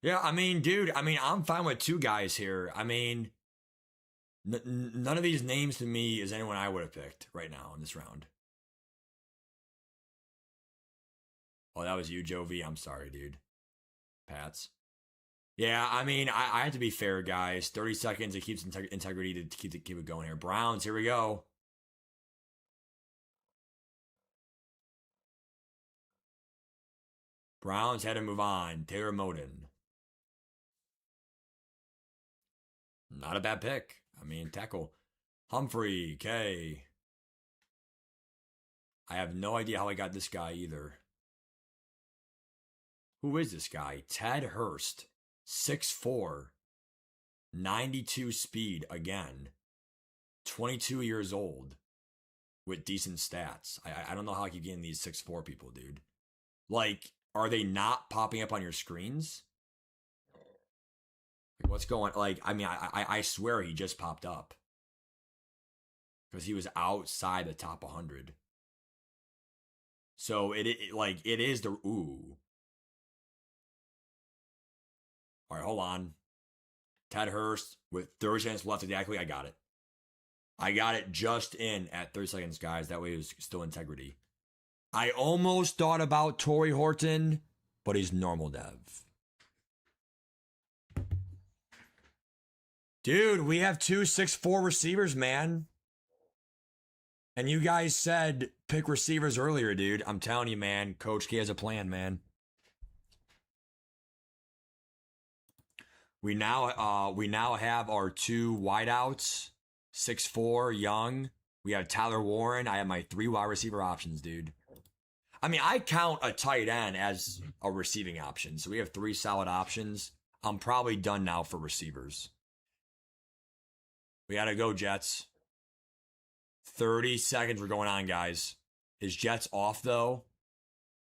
Speaker 1: Yeah, I mean, dude, I mean, I'm fine with two guys here. I mean, none of these names to me is anyone I would have picked right now in this round. Oh, that was you, Joe V. I'm sorry, dude. Pats. Yeah, I mean, I have to be fair, guys. 30 seconds. It keeps integrity to keep it going here. Browns, here we go. Browns had to move on. Taylor Moden. Not a bad pick. I mean, tackle. Humphrey, K. I have no idea how I got this guy either. Who is this guy? Ted Hurst. 6'4", 92 speed again. 22 years old with decent stats. I don't know how I keep getting these 6'4" people, dude. Like, are they not popping up on your screens? Like, what's going? Like, I mean, I swear he just popped up because he was outside the top 100. So it is the ooh. All right, hold on. Ted Hurst with 30 seconds left exactly. I got it. I got it just in at 30 seconds, guys. That way it was still integrity. I almost thought about Torrey Horton, but he's normal dev. Dude, we have 2 6'4" receivers, man. And you guys said pick receivers earlier, dude. I'm telling you, man. Coach K has a plan, man. We now have our 2 wideouts, 6'4", young. We have Tyler Warren. I have my 3 wide receiver options, dude. I mean, I count a tight end as a receiving option. So we have 3 solid options. I'm probably done now for receivers. We gotta go, Jets. 30 seconds. We're going on, guys. Is Jets off, though?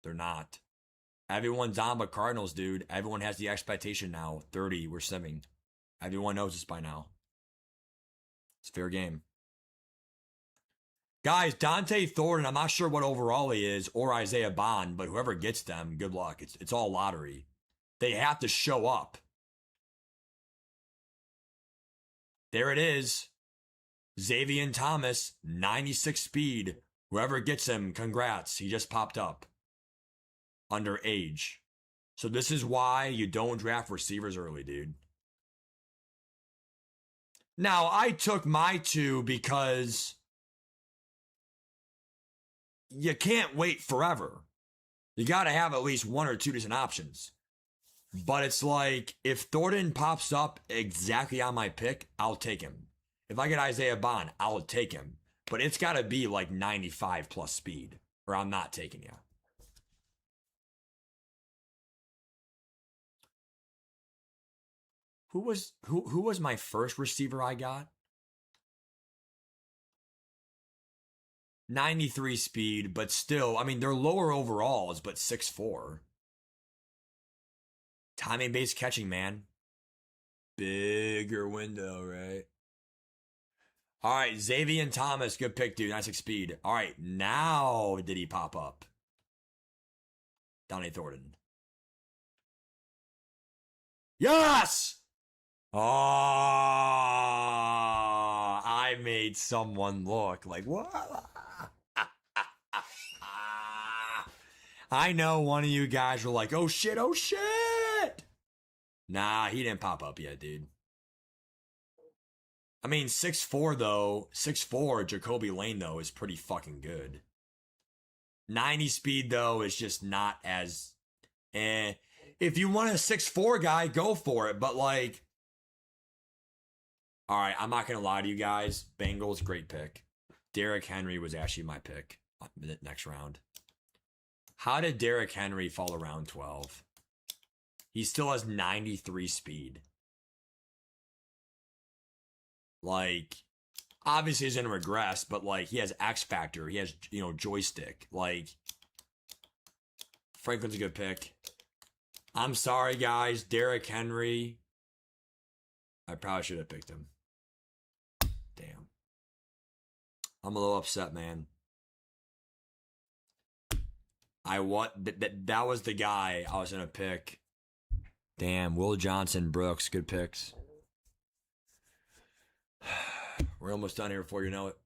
Speaker 1: They're not. Everyone's on but Cardinals, dude. Everyone has the expectation now. 30. We're simming. Everyone knows this by now. It's fair game. Guys, Dante Thornton, I'm not sure what overall he is, or Isaiah Bond, but whoever gets them, good luck. It's all lottery. They have to show up. There it is. Xavier Thomas, 96 speed. Whoever gets him, congrats. He just popped up. Underage. So this is why you don't draft receivers early, dude. Now, I took my 2 because you can't wait forever. You got to have at least 1 or 2 decent options. But it's like, if Thornton pops up exactly on my pick, I'll take him. If I get Isaiah Bond, I'll take him. But it's got to be like 95 plus speed, or I'm not taking you. who was my first receiver I got? 93 speed, but still, I mean, they're lower overalls, but 6'4". Timing based catching, man. Bigger window, right? All right, Xavier Thomas, good pick, dude. 96 speed. All right, now did he pop up? Donnie Thornton. Yes! Oh, I made someone look like what? I know one of you guys were like, oh shit, oh shit. Nah, he didn't pop up yet, dude. I mean, 6'4", though. 6'4", Jacoby Lane, though, is pretty fucking good. 90 speed, though, is just not as... If you want a 6'4" guy, go for it. But, like... All right, I'm not going to lie to you guys. Bengals, great pick. Derrick Henry was actually my pick next round. How did Derrick Henry fall around 12? He still has 93 speed. Like, obviously he's going to regress, but, like, he has X Factor. He has, joystick. Like, Franklin's a good pick. I'm sorry, guys. Derrick Henry. I probably should have picked him. Damn. I'm a little upset, man. That was the guy I was going to pick. Damn, Will Johnson, Brooks, good picks. We're almost done here before you know it.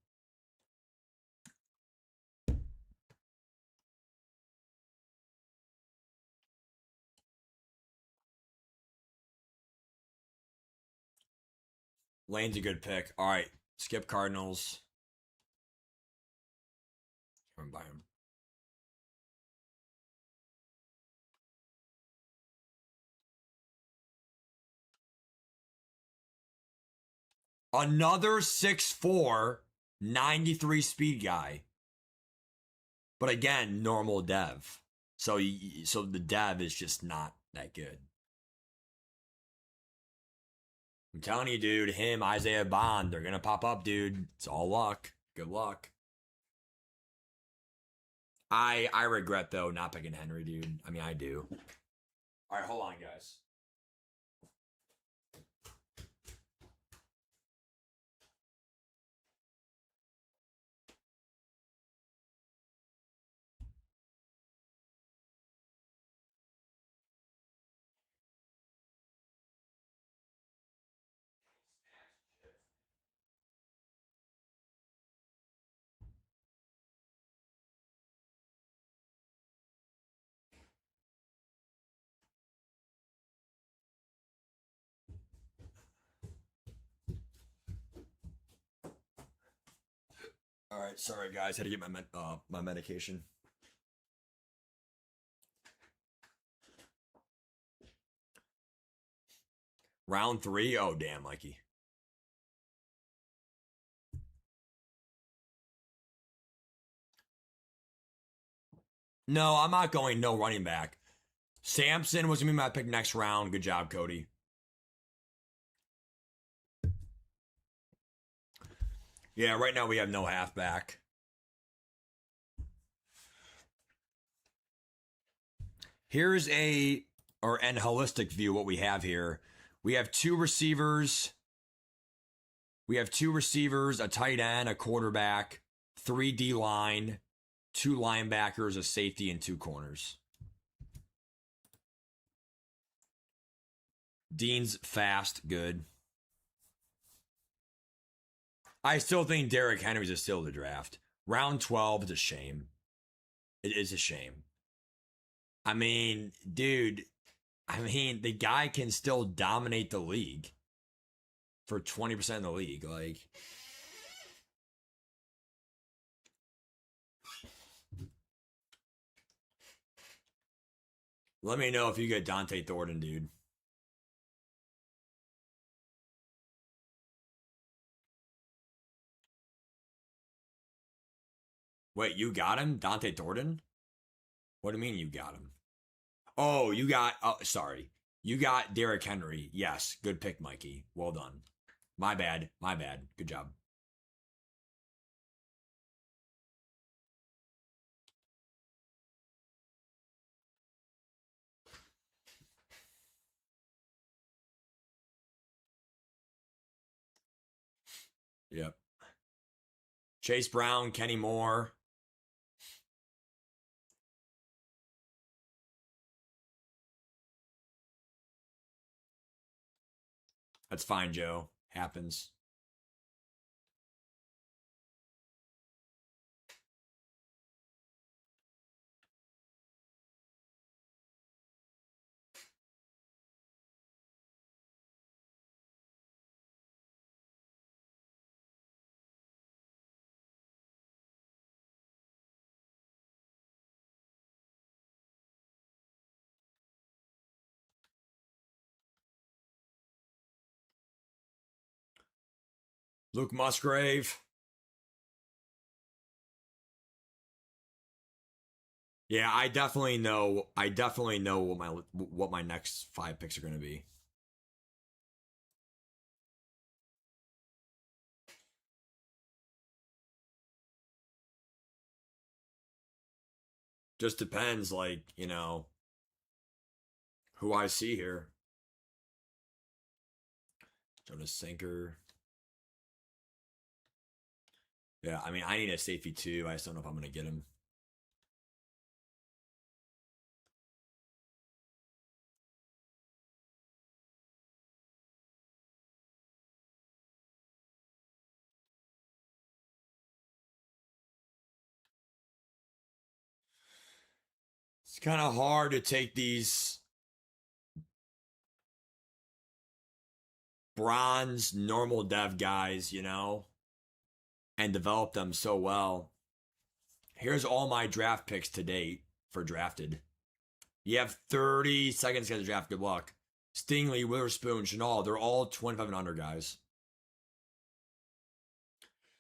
Speaker 1: Lane's a good pick. All right, skip Cardinals. I'm by him. Another 6'4", 93 speed guy. But again, normal dev. So the dev is just not that good. I'm telling you, dude, him, Isaiah Bond, they're going to pop up, dude. It's all luck. Good luck. I regret, though, not picking Henry, dude. I mean, I do. All right, hold on, guys. All right, sorry guys, had to get my medication. Round 3? Oh damn, Mikey. No, I'm not going no running back. Sampson was gonna be my pick next round. Good job, Cody. Yeah, right now we have no halfback. Here's an holistic view what we have here. We have two receivers. A tight end, a quarterback, 3 D-line, 2 linebackers, a safety, and 2 corners. Dean's fast, good. I still think Derrick Henry's a steal of the draft. Round 12 is a shame. It is a shame. I mean, dude, the guy can still dominate the league for 20% of the league. Like, let me know if you get Dante Thornton, dude. Wait, you got him? Dante Thornton? What do you mean you got him? Oh, you got... Oh, sorry. You got Derrick Henry. Yes, good pick, Mikey. Well done. My bad. My bad. Good job. Yep. Chase Brown, Kenny Moore. That's fine, Joe. Happens. Luke Musgrave. Yeah, I definitely know. I definitely know what my next 5 picks are going to be. Just depends, like, who I see here. Jonas Sinker. Yeah, I mean, I need a safety too. I just don't know if I'm going to get him. It's kind of hard to take these bronze normal dev guys, and develop them so well. Here's all my draft picks to date for drafted. You have 30 seconds to get the draft. Good luck. Stingley, Witherspoon, Chenal, they're all 25 and under guys.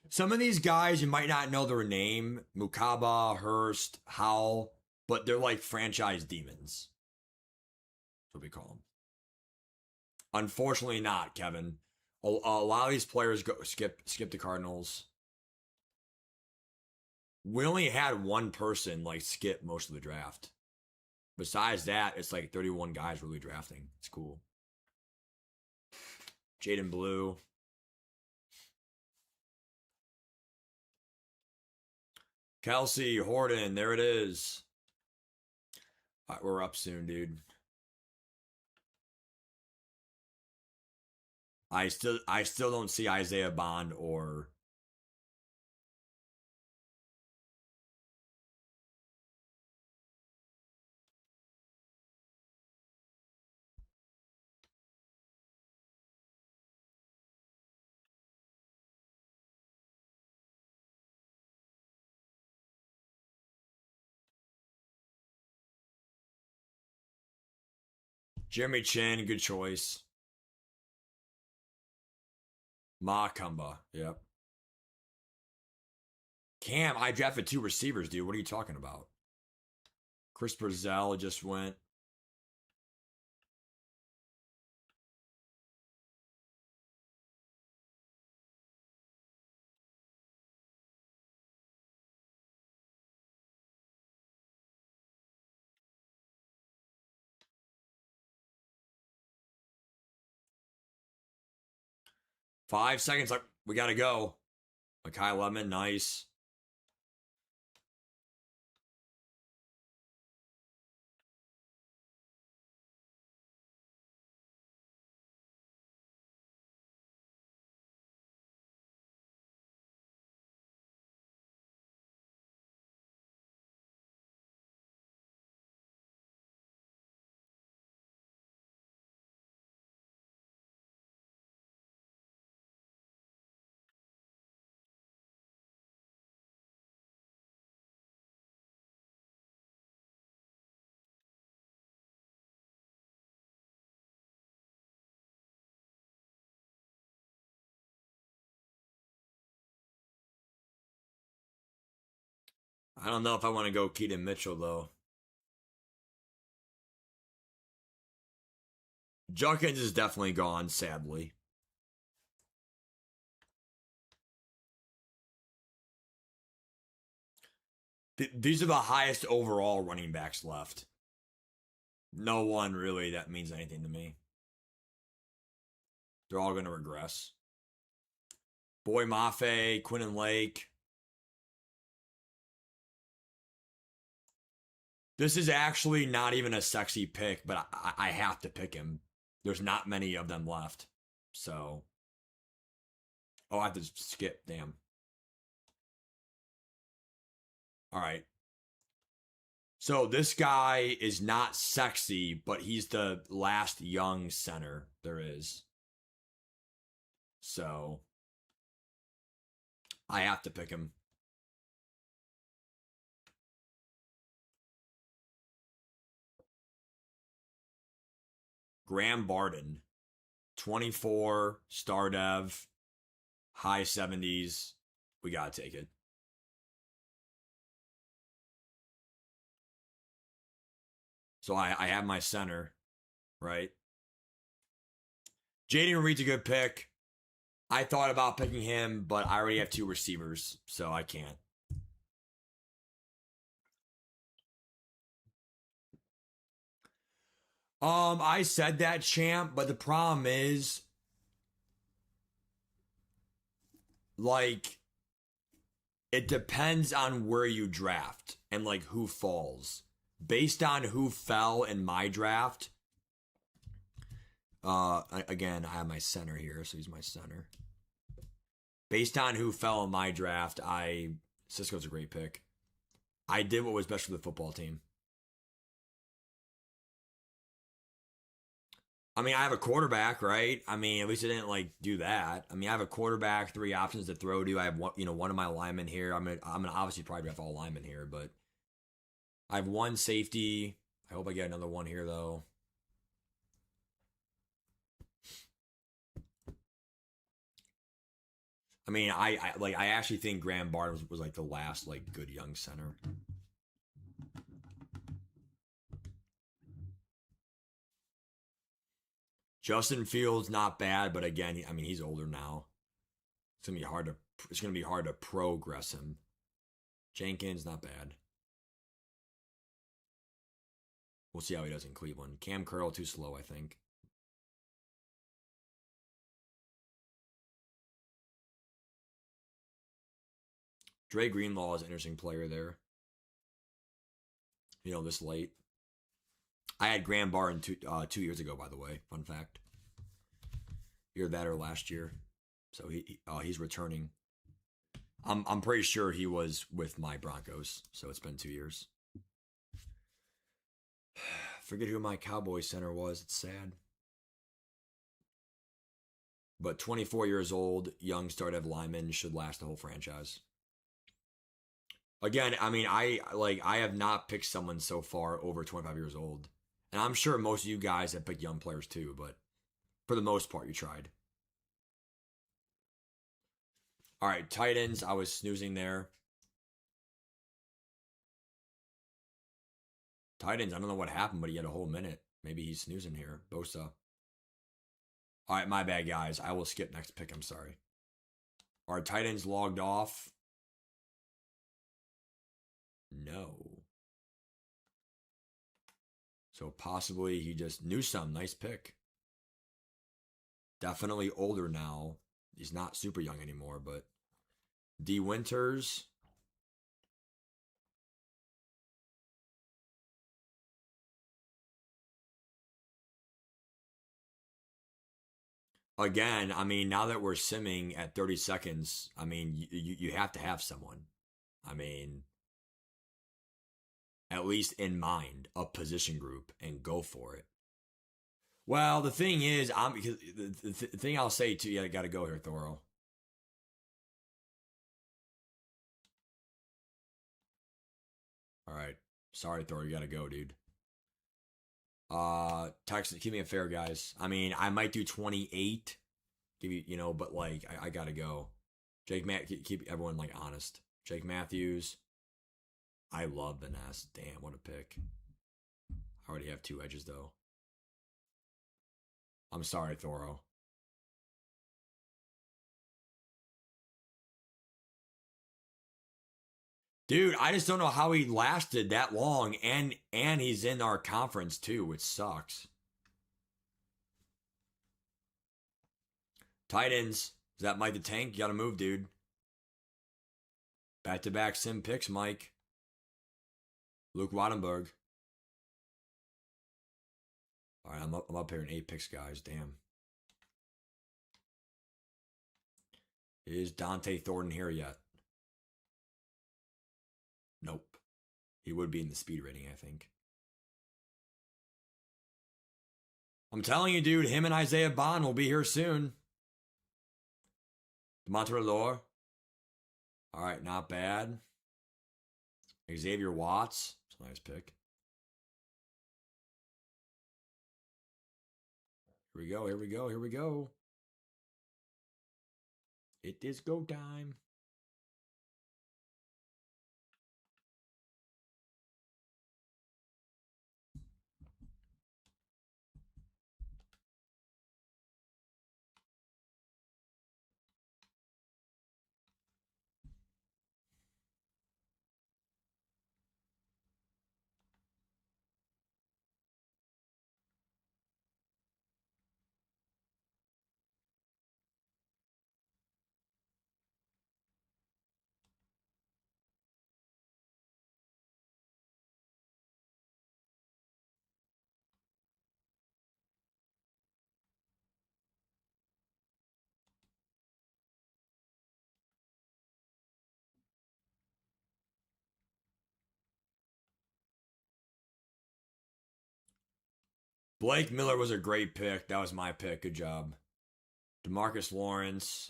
Speaker 1: Some of these guys, you might not know their name. Mukaba, Hurst, Howell, but they're like franchise demons. That's what we call them. Unfortunately not, Kevin. A lot of these players skip the Cardinals. We only had one person like skip most of the draft. Besides that, it's like 31 guys really drafting. It's cool. Jaden Blue. Kelsey, Horton, there it is. All right, we're up soon, dude. I still don't see Isaiah Bond or Jeremy Chin, good choice. Ma Kumba, yep. Cam, I drafted 2 receivers, dude. What are you talking about? Chris Brazell just went. Five seconds. Like we gotta go. Makai Lemon, nice. I don't know if I want to go Keaton Mitchell though. Junkins is definitely gone, sadly. These are the highest overall running backs left. No one really that means anything to me. They're all going to regress. Boy Mafe, Quinton Lake. This is actually not even a sexy pick, but I have to pick him. There's not many of them left. So. Oh, I have to skip. Damn. All right. So this guy is not sexy, but he's the last young center there is. So. I have to pick him. Graham Barden, 24, star dev, high 70s. We got to take it. So I have my center, right? Jaden Reed's a good pick. I thought about picking him, but I already have 2 receivers, so I can't. I said that, champ, but the problem is, like, it depends on where you draft and, like, who falls. Based on who fell in my draft, again, I have my center here, so he's my center. Based on who fell in my draft, Cisco's a great pick. I did what was best for the football team. I mean, I have a quarterback, right? I mean, at least I didn't like do that. I mean, I have a quarterback, 3 options to throw to. I have one of my linemen here. I'm gonna obviously probably draft all linemen here, but I have 1 safety. I hope I get another one here though. I mean, I actually think Graham Barnes was like the last like good young center. Justin Fields not bad, but again, I mean he's older now. It's gonna be hard to progress him. Jenkins not bad. We'll see how he does in Cleveland. Cam Curl too slow, I think. Dre Greenlaw is an interesting player there. You know, this late. I had Graham Barton 2 years ago, by the way. Fun fact. Either that or last year. So he's returning. I'm pretty sure he was with my Broncos. So it's been 2 years. Forget who my Cowboy center was. It's sad. But 24 years old, young start-up lineman should last the whole franchise. Again, I mean, I have not picked someone so far over 25 years old. And I'm sure most of you guys have picked young players too, but for the most part, you tried. All right, tight ends. I was snoozing there. Tight ends. I don't know what happened, but he had a whole minute. Maybe he's snoozing here. Bosa. All right, my bad, guys. I will skip next pick. I'm sorry. Are tight ends logged off? No. So possibly he just knew some. Nice pick. Definitely older now. He's not super young anymore, but D. Winters. Again, I mean, now that we're simming at 30 seconds, I mean, you have to have someone. I mean, at least in mind, a position group and go for it. Well, the thing is, the thing I'll say to you, I got to go here, Thoro. All right, sorry, Thoro, you got to go, dude. Texas, keep me a fair, guys. I mean, I might do 28, give you, but like, I gotta go. Jake keep everyone like honest. Jake Matthews. I love Vanessa. Damn, what a pick. I already have 2 edges though. I'm sorry, Thoro. Dude, I just don't know how he lasted that long, and he's in our conference too, which sucks. Titans. Is that Mike the Tank? You gotta move, dude. Back-to-back sim picks, Mike. Luke Wattenberg. All right, I'm up here in 8 picks, guys. Damn. Is Dante Thornton here yet? Nope. He would be in the speed rating, I think. I'm telling you, dude, him and Isaiah Bond will be here soon. Montrelor. All right, not bad. Xavier Watts. It's a nice pick. Here we go, here we go, here we go. It is go time. Blake Miller was a great pick. That was my pick. Good job. DeMarcus Lawrence,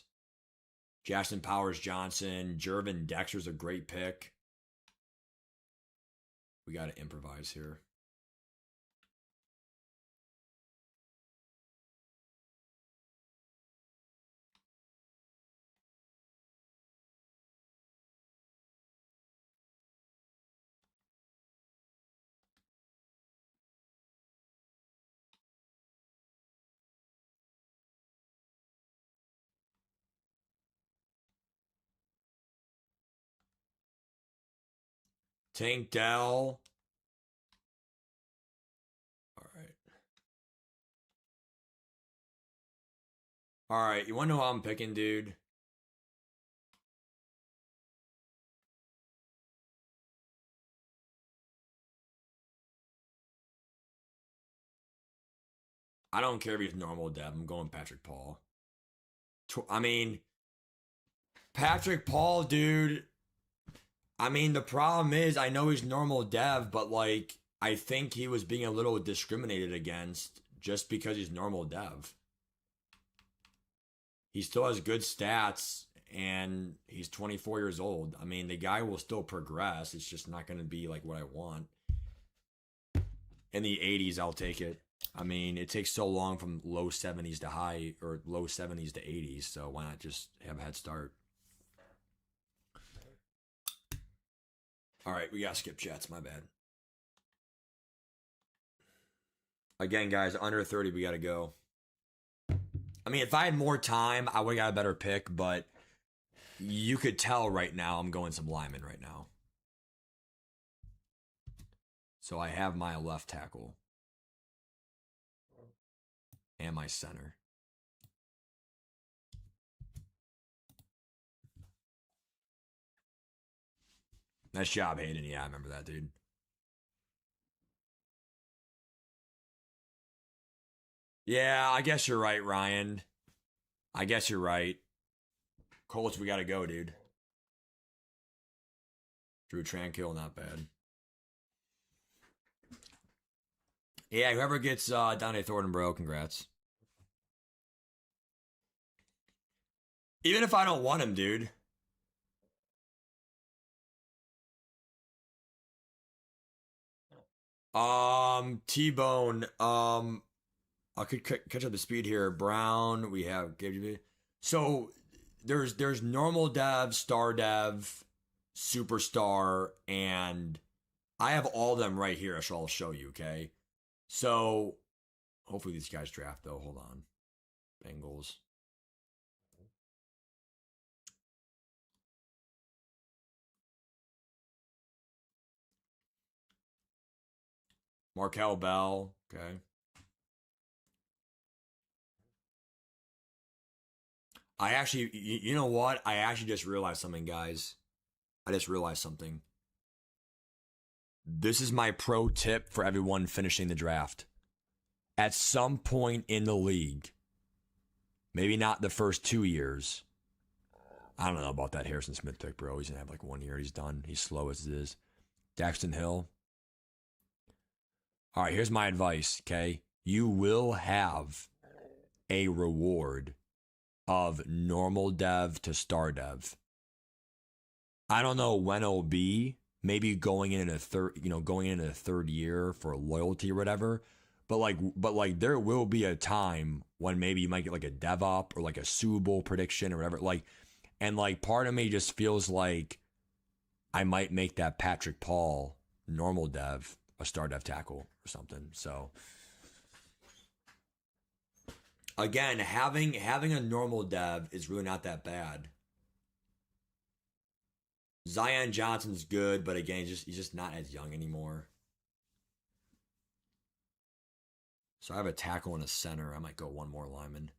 Speaker 1: Jackson Powers Johnson, Jervin Dexter's a great pick. We got to improvise here. Tank Dell. All right. All right. You want to know who I'm picking, dude? I don't care if he's normal dev. I'm going Patrick Paul. I mean, Patrick Paul, dude. I mean, the problem is, I know he's normal dev, but like, I think he was being a little discriminated against just because he's normal dev. He still has good stats, and he's 24 years old. I mean, the guy will still progress. It's just not going to be like what I want. In the 80s, I'll take it. I mean, it takes so long from low 70s to high, or low 70s to 80s, so why not just have a head start? All right, we got to skip Jets. My bad. Again, guys, under 30, we got to go. I mean, if I had more time, I would have got a better pick, but you could tell right now I'm going some linemen right now. So I have my left tackle and my center. Nice job, Hayden. Yeah, I remember that, dude. Yeah, I guess you're right, Ryan. I guess you're right. Colts, we got to go, dude. Drew Tranquill, not bad. Yeah, whoever gets Dante Thornton, bro, congrats. Even if I don't want him, dude. T-Bone. I could catch up the speed here. Brown, we have so there's normal dev, star dev, superstar, and I have all of them right here, so I'll show you, okay? So Hopefully these guys draft, though. Hold on. Bengals. Markel Bell. Okay. I actually, you know what? I actually just realized something, guys. I just realized something. This is my pro tip for everyone finishing the draft. At some point in the league, maybe not the first 2 years. I don't know about that Harrison Smith pick, bro. He's going to have like 1 year. He's done. He's slow as it is. Daxton Hill. All right, here's my advice, okay? You will have a reward of normal dev to star dev. I don't know when it'll be. Maybe going into the third year for loyalty or whatever. But like there will be a time when maybe you might get like a dev up or like a Super Bowl prediction or whatever. And part of me just feels like I might make that Patrick Paul normal dev a star dev tackle or something. So again, having a normal dev is really not that bad. Zion Johnson's good, but again, he's just not as young anymore. So I have a tackle and a center. I might go one more lineman.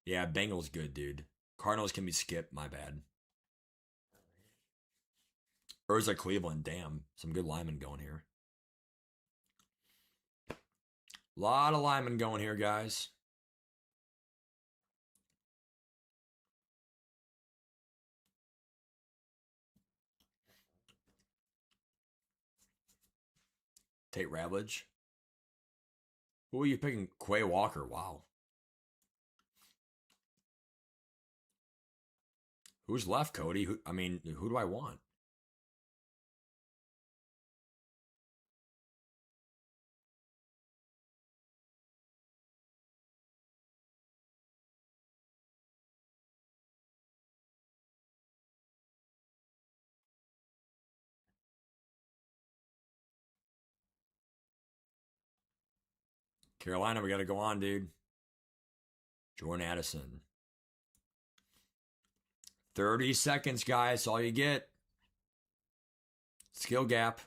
Speaker 1: Yeah, Bengals good, dude. Cardinals can be skipped. My bad. Urza Cleveland. Damn, some good linemen going here. A lot of linemen going here, guys. Tate Ravage. Who are you picking? Quay Walker. Wow. Who's left, Cody? Who do I want? Carolina, we got to go on, dude. Jordan Addison. 30 seconds, guys. That's all you get. Skill gap.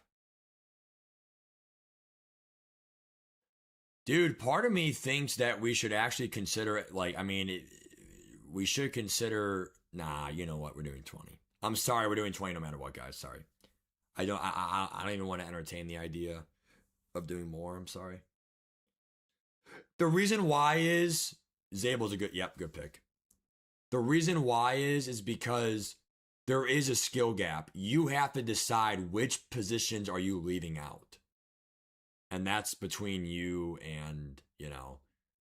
Speaker 1: Dude, part of me thinks that we should actually consider it. We should consider. Nah, you know what? We're doing 20. I'm sorry, we're doing 20 no matter what, guys. Sorry. I don't even want to entertain the idea of doing more. I'm sorry. The reason why is Zabel's a good pick. The reason why is because there is a skill gap. You have to decide which positions are you leaving out. And that's between you and,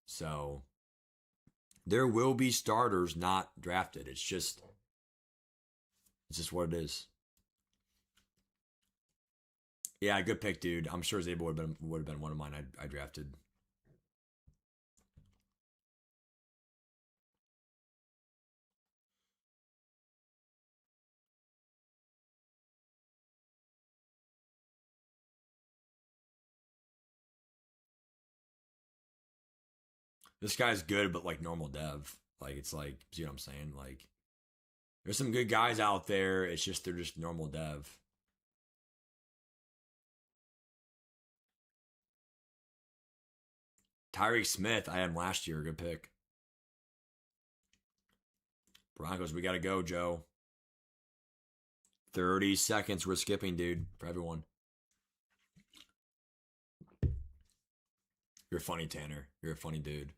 Speaker 1: so there will be starters not drafted. It's just what it is. Yeah, good pick, dude. I'm sure Zabel would have been one of mine I drafted. This guy's good, but like normal dev. It's like, see what I'm saying? There's some good guys out there. It's just they're just normal dev. Tyreek Smith, I had him last year. Good pick. Broncos, we got to go, Joe. 30 seconds. We're skipping, dude, for everyone. You're funny, Tanner. You're a funny dude.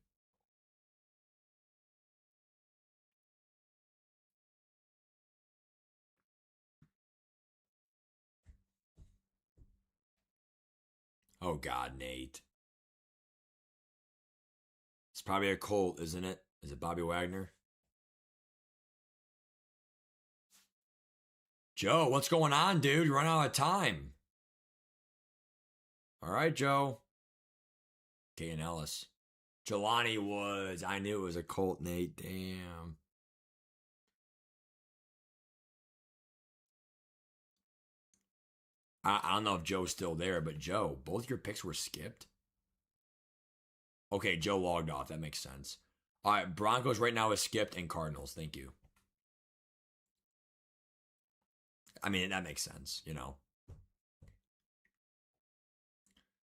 Speaker 1: Oh, God, Nate. It's probably a Colt, isn't it? Is it Bobby Wagner? Joe, what's going on, dude? You're running out of time. All right, Joe. K and Ellis. Jelani Woods. I knew it was a Colt, Nate. Damn. I don't know if Joe's still there, but Joe, both your picks were skipped? Okay, Joe logged off. That makes sense. All right, Broncos right now is skipped and Cardinals. Thank you. I mean, that makes sense, you know.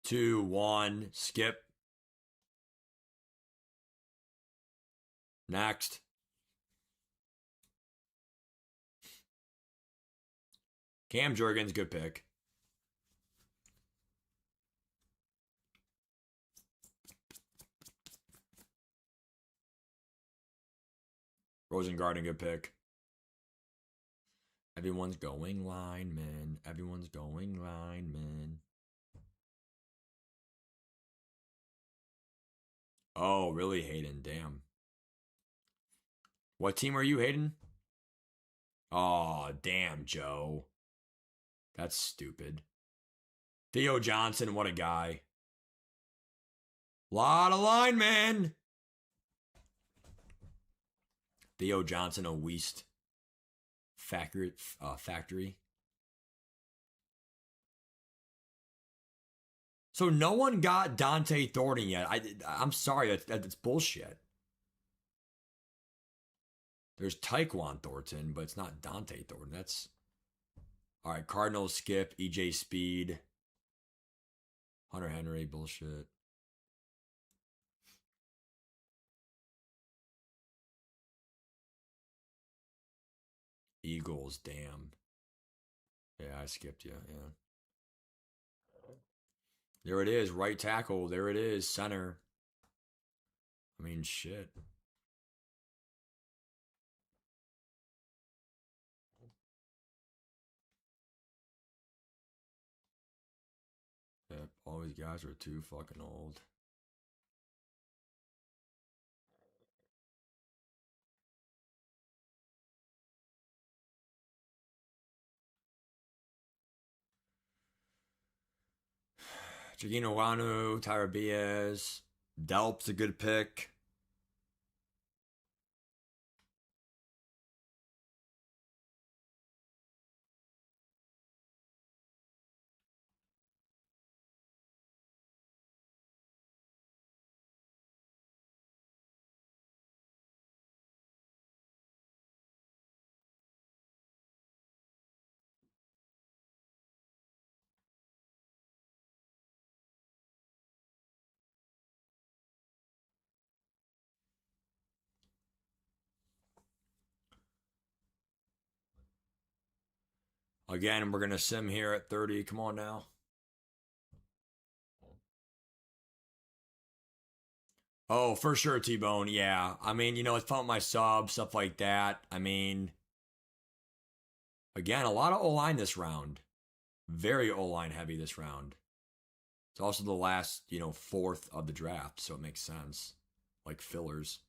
Speaker 1: 2, 1, skip. Next. Cam Jurgens, good pick. Rosengarten, good pick. Everyone's going lineman. Everyone's going lineman. Oh, really, Hayden? Damn. What team are you, Hayden? Oh, damn, Joe. That's stupid. Theo Johnson, what a guy. Lot of linemen. Theo Johnson, a Weast factory. So no one got Dante Thornton yet. I'm sorry, that's bullshit. There's Tyquan Thornton, but it's not Dante Thornton. That's all right. Cardinals skip. EJ Speed. Hunter Henry bullshit. Eagles, damn. Yeah, I skipped you. Yeah. There it is, right tackle. There it is, center. I mean, shit. Yep, all these guys are too fucking old. Chiquino Wanu, Tyra Biaz. Delp's a good pick. Again, we're going to sim here at 30. Come on now. Oh, for sure, T-Bone. Yeah. I mean, it's fun with my sub, stuff like that. I mean, again, a lot of O-line this round. Very O-line heavy this round. It's also the last, fourth of the draft, so it makes sense. Like fillers.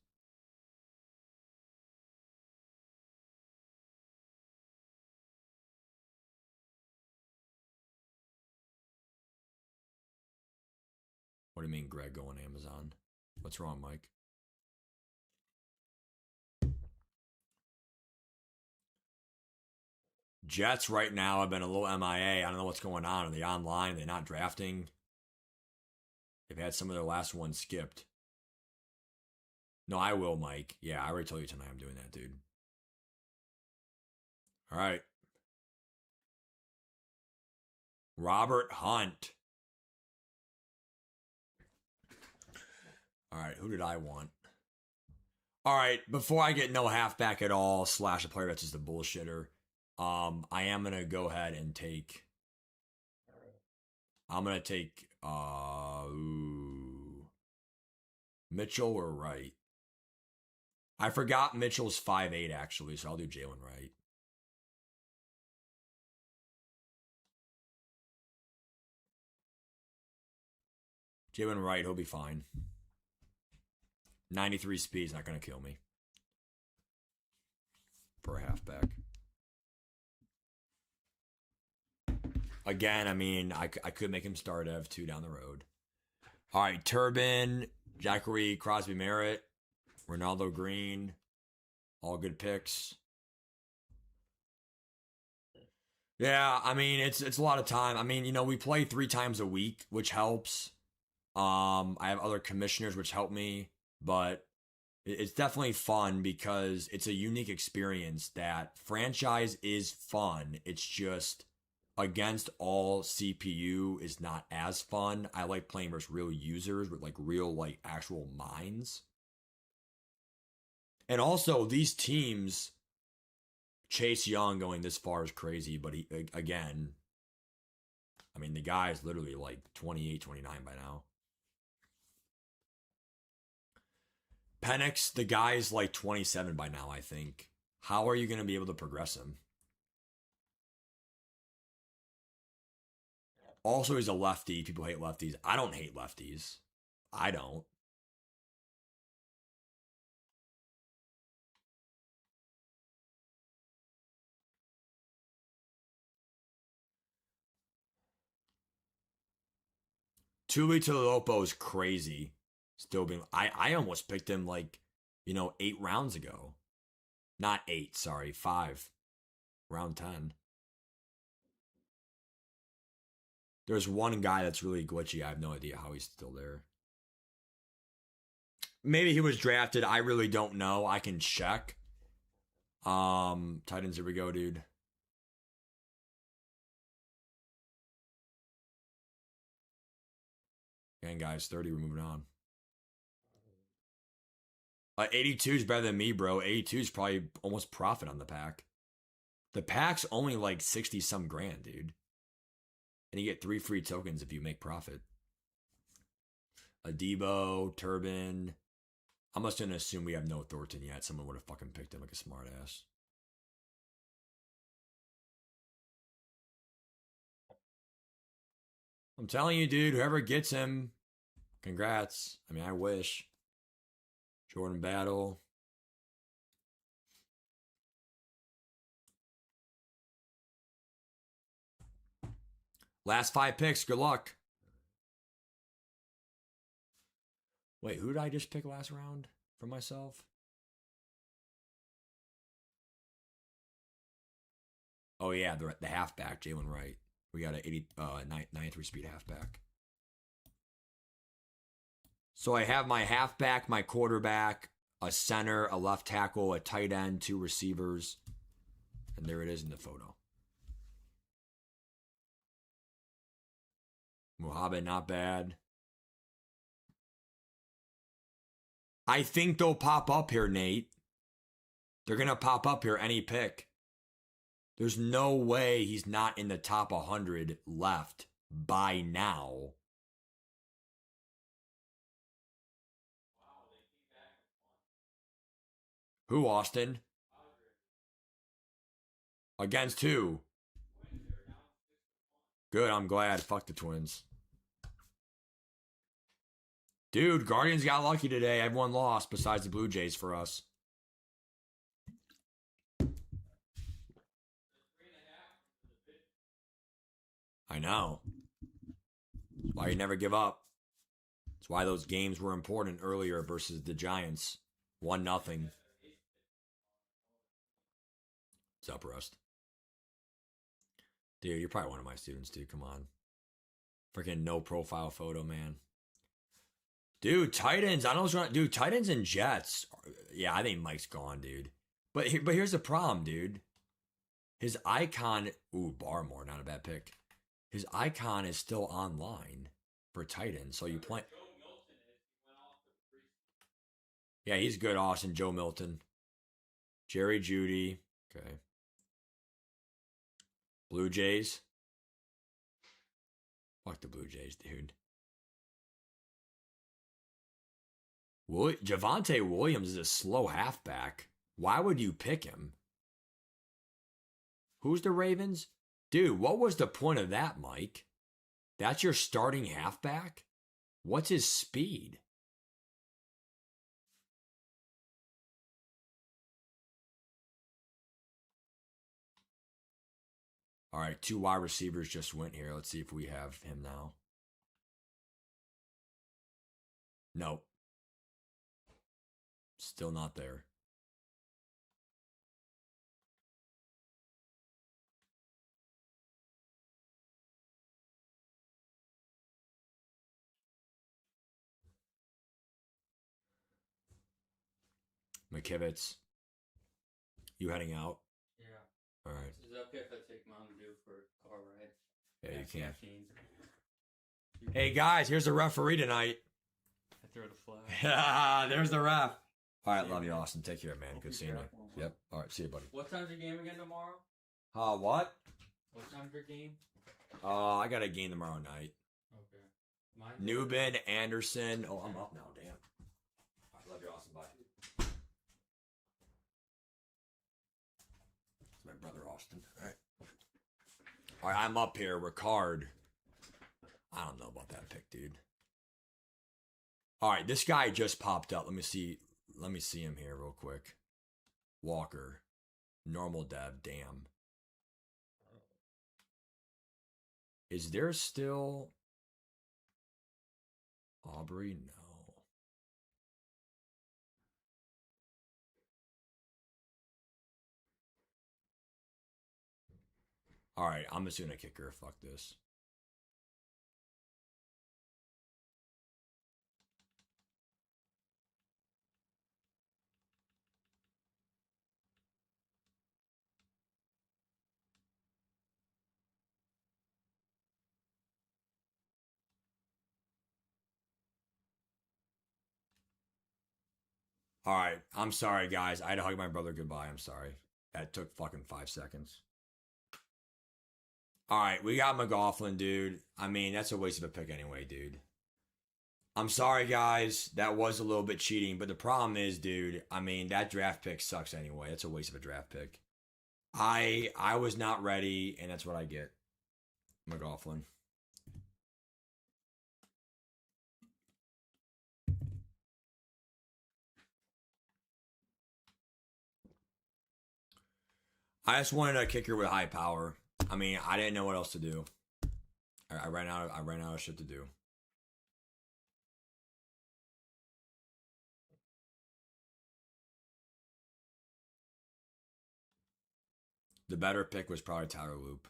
Speaker 1: What do you mean, Greg going Amazon? What's wrong, Mike? Jets right now have been a little MIA. I don't know what's going on. Are they online? Are they not drafting? They've had some of their last ones skipped. No, I will, Mike. Yeah, I already told you tonight I'm doing that, dude. All right. Robert Hunt. All right, who did I want? All right, before I get no halfback at all, / a player that's just a bullshitter, I am gonna go ahead and take. I'm gonna take Mitchell or Wright. I forgot Mitchell's 5'8" actually, so I'll do Jalen Wright. Jalen Wright, he'll be fine. 93 speed's not gonna kill me for a halfback. Again, I mean, I could make him start Ev2 down the road. All right, Turbin, Jackery, Crosby Merritt, Ronaldo Green, all good picks. Yeah, I mean it's a lot of time. I mean, we play 3 times a week, which helps. I have other commissioners which help me, but it's definitely fun because it's a unique experience. That franchise is fun. It's just against all CPU is not as fun. I like playing versus real users with like real like actual minds. And also these teams, Chase Young going this far is crazy, but he again, I mean the guy is literally like 28, 29 by now. Penix, the guy's like 27 by now, I think. How are you going to be able to progress him? Also, he's a lefty. People hate lefties. I don't hate lefties. I don't. Tuli Tuilopo is crazy. Still being, I almost picked him like, 8 rounds ago. Not eight, sorry, 5. Round 10. There's one guy that's really glitchy. I have no idea how he's still there. Maybe he was drafted. I really don't know. I can check. Titans, here we go, dude. And guys, 30, we're moving on. 82 is better than me, bro. 82 is probably almost profit on the pack. The pack's only like 60 some grand, dude. And you get 3 free tokens if you make profit. A Debo, Turbin. I'm just going to assume we have no Thornton yet. Someone would have fucking picked him like a smartass. I'm telling you, dude, whoever gets him, congrats. I mean, I wish. Jordan Battle. Last 5 picks. Good luck. Wait, who did I just pick last round for myself? Oh, yeah, the halfback, Jalen Wright. We got a 93 speed halfback. So I have my halfback, my quarterback, a center, a left tackle, a tight end, 2 receivers. And there it is in the photo. Muhammad, not bad. I think they'll pop up here, Nate. They're going to pop up here any pick. There's no way he's not in the top 100 left by now. Who, Austin? Against who? Good, I'm glad. Fuck the Twins. Dude, Guardians got lucky today. Everyone lost besides the Blue Jays for us. I know. That's why you never give up. That's why those games were important earlier versus the Giants. 1-0. What's up, Rust? Dude, you're probably one of my students, dude. Come on. Freaking no profile photo, man. Dude, Titans. I don't know what's wrong. Dude, Titans and Jets. Yeah, I think Mike's gone, dude. But here's the problem, dude. His icon. Ooh, Barmore, not a bad pick. His icon is still online for Titans. So you play. Yeah, he's good, Austin. Joe Milton. Jerry Judy. Okay. Blue Jays. Fuck the Blue Jays, dude. Javonte Williams is a slow halfback. Why would you pick him? Who's the Ravens? Dude, what was the point of that, Mike? That's your starting halfback? What's his speed? All right, 2 wide receivers just went here. Let's see if we have him now. Nope. Still not there. McKivitz. You heading out?
Speaker 2: Yeah.
Speaker 1: All right.
Speaker 2: Is it okay if I take Mountain Dew for a car ride?
Speaker 1: Yeah, you can.
Speaker 2: Caffeine.
Speaker 1: Hey guys, here's the referee tonight.
Speaker 2: I throw the flag.
Speaker 1: There's the ref. All right, love you, Austin. Take care, man. Good seeing you. Yep. All right, see you, buddy.
Speaker 2: What time's your game again tomorrow?
Speaker 1: What?
Speaker 2: What time's your game?
Speaker 1: I got a game tomorrow night.
Speaker 2: Okay. Mine.
Speaker 1: Newbin, Anderson. Oh, I'm up now. Damn. All right, love you, Austin. Bye. It's my brother, Austin. All right. All right, I'm up here. Ricard. I don't know about that pick, dude. All right, this guy just popped up. Let me see him here real quick. Walker. Normal dev. Damn. Is there still Aubrey? No. All right, I'm just doing a kicker. Fuck this. All right, I'm sorry, guys. I had to hug my brother goodbye. I'm sorry. That took fucking 5 seconds. All right, we got McLaughlin, dude. I mean, that's a waste of a pick anyway, dude. I'm sorry, guys. That was a little bit cheating, but the problem is, dude, I mean, that draft pick sucks anyway. It's a waste of a draft pick. I was not ready, and that's what I get. McLaughlin. I just wanted a kicker with high power. I mean, I didn't know what else to do. I ran out of shit to do. The better pick was probably Tyler Loop.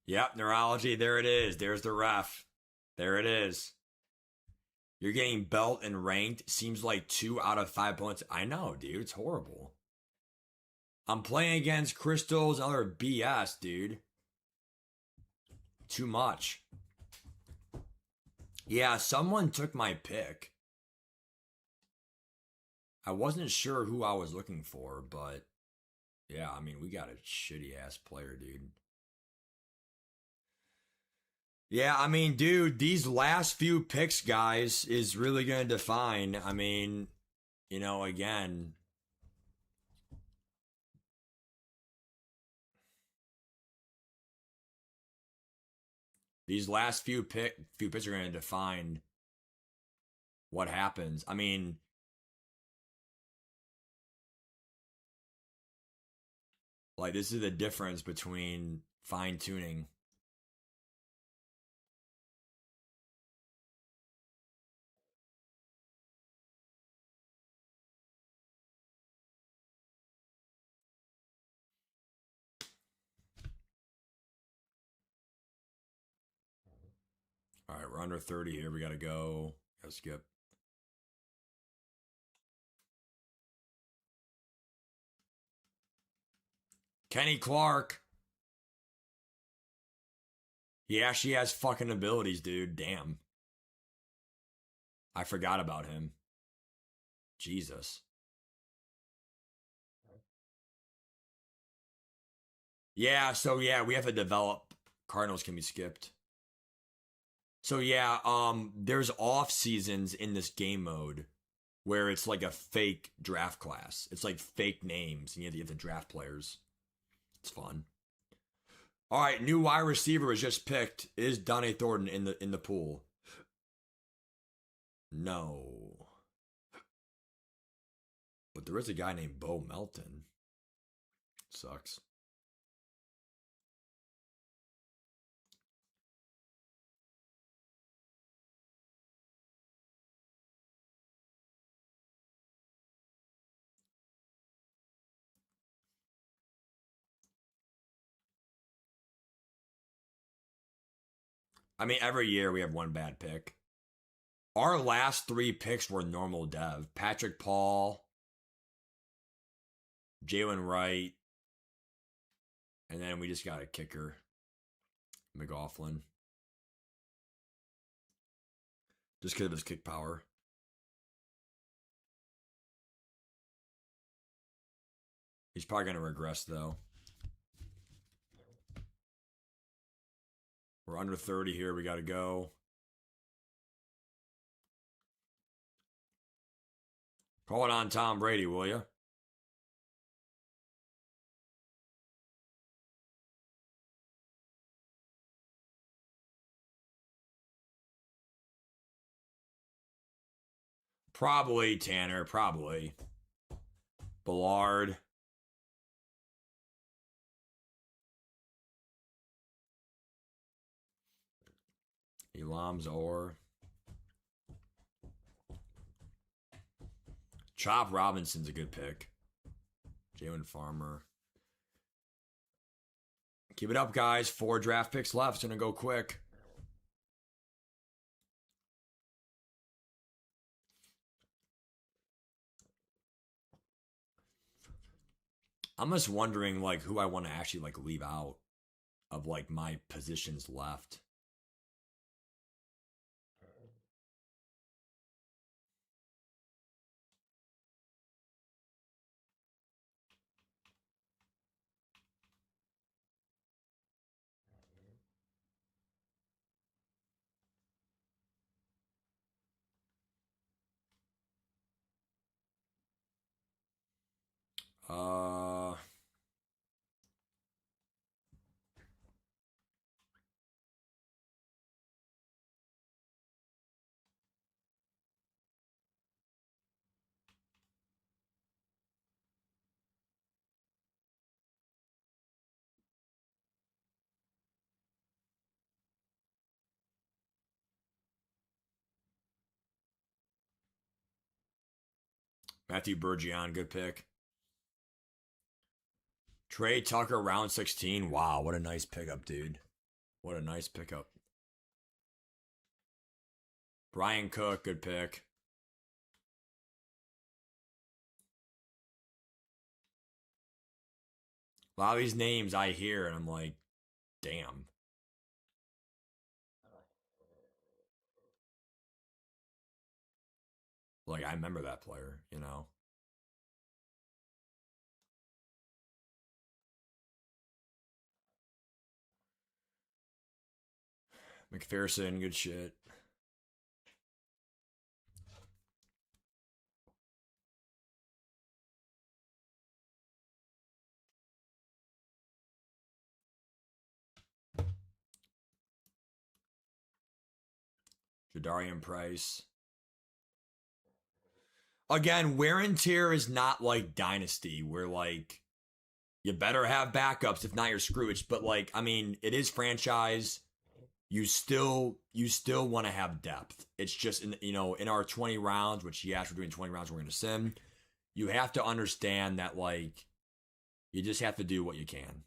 Speaker 1: Yep, neurology. There it is. There's the ref. There it is. You're getting belt and ranked. Seems like 2 out of 5 points. I know, dude. It's horrible. I'm playing against Crystals and other BS, dude. Too much. Yeah, someone took my pick. I wasn't sure who I was looking for, but yeah, I mean, we got a shitty ass player, dude. Yeah, I mean, dude, these last few picks, guys, is really going to define. I mean, you know, again, these last few picks are going to define what happens. I mean, like, this is the difference between fine tuning. All right, we're under 30 here. We got to go. Gotta skip. Kenny Clark. He actually has fucking abilities, dude. Damn. I forgot about him. Jesus. Yeah, so yeah, we have to develop. Cardinals can be skipped. So yeah, there's off seasons in this game mode where it's like a fake draft class. It's like fake names, and you have to draft players. It's fun. All right, new wide receiver was just picked. Is Donnie Thornton in the pool? No. but there is a guy named Bo Melton. Sucks. I mean, every year we have one bad pick. Our last 3 picks were normal dev. Patrick Paul, Jalen Wright, and then we just got a kicker, McLaughlin. Just because of his kick power. He's probably going to regress, though. We're under 30 here. We got to go. Call it on Tom Brady, will you? Probably Tanner. Probably. Ballard. Elam Zor. Chop Robinson's a good pick. Jalen Farmer. Keep it up, guys. 4 draft picks left. It's going to go quick. I'm just wondering, like, who I want to actually, like, leave out of, like, my positions left. Uh, Matthew Bergeron, good pick. Trey Tucker, round 16. Wow, what a nice pickup, dude. What a nice pickup. Brian Cook, good pick. A lot of these names I hear, and I'm like, damn. Like, I remember that player, you know? McPherson, good shit. Jadarian Price. Again, wear and tear is not like Dynasty, where like you better have backups, if not you're screwed. But like, I mean, it is franchise. You still want to have depth. It's just in our 20 rounds, which yes, we're doing 20 rounds, we're gonna sim. You have to understand that like you just have to do what you can.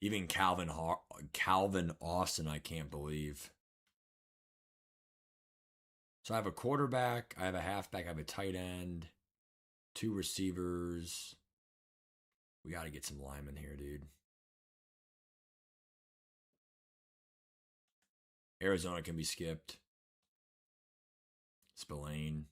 Speaker 1: Even Calvin Austin, I can't believe. So I have a quarterback, I have a halfback, I have a tight end, 2 receivers. We got to get some linemen here, dude. Arizona can be skipped. Spillane.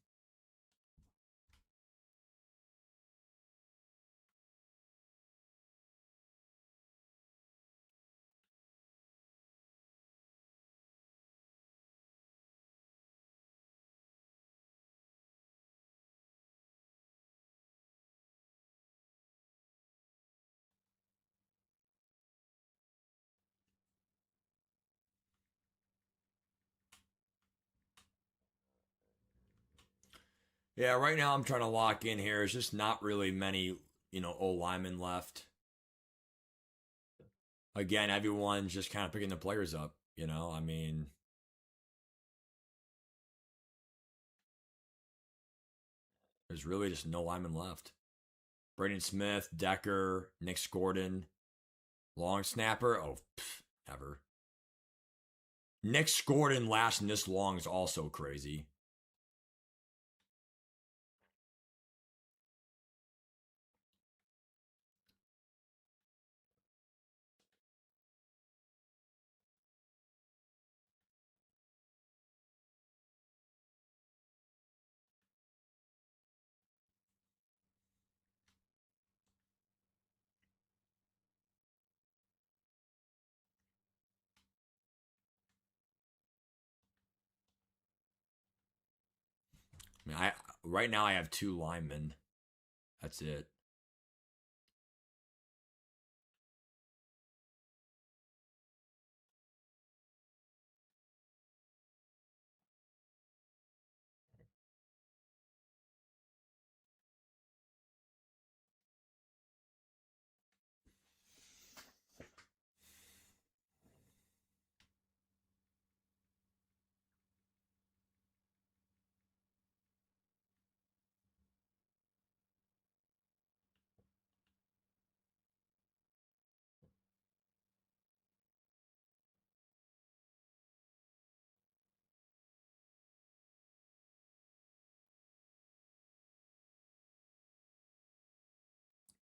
Speaker 1: Yeah, right now I'm trying to lock in here. There's just not really many, old linemen left. Again, everyone's just kind of picking the players up, I mean, there's really just no linemen left. Braden Smith, Decker, Nick Gordon, long snapper. Oh, never. Nick Gordon lasting this long is also crazy. I mean, right now I have 2 linemen. That's it.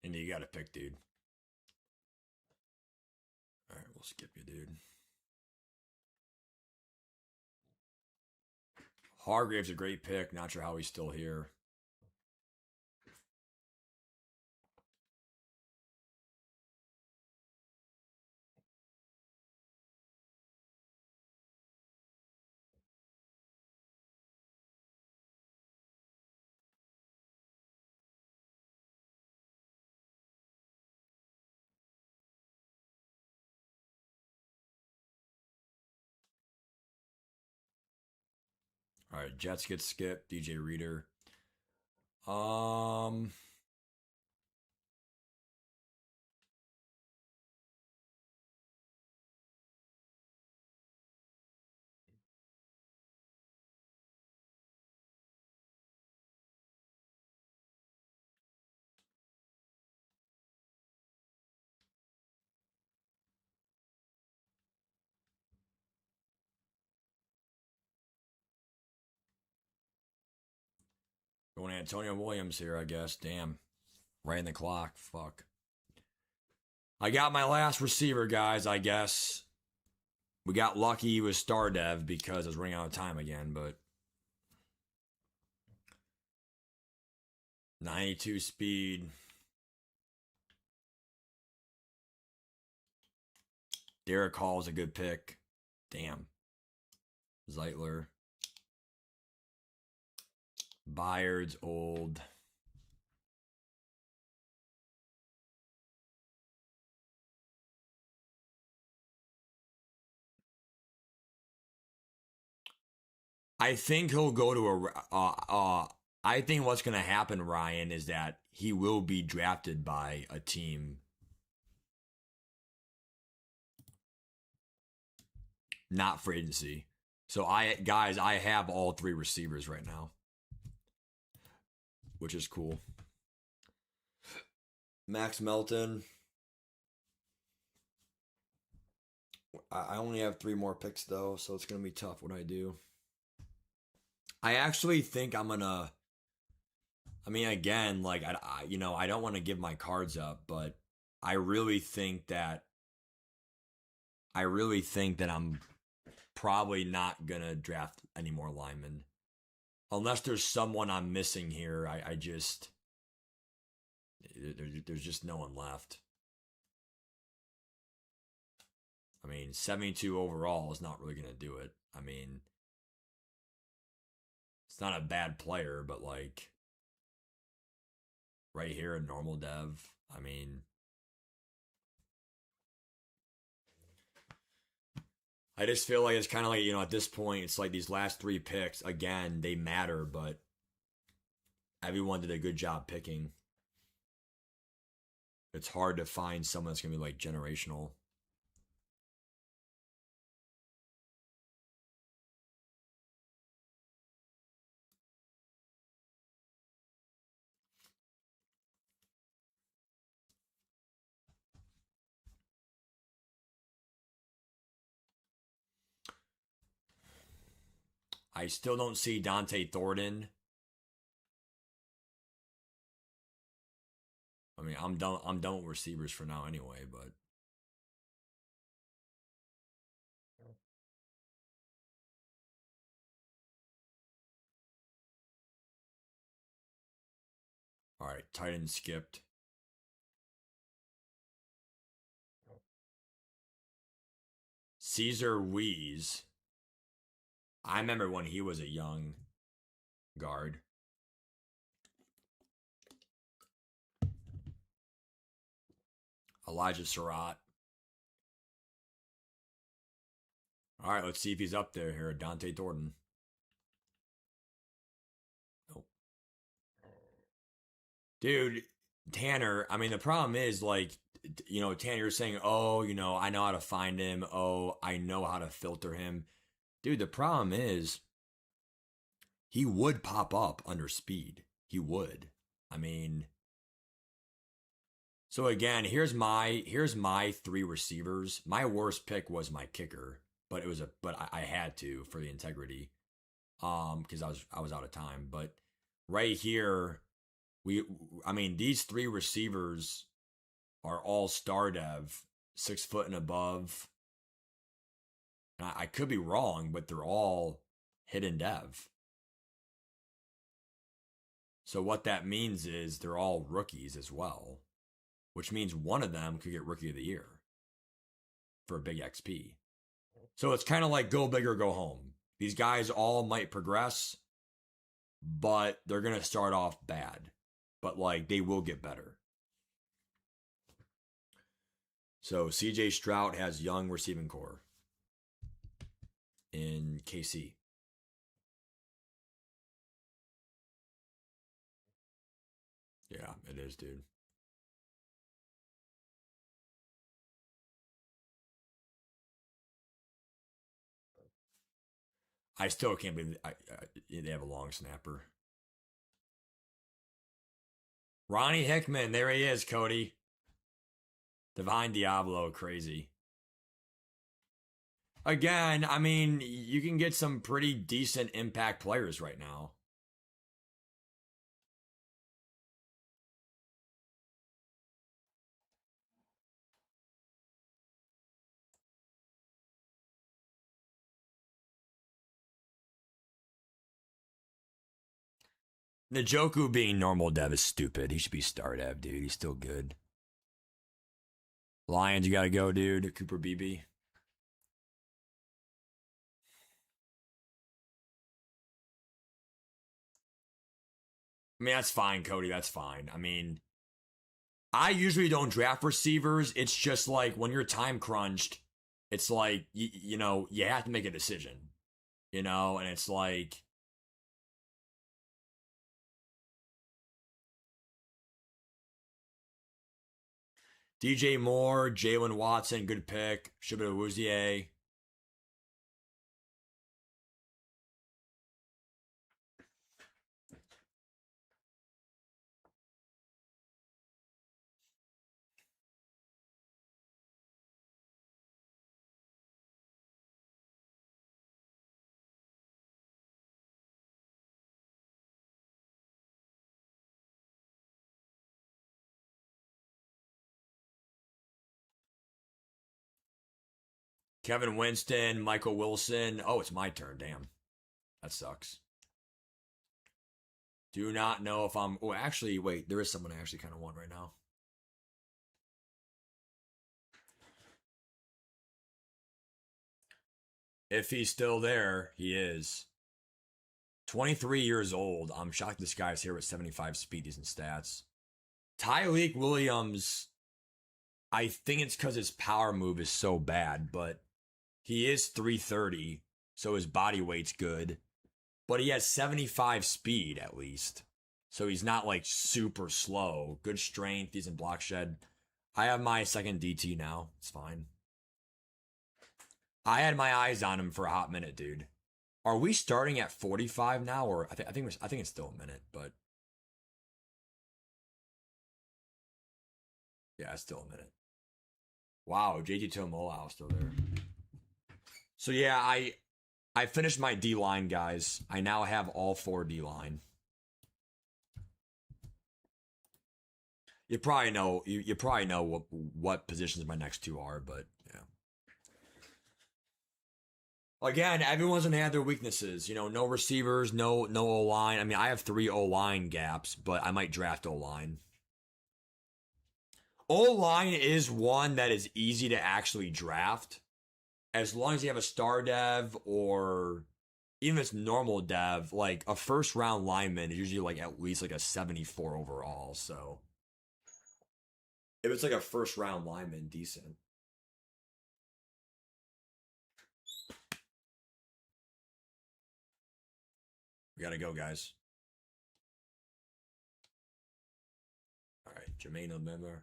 Speaker 1: And you got to pick, dude. All right, we'll skip you, dude. Hargrave's a great pick. Not sure how he's still here. All right, Jets get skipped. DJ Reader. Um, Going Antonio Williams here, I guess. Damn. Right in the clock. Fuck. I got my last receiver, guys, I guess. We got lucky with Star Dev because I was running out of time again, but 92 speed. Derek Hall's a good pick. Damn. Zeitler. Byard's old. I think he'll go to I think what's going to happen, Ryan, is that he will be drafted by a team. Not for agency. So I have all 3 receivers right now, which is cool. Max Melton. I only have 3 more picks though, so it's gonna be tough what I do. I actually think I'm gonna. I mean, again, like I don't want to give my cards up, but I really think that I'm probably not gonna draft any more linemen unless there's someone I'm missing here. I just there's just no one left. I mean, 72 overall is not really gonna do it. I mean, it's not a bad player, but like right here in normal dev, I mean, I just feel like it's kind of like, at this point, it's like these last 3 picks, again, they matter, but everyone did a good job picking. It's hard to find someone that's going to be like generational. I still don't see Dante Thornton. I mean, I'm done with receivers for now anyway, but all right, tight end skipped. Caesar Weeze. I remember when he was a young guard. Elijah Surratt. All right, let's see if he's up there here. Dante Thornton. Nope. Dude, Tanner, I mean, the problem is, like, you know, Tanner, you're saying, oh, you know, I know how to find him. Oh, I know how to filter him. Dude, the problem is he would pop up under speed. He would. I mean, so again, here's my 3 receivers. My worst pick was my kicker, but I had to for the integrity, because I was out of time. But right here, these 3 receivers are all star dev, 6 foot and above. I could be wrong, but they're all hidden dev. So what that means is they're all rookies as well, which means one of them could get Rookie of the Year for a big XP. So it's kind of like go big or go home. These guys all might progress, but they're going to start off bad. But, like, they will get better. So CJ Stroud has young receiving core in KC. Yeah, it is, dude. I still can't believe they have a long snapper. Ronnie Hickman, there he is, Cody. Divine Diablo, crazy. Again, I mean, you can get some pretty decent impact players right now. Njoku being normal dev is stupid. He should be star dev, dude. He's still good. Lions, you gotta go, dude. Cooper Beebe. I mean, that's fine, Cody. That's fine. I mean, I usually don't draft receivers. It's just like when you're time crunched, it's like, you know, you have to make a decision, you know, and it's like, DJ Moore, Jalen Watson, good pick. Shibuya Wuzie. Kevin Winston, Michael Wilson. Oh, it's my turn. Damn. That sucks. Do not know if I'm... Oh, actually, wait. There is someone I actually kind of want right now. If he's still there, he is. 23 years old. I'm shocked this guy's here with 75 speed, decent stats. Tyreek Williams, I think it's because his power move is so bad, but he is 330, so his body weight's good. But he has 75 speed, at least. So he's not like super slow. Good strength. He's in block shed. I have my second DT now. It's fine. I had my eyes on him for a hot minute, dude. Are we starting at 45 now, or I think it's still a minute, but yeah, it's still a minute. Wow, JT Tomola still there. So yeah, I finished my D line, guys. I now have all 4 D line. You probably know you probably know what positions my next 2 are, but yeah. Again, everyone's gonna have their weaknesses. You know, no receivers, no O line. I mean, I have 3 O line gaps, but I might draft O line. O line is one that is easy to actually draft, as long as you have a star dev or even if it's normal dev. Like a first round lineman is usually like at least like a 74 overall. So if it's like a first round lineman, decent. We gotta go, guys. All right, Jermaine O'Member.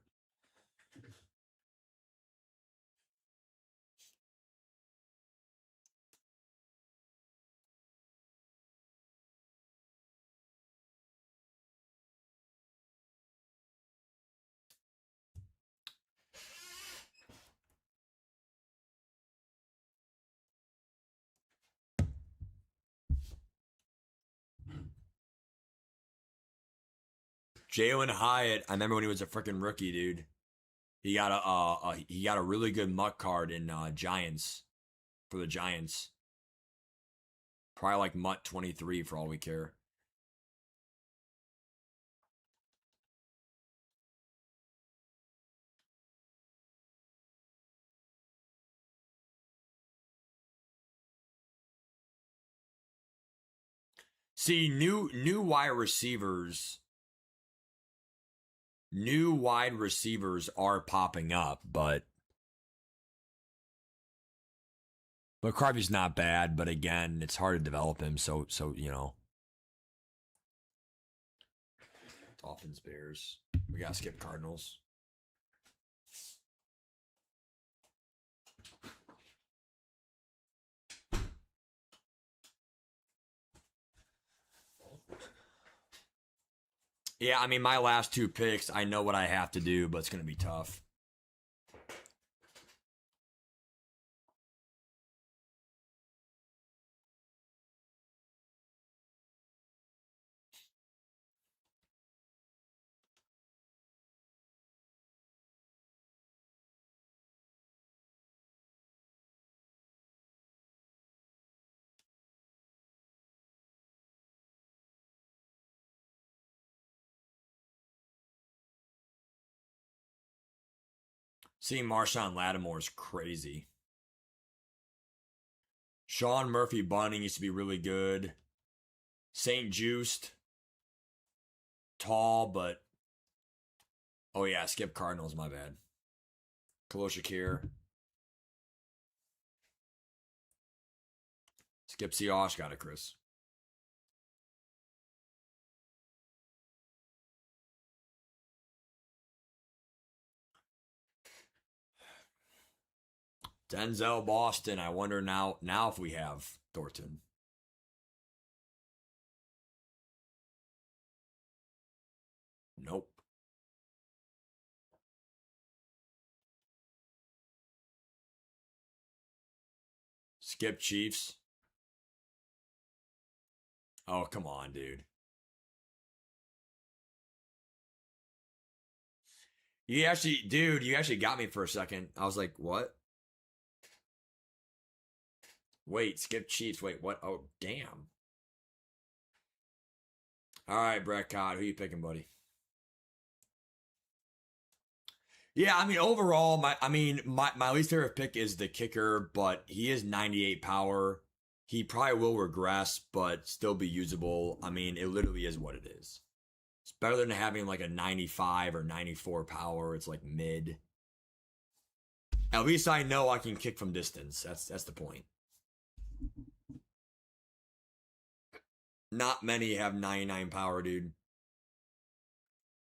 Speaker 1: Jalen Hyatt, I remember when he was a freaking rookie, dude. He got a really good muck card in Giants for the Giants. Probably like Mutt 23 for all we care. See, new wide receivers are popping up, but McCarthy's not bad, but again, it's hard to develop him, so you know. Dolphins, Bears. We gotta skip Cardinals. Yeah, I mean, my last 2 picks, I know what I have to do, but it's gonna be tough. Seeing Marshawn Lattimore is crazy. Sean Murphy Bunting used to be really good. St. Just, tall, but oh yeah, skip Cardinals, my bad. Khalil Shakir. Skip Seahawks, got it, Chris. Denzel Boston. I wonder now if we have Thornton. Nope. Skip Chiefs. Oh, come on, dude. You actually got me for a second. I was like, what? Wait, skip Chiefs. Wait, what? Oh, damn. All right, Brett Cott, who you picking, buddy? Yeah, I mean, overall, my least favorite pick is the kicker, but he is 98 power. He probably will regress, but still be usable. I mean, it literally is what it is. It's better than having like a 95 or 94 power. It's like mid. At least I know I can kick from distance. That's the point. Not many have 99 power, dude.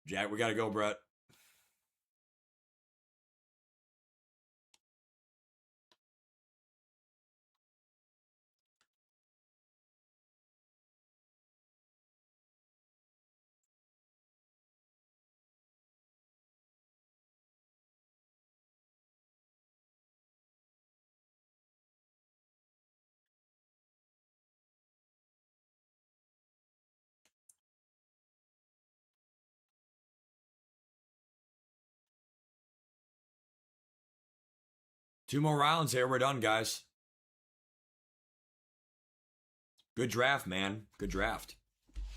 Speaker 1: Jack, we got to go, Brett. Two more rounds here. We're done, guys. Good draft, man. Good draft.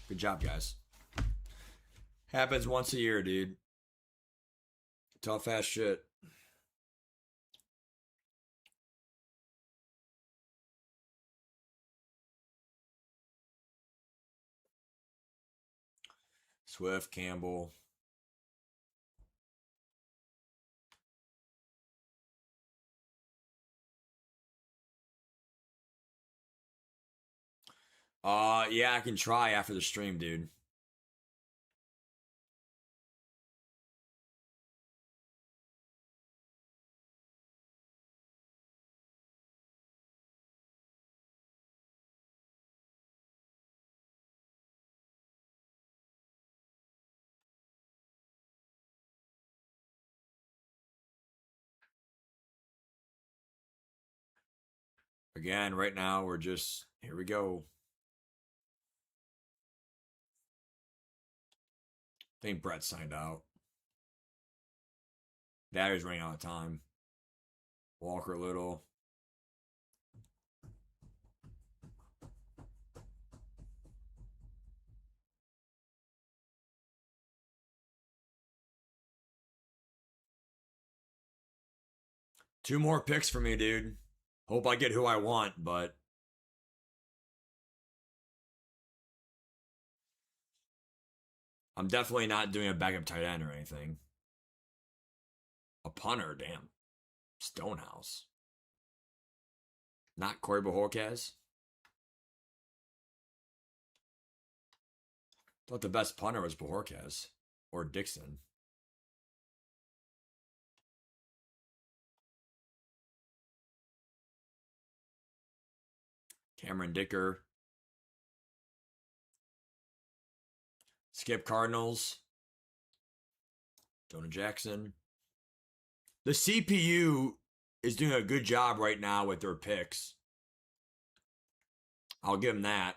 Speaker 1: Good job, guys. Happens once a year, dude. Tough ass shit. Swift, Campbell. Yeah, I can try after the stream, dude. Again, right now we're just here we go. I think Brett signed out. Daddy's running out of time. Walker Little. Two more picks for me, dude. Hope I get who I want, but I'm definitely not doing a backup tight end or anything. A punter, damn. Stonehouse. Not Corey Bojorquez. Thought the best punter was Bojorquez or Dixon. Cameron Dicker. Skip Cardinals. Jonah Jackson. The CPU is doing a good job right now with their picks. I'll give them that.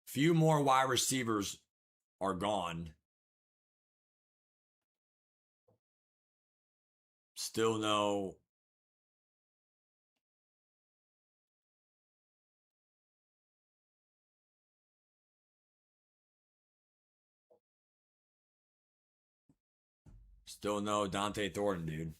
Speaker 1: Few more wide receivers are gone. Still no. Still no Dante Thornton, dude.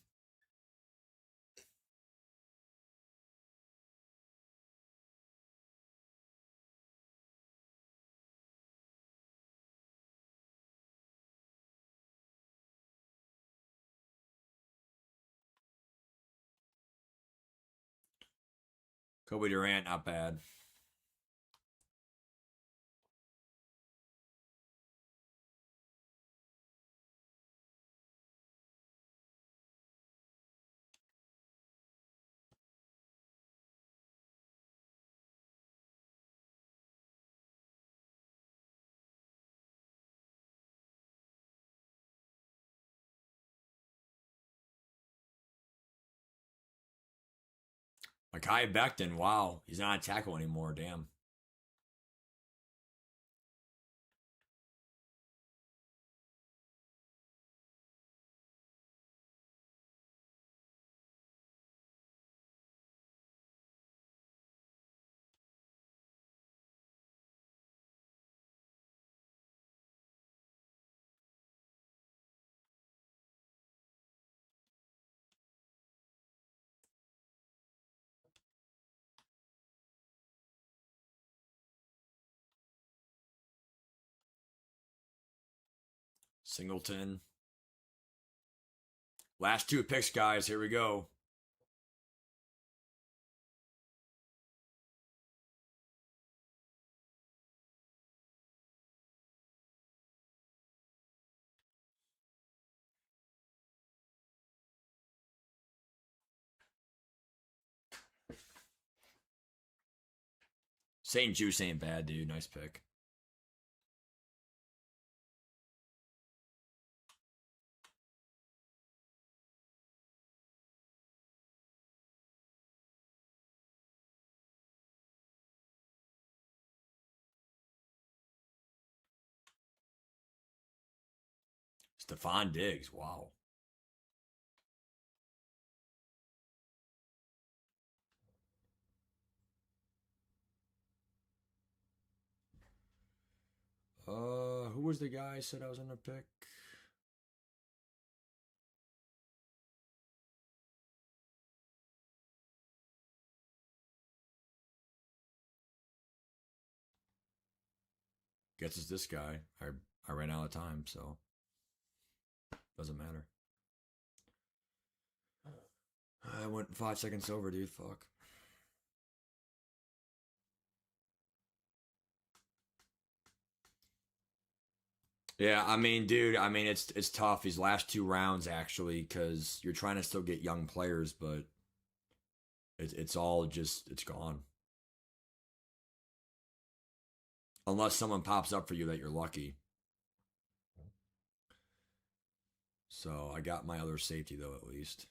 Speaker 1: Kobe Durant, not bad. Mekhi Becton, wow. He's not a tackle anymore, damn. Singleton. Last two picks, guys. Here we go. St. Juice ain't bad, dude. Nice pick. Stephon Diggs. Wow. Who was the guy I said I was gonna pick? Guess it's this guy. I ran out of time, so doesn't matter. I went 5 seconds over, dude. Fuck. Yeah, I mean, dude, I mean it's tough these last 2 rounds actually because you're trying to still get young players, but it's all just it's gone. Unless someone pops up for you that you're lucky. So I got my other safety though at least.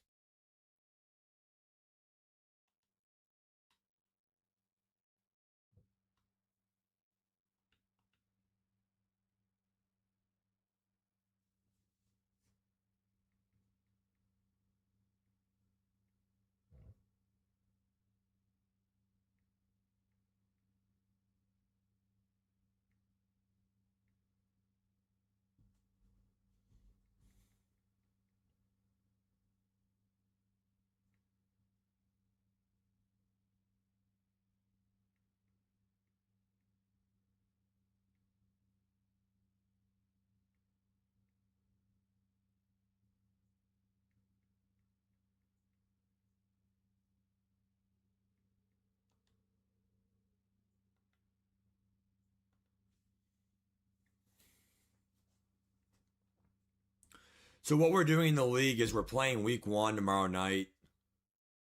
Speaker 1: So what we're doing in the league is we're playing week 1 tomorrow night.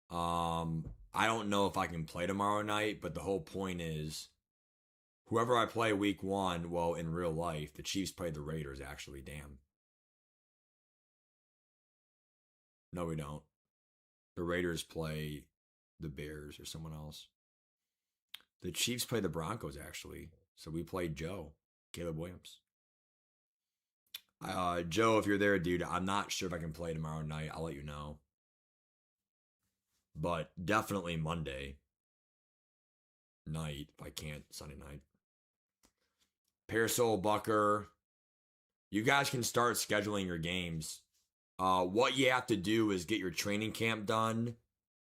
Speaker 1: I don't know if I can play tomorrow night, but the whole point is whoever I play week 1, well, in real life, the Chiefs play the Raiders actually, damn. No, we don't. The Raiders play the Bears or someone else. The Chiefs play the Broncos actually. So we played Joe, Caleb Williams. Joe, if you're there, dude, I'm not sure if I can play tomorrow night. I'll let you know. But definitely Monday night if I can't Sunday night. Parasol Bucker, you guys can start scheduling your games. What you have to do is get your training camp done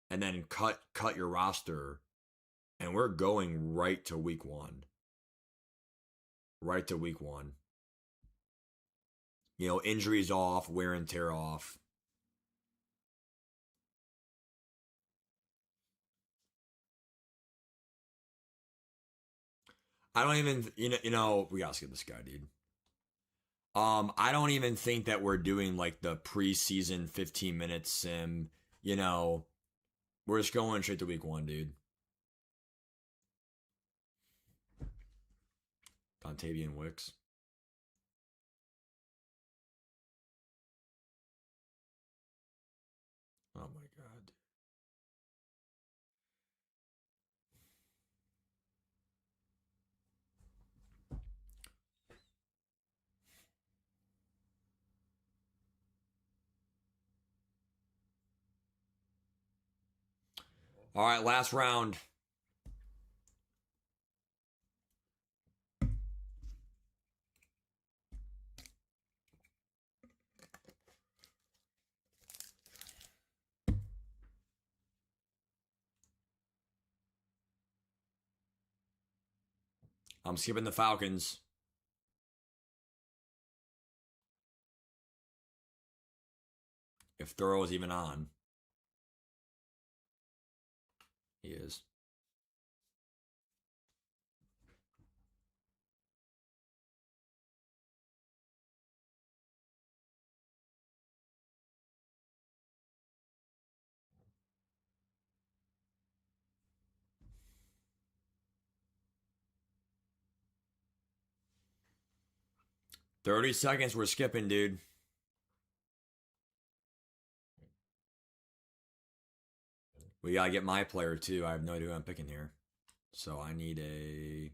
Speaker 1: and then cut your roster. And we're going right to week 1. Right to week 1. You know, injuries off, wear and tear off. I don't even we gotta skip this guy, dude. I don't even think that we're doing like the preseason 15-minute sim. You know, we're just going straight to week 1, dude. Dontavian Wicks. Oh my god. All right, last round. I'm skipping the Falcons. If Thorough is even on. He is. 30 seconds we're skipping, dude. We gotta get my player, too. I have no idea who I'm picking here. So I need a...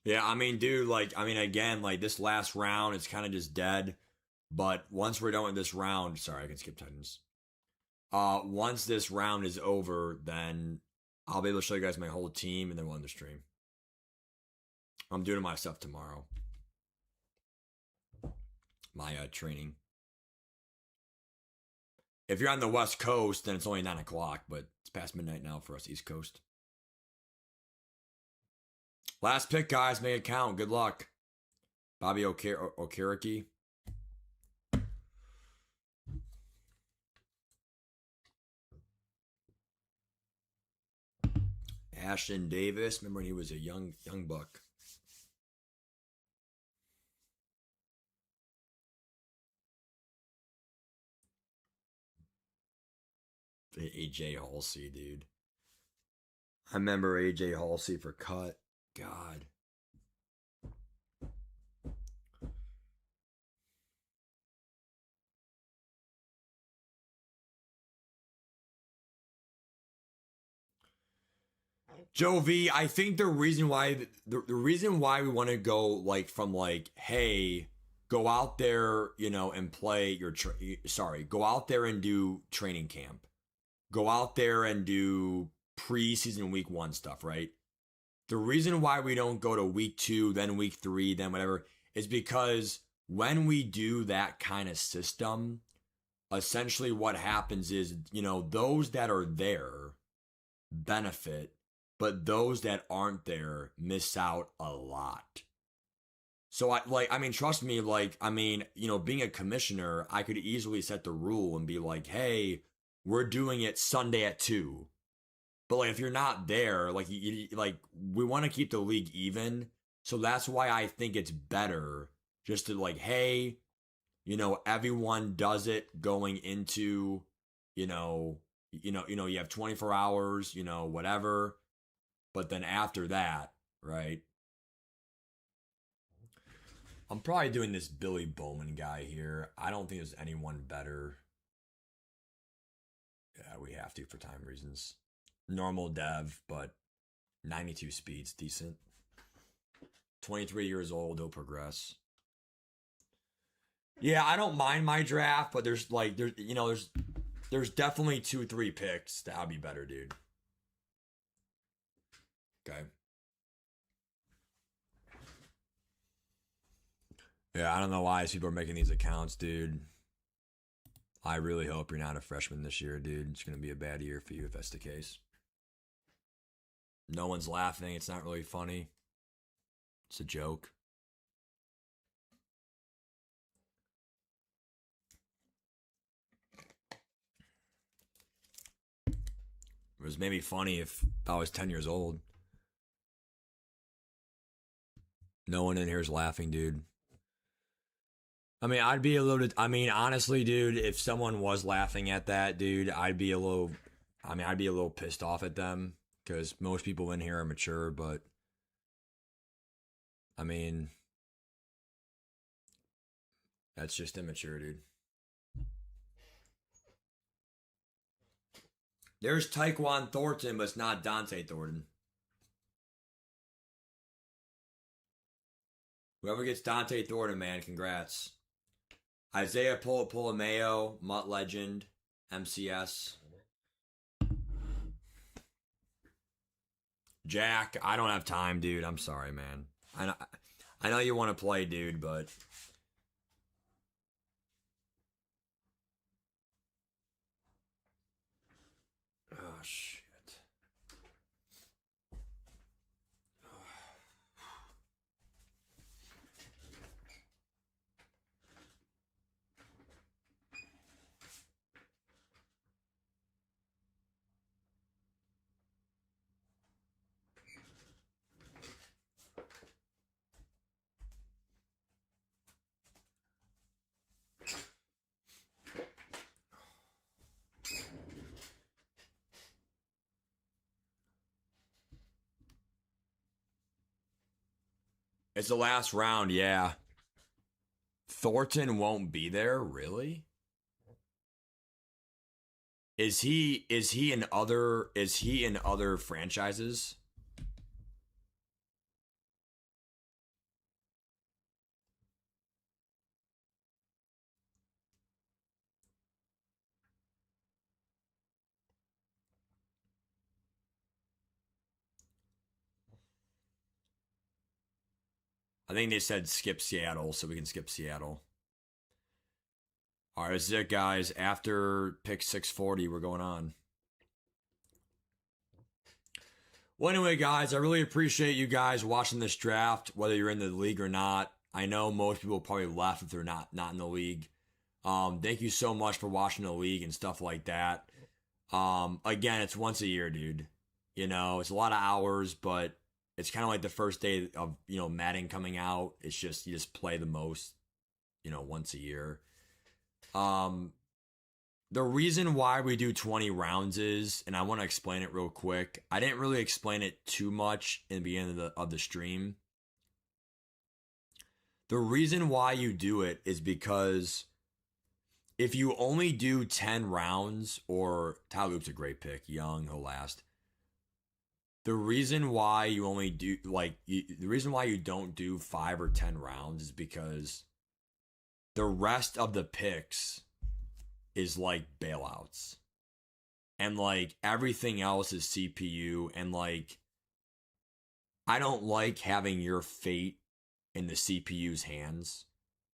Speaker 1: Yeah, I mean, dude, like, I mean, again, like, this last round, it's kind of just dead. But once we're done with this round, sorry, I can skip Titans. Once this round is over, then I'll be able to show you guys my whole team, and then we'll end the stream. I'm doing my stuff tomorrow. My training. If you're on the West Coast, then it's only 9 o'clock, but it's past midnight now for us East Coast. Last pick, guys. Make it count. Good luck. Bobby Okereke. Ashton Davis. Remember when he was a young buck. AJ Halsey, dude. I remember AJ Halsey for cut. God. Joe V, I think the reason why the reason why we want to go like from like, hey, go out there, you know, and play your go out there and do training camp. Go out there and do preseason week 1 stuff, right? The reason why we don't go to week 2, then week 3, then whatever, is because when we do that kind of system, essentially what happens is, you know, those that are there benefit, but those that aren't there miss out a lot. So I mean, trust me, like, I mean, you know, being a commissioner, I could easily set the rule and be like, hey, we're doing it Sunday at 2. But like, if you're not there, like, like, we want to keep the league even. So that's why I think it's better just to like, hey, you know, everyone does it going into, you have 24 hours, you know, whatever. But then after that, right? I'm probably doing this Billy Bowman guy here. I don't think there's anyone better. Yeah, we have to for time reasons. Normal dev, but 92 speeds, decent. 23 years old, he'll progress. Yeah, I don't mind my draft, but there's definitely 2-3 picks that would be better, dude. Okay. Yeah, I don't know why people are making these accounts, dude. I really hope you're not a freshman this year, dude. It's going to be a bad year for you if that's the case. No one's laughing. It's not really funny. It's a joke. It was maybe funny if I was 10 years old. No one in here is laughing, dude. I mean, I'd be a little... I mean, honestly, dude, if someone was laughing at that, dude, I'd be a little pissed off at them. Because most people in here are mature, but... I mean... That's just immature, dude. There's Tyquan Thornton, but it's not Dante Thornton. Whoever gets Dante Thornton, man, congrats. Isaiah Polamayo, Mutt Legend, MCS. Jack, I don't have time, dude. I'm sorry, man. I know you want to play, dude, but oh shit. It's the last round, yeah. Thornton won't be there, really? Is he in other franchises? I think they said skip Seattle, so we can skip Seattle. All right, this is it, guys. After pick 640, we're going on. Well, anyway, guys, I really appreciate you guys watching this draft, whether you're in the league or not. I know most people probably left if they're not in the league. Thank you so much for watching the league and stuff like that. Again, it's once a year, dude. You know, it's a lot of hours, but it's kind of like the first day of, you know, Madden coming out. It's just, you just play the most, you know, once a year. The reason why we do 20 rounds is, and I want to explain it real quick. I didn't really explain it too much in the beginning of the stream. The reason why you do it is because if you only do 10 rounds, or Tyler Loop's a great pick, young, he'll last. The reason why you only do, the reason why you don't do 5 or 10 rounds is because the rest of the picks is like bailouts. And like everything else is CPU. And like, I don't like having your fate in the CPU's hands.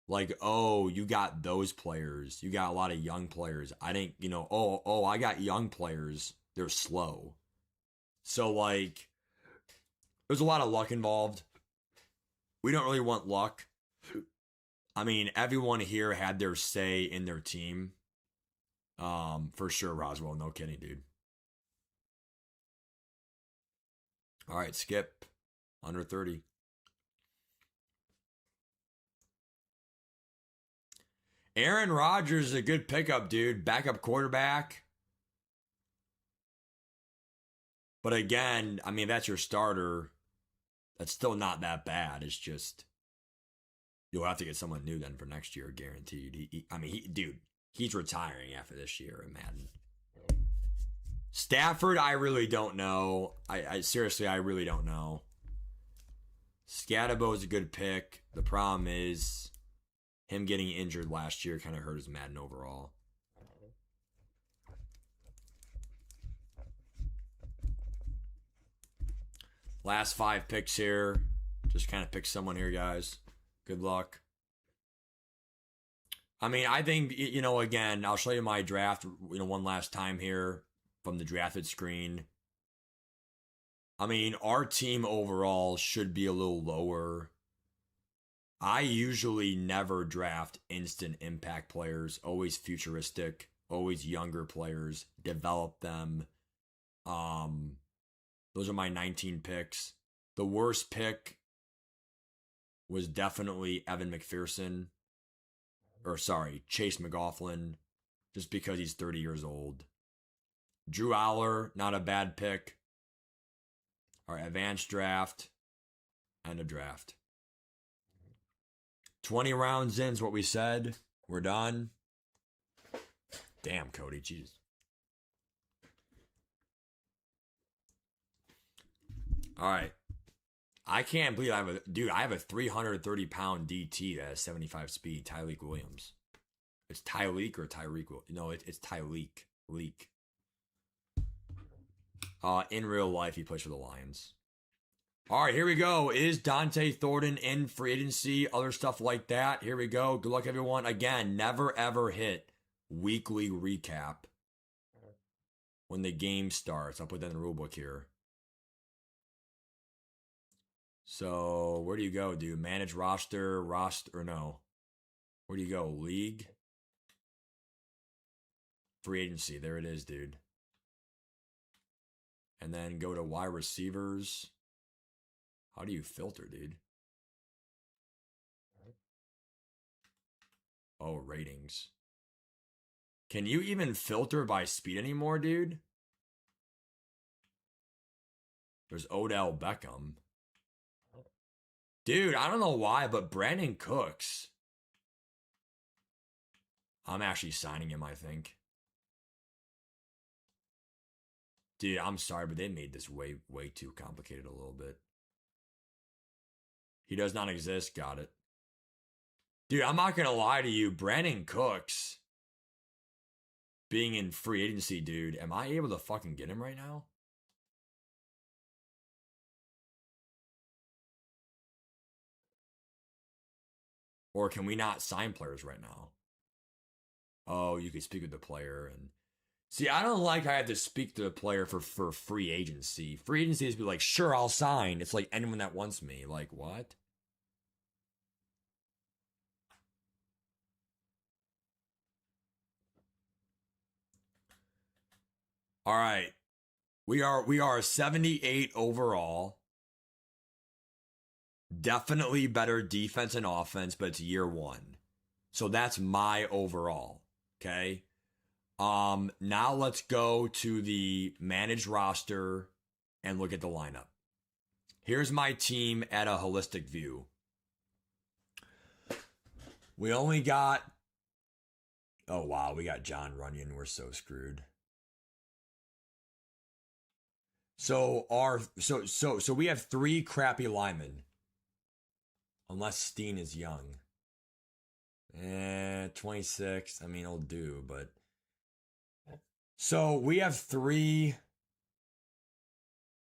Speaker 1: Like, oh, you got those players. You got a lot of young players. I didn't, you know, I got young players. They're slow. So like, there's a lot of luck involved. We don't really want luck. I mean, everyone here had their say in their team. For sure, Roswell. No kidding, dude. All right, skip. Under 30. Aaron Rodgers is a good pickup, dude. Backup quarterback. But again, I mean, that's your starter. That's still not that bad. It's just, you'll have to get someone new then for next year, guaranteed. Dude, he's retiring after this year in Madden. Stafford, I really don't know. I seriously, I really don't know. Scatabo is a good pick. The problem is him getting injured last year kind of hurt his Madden overall. Last 5 picks here. Just kind of pick someone here, guys. Good luck. I mean, I think, you know, again, I'll show you my draft, you know, one last time here from the drafted screen. I mean, our team overall should be a little lower. I usually never draft instant impact players, always futuristic, always younger players, develop them. Those are my 19 picks. The worst pick was definitely Evan McPherson. Or sorry, Chase McLaughlin, just because he's 30 years old. Drew Aller, not a bad pick. All right, advanced draft. End of draft. 20 rounds in is what we said. We're done. Damn, Cody, jeez. All right. I can't believe I have a 330-pound DT that has 75 speed, Tyreek Williams. It's Tyreek or Tyreek? No, it's Tyreek. Leak. In real life, he plays for the Lions. All right, here we go. Is Dante Thornton in free agency? Other stuff like that. Here we go. Good luck, everyone. Again, never ever hit weekly recap when the game starts. I'll put that in the rulebook here. So, where do you go, dude? Manage roster, or no? Where do you go? League? Free agency. There it is, dude. And then go to wide receivers. How do you filter, dude? Oh, ratings. Can you even filter by speed anymore, dude? There's Odell Beckham. Dude, I don't know why, but Brandon Cooks. I'm actually signing him, I think. Dude, I'm sorry, but they made this way too complicated a little bit. He does not exist. Got it. Dude, I'm not going to lie to you. Brandon Cooks being in free agency, dude. Am I able to fucking get him right now? Or can we not sign players right now? Oh, you can speak with the player and... See, I don't like how I have to speak to the player for free agency. Free agency is be like, sure, I'll sign. It's like anyone that wants me. Like, what? All right. We are 78 overall. Definitely better defense and offense, but it's year one. So that's my overall. Okay. Now let's go to the managed roster and look at the lineup. Here's my team at a holistic view. We only got... Oh, wow. We got John Runyon. We're so screwed. So we have 3 crappy linemen. Unless Steen is young. 26. I mean, he'll do, but... So we have 3...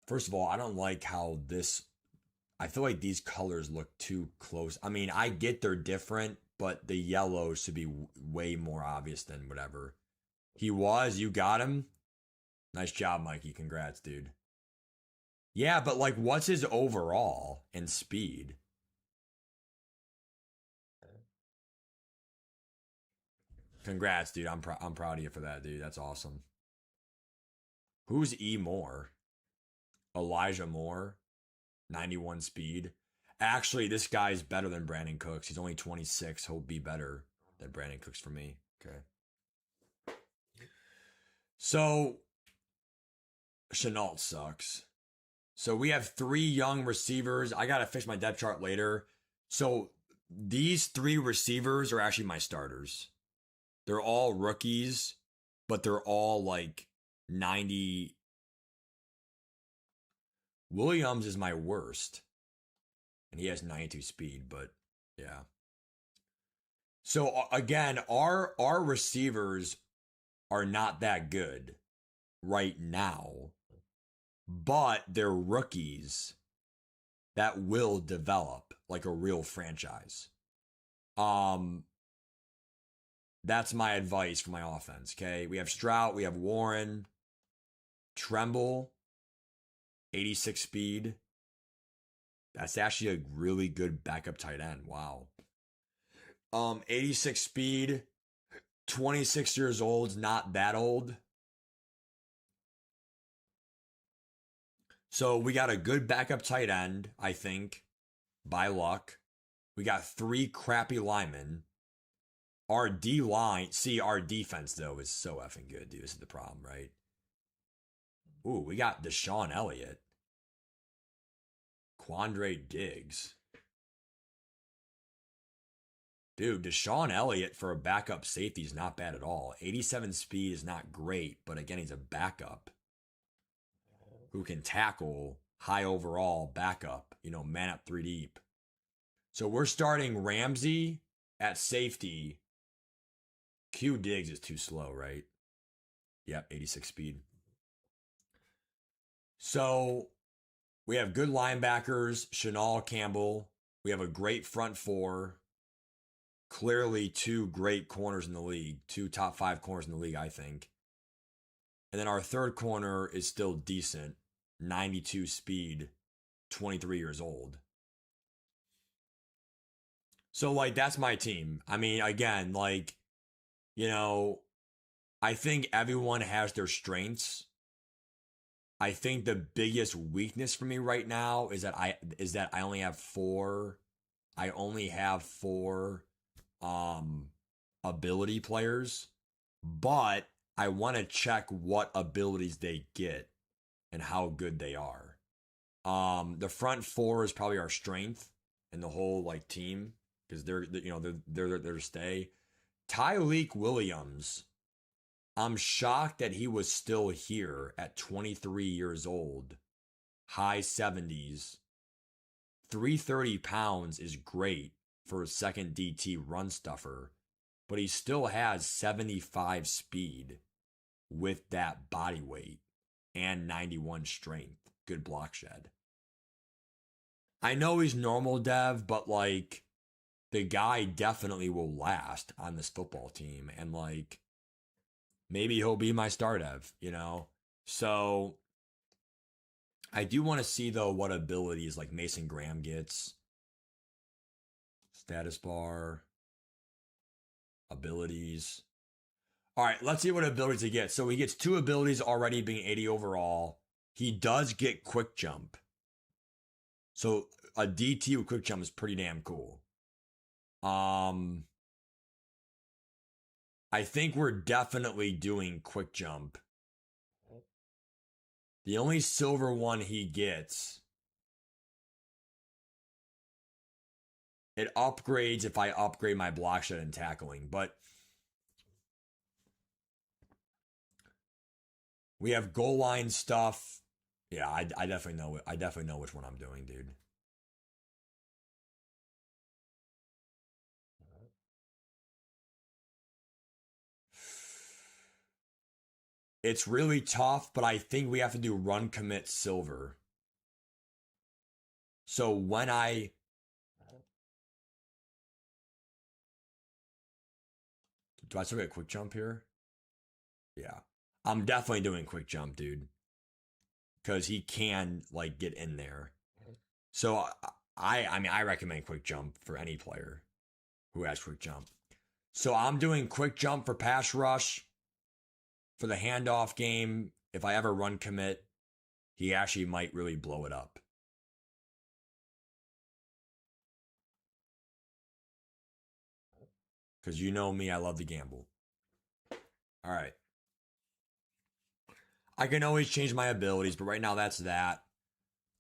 Speaker 1: First of all, I don't like how this... I feel like these colors look too close. I mean, I get they're different, but the yellow should be way more obvious than whatever. He was. You got him? Nice job, Mikey. Congrats, dude. Yeah, but like, what's his overall in speed? Congrats, dude. I'm proud of you for that, dude. That's awesome. Who's E Moore? Elijah Moore, 91 speed. Actually, this guy's better than Brandon Cooks. He's only 26. He'll be better than Brandon Cooks for me. Okay. So, Chenault sucks. So we have 3 young receivers. I got to fix my depth chart later. So these 3 receivers are actually my starters. They're all rookies, but they're all like 90. Williams is my worst. And he has 92 speed, but yeah. So again, our receivers are not that good right now, but they're rookies that will develop like a real franchise. That's my advice for my offense, okay? We have Stroud, we have Warren, Tremble, 86 speed. That's actually a really good backup tight end. Wow. 86 speed, 26 years old, not that old. So we got a good backup tight end, I think, by luck. We got 3 crappy linemen. Our D-line, see, our defense, though, is so effing good, dude. This is the problem, right? Ooh, we got Deshaun Elliott. Quandre Diggs. Dude, Deshaun Elliott for a backup safety is not bad at all. 87 speed is not great, but again, he's a backup who can tackle high overall backup, man up 3 deep. So we're starting Ramsey at safety. Q Diggs is too slow, right? Yep, 86 speed. So we have good linebackers, Chanel Campbell. We have a great front four. Clearly, two great corners in the league, two top 5 corners in the league, I think. And then our third corner is still decent, 92 speed, 23 years old. So, like, that's my team. I mean, again, like, you know, I think everyone has their strengths. I think the biggest weakness for me right now is that I only have four. I only have four ability players, but I want to check what abilities they get and how good they are. The front four is probably our strength in the whole like team because they're to stay. Tyreek Williams, I'm shocked that he was still here at 23 years old, high 70s. 330 pounds is great for a second DT run stuffer, but he still has 75 speed with that body weight and 91 strength. Good block shed. I know he's normal dev, but like the guy definitely will last on this football team. And like maybe he'll be my star dev, you know? So I do want to see though what abilities like Mason Graham gets. Status bar. Abilities. All right, let's see what abilities he gets. So he gets 2 abilities already being 80 overall. He does get quick jump. So a DT with quick jump is pretty damn cool. I think we're definitely doing quick jump. The only silver one he gets, it upgrades if I upgrade my block shed and tackling, but we have goal line stuff. Yeah, I definitely know. I definitely know which one I'm doing, dude. It's really tough, but I think we have to do run commit silver. So when do I still get quick jump here? Yeah. I'm definitely doing quick jump, dude. Because he can like get in there. So I mean I recommend quick jump for any player who has quick jump. So I'm doing quick jump for pass rush for the handoff game. If I ever run commit, he actually might really blow it up. Because you know me, I love to gamble. All right. I can always change my abilities, but right now that's that.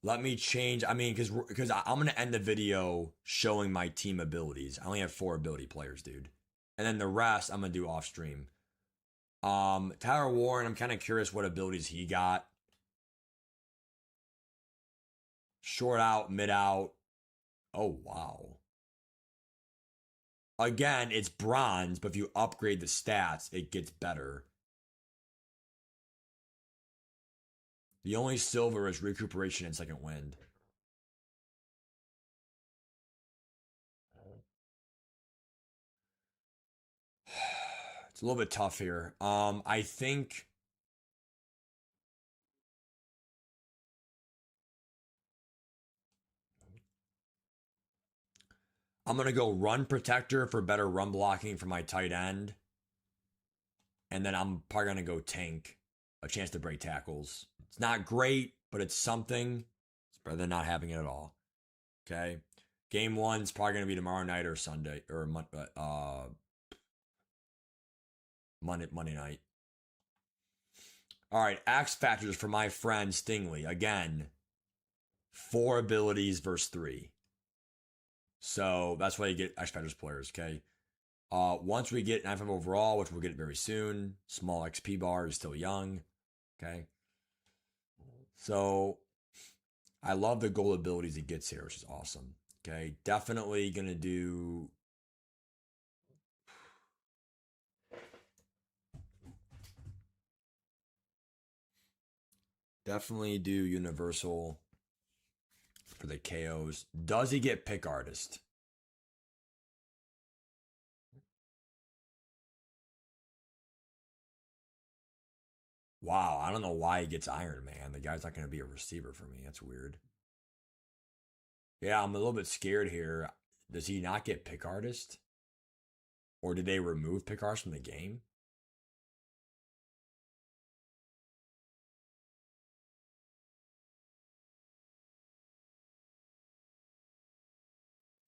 Speaker 1: Let me change. I mean, because I'm gonna end the video showing my team abilities. I only have 4 ability players, dude, and then the rest I'm gonna do off stream. Tyler Warren, I'm kind of curious what abilities he got. Short out, mid out. Oh wow. Again, it's bronze, but if you upgrade the stats, it gets better. The only silver is recuperation and second wind. It's a little bit tough here. I think I'm gonna go run protector for better run blocking for my tight end. And then I'm probably gonna go tank, a chance to break tackles. It's not great, but it's something. It's better than not having it at all. Okay. Game 1's probably gonna be tomorrow night or Sunday or Monday night. All right, X factors for my friend Stingley. Again, 4 abilities versus 3. So that's why you get X factors players. Okay. Once we get 95 overall, which we'll get very soon, small XP bar is still young. Okay. So I love the goal abilities he gets here, which is awesome. Okay. Definitely going to do. Definitely do universal for the KOs. Does he get pick artist? Wow, I don't know why he gets Iron Man. The guy's not going to be a receiver for me. That's weird. Yeah, I'm a little bit scared here. Does he not get pick artist? Or did they remove pick artist from the game?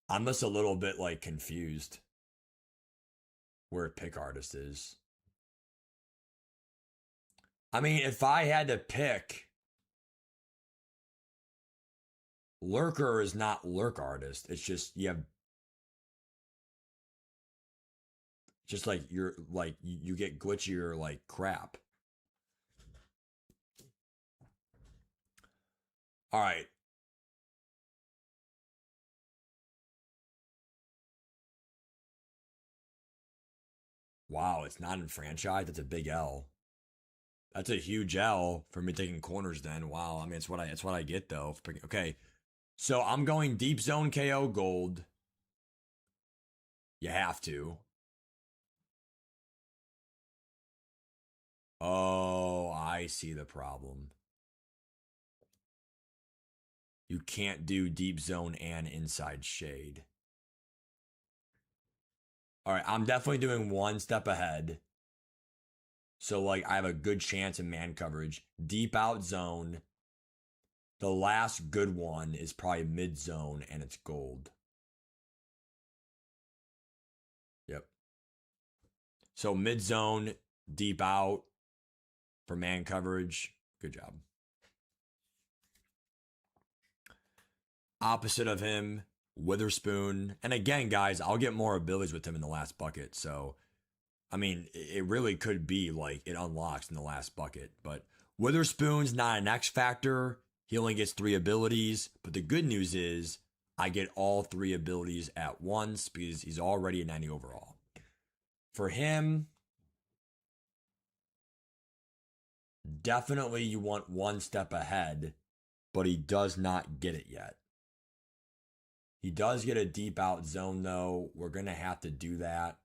Speaker 1: I'm just a little bit like confused where pick artist is. I mean, if I had to pick, lurker is not lurk artist. It's just you have just like you're like you get glitchier like crap. All right. Wow, it's not in franchise. That's a big L. That's a huge L for me taking corners. Then wow, I mean it's what I get though. Okay, so I'm going deep zone KO gold. You have to. Oh, I see the problem. You can't do deep zone and inside shade. All right, I'm definitely doing one step ahead. So, like, I have a good chance in man coverage. Deep out zone. The last good one is probably mid zone, and it's gold. Yep. So, mid zone, deep out for man coverage. Good job. Opposite of him, Witherspoon. And again, guys, I'll get more abilities with him in the last bucket. So, I mean, it really could be like it unlocks in the last bucket. But Witherspoon's not an X factor. He only gets 3 abilities. But the good news is I get all 3 abilities at once because he's already a 90 overall. For him, definitely you want one step ahead, but he does not get it yet. He does get a deep out zone, though. We're going to have to do that.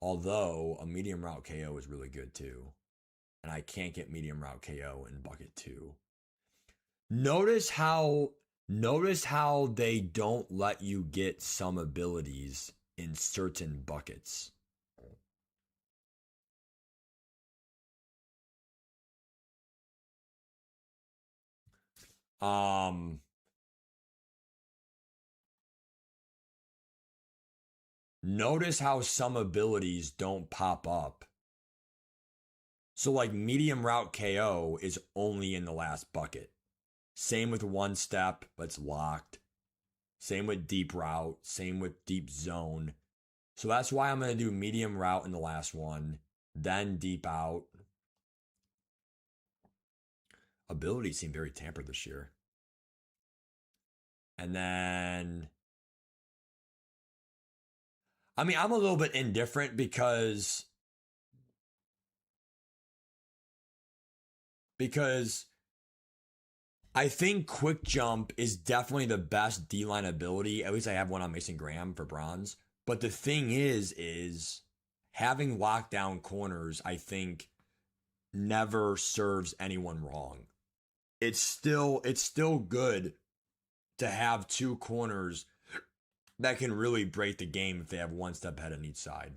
Speaker 1: Although a medium route KO is really good, too. And I can't get medium route KO in bucket 2. Notice how they don't let you get some abilities in certain buckets. Notice how some abilities don't pop up. So like medium route KO is only in the last bucket. Same with one step, but it's locked. Same with deep route. Same with deep zone. So that's why I'm going to do medium route in the last one. Then deep out. Abilities seem very tampered this year. And then... I mean, I'm a little bit indifferent because I think quick jump is definitely the best D-line ability. At least I have one on Mason Graham for bronze. But the thing is having lockdown corners, I think, never serves anyone wrong. It's still good to have 2 corners that can really break the game if they have one step ahead on each side.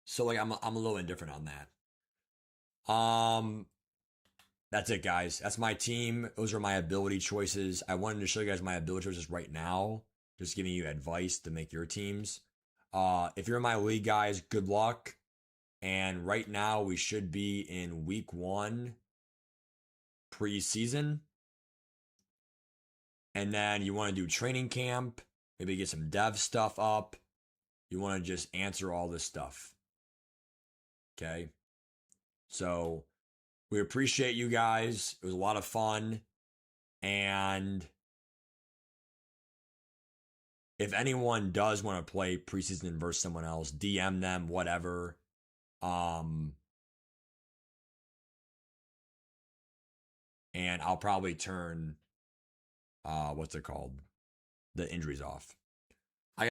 Speaker 1: So like I'm a little indifferent on that. That's it, guys. That's my team. Those are my ability choices. I wanted to show you guys my ability choices right now. Just giving you advice to make your teams. If you're in my league, guys, good luck. And right now we should be in week 1 preseason. And then you want to do training camp, maybe get some dev stuff up. You want to just answer all this stuff. Okay? So we appreciate you guys. It was a lot of fun. And if anyone does want to play preseason versus someone else, DM them, whatever. And I'll probably turn what's it called? The injuries off.